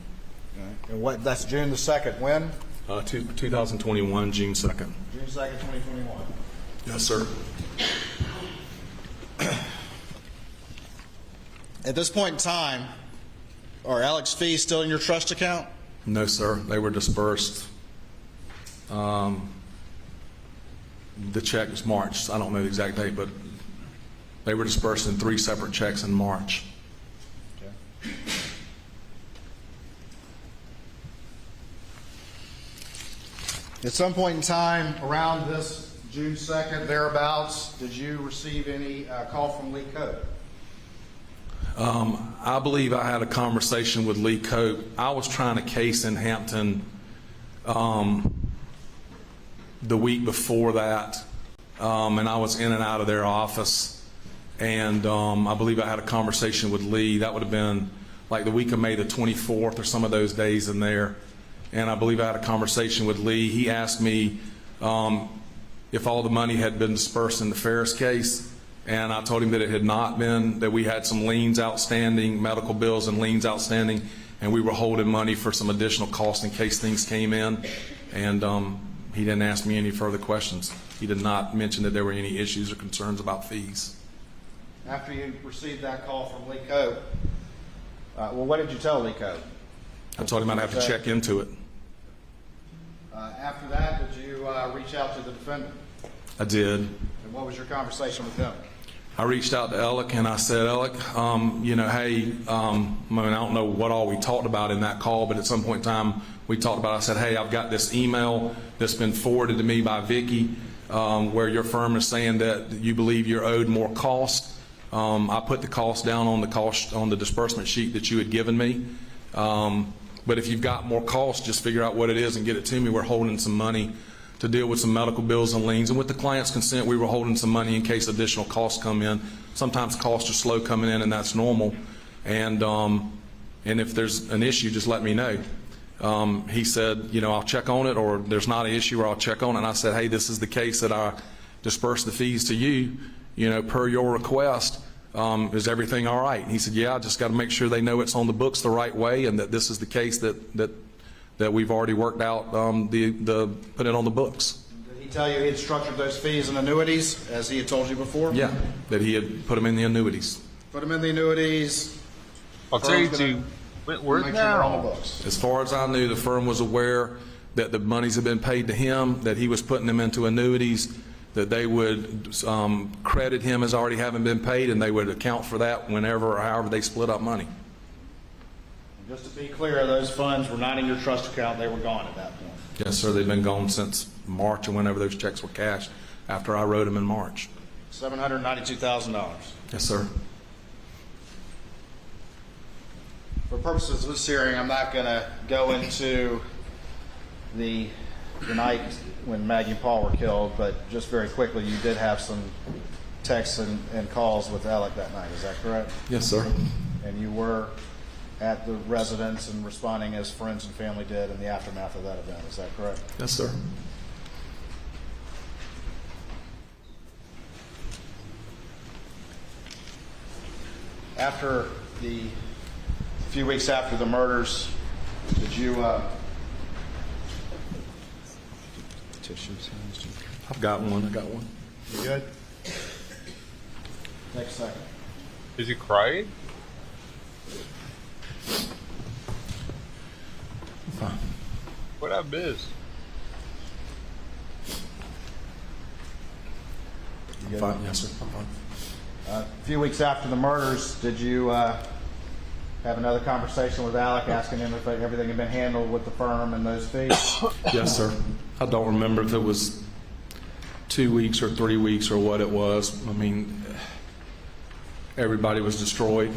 And what? That's June the 2nd. When? 2021, June 2nd. June 2nd, 2021. Yes, sir. At this point in time, are Alec's fees still in your trust account? No, sir. They were dispersed. The check was March. I don't know the exact date, but they were dispersed in 3 separate checks in March. Okay. At some point in time around this June 2nd, thereabouts, did you receive any call from Lee Cope? I believe I had a conversation with Lee Cope. I was trying a case in Hampton the week before that, and I was in and out of their office, and I believe I had a conversation with Lee. That would have been like the week of May the 24th or some of those days in there, and I believe I had a conversation with Lee. He asked me if all the money had been dispersed in the Ferris case, and I told him that it had not been, that we had some liens outstanding, medical bills and liens outstanding, and we were holding money for some additional costs in case things came in, and he didn't ask me any further questions. He did not mention that there were any issues or concerns about fees. After you received that call from Lee Cope, well, what did you tell Lee Cope? I told him I'd have to check into it. After that, did you reach out to the defendant? I did. And what was your conversation with him? I reached out to Alec and I said, Alec, you know, hey, I mean, I don't know what all we talked about in that call, but at some point in time we talked about, I said, hey, I've got this email that's been forwarded to me by Vicky where your firm is saying that you believe you're owed more cost. I put the cost down on the disbursement sheet that you had given me. But if you've got more cost, just figure out what it is and get it to me. We're holding some money to deal with some medical bills and liens. And with the client's consent, we were holding some money in case additional costs come in. Sometimes costs are slow coming in, and that's normal. And if there's an issue, just let me know. He said, you know, I'll check on it, or there's not an issue, or I'll check on it. And I said, hey, this is the case that I dispersed the fees to you, you know, per your request. is everything all right? And he said, yeah, I just got to make sure they know it's on the books the right way and that this is the case that we've already worked out, put it on the books. Did he tell you he had structured those fees and annuities as he had told you before? Yeah, that he had put them in the annuities. Put them in the annuities. I'll tell you to where now. As far as I knew, the firm was aware that the monies had been paid to him, that he was putting them into annuities, that they would credit him as already having been paid, and they would account for that whenever or however they split up money. Just to be clear, those funds were not in your trust account. They were gone at that point. Yes, sir. They've been gone since March or whenever those checks were cashed after I wrote them in March. $792,000. Yes, sir. For purposes of this hearing, I'm not going to go into the night when Maggie and Paul were killed, but just very quickly, you did have some texts and calls with Alec that night. Is that correct? Yes, sir. And you were at the residence and responding as friends and family did in the aftermath of that event. Is that correct? Yes, sir. After the few weeks after the murders, did you I've got one. You good? Take a second. Is he crying? Fine. What I missed? I'm fine. Yes, sir. I'm fine. A few weeks after the murders, did you have another conversation with Alec asking him if everything had been handled with the firm and those fees? Yes, sir. I don't remember if it was 2 weeks or 3 weeks or what it was. I mean, everybody was destroyed.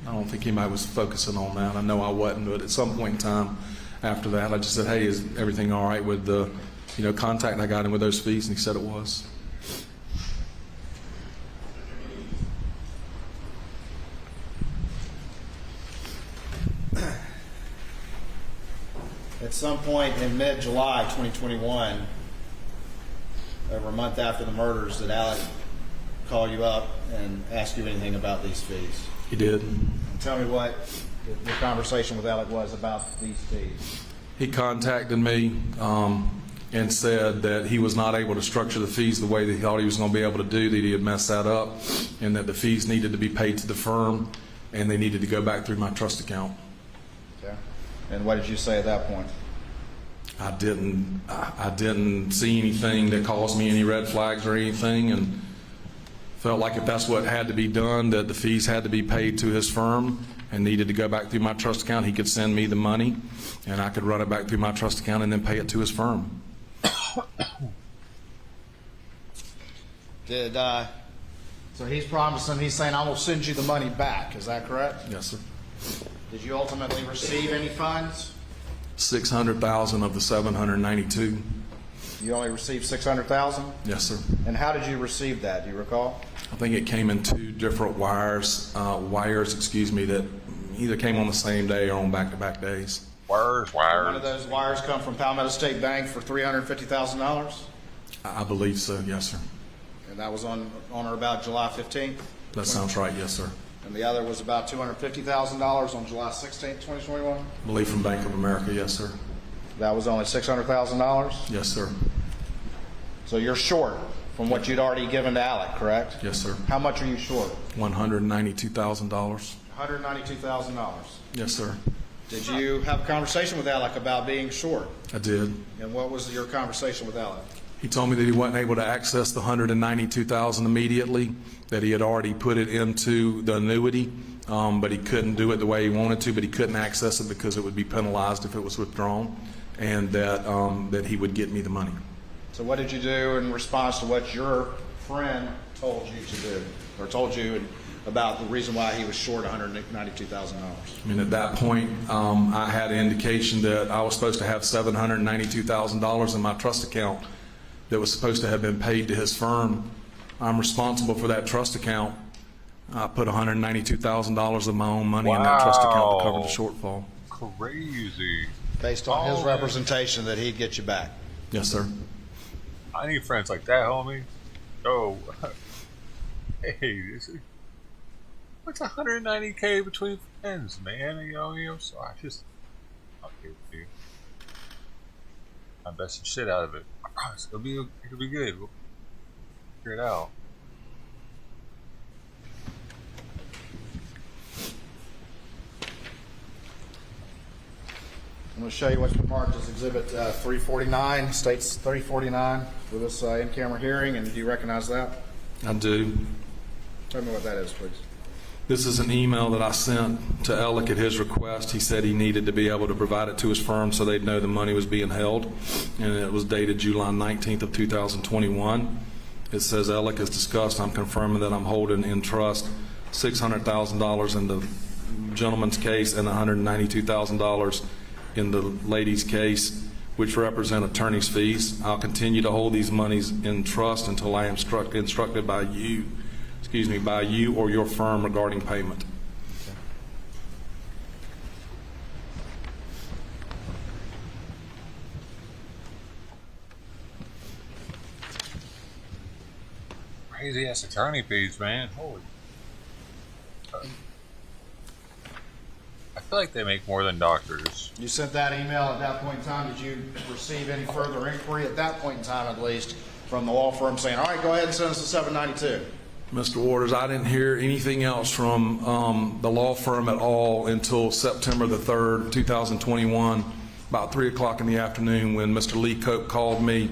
I don't think anybody was focusing on that. I know I wasn't, but at some point in time after that, I just said, hey, is everything all right with the contact I got him with those fees? And he said it was. At some point in mid-July 2021, over a month after the murders, did Alec call you up and ask you anything about these fees? He did. Tell me what the conversation with Alec was about these fees. He contacted me and said that he was not able to structure the fees the way that he thought he was going to be able to do, that he had messed that up, and that the fees needed to be paid to the firm, and they needed to go back through my trust account. Okay. And what did you say at that point? I didn't see anything that caused me any red flags or anything, and felt like if that's what had to be done, that the fees had to be paid to his firm and needed to go back through my trust account. He could send me the money, and I could run it back through my trust account and then pay it to his firm. So he's promising, he's saying, I will send you the money back. Is that correct? Yes, sir. Did you ultimately receive any funds? 600,000 of the 792. You only received 600,000? Yes, sir. And how did you receive that? Do you recall? I think it came in 2 different wires, that either came on the same day or on back-to-back days. Wires. One of those wires come from Palmetto State Bank for $350,000? I believe so, yes, sir. And that was on or about July 15th? That sounds right, yes, sir. And the other was about $250,000 on July 16th, 2021? I believe from Bank of America, yes, sir. That was only $600,000? Yes, sir. So you're short from what you'd already given to Alec, correct? Yes, sir. How much are you short? $192,000. $192,000. Yes, sir. Did you have a conversation with Alec about being short? I did. And what was your conversation with Alec? He told me that he wasn't able to access the $192,000 immediately, that he had already put it into the annuity, but he couldn't do it the way he wanted to, but he couldn't access it because it would be penalized if it was withdrawn, and that he would get me the money. So what did you do in response to what your friend told you to do, or told you about the reason why he was short $192,000? I mean, at that point, I had an indication that I was supposed to have $792,000 in my trust account that was supposed to have been paid to his firm. I'm responsible for that trust account. I put $192,000 of my own money in that trust account to cover the shortfall. Crazy. Based on his representation that he'd get you back. Yes, sir. I need friends like that, homie. Oh, hey, What's 190K between friends, man? So I'll give it to you. I best the shit out of it. I promise it'll be good. We'll figure it out. I'm going to show you what's been marked as Exhibit 349, states 349 for this in-camera hearing, and do you recognize that? I do. Tell me what that is, please. This is an email that I sent to Alec at his request. He said he needed to be able to provide it to his firm so they'd know the money was being held, and it was dated July 19th of 2021. It says, Alec, as discussed, I'm confirming that I'm holding in trust $600,000 in the gentleman's case and $192,000 in the lady's case, which represent attorney's fees. I'll continue to hold these monies in trust until I am instructed by you or your firm regarding payment. Crazy ass attorney fees, man. Holy. I feel like they make more than doctors. You sent that email at that point in time. Did you receive any further inquiry at that point in time, at least, from the law firm saying, all right, go ahead and send us the $792? Mr. Waters, I didn't hear anything else from the law firm at all until September the 3rd, 2021, about 3 o'clock in the afternoon, when Mr. Lee Cope called me.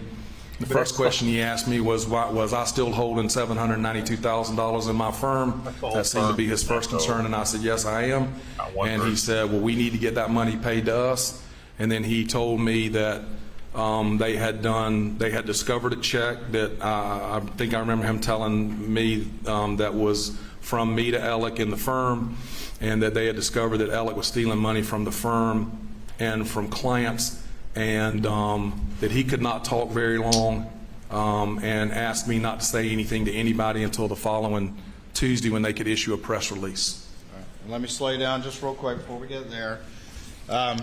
The first question he asked me was I still holding $792,000 in my firm? That seemed to be his first concern, and I said, yes, I am. And he said, well, we need to get that money paid to us. And then he told me that they had discovered a check that I think I remember him telling me that was from me to Alec in the firm, and that they had discovered that Alec was stealing money from the firm and from clients, and that he could not talk very long, and asked me not to say anything to anybody until the following Tuesday when they could issue a press release. All right. Let me slow you down just real quick before we get there. At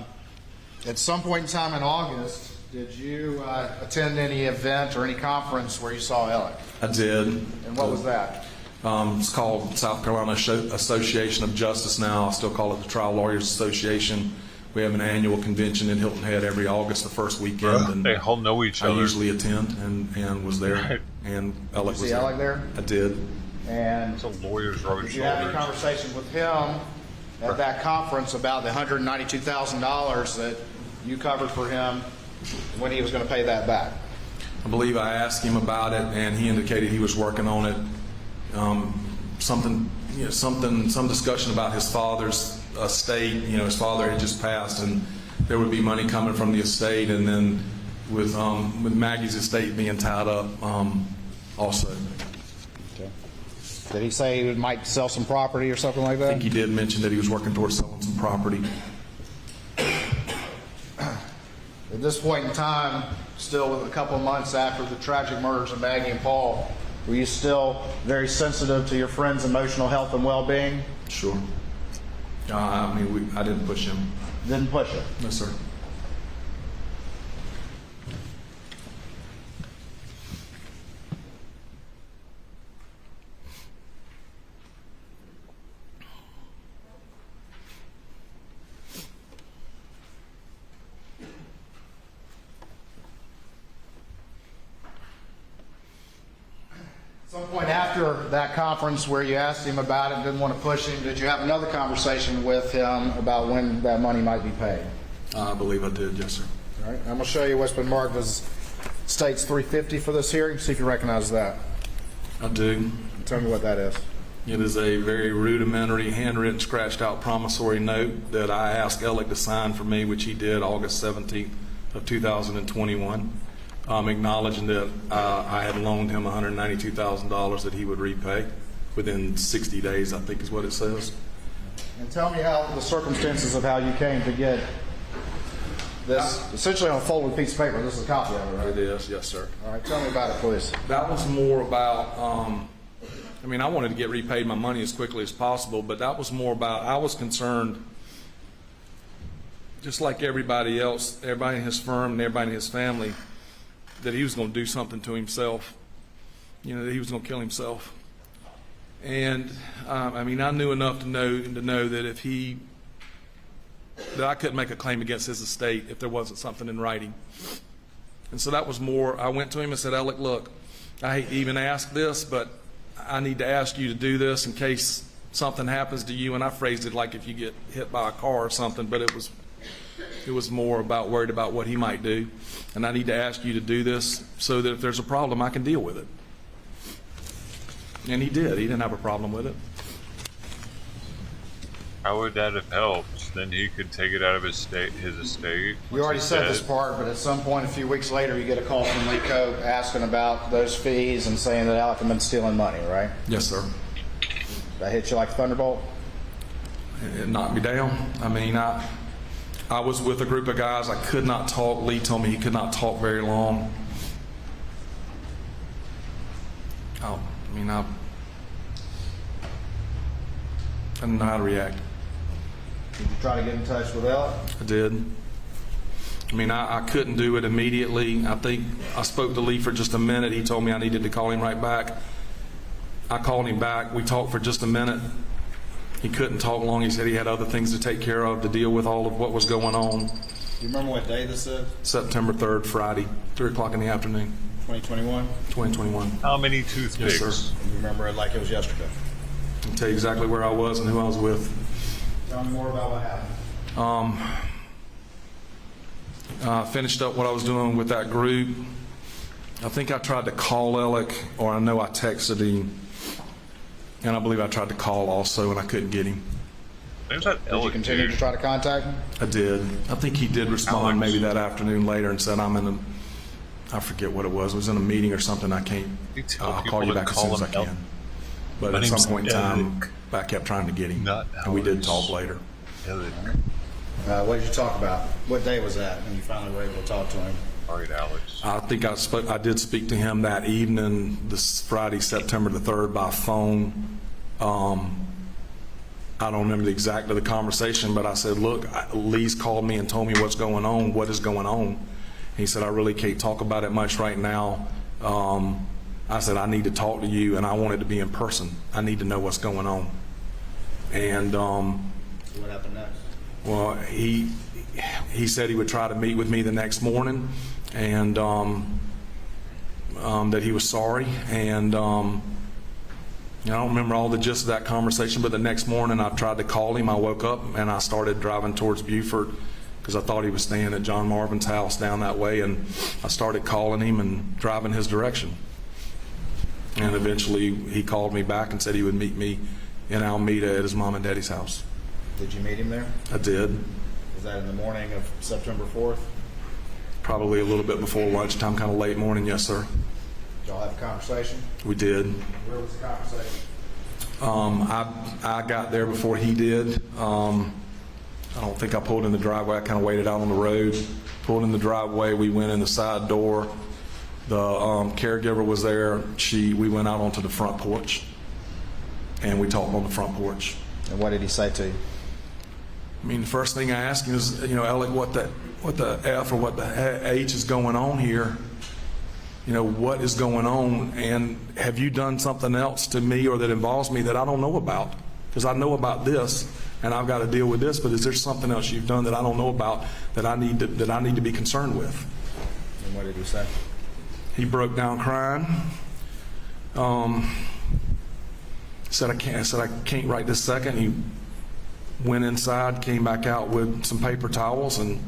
some point in time in August, did you attend any event or any conference where you saw Alec? I did. And what was that? It's called South Carolina Association of Justice now. I still call it the Trial Lawyers Association. We have an annual convention in Hilton Head every August, the first weekend. And they all know each other. I usually attend and was there. Right. And Alec was there. Did you see Alec there? I did. And it's a lawyer's road. Did you have a conversation with him at that conference about the $192,000 that you covered for him, when he was going to pay that back? I believe I asked him about it, and he indicated he was working on it. Some discussion about his father's estate. His father had just passed, and there would be money coming from the estate, and then with Maggie's estate being tied up, also. Okay. Did he say he might sell some property or something like that? I think he did mention that he was working towards selling some property. At this point in time, still with a couple of months after the tragic murders of Maggie and Paul, were you still very sensitive to your friend's emotional health and well-being? Sure. I didn't push him. Didn't push him? No, sir. At some point after that conference where you asked him about it, didn't want to push him, did you have another conversation with him about when that money might be paid? I believe I did, yes, sir. All right, I'm going to show you what's been marked as States 350 for this hearing. See if you recognize that. I do. Tell me what that is. It is a very rudimentary, handwritten, scratched-out promissory note that I asked Alec to sign for me, which he did August 17th of 2021. Acknowledging that I had loaned him $192,000 that he would repay within 60 days, I think is what it says. And tell me how the circumstances of how you came to get this, essentially on a folded piece of paper. This is a copy of it, right? It is, yes, sir. All right, tell me about it, please. That was more about, I wanted to get repaid my money as quickly as possible, but that was more about, I was concerned, just like everybody else, everybody in his firm and everybody in his family, that he was going to do something to himself, that he was going to kill himself. And I mean, I knew enough to know that that I couldn't make a claim against his estate if there wasn't something in writing. And so that was more, I went to him and said, Alec, look, I hate to even ask this, but I need to ask you to do this in case something happens to you. And I phrased it like if you get hit by a car or something, but it was more about worried about what he might do. And I need to ask you to do this so that if there's a problem, I can deal with it. And he did. He didn't have a problem with it. How would that have helped? Then he could take it out of his estate. You already said this part, but at some point a few weeks later, you get a call from Lee Cope asking about those fees and saying that Alec had been stealing money, right? Yes, sir. That hit you like a thunderbolt? It knocked me down. I mean, I was with a group of guys. I could not talk. Lee told me he could not talk very long. I didn't know how to react. Did you try to get in touch with Alec? I did. I mean, I couldn't do it immediately. I think I spoke to Lee for just a minute. He told me I needed to call him right back. I called him back. We talked for just a minute. He couldn't talk long. He said he had other things to take care of to deal with all of what was going on. Do you remember what day this is? September 3rd, Friday, 3 o'clock in the afternoon. 2021? 2021. How many toothpicks? Yes, sir. You remember it like it was yesterday? I'll tell you exactly where I was and who I was with. Tell me more about what happened. Finished up what I was doing with that group. I think I tried to call Alec, or I know I texted him, and I believe I tried to call also, and I couldn't get him. There's that Did you continue to try to contact him? I did. I think he did respond maybe that afternoon later and said, I forget what it was. It was in a meeting or something. I'll call you back as soon as I can. But at some point in time, I kept trying to get him, and we did talk later. What did you talk about? What day was that when you finally were able to talk to him? All right, Alex. I think I did speak to him that evening, this Friday, September the 3rd, by phone. I don't remember the exact of the conversation, but I said, look, Lee's called me and told me what's going on. What is going on? He said, I really can't talk about it much right now. I said, I need to talk to you, and I want it to be in person. I need to know what's going on. And what happened next? Well, he said he would try to meet with me the next morning, and that he was sorry. And I don't remember all the gist of that conversation, but the next morning I tried to call him. I woke up and I started driving towards Beaufort because I thought he was staying at John Marvin's house down that way, and I started calling him and driving his direction. And eventually he called me back and said he would meet me in Alameda at his mom and daddy's house. Did you meet him there? I did. Was that in the morning of September 4th? Probably a little bit before lunchtime, kind of late morning, yes, sir. Did y'all have a conversation? We did. Where was the conversation? I got there before he did. I don't think I pulled in the driveway. I kind of waited out on the road. Pulled in the driveway. We went in the side door. The caregiver was there. We went out onto the front porch, and we talked on the front porch. And what did he say to you? I mean, the first thing I asked him is, Alec, what the F or what the H is going on here? What is going on? And have you done something else to me or that involves me that I don't know about? Because I know about this, and I've got to deal with this. But is there something else you've done that I don't know about that I need to be concerned with? And what did he say? He broke down crying. Said I can't right this second. He went inside, came back out with some paper towels, and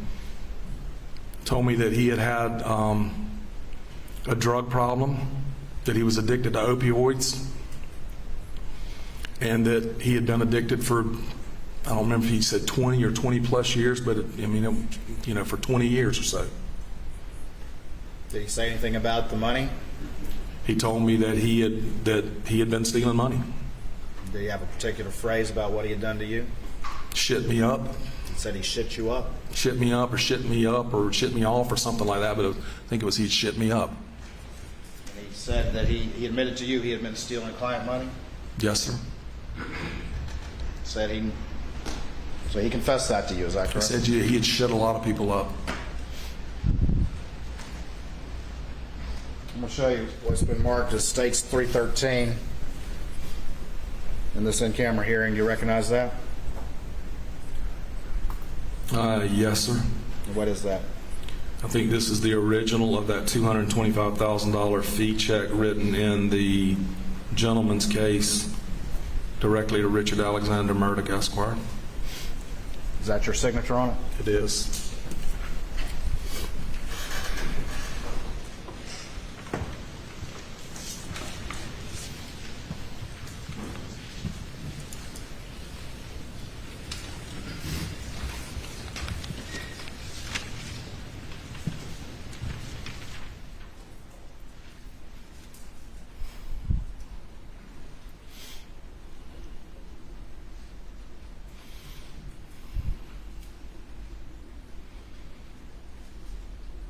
told me that he had a drug problem, that he was addicted to opioids, and that he had been addicted for, I don't remember if he said 20 or 20 plus years, but for 20 years or so. Did he say anything about the money? He told me that he had been stealing money. Did he have a particular phrase about what he had done to you? Shit me up. He said he shit you up? Shit me up or shit me off or something like that, but I think it was he shit me up. And he said that he admitted to you he had been stealing client money? Yes, sir. So he confessed that to you, is that correct? He said he had shit a lot of people up. I'm going to show you what's been marked as States 313. in this in-camera hearing. Do you recognize that? Yes, sir. What is that? I think this is the original of that $225,000 fee check written in the gentleman's case directly to Richard Alexander Murdaugh, Esquire. Is that your signature on it? It is.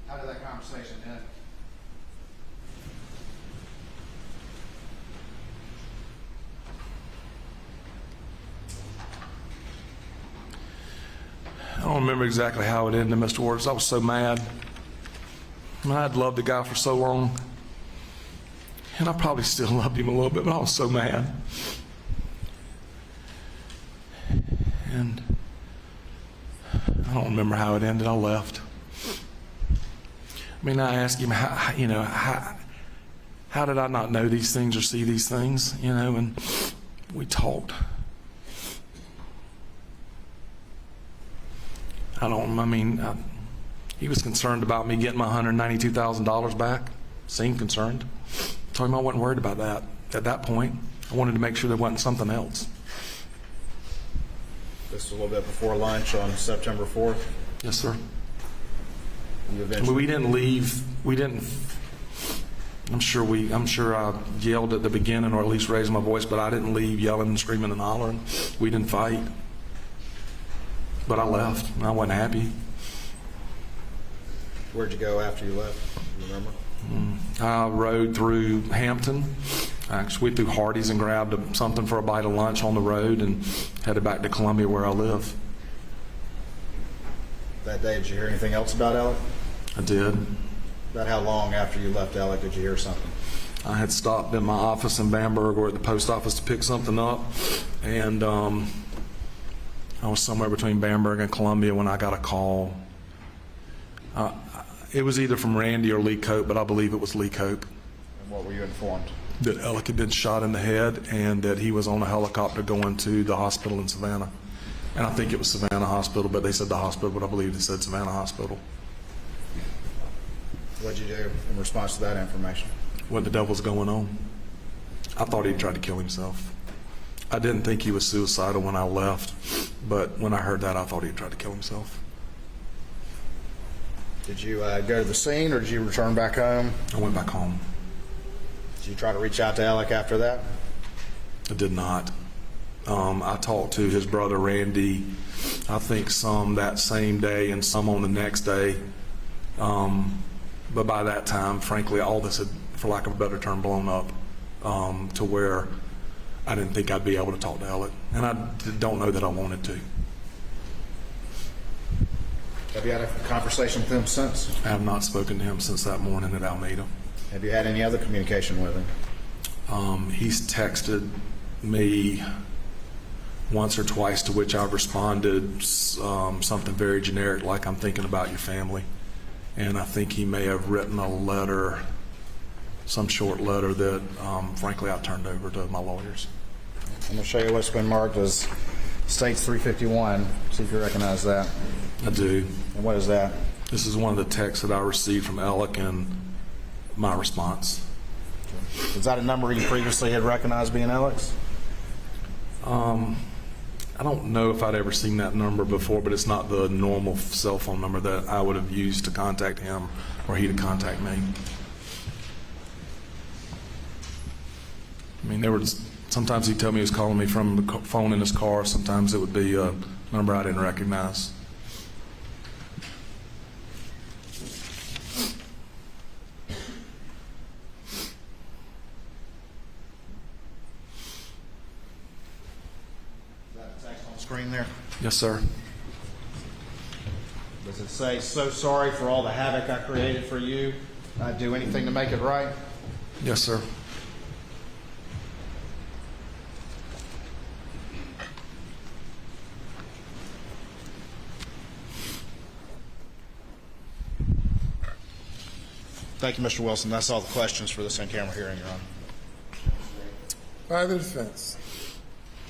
How did that conversation end? I don't remember exactly how it ended, Mr. Waters. I was so mad. I mean, I'd loved the guy for so long. And I probably still loved him a little bit, but I was so mad. And I don't remember how it ended. I left. I mean, I asked him, how did I not know these things or see these things, and we talked. He was concerned about me getting my $192,000 back. Seemed concerned. Told him I wasn't worried about that. At that point, I wanted to make sure there wasn't something else. This was a little bit before lunch on September 4th? Yes, sir. You We didn't leave. We didn't. I'm sure I yelled at the beginning, or at least raised my voice, but I didn't leave yelling and screaming and hollering. We didn't fight. But I left. And I wasn't happy. Where'd you go after you left? You remember? I rode through Hampton. I went through Hardee's and grabbed something for a bite of lunch on the road and headed back to Columbia where I live. That day, did you hear anything else about Alec? I did. About how long after you left Alec did you hear something? I had stopped in my office in Bamberg or at the post office to pick something up, and I was somewhere between Bamberg and Columbia when I got a call. It was either from Randy or Lee Cope, but I believe it was Lee Cope. And what were you informed? That Alec had been shot in the head and that he was on a helicopter going to the hospital in Savannah. And I think it was Savannah Hospital, but they said the hospital, but I believe they said Savannah Hospital. What'd you do in response to that information? What the devil's going on? I thought he'd tried to kill himself. I didn't think he was suicidal when I left, but when I heard that, I thought he'd tried to kill himself. Did you go to the scene, or did you return back home? I went back home. Did you try to reach out to Alec after that? I did not. I talked to his brother Randy, I think some that same day and some on the next day. But by that time, frankly, all this had, for lack of a better term, blown up to where I didn't think I'd be able to talk to Alec. And I don't know that I wanted to. Have you had a conversation with him since? I have not spoken to him since that morning at Alameda. Have you had any other communication with him? He's texted me once or twice, to which I've responded something very generic, like I'm thinking about your family. And I think he may have written a letter, some short letter that, frankly, I turned over to my lawyers. I'm going to show you what's been marked as States 351. See if you recognize that. I do. And what is that? This is one of the texts that I received from Alec and my response. Is that a number you previously had recognized being Alex? I don't know if I'd ever seen that number before, but it's not the normal cell phone number that I would have used to contact him or he to contact me. I mean, there was sometimes he'd tell me he was calling me from the phone in his car. Sometimes it would be a number I didn't recognize. Screen there? Yes, sir. Does it say, "So sorry for all the havoc I created for you. I'd do anything to make it right"? Yes, sir. Thank you, Mr. Wilson. That's all the questions for this in-camera hearing, Your Honor. By the defense.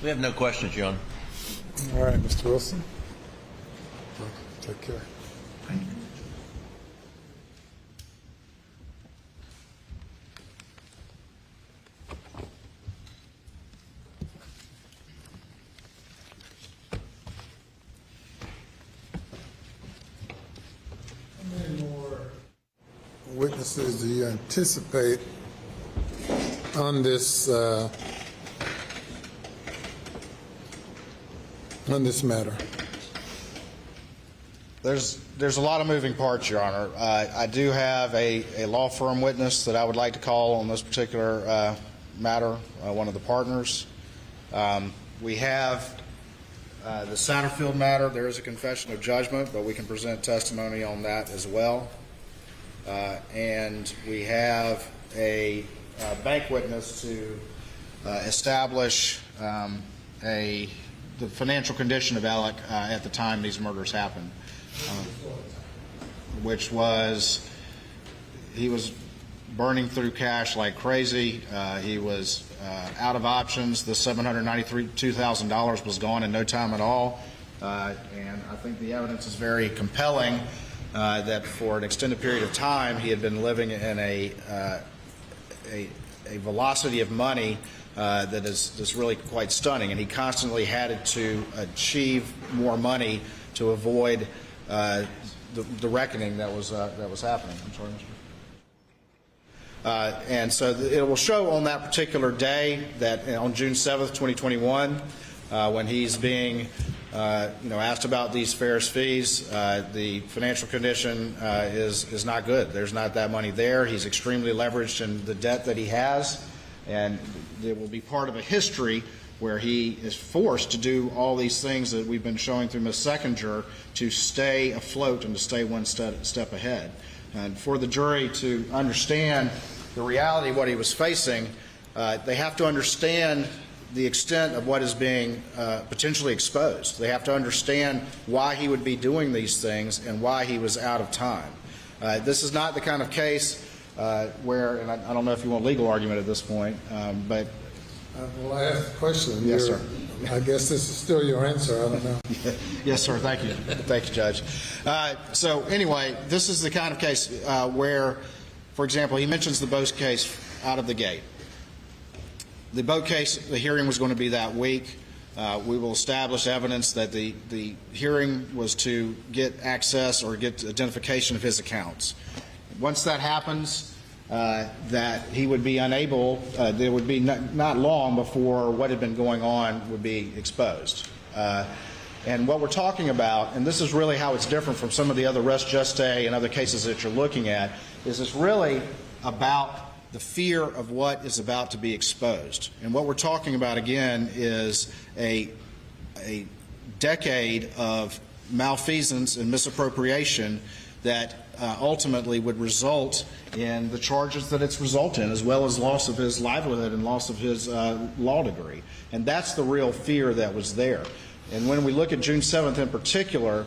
We have no questions, Your Honor. All right, Mr. Wilson. Take care. Thank you. How many more witnesses do you anticipate on this matter? There's a lot of moving parts, Your Honor. I do have a law firm witness that I would like to call on this particular matter, one of the partners. We have the Satterfield matter. There is a confession of judgment, but we can present testimony on that as well. And we have a bank witness to establish the financial condition of Alec at the time these murders happened, which was he was burning through cash like crazy. He was out of options. The $792,000 was gone in no time at all. And I think the evidence is very compelling that for an extended period of time he had been living in a velocity of money that is really quite stunning, and he constantly had to achieve more money to avoid the reckoning that was happening. I'm sorry, Mr. And so it will show on that particular day, that on June 7th, 2021, when he's being asked about these Ferris fees, the financial condition is not good. There's not that money there. He's extremely leveraged in the debt that he has, and it will be part of a history where he is forced to do all these things that we've been showing through Ms. Seconder to stay afloat and to stay one step ahead. And for the jury to understand the reality of what he was facing, they have to understand the extent of what is being potentially exposed. They have to understand why he would be doing these things and why he was out of time. This is not the kind of case where, and I don't know if you want legal argument at this point, but... well, I asked the question. Yes, sir. I guess this is still your answer. I don't know. Yes, sir. Thank you. Thank you, Judge. So anyway, this is the kind of case where, for example, he mentions the Boat case out of the gate. The Boat case, the hearing was going to be that week. We will establish evidence that the hearing was to get access or get identification of his accounts. Once that happens, that he would be unable, there would be not long before what had been going on would be exposed. And what we're talking about, and this is really how it's different from some of the other res juste and other cases that you're looking at, is it's really about the fear of what is about to be exposed. And what we're talking about, again, is a decade of malfeasance and misappropriation that ultimately would result in the charges that it's resulted in, as well as loss of his livelihood and loss of his law degree. And that's the real fear that was there. And when we look at June 7th in particular,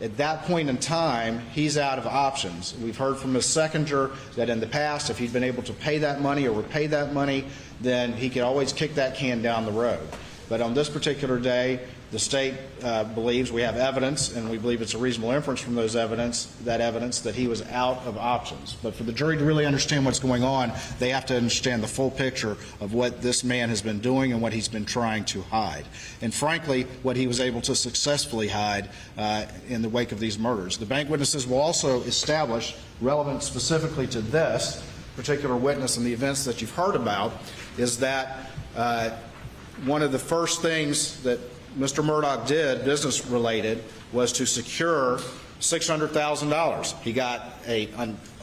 at that point in time, he's out of options. We've heard from Ms. Seconder that in the past, if he'd been able to pay that money or repay that money, then he could always kick that can down the road. But on this particular day, the state believes we have evidence, and we believe it's a reasonable inference from those evidence that he was out of options. But for the jury to really understand what's going on, they have to understand the full picture of what this man has been doing and what he's been trying to hide. And frankly, what he was able to successfully hide in the wake of these murders. The bank witnesses will also establish, relevant specifically to this particular witness and the events that you've heard about, is that one of the first things that Mr. Murdaugh did, business-related, was to secure $600,000. He got a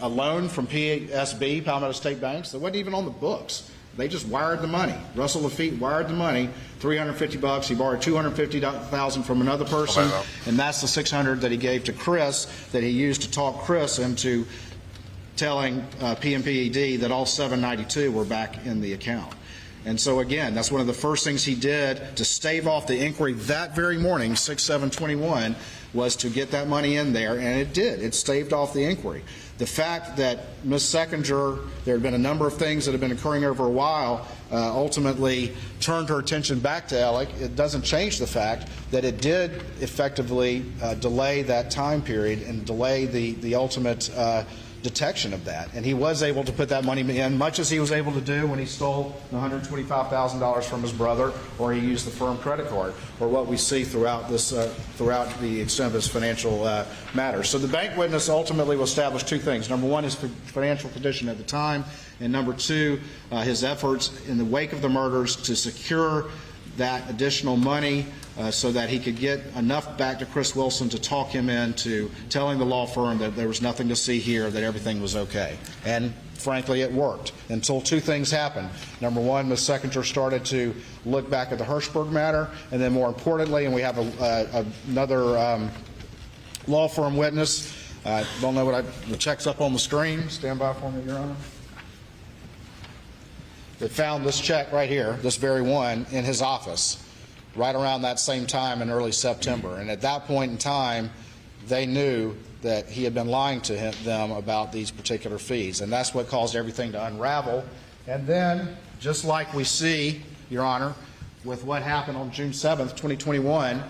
loan from PSB, Palmetto State Banks, that wasn't even on the books. They just wired the money. Russell Lafitte wired the money, $350. He borrowed $250,000 from another person, and that's the $600 that he gave to Chris, that he used to talk Chris into telling PMPED that all $792 were back in the account. And so again, that's one of the first things he did to stave off the inquiry that very morning, 6/7/21, was to get that money in there, and it did. It staved off the inquiry. The fact that Ms. Seckinger, there had been a number of things that had been occurring over a while, ultimately turned her attention back to Alec. It doesn't change the fact that it did effectively delay that time period and delay the ultimate detection of that. And he was able to put that money in, much as he was able to do when he stole $125,000 from his brother, or he used the firm credit card, or what we see throughout this, throughout the extent of his financial matters. So the bank witness ultimately will establish two things. Number one, his financial condition at the time, and number two, his efforts in the wake of the murders to secure that additional money so that he could get enough back to Chris Wilson to talk him into telling the law firm that there was nothing to see here, that everything was okay. And frankly, it worked until two things happened. Number one, Ms. Seckinger started to look back at the Hirschberg matter, and then more importantly, and we have another law firm witness. I don't know what the check's up on the screen. Stand by for me, Your Honor. That found this check right here, this very one, in his office right around that same time in early September. And at that point in time, they knew that he had been lying to them about these particular fees. And that's what caused everything to unravel. And then, just like we see, Your Honor, with what happened on June 7th, 2021,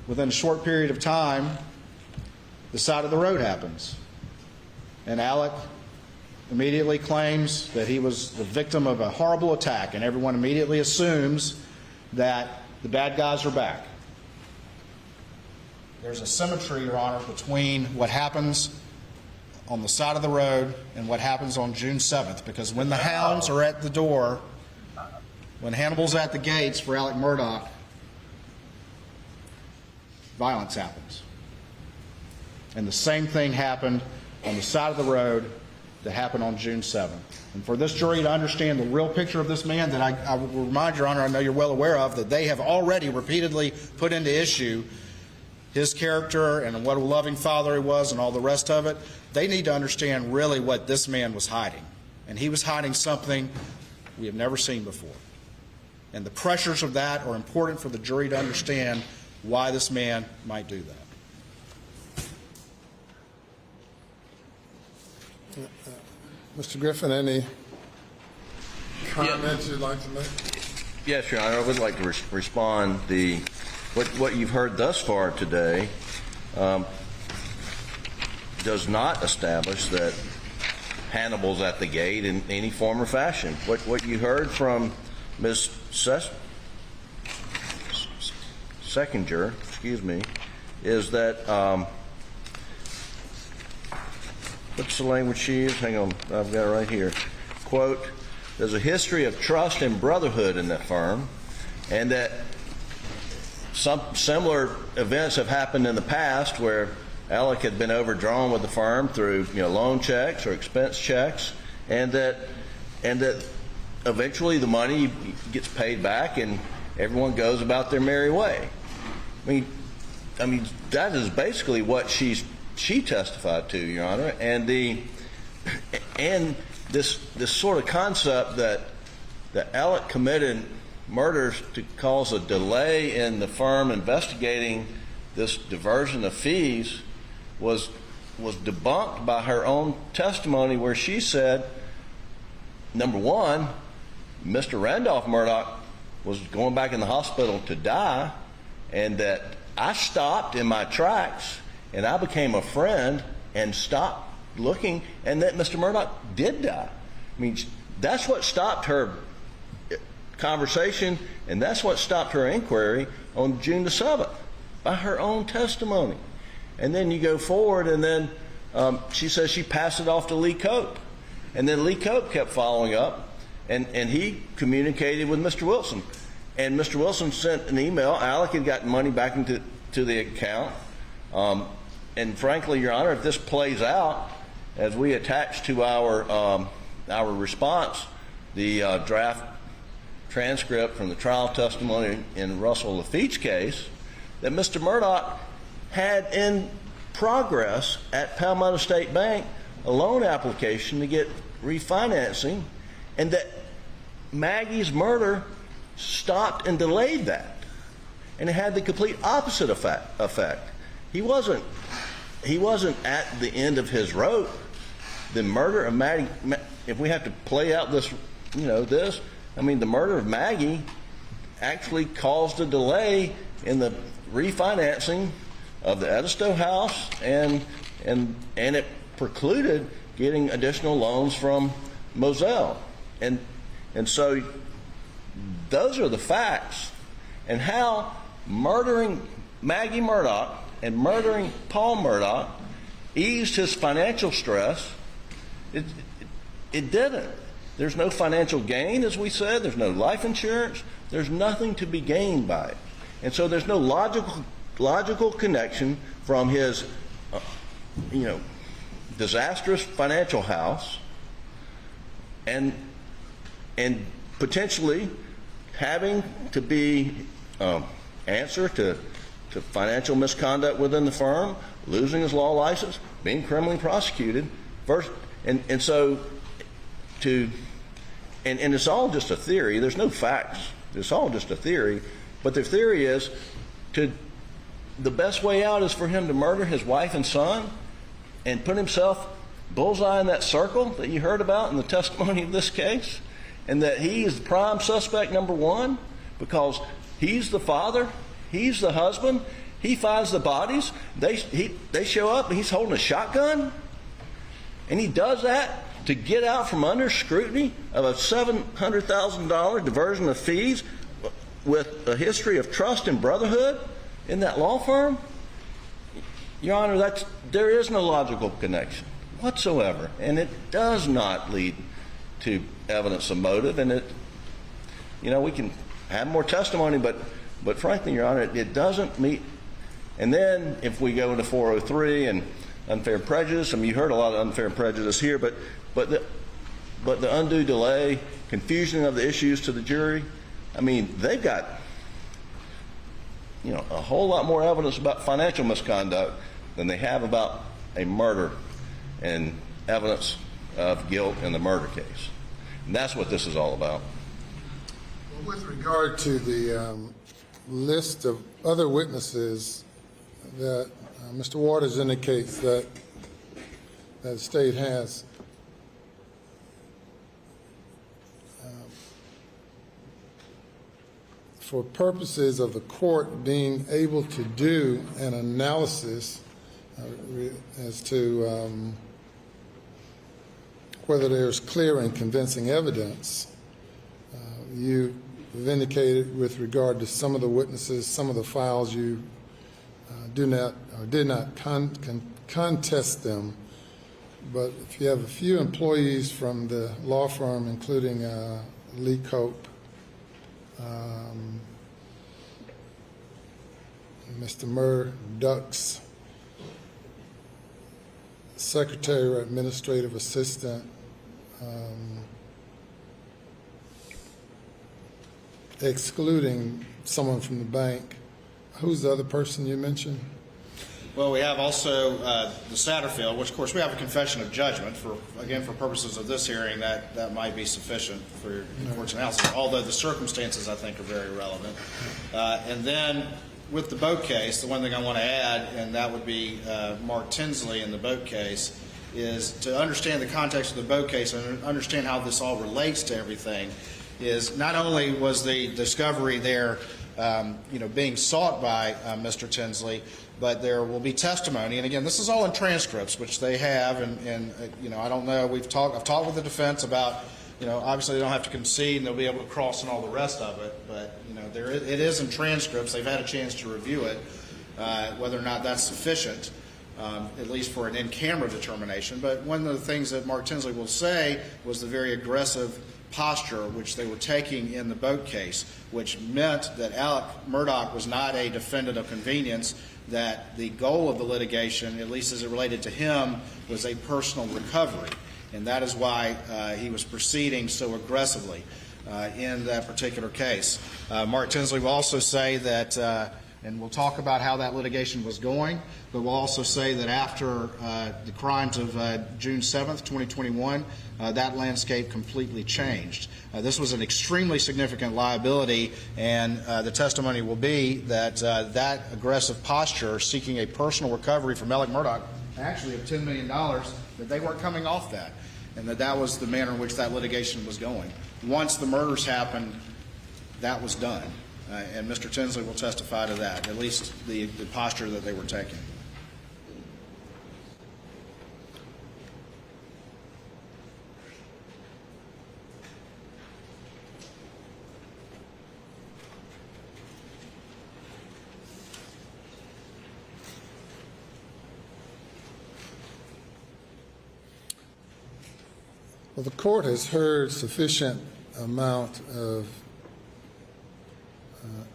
within a short period of time, the side of the road happens. And Alec immediately claims that he was the victim of a horrible attack, and everyone immediately assumes that the bad guys are back. There's a symmetry, Your Honor, between what happens on the side of the road and what happens on June 7th, because when the hounds are at the door, when Hannibal's at the gates for Alex Murdaugh, violence happens. And the same thing happened on the side of the road that happened on June 7th. And for this jury to understand the real picture of this man, that I will remind Your Honor, I know you're well aware of, that they have already repeatedly put into issue his character and what a loving father he was and all the rest of it. They need to understand really what this man was hiding. And he was hiding something we have never seen before. And the pressures of that are important for the jury to understand why this man might do that. Mr. Griffin, any comments you'd like to make? Yes, Your Honor. I would like to respond. What you've heard thus far today does not establish that Hannibal's at the gate in any form or fashion. What you heard from Ms. Seckinger, is that what's the language she used? Hang on, I've got it right here. Quote, there's a history of trust and brotherhood in that firm, and that some similar events have happened in the past where Alec had been overdrawn with the firm through loan checks or expense checks, and that eventually the money gets paid back and everyone goes about their merry way. I mean that is basically what she testified to, Your Honor, and this sort of concept that Alec committed murders to cause a delay in the firm investigating this diversion of fees was debunked by her own testimony, where she said, number one, Mr. Randolph Murdaugh was going back in the hospital to die, and that I stopped in my tracks and I became a friend and stopped looking, and that Mr. Murdaugh did die. I mean, that's what stopped her conversation, and that's what stopped her inquiry on June the 7th, by her own testimony. And then you go forward, and then she says she passed it off to Lee Cope. And then Lee Cope kept following up, and he communicated with Mr. Wilson. And Mr. Wilson sent an email. Alec had gotten money back into the account. And frankly, Your Honor, if this plays out as we attach to our response, the draft transcript from the trial testimony in Russell Lafitte's case, that Mr. Murdaugh had in progress at Palmetto State Bank a loan application to get refinancing, and that Maggie's murder stopped and delayed that, and it had the complete opposite effect. He wasn't at the end of his rope. The murder of Maggie, if we have to play out this, the murder of Maggie actually caused a delay in the refinancing of the Edisto house, and it precluded getting additional loans from Moselle. And so those are the facts. And how murdering Maggie Murdaugh and murdering Paul Murdaugh eased his financial stress, it didn't. There's no financial gain, as we said. There's no life insurance. There's nothing to be gained by it. And so there's no logical connection from his, disastrous financial house and potentially having to be answer to financial misconduct within the firm, losing his law license, being criminally prosecuted. And it's all just a theory. There's no facts. It's all just a theory. But the theory is the best way out is for him to murder his wife and son and put himself bullseye in that circle that you heard about in the testimony of this case, and that he is the prime suspect number one because he's the father, he's the husband, he finds the bodies, they show up and he's holding a shotgun, and he does that to get out from under scrutiny of a $700,000 diversion of fees with a history of trust and brotherhood in that law firm. Your Honor, there is no logical connection whatsoever, and it does not lead to evidence of motive. And we can have more testimony, but frankly, Your Honor, it doesn't meet. And then if we go into 403 and unfair prejudice, you heard a lot of unfair prejudice here, but the undue delay, confusion of the issues to the jury, they've got a whole lot more evidence about financial misconduct than they have about a murder and evidence of guilt in the murder case. And that's what this is all about. With regard to the list of other witnesses that Mr. Waters indicates that the state has, for purposes of the court being able to do an analysis as to whether there's clear and convincing evidence, you have indicated with regard to some of the witnesses, some of the files, you do not or did not contest them. But if you have a few employees from the law firm, including Lee Cope, Mr. Murdaugh's secretary or administrative assistant, excluding someone from the bank. Who's the other person you mentioned? Well, we have also the Satterfield, which of course we have a confession of judgment. For purposes of this hearing, that might be sufficient for the court's analysis, although the circumstances I think are very relevant. And then with the boat case, the one thing I want to add, and that would be Mark Tinsley in the boat case, is to understand the context of the boat case and understand how this all relates to everything. Is not only was the discovery there, being sought by Mr. Tinsley, but there will be testimony. And again, this is all in transcripts, which they have. And I don't know. I've talked with the defense about, obviously they don't have to concede and they'll be able to cross and all the rest of it. But it is in transcripts. They've had a chance to review it, whether or not that's sufficient, at least for an in-camera determination. But one of the things that Mark Tinsley will say was the very aggressive posture which they were taking in the boat case, which meant that Alex Murdaugh was not a defendant of convenience, that the goal of the litigation, at least as it related to him, was a personal recovery. And that is why he was proceeding so aggressively in that particular case. Mark Tinsley will also say that and we'll talk about how that litigation was going, but we'll also say that after the crimes of June 7th, 2021, that landscape completely changed. This was an extremely significant liability, and the testimony will be that that aggressive posture, seeking a personal recovery from Alex Murdaugh, actually of $10 million, that they weren't coming off that, and that was the manner in which that litigation was going. Once the murders happened, that was done, and Mr. Tinsley will testify to that, at least the posture that they were taking. Well, the court has heard sufficient amount of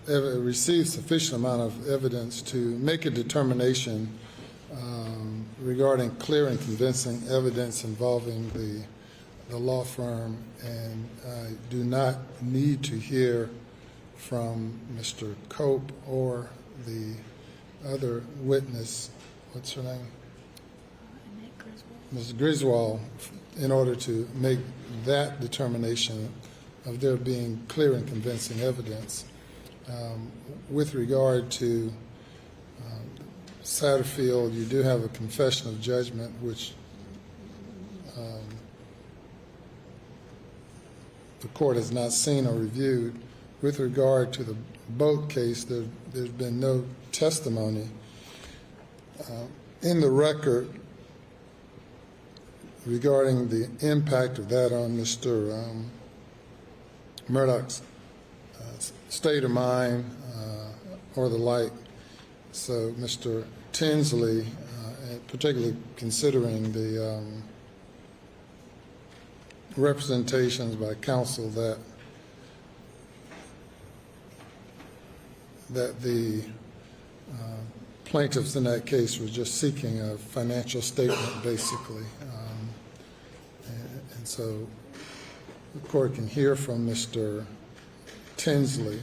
received sufficient amount of evidence to make a determination regarding clear and convincing evidence involving the law firm, and I do not need to hear from Mr. Cope or the other witness, what's her name? Ms. Griswold, in order to make that determination of there being clear and convincing evidence. With regard to Satterfield, you do have a confession of judgment, which the court has not seen or reviewed. With regard to the boat case, there's been no testimony. In the record regarding the impact of that on Mr. Murdaugh's state of mind or the like. So Mr. Tinsley, particularly considering the representations by counsel that the plaintiffs in that case were just seeking a financial statement, basically. And so the court can hear from Mr. Tinsley,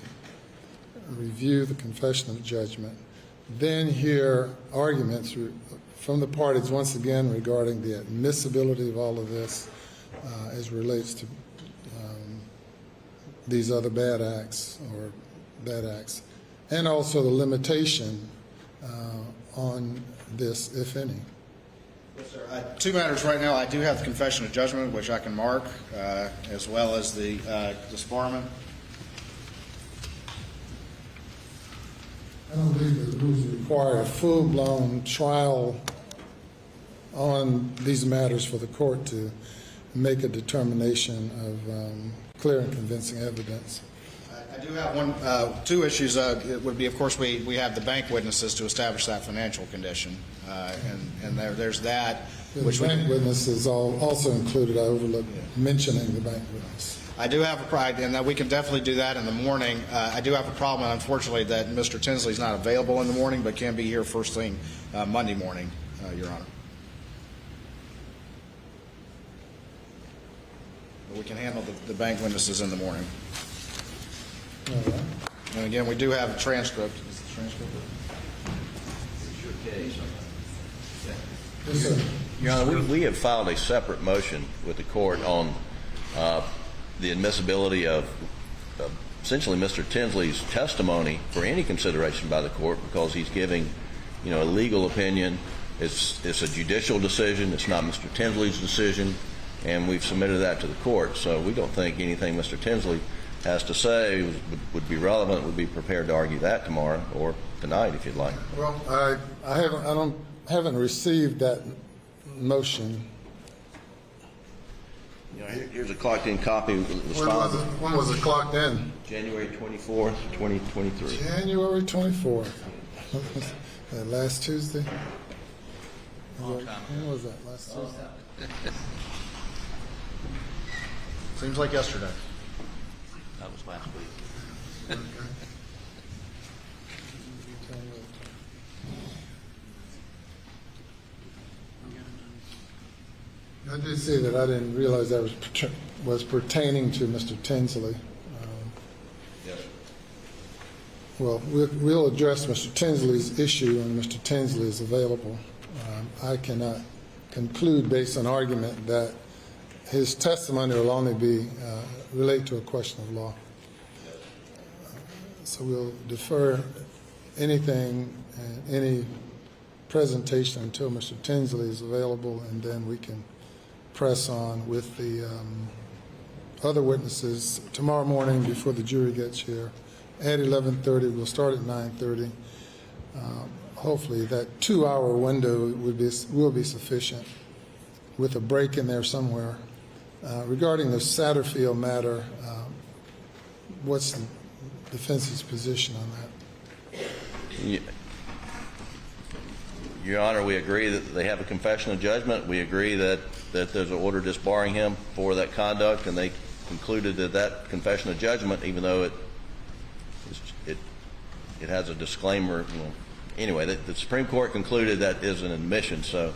review the confession of judgment, then hear arguments from the parties once again regarding the admissibility of all of this as relates to these other bad acts, and also the limitation on this, if any. Yes, sir. Two matters right now. I do have the confession of judgment, which I can mark, as well as the disbarment. I don't believe the rules require a full-blown trial on these matters for the court to make a determination of clear and convincing evidence. I do have two issues. It would be, of course, we have the bank witnesses to establish that financial condition, and there's that. The bank witnesses also included. I overlooked mentioning the bank witness. I do have a pride, and that we can definitely do that in the morning. I do have a problem, unfortunately, that Mr. Tinsley is not available in the morning, but can be here first thing Monday morning, Your Honor. But we can handle the bank witnesses in the morning. All right. And again, we do have a transcript. Is the transcript? It's your case. Yes, sir. Your Honor, we have filed a separate motion with the court on the admissibility of essentially Mr. Tinsley's testimony for any consideration by the court, because he's giving, a legal opinion. It's a judicial decision. It's not Mr. Tinsley's decision, and we've submitted that to the court. So we don't think anything Mr. Tinsley has to say would be relevant. We'd be prepared to argue that tomorrow or tonight if you'd like. Well, I haven't received that motion. Here's a clocked-in copy. When was it clocked in? January 24th, 2023. January 24th. Last Tuesday? When was that? Last Tuesday? Seems like yesterday. That was last week. Okay. I did see that. I didn't realize that was pertaining to Mr. Tinsley. Yes. Well, we'll address Mr. Tinsley's issue when Mr. Tinsley is available. I cannot conclude based on argument that his testimony will only be relate to a question of law. So we'll defer anything, any presentation until Mr. Tinsley is available, and then we can press on with the other witnesses tomorrow morning before the jury gets here at 11:30. We'll start at 9:30. Hopefully that 2-hour window will be sufficient with a break in there somewhere. Regarding the Satterfield matter, what's the defense's position on that? Your Honor, we agree that they have a confession of judgment. We agree that there's an order disbarring him for that conduct, and they concluded that confession of judgment, even though it has a disclaimer. Anyway, the Supreme Court concluded that is an admission. So,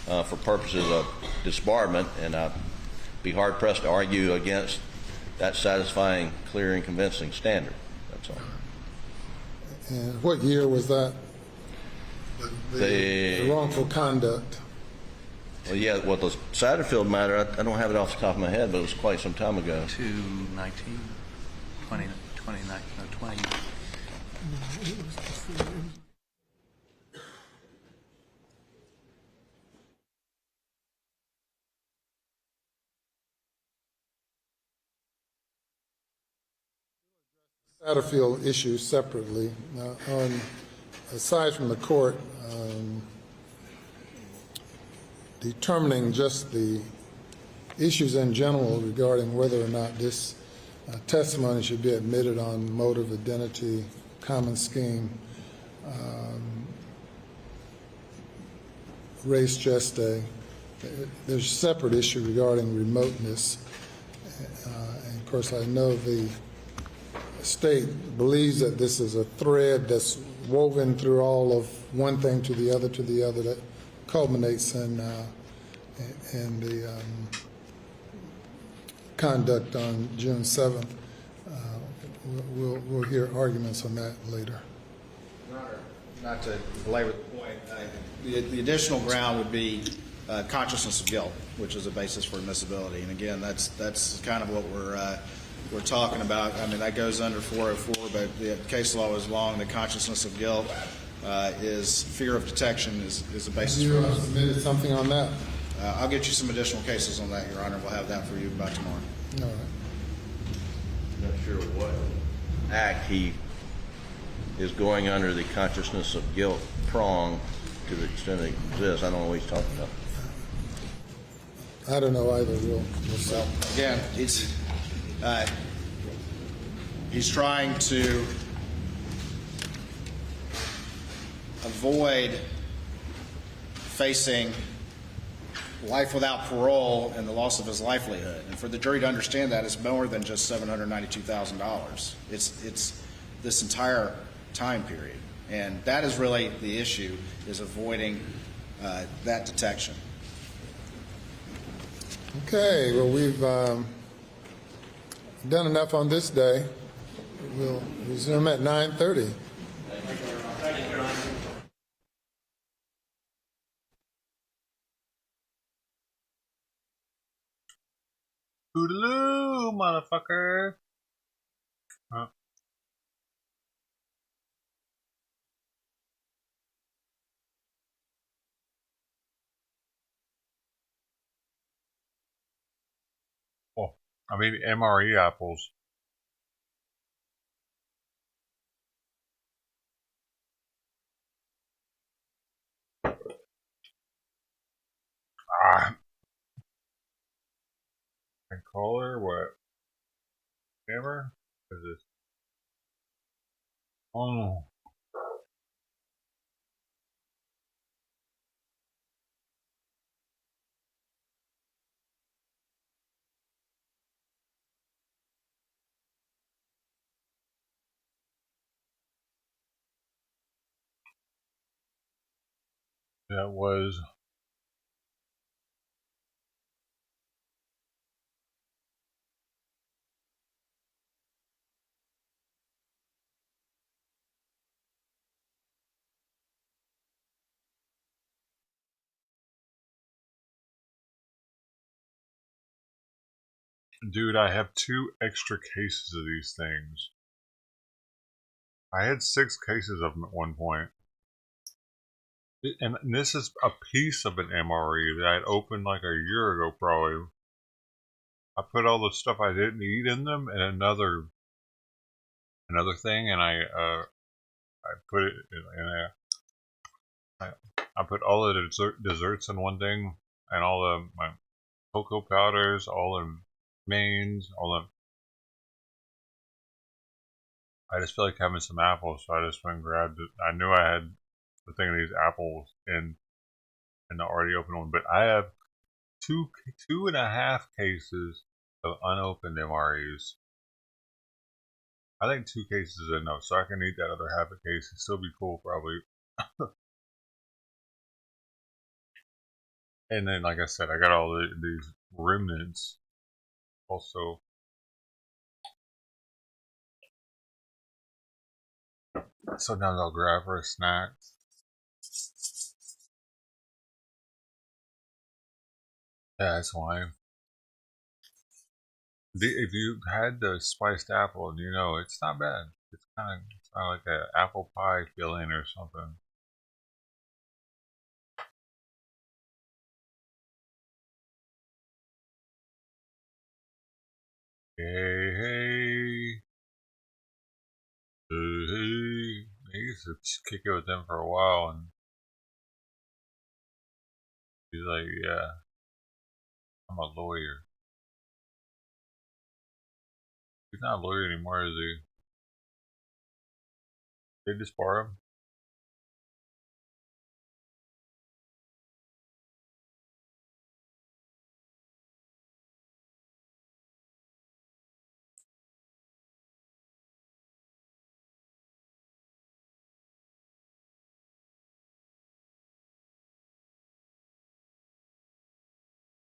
for purposes of disbarment, and I'd be hard pressed to argue against that satisfying, clear, and convincing standard. That's all. And what year was that? The wrongful conduct. Well, yeah, well, the Satterfield matter, I don't have it off the top of my head, but it was quite some time ago. 2019, 20, 29, no, 20. Satterfield issue separately. Aside from the court determining just the issues in general regarding whether or not this testimony should be admitted on motive, identity, common scheme, race geste, there's a separate issue regarding remoteness. And of course, I know the state believes that this is a thread that's woven through all of one thing to the other that culminates in the conduct on June 7th. We'll hear arguments on that later. Your Honor, not to belabor the point, the additional ground would be consciousness of guilt, which is a basis for admissibility. And again, that's kind of what we're talking about. I mean, that goes under 404, but the case law is long. The consciousness of guilt is fear of detection is a basis for it. You submitted something on that? I'll get you some additional cases on that, Your Honor. We'll have that for you by tomorrow. All right. Not sure what act he is going under the consciousness of guilt prong to the extent it exists. I don't know what he's talking about. I don't know either. We'll see. Well, again, he's trying to avoid facing life without parole and the loss of his livelihood. And for the jury to understand that, it's more than just $792,000. It's this entire time period. And that is really the issue, is avoiding that detection. Okay, well, we've done enough on this day. We'll resume at 9:30. Toodaloo, motherfucker. Huh. Oh, I mean MRE apples. Ah. And color, what? Hammer? What is this? Oh. That was Dude, I have 2 extra cases of these things. I had 6 cases of them at one point. And this is a piece of an MRE that I had opened like a year ago, probably. I put all the stuff I didn't eat in them and another thing, and I put it in I put all the desserts in one thing, and all my cocoa powders, all the mains, I just feel like having some apples, so I just went and grabbed it. I knew I had the thing of these apples in the already open one, but I have 2.5 cases of unopened MREs. I think 2 cases is enough, so I can eat that other half a case and still be cool, probably. And then, like I said, I got all these remnants also. Sometimes I'll grab for a snack. Yeah, that's why. If you had the spiced apple, you know it's not bad. It's kind of like an apple pie filling or something. Hey, hey. Hey. I used to kick it with them for a while, and he's like, yeah, I'm a lawyer. He's not a lawyer anymore, is he? They just borrow him?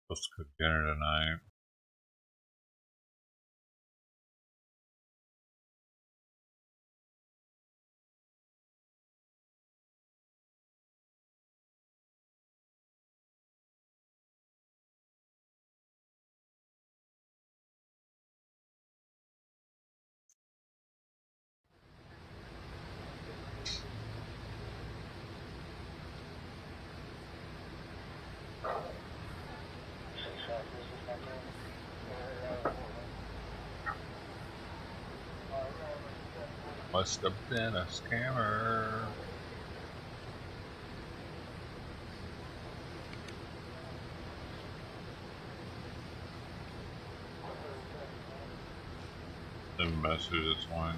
Supposed to cook dinner tonight. Must have been a scammer. The message is one.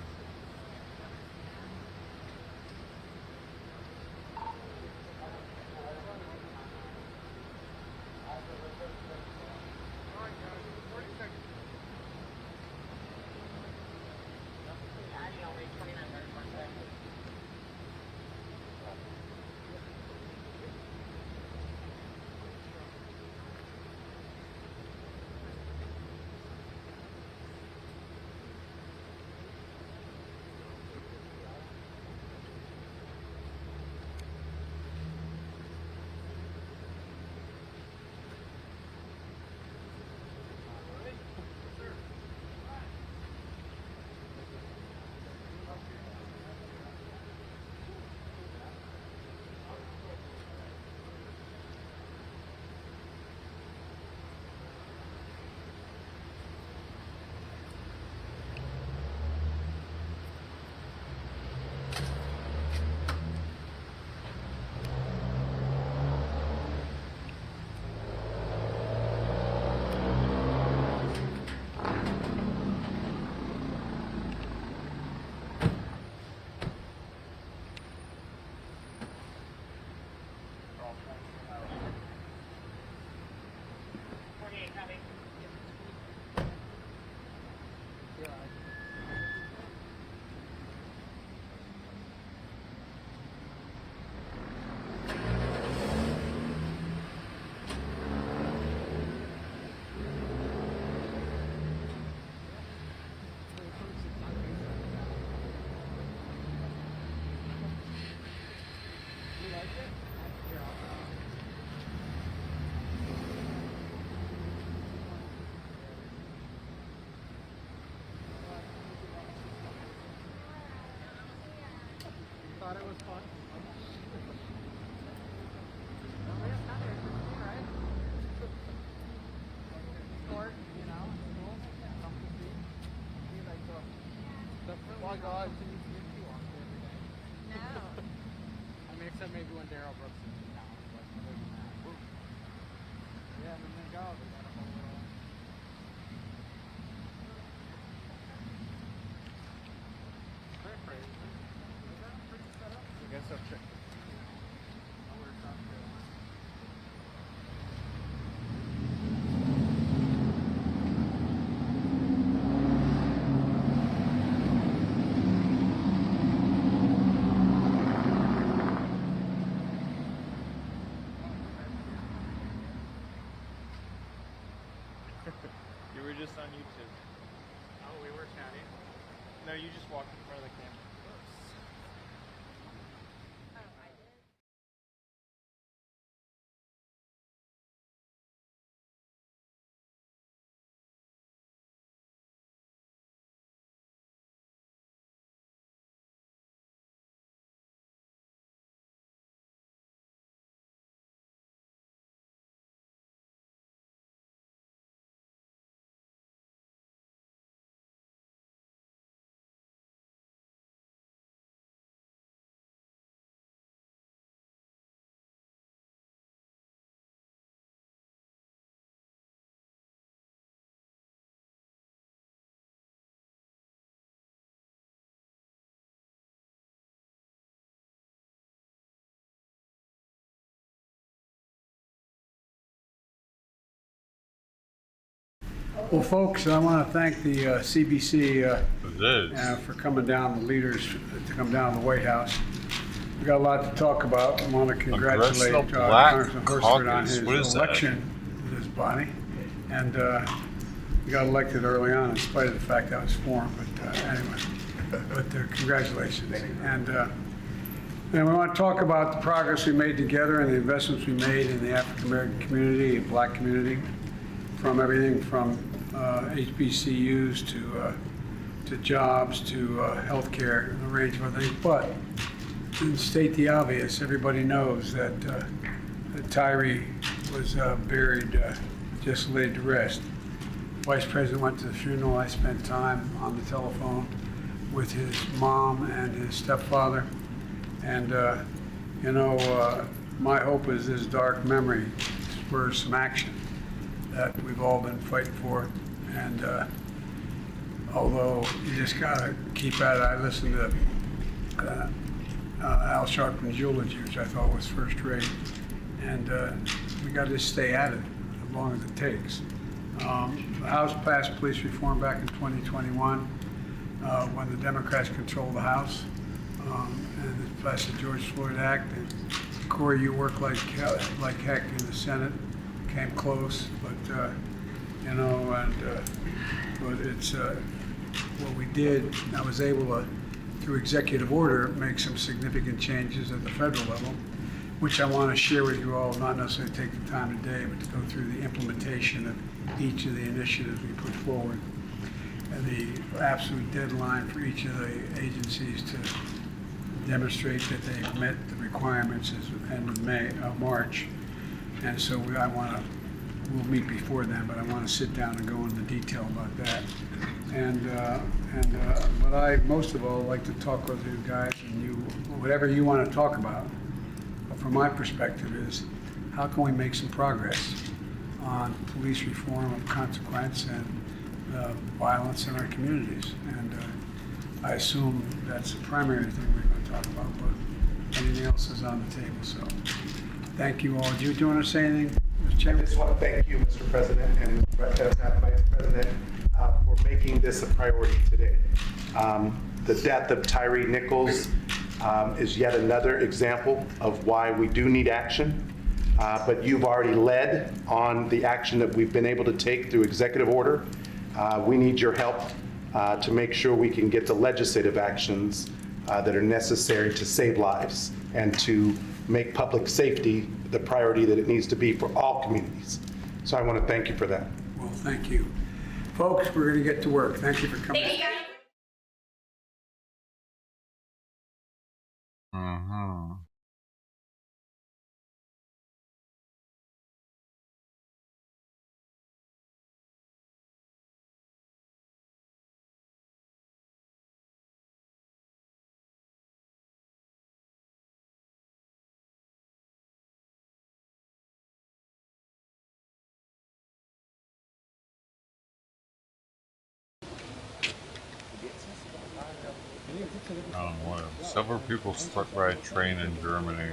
thought it was fun. No. I mean, except maybe when Daryl Brooks is in town. But other than that. Yeah, and then they got a whole little... They're crazy. Is that pretty set up? I guess I'll check. You were just on YouTube. Oh, we were chatting. No, you just walked in front of the camera. Well, folks, I want to thank the CBC for coming down, the leaders to come down to the White House. We got a lot to talk about. I want to congratulate Congressman Horsford on his election in this body. And we got elected early on in spite of the fact that I was for him. But anyway, congratulations. And we want to talk about the progress we made together and the investments we made in the African American community and Black community, from everything from HBCUs to jobs to health care and a range of other things. But to state the obvious, everybody knows that Tyree was buried, just laid to rest. Vice President went to the funeral. I spent time on the telephone with his mom and his stepfather. And, my hope is this dark memory spurs some action that we've all been fighting for. And although you just got to keep at it, I listened to Al Sharpton's eulogy, which I thought was first rate. And we got to just stay at it as long as it takes. The House passed police reform back in 2021 when the Democrats controlled the House. And it passed the George Floyd Act. And Corey, you worked like heck in the Senate. Came close, but but it's what we did. I was able to, through executive order, make some significant changes at the federal level, which I want to share with you all. Not necessarily take the time today, but to go through the implementation of each of the initiatives we put forward, and the absolute deadline for each of the agencies to demonstrate that they've met the requirements is end of March. And so we'll meet before then, but I want to sit down and go into detail about that. But I most of all like to talk with you guys and you, whatever you want to talk about. But from my perspective is, how can we make some progress on police reform of consequence and violence in our communities? And I assume that's the primary thing we're going to talk about, but anything else is on the table. So thank you all. Do you want to say anything, Mr. Chairman? I just want to thank you, Mr. President, and Mr. Vice President, for making this a priority today. The death of Tyree Nichols is yet another example of why we do need action. But you've already led on the action that we've been able to take through executive order. We need your help to make sure we can get the legislative actions that are necessary to save lives and to make public safety the priority that it needs to be for all communities. So I want to thank you for that. Well, thank you. Folks, we're going to get to work. Thank you for coming. Mm-hmm. Several people struck by a train in Germany.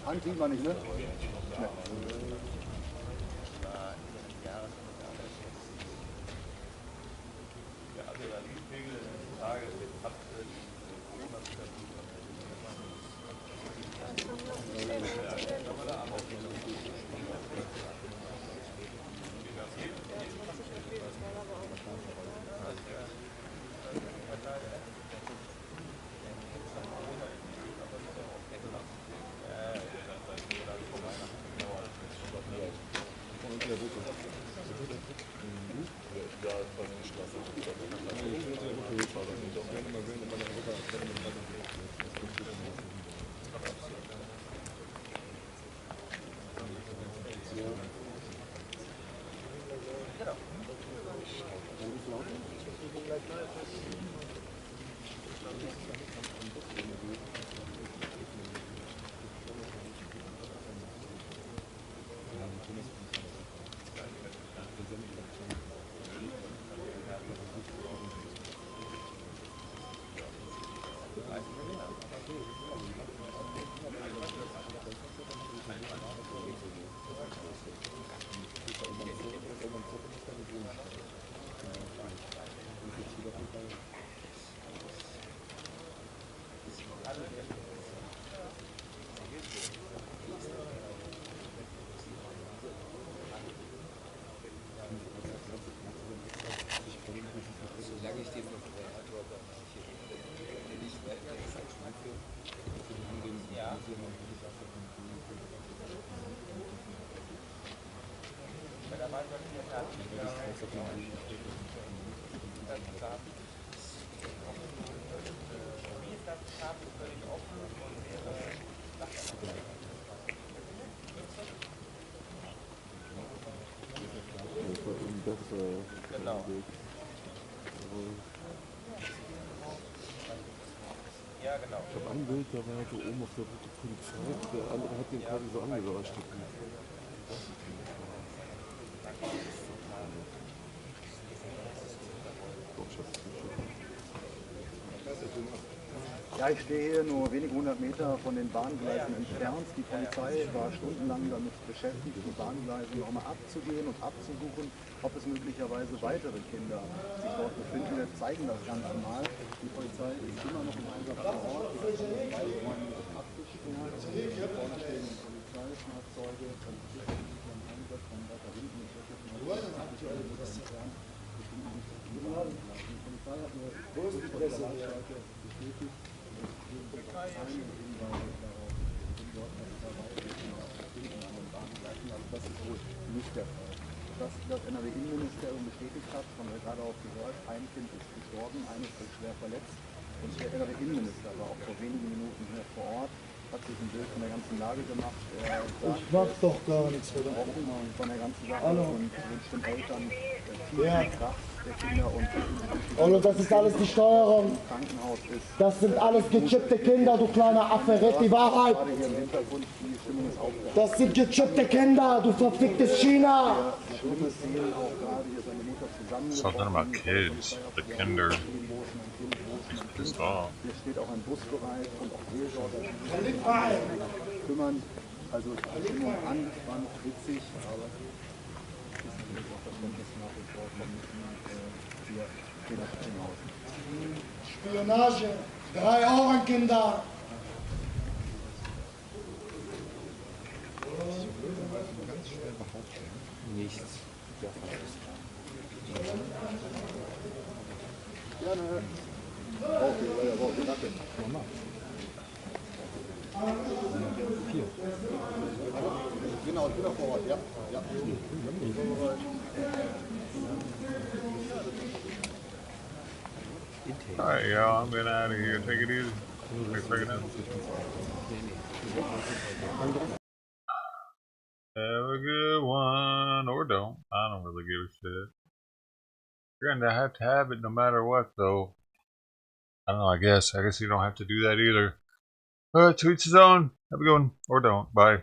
Hand sieht man nicht, ne? Genau. Ja, genau. Ich habe ein Bild, da war so oben auf der Polizei, der andere hat den quasi so angerauscht. Ja, ich stehe hier nur wenige hundert Meter von den Bahngleisen entfernt. Die Polizei war stundenlang damit beschäftigt, die Bahngleise nochmal abzugehen und abzusuchen, ob es möglicherweise weitere Kinder sich dort befinden. Wir zeigen das Ganze mal. Die Polizei ist immer noch im Einsatz vor Ort. Die Polizeiräume abgesperrt. Vorne stehen Polizeifahrzeuge, Polizisten im Einsatz, von weiter hinten ist das jetzt mal entfernt. Die Polizei hat nur größte Presse bestätigt. Das ist wohl nicht der Fall. Das NRW-Innenministerium bestätigt hat, haben wir gerade auch gehört, ein Kind ist gestorben, eines ist schwer verletzt. Und der NRW-Innenminister war auch vor wenigen Minuten hier vor Ort, hat sich ein Bild von der ganzen Lage gemacht. Ich mach doch gar nichts für den von der ganzen Sache Hallo. und wünscht den Eltern tiefen Kraft der Kinder und Hallo, das ist alles die Steuerung. Krankenhaus ist. Das sind alles gechippte Kinder, du kleiner Affe, red die Wahrheit. Gerade hier im Hintergrund, die Stimmung ist aufgehört. Das sind gechippte Kinder, du verficktes China. Schlimme Szenen auch gerade, hier seine Mutter Something about kids, the kinder. He's pissed off. Hier steht auch ein Bus bereit und auch Seelsorger, die sich kümmern. Also Stimmung angespannt, witzig, aber es ist natürlich auch Verständnis nach wie vor von hier Fehlerhaus. Spionage, 3 Ohrenkinder. Ganz schwer Nichts der Fall ist. Gerne. Okay, danke. Mama. 4. Genau, ich bin da vor Ort, ja. Alright, y'all, I'm getting out of here. Take it easy. Thanks for checking out. Have a good one. Or don't. I don't really give a shit. You're gonna have to have it no matter what, though. I don't know, I guess you don't have to do that either. To each his own. Have a good one. Or don't. Bye.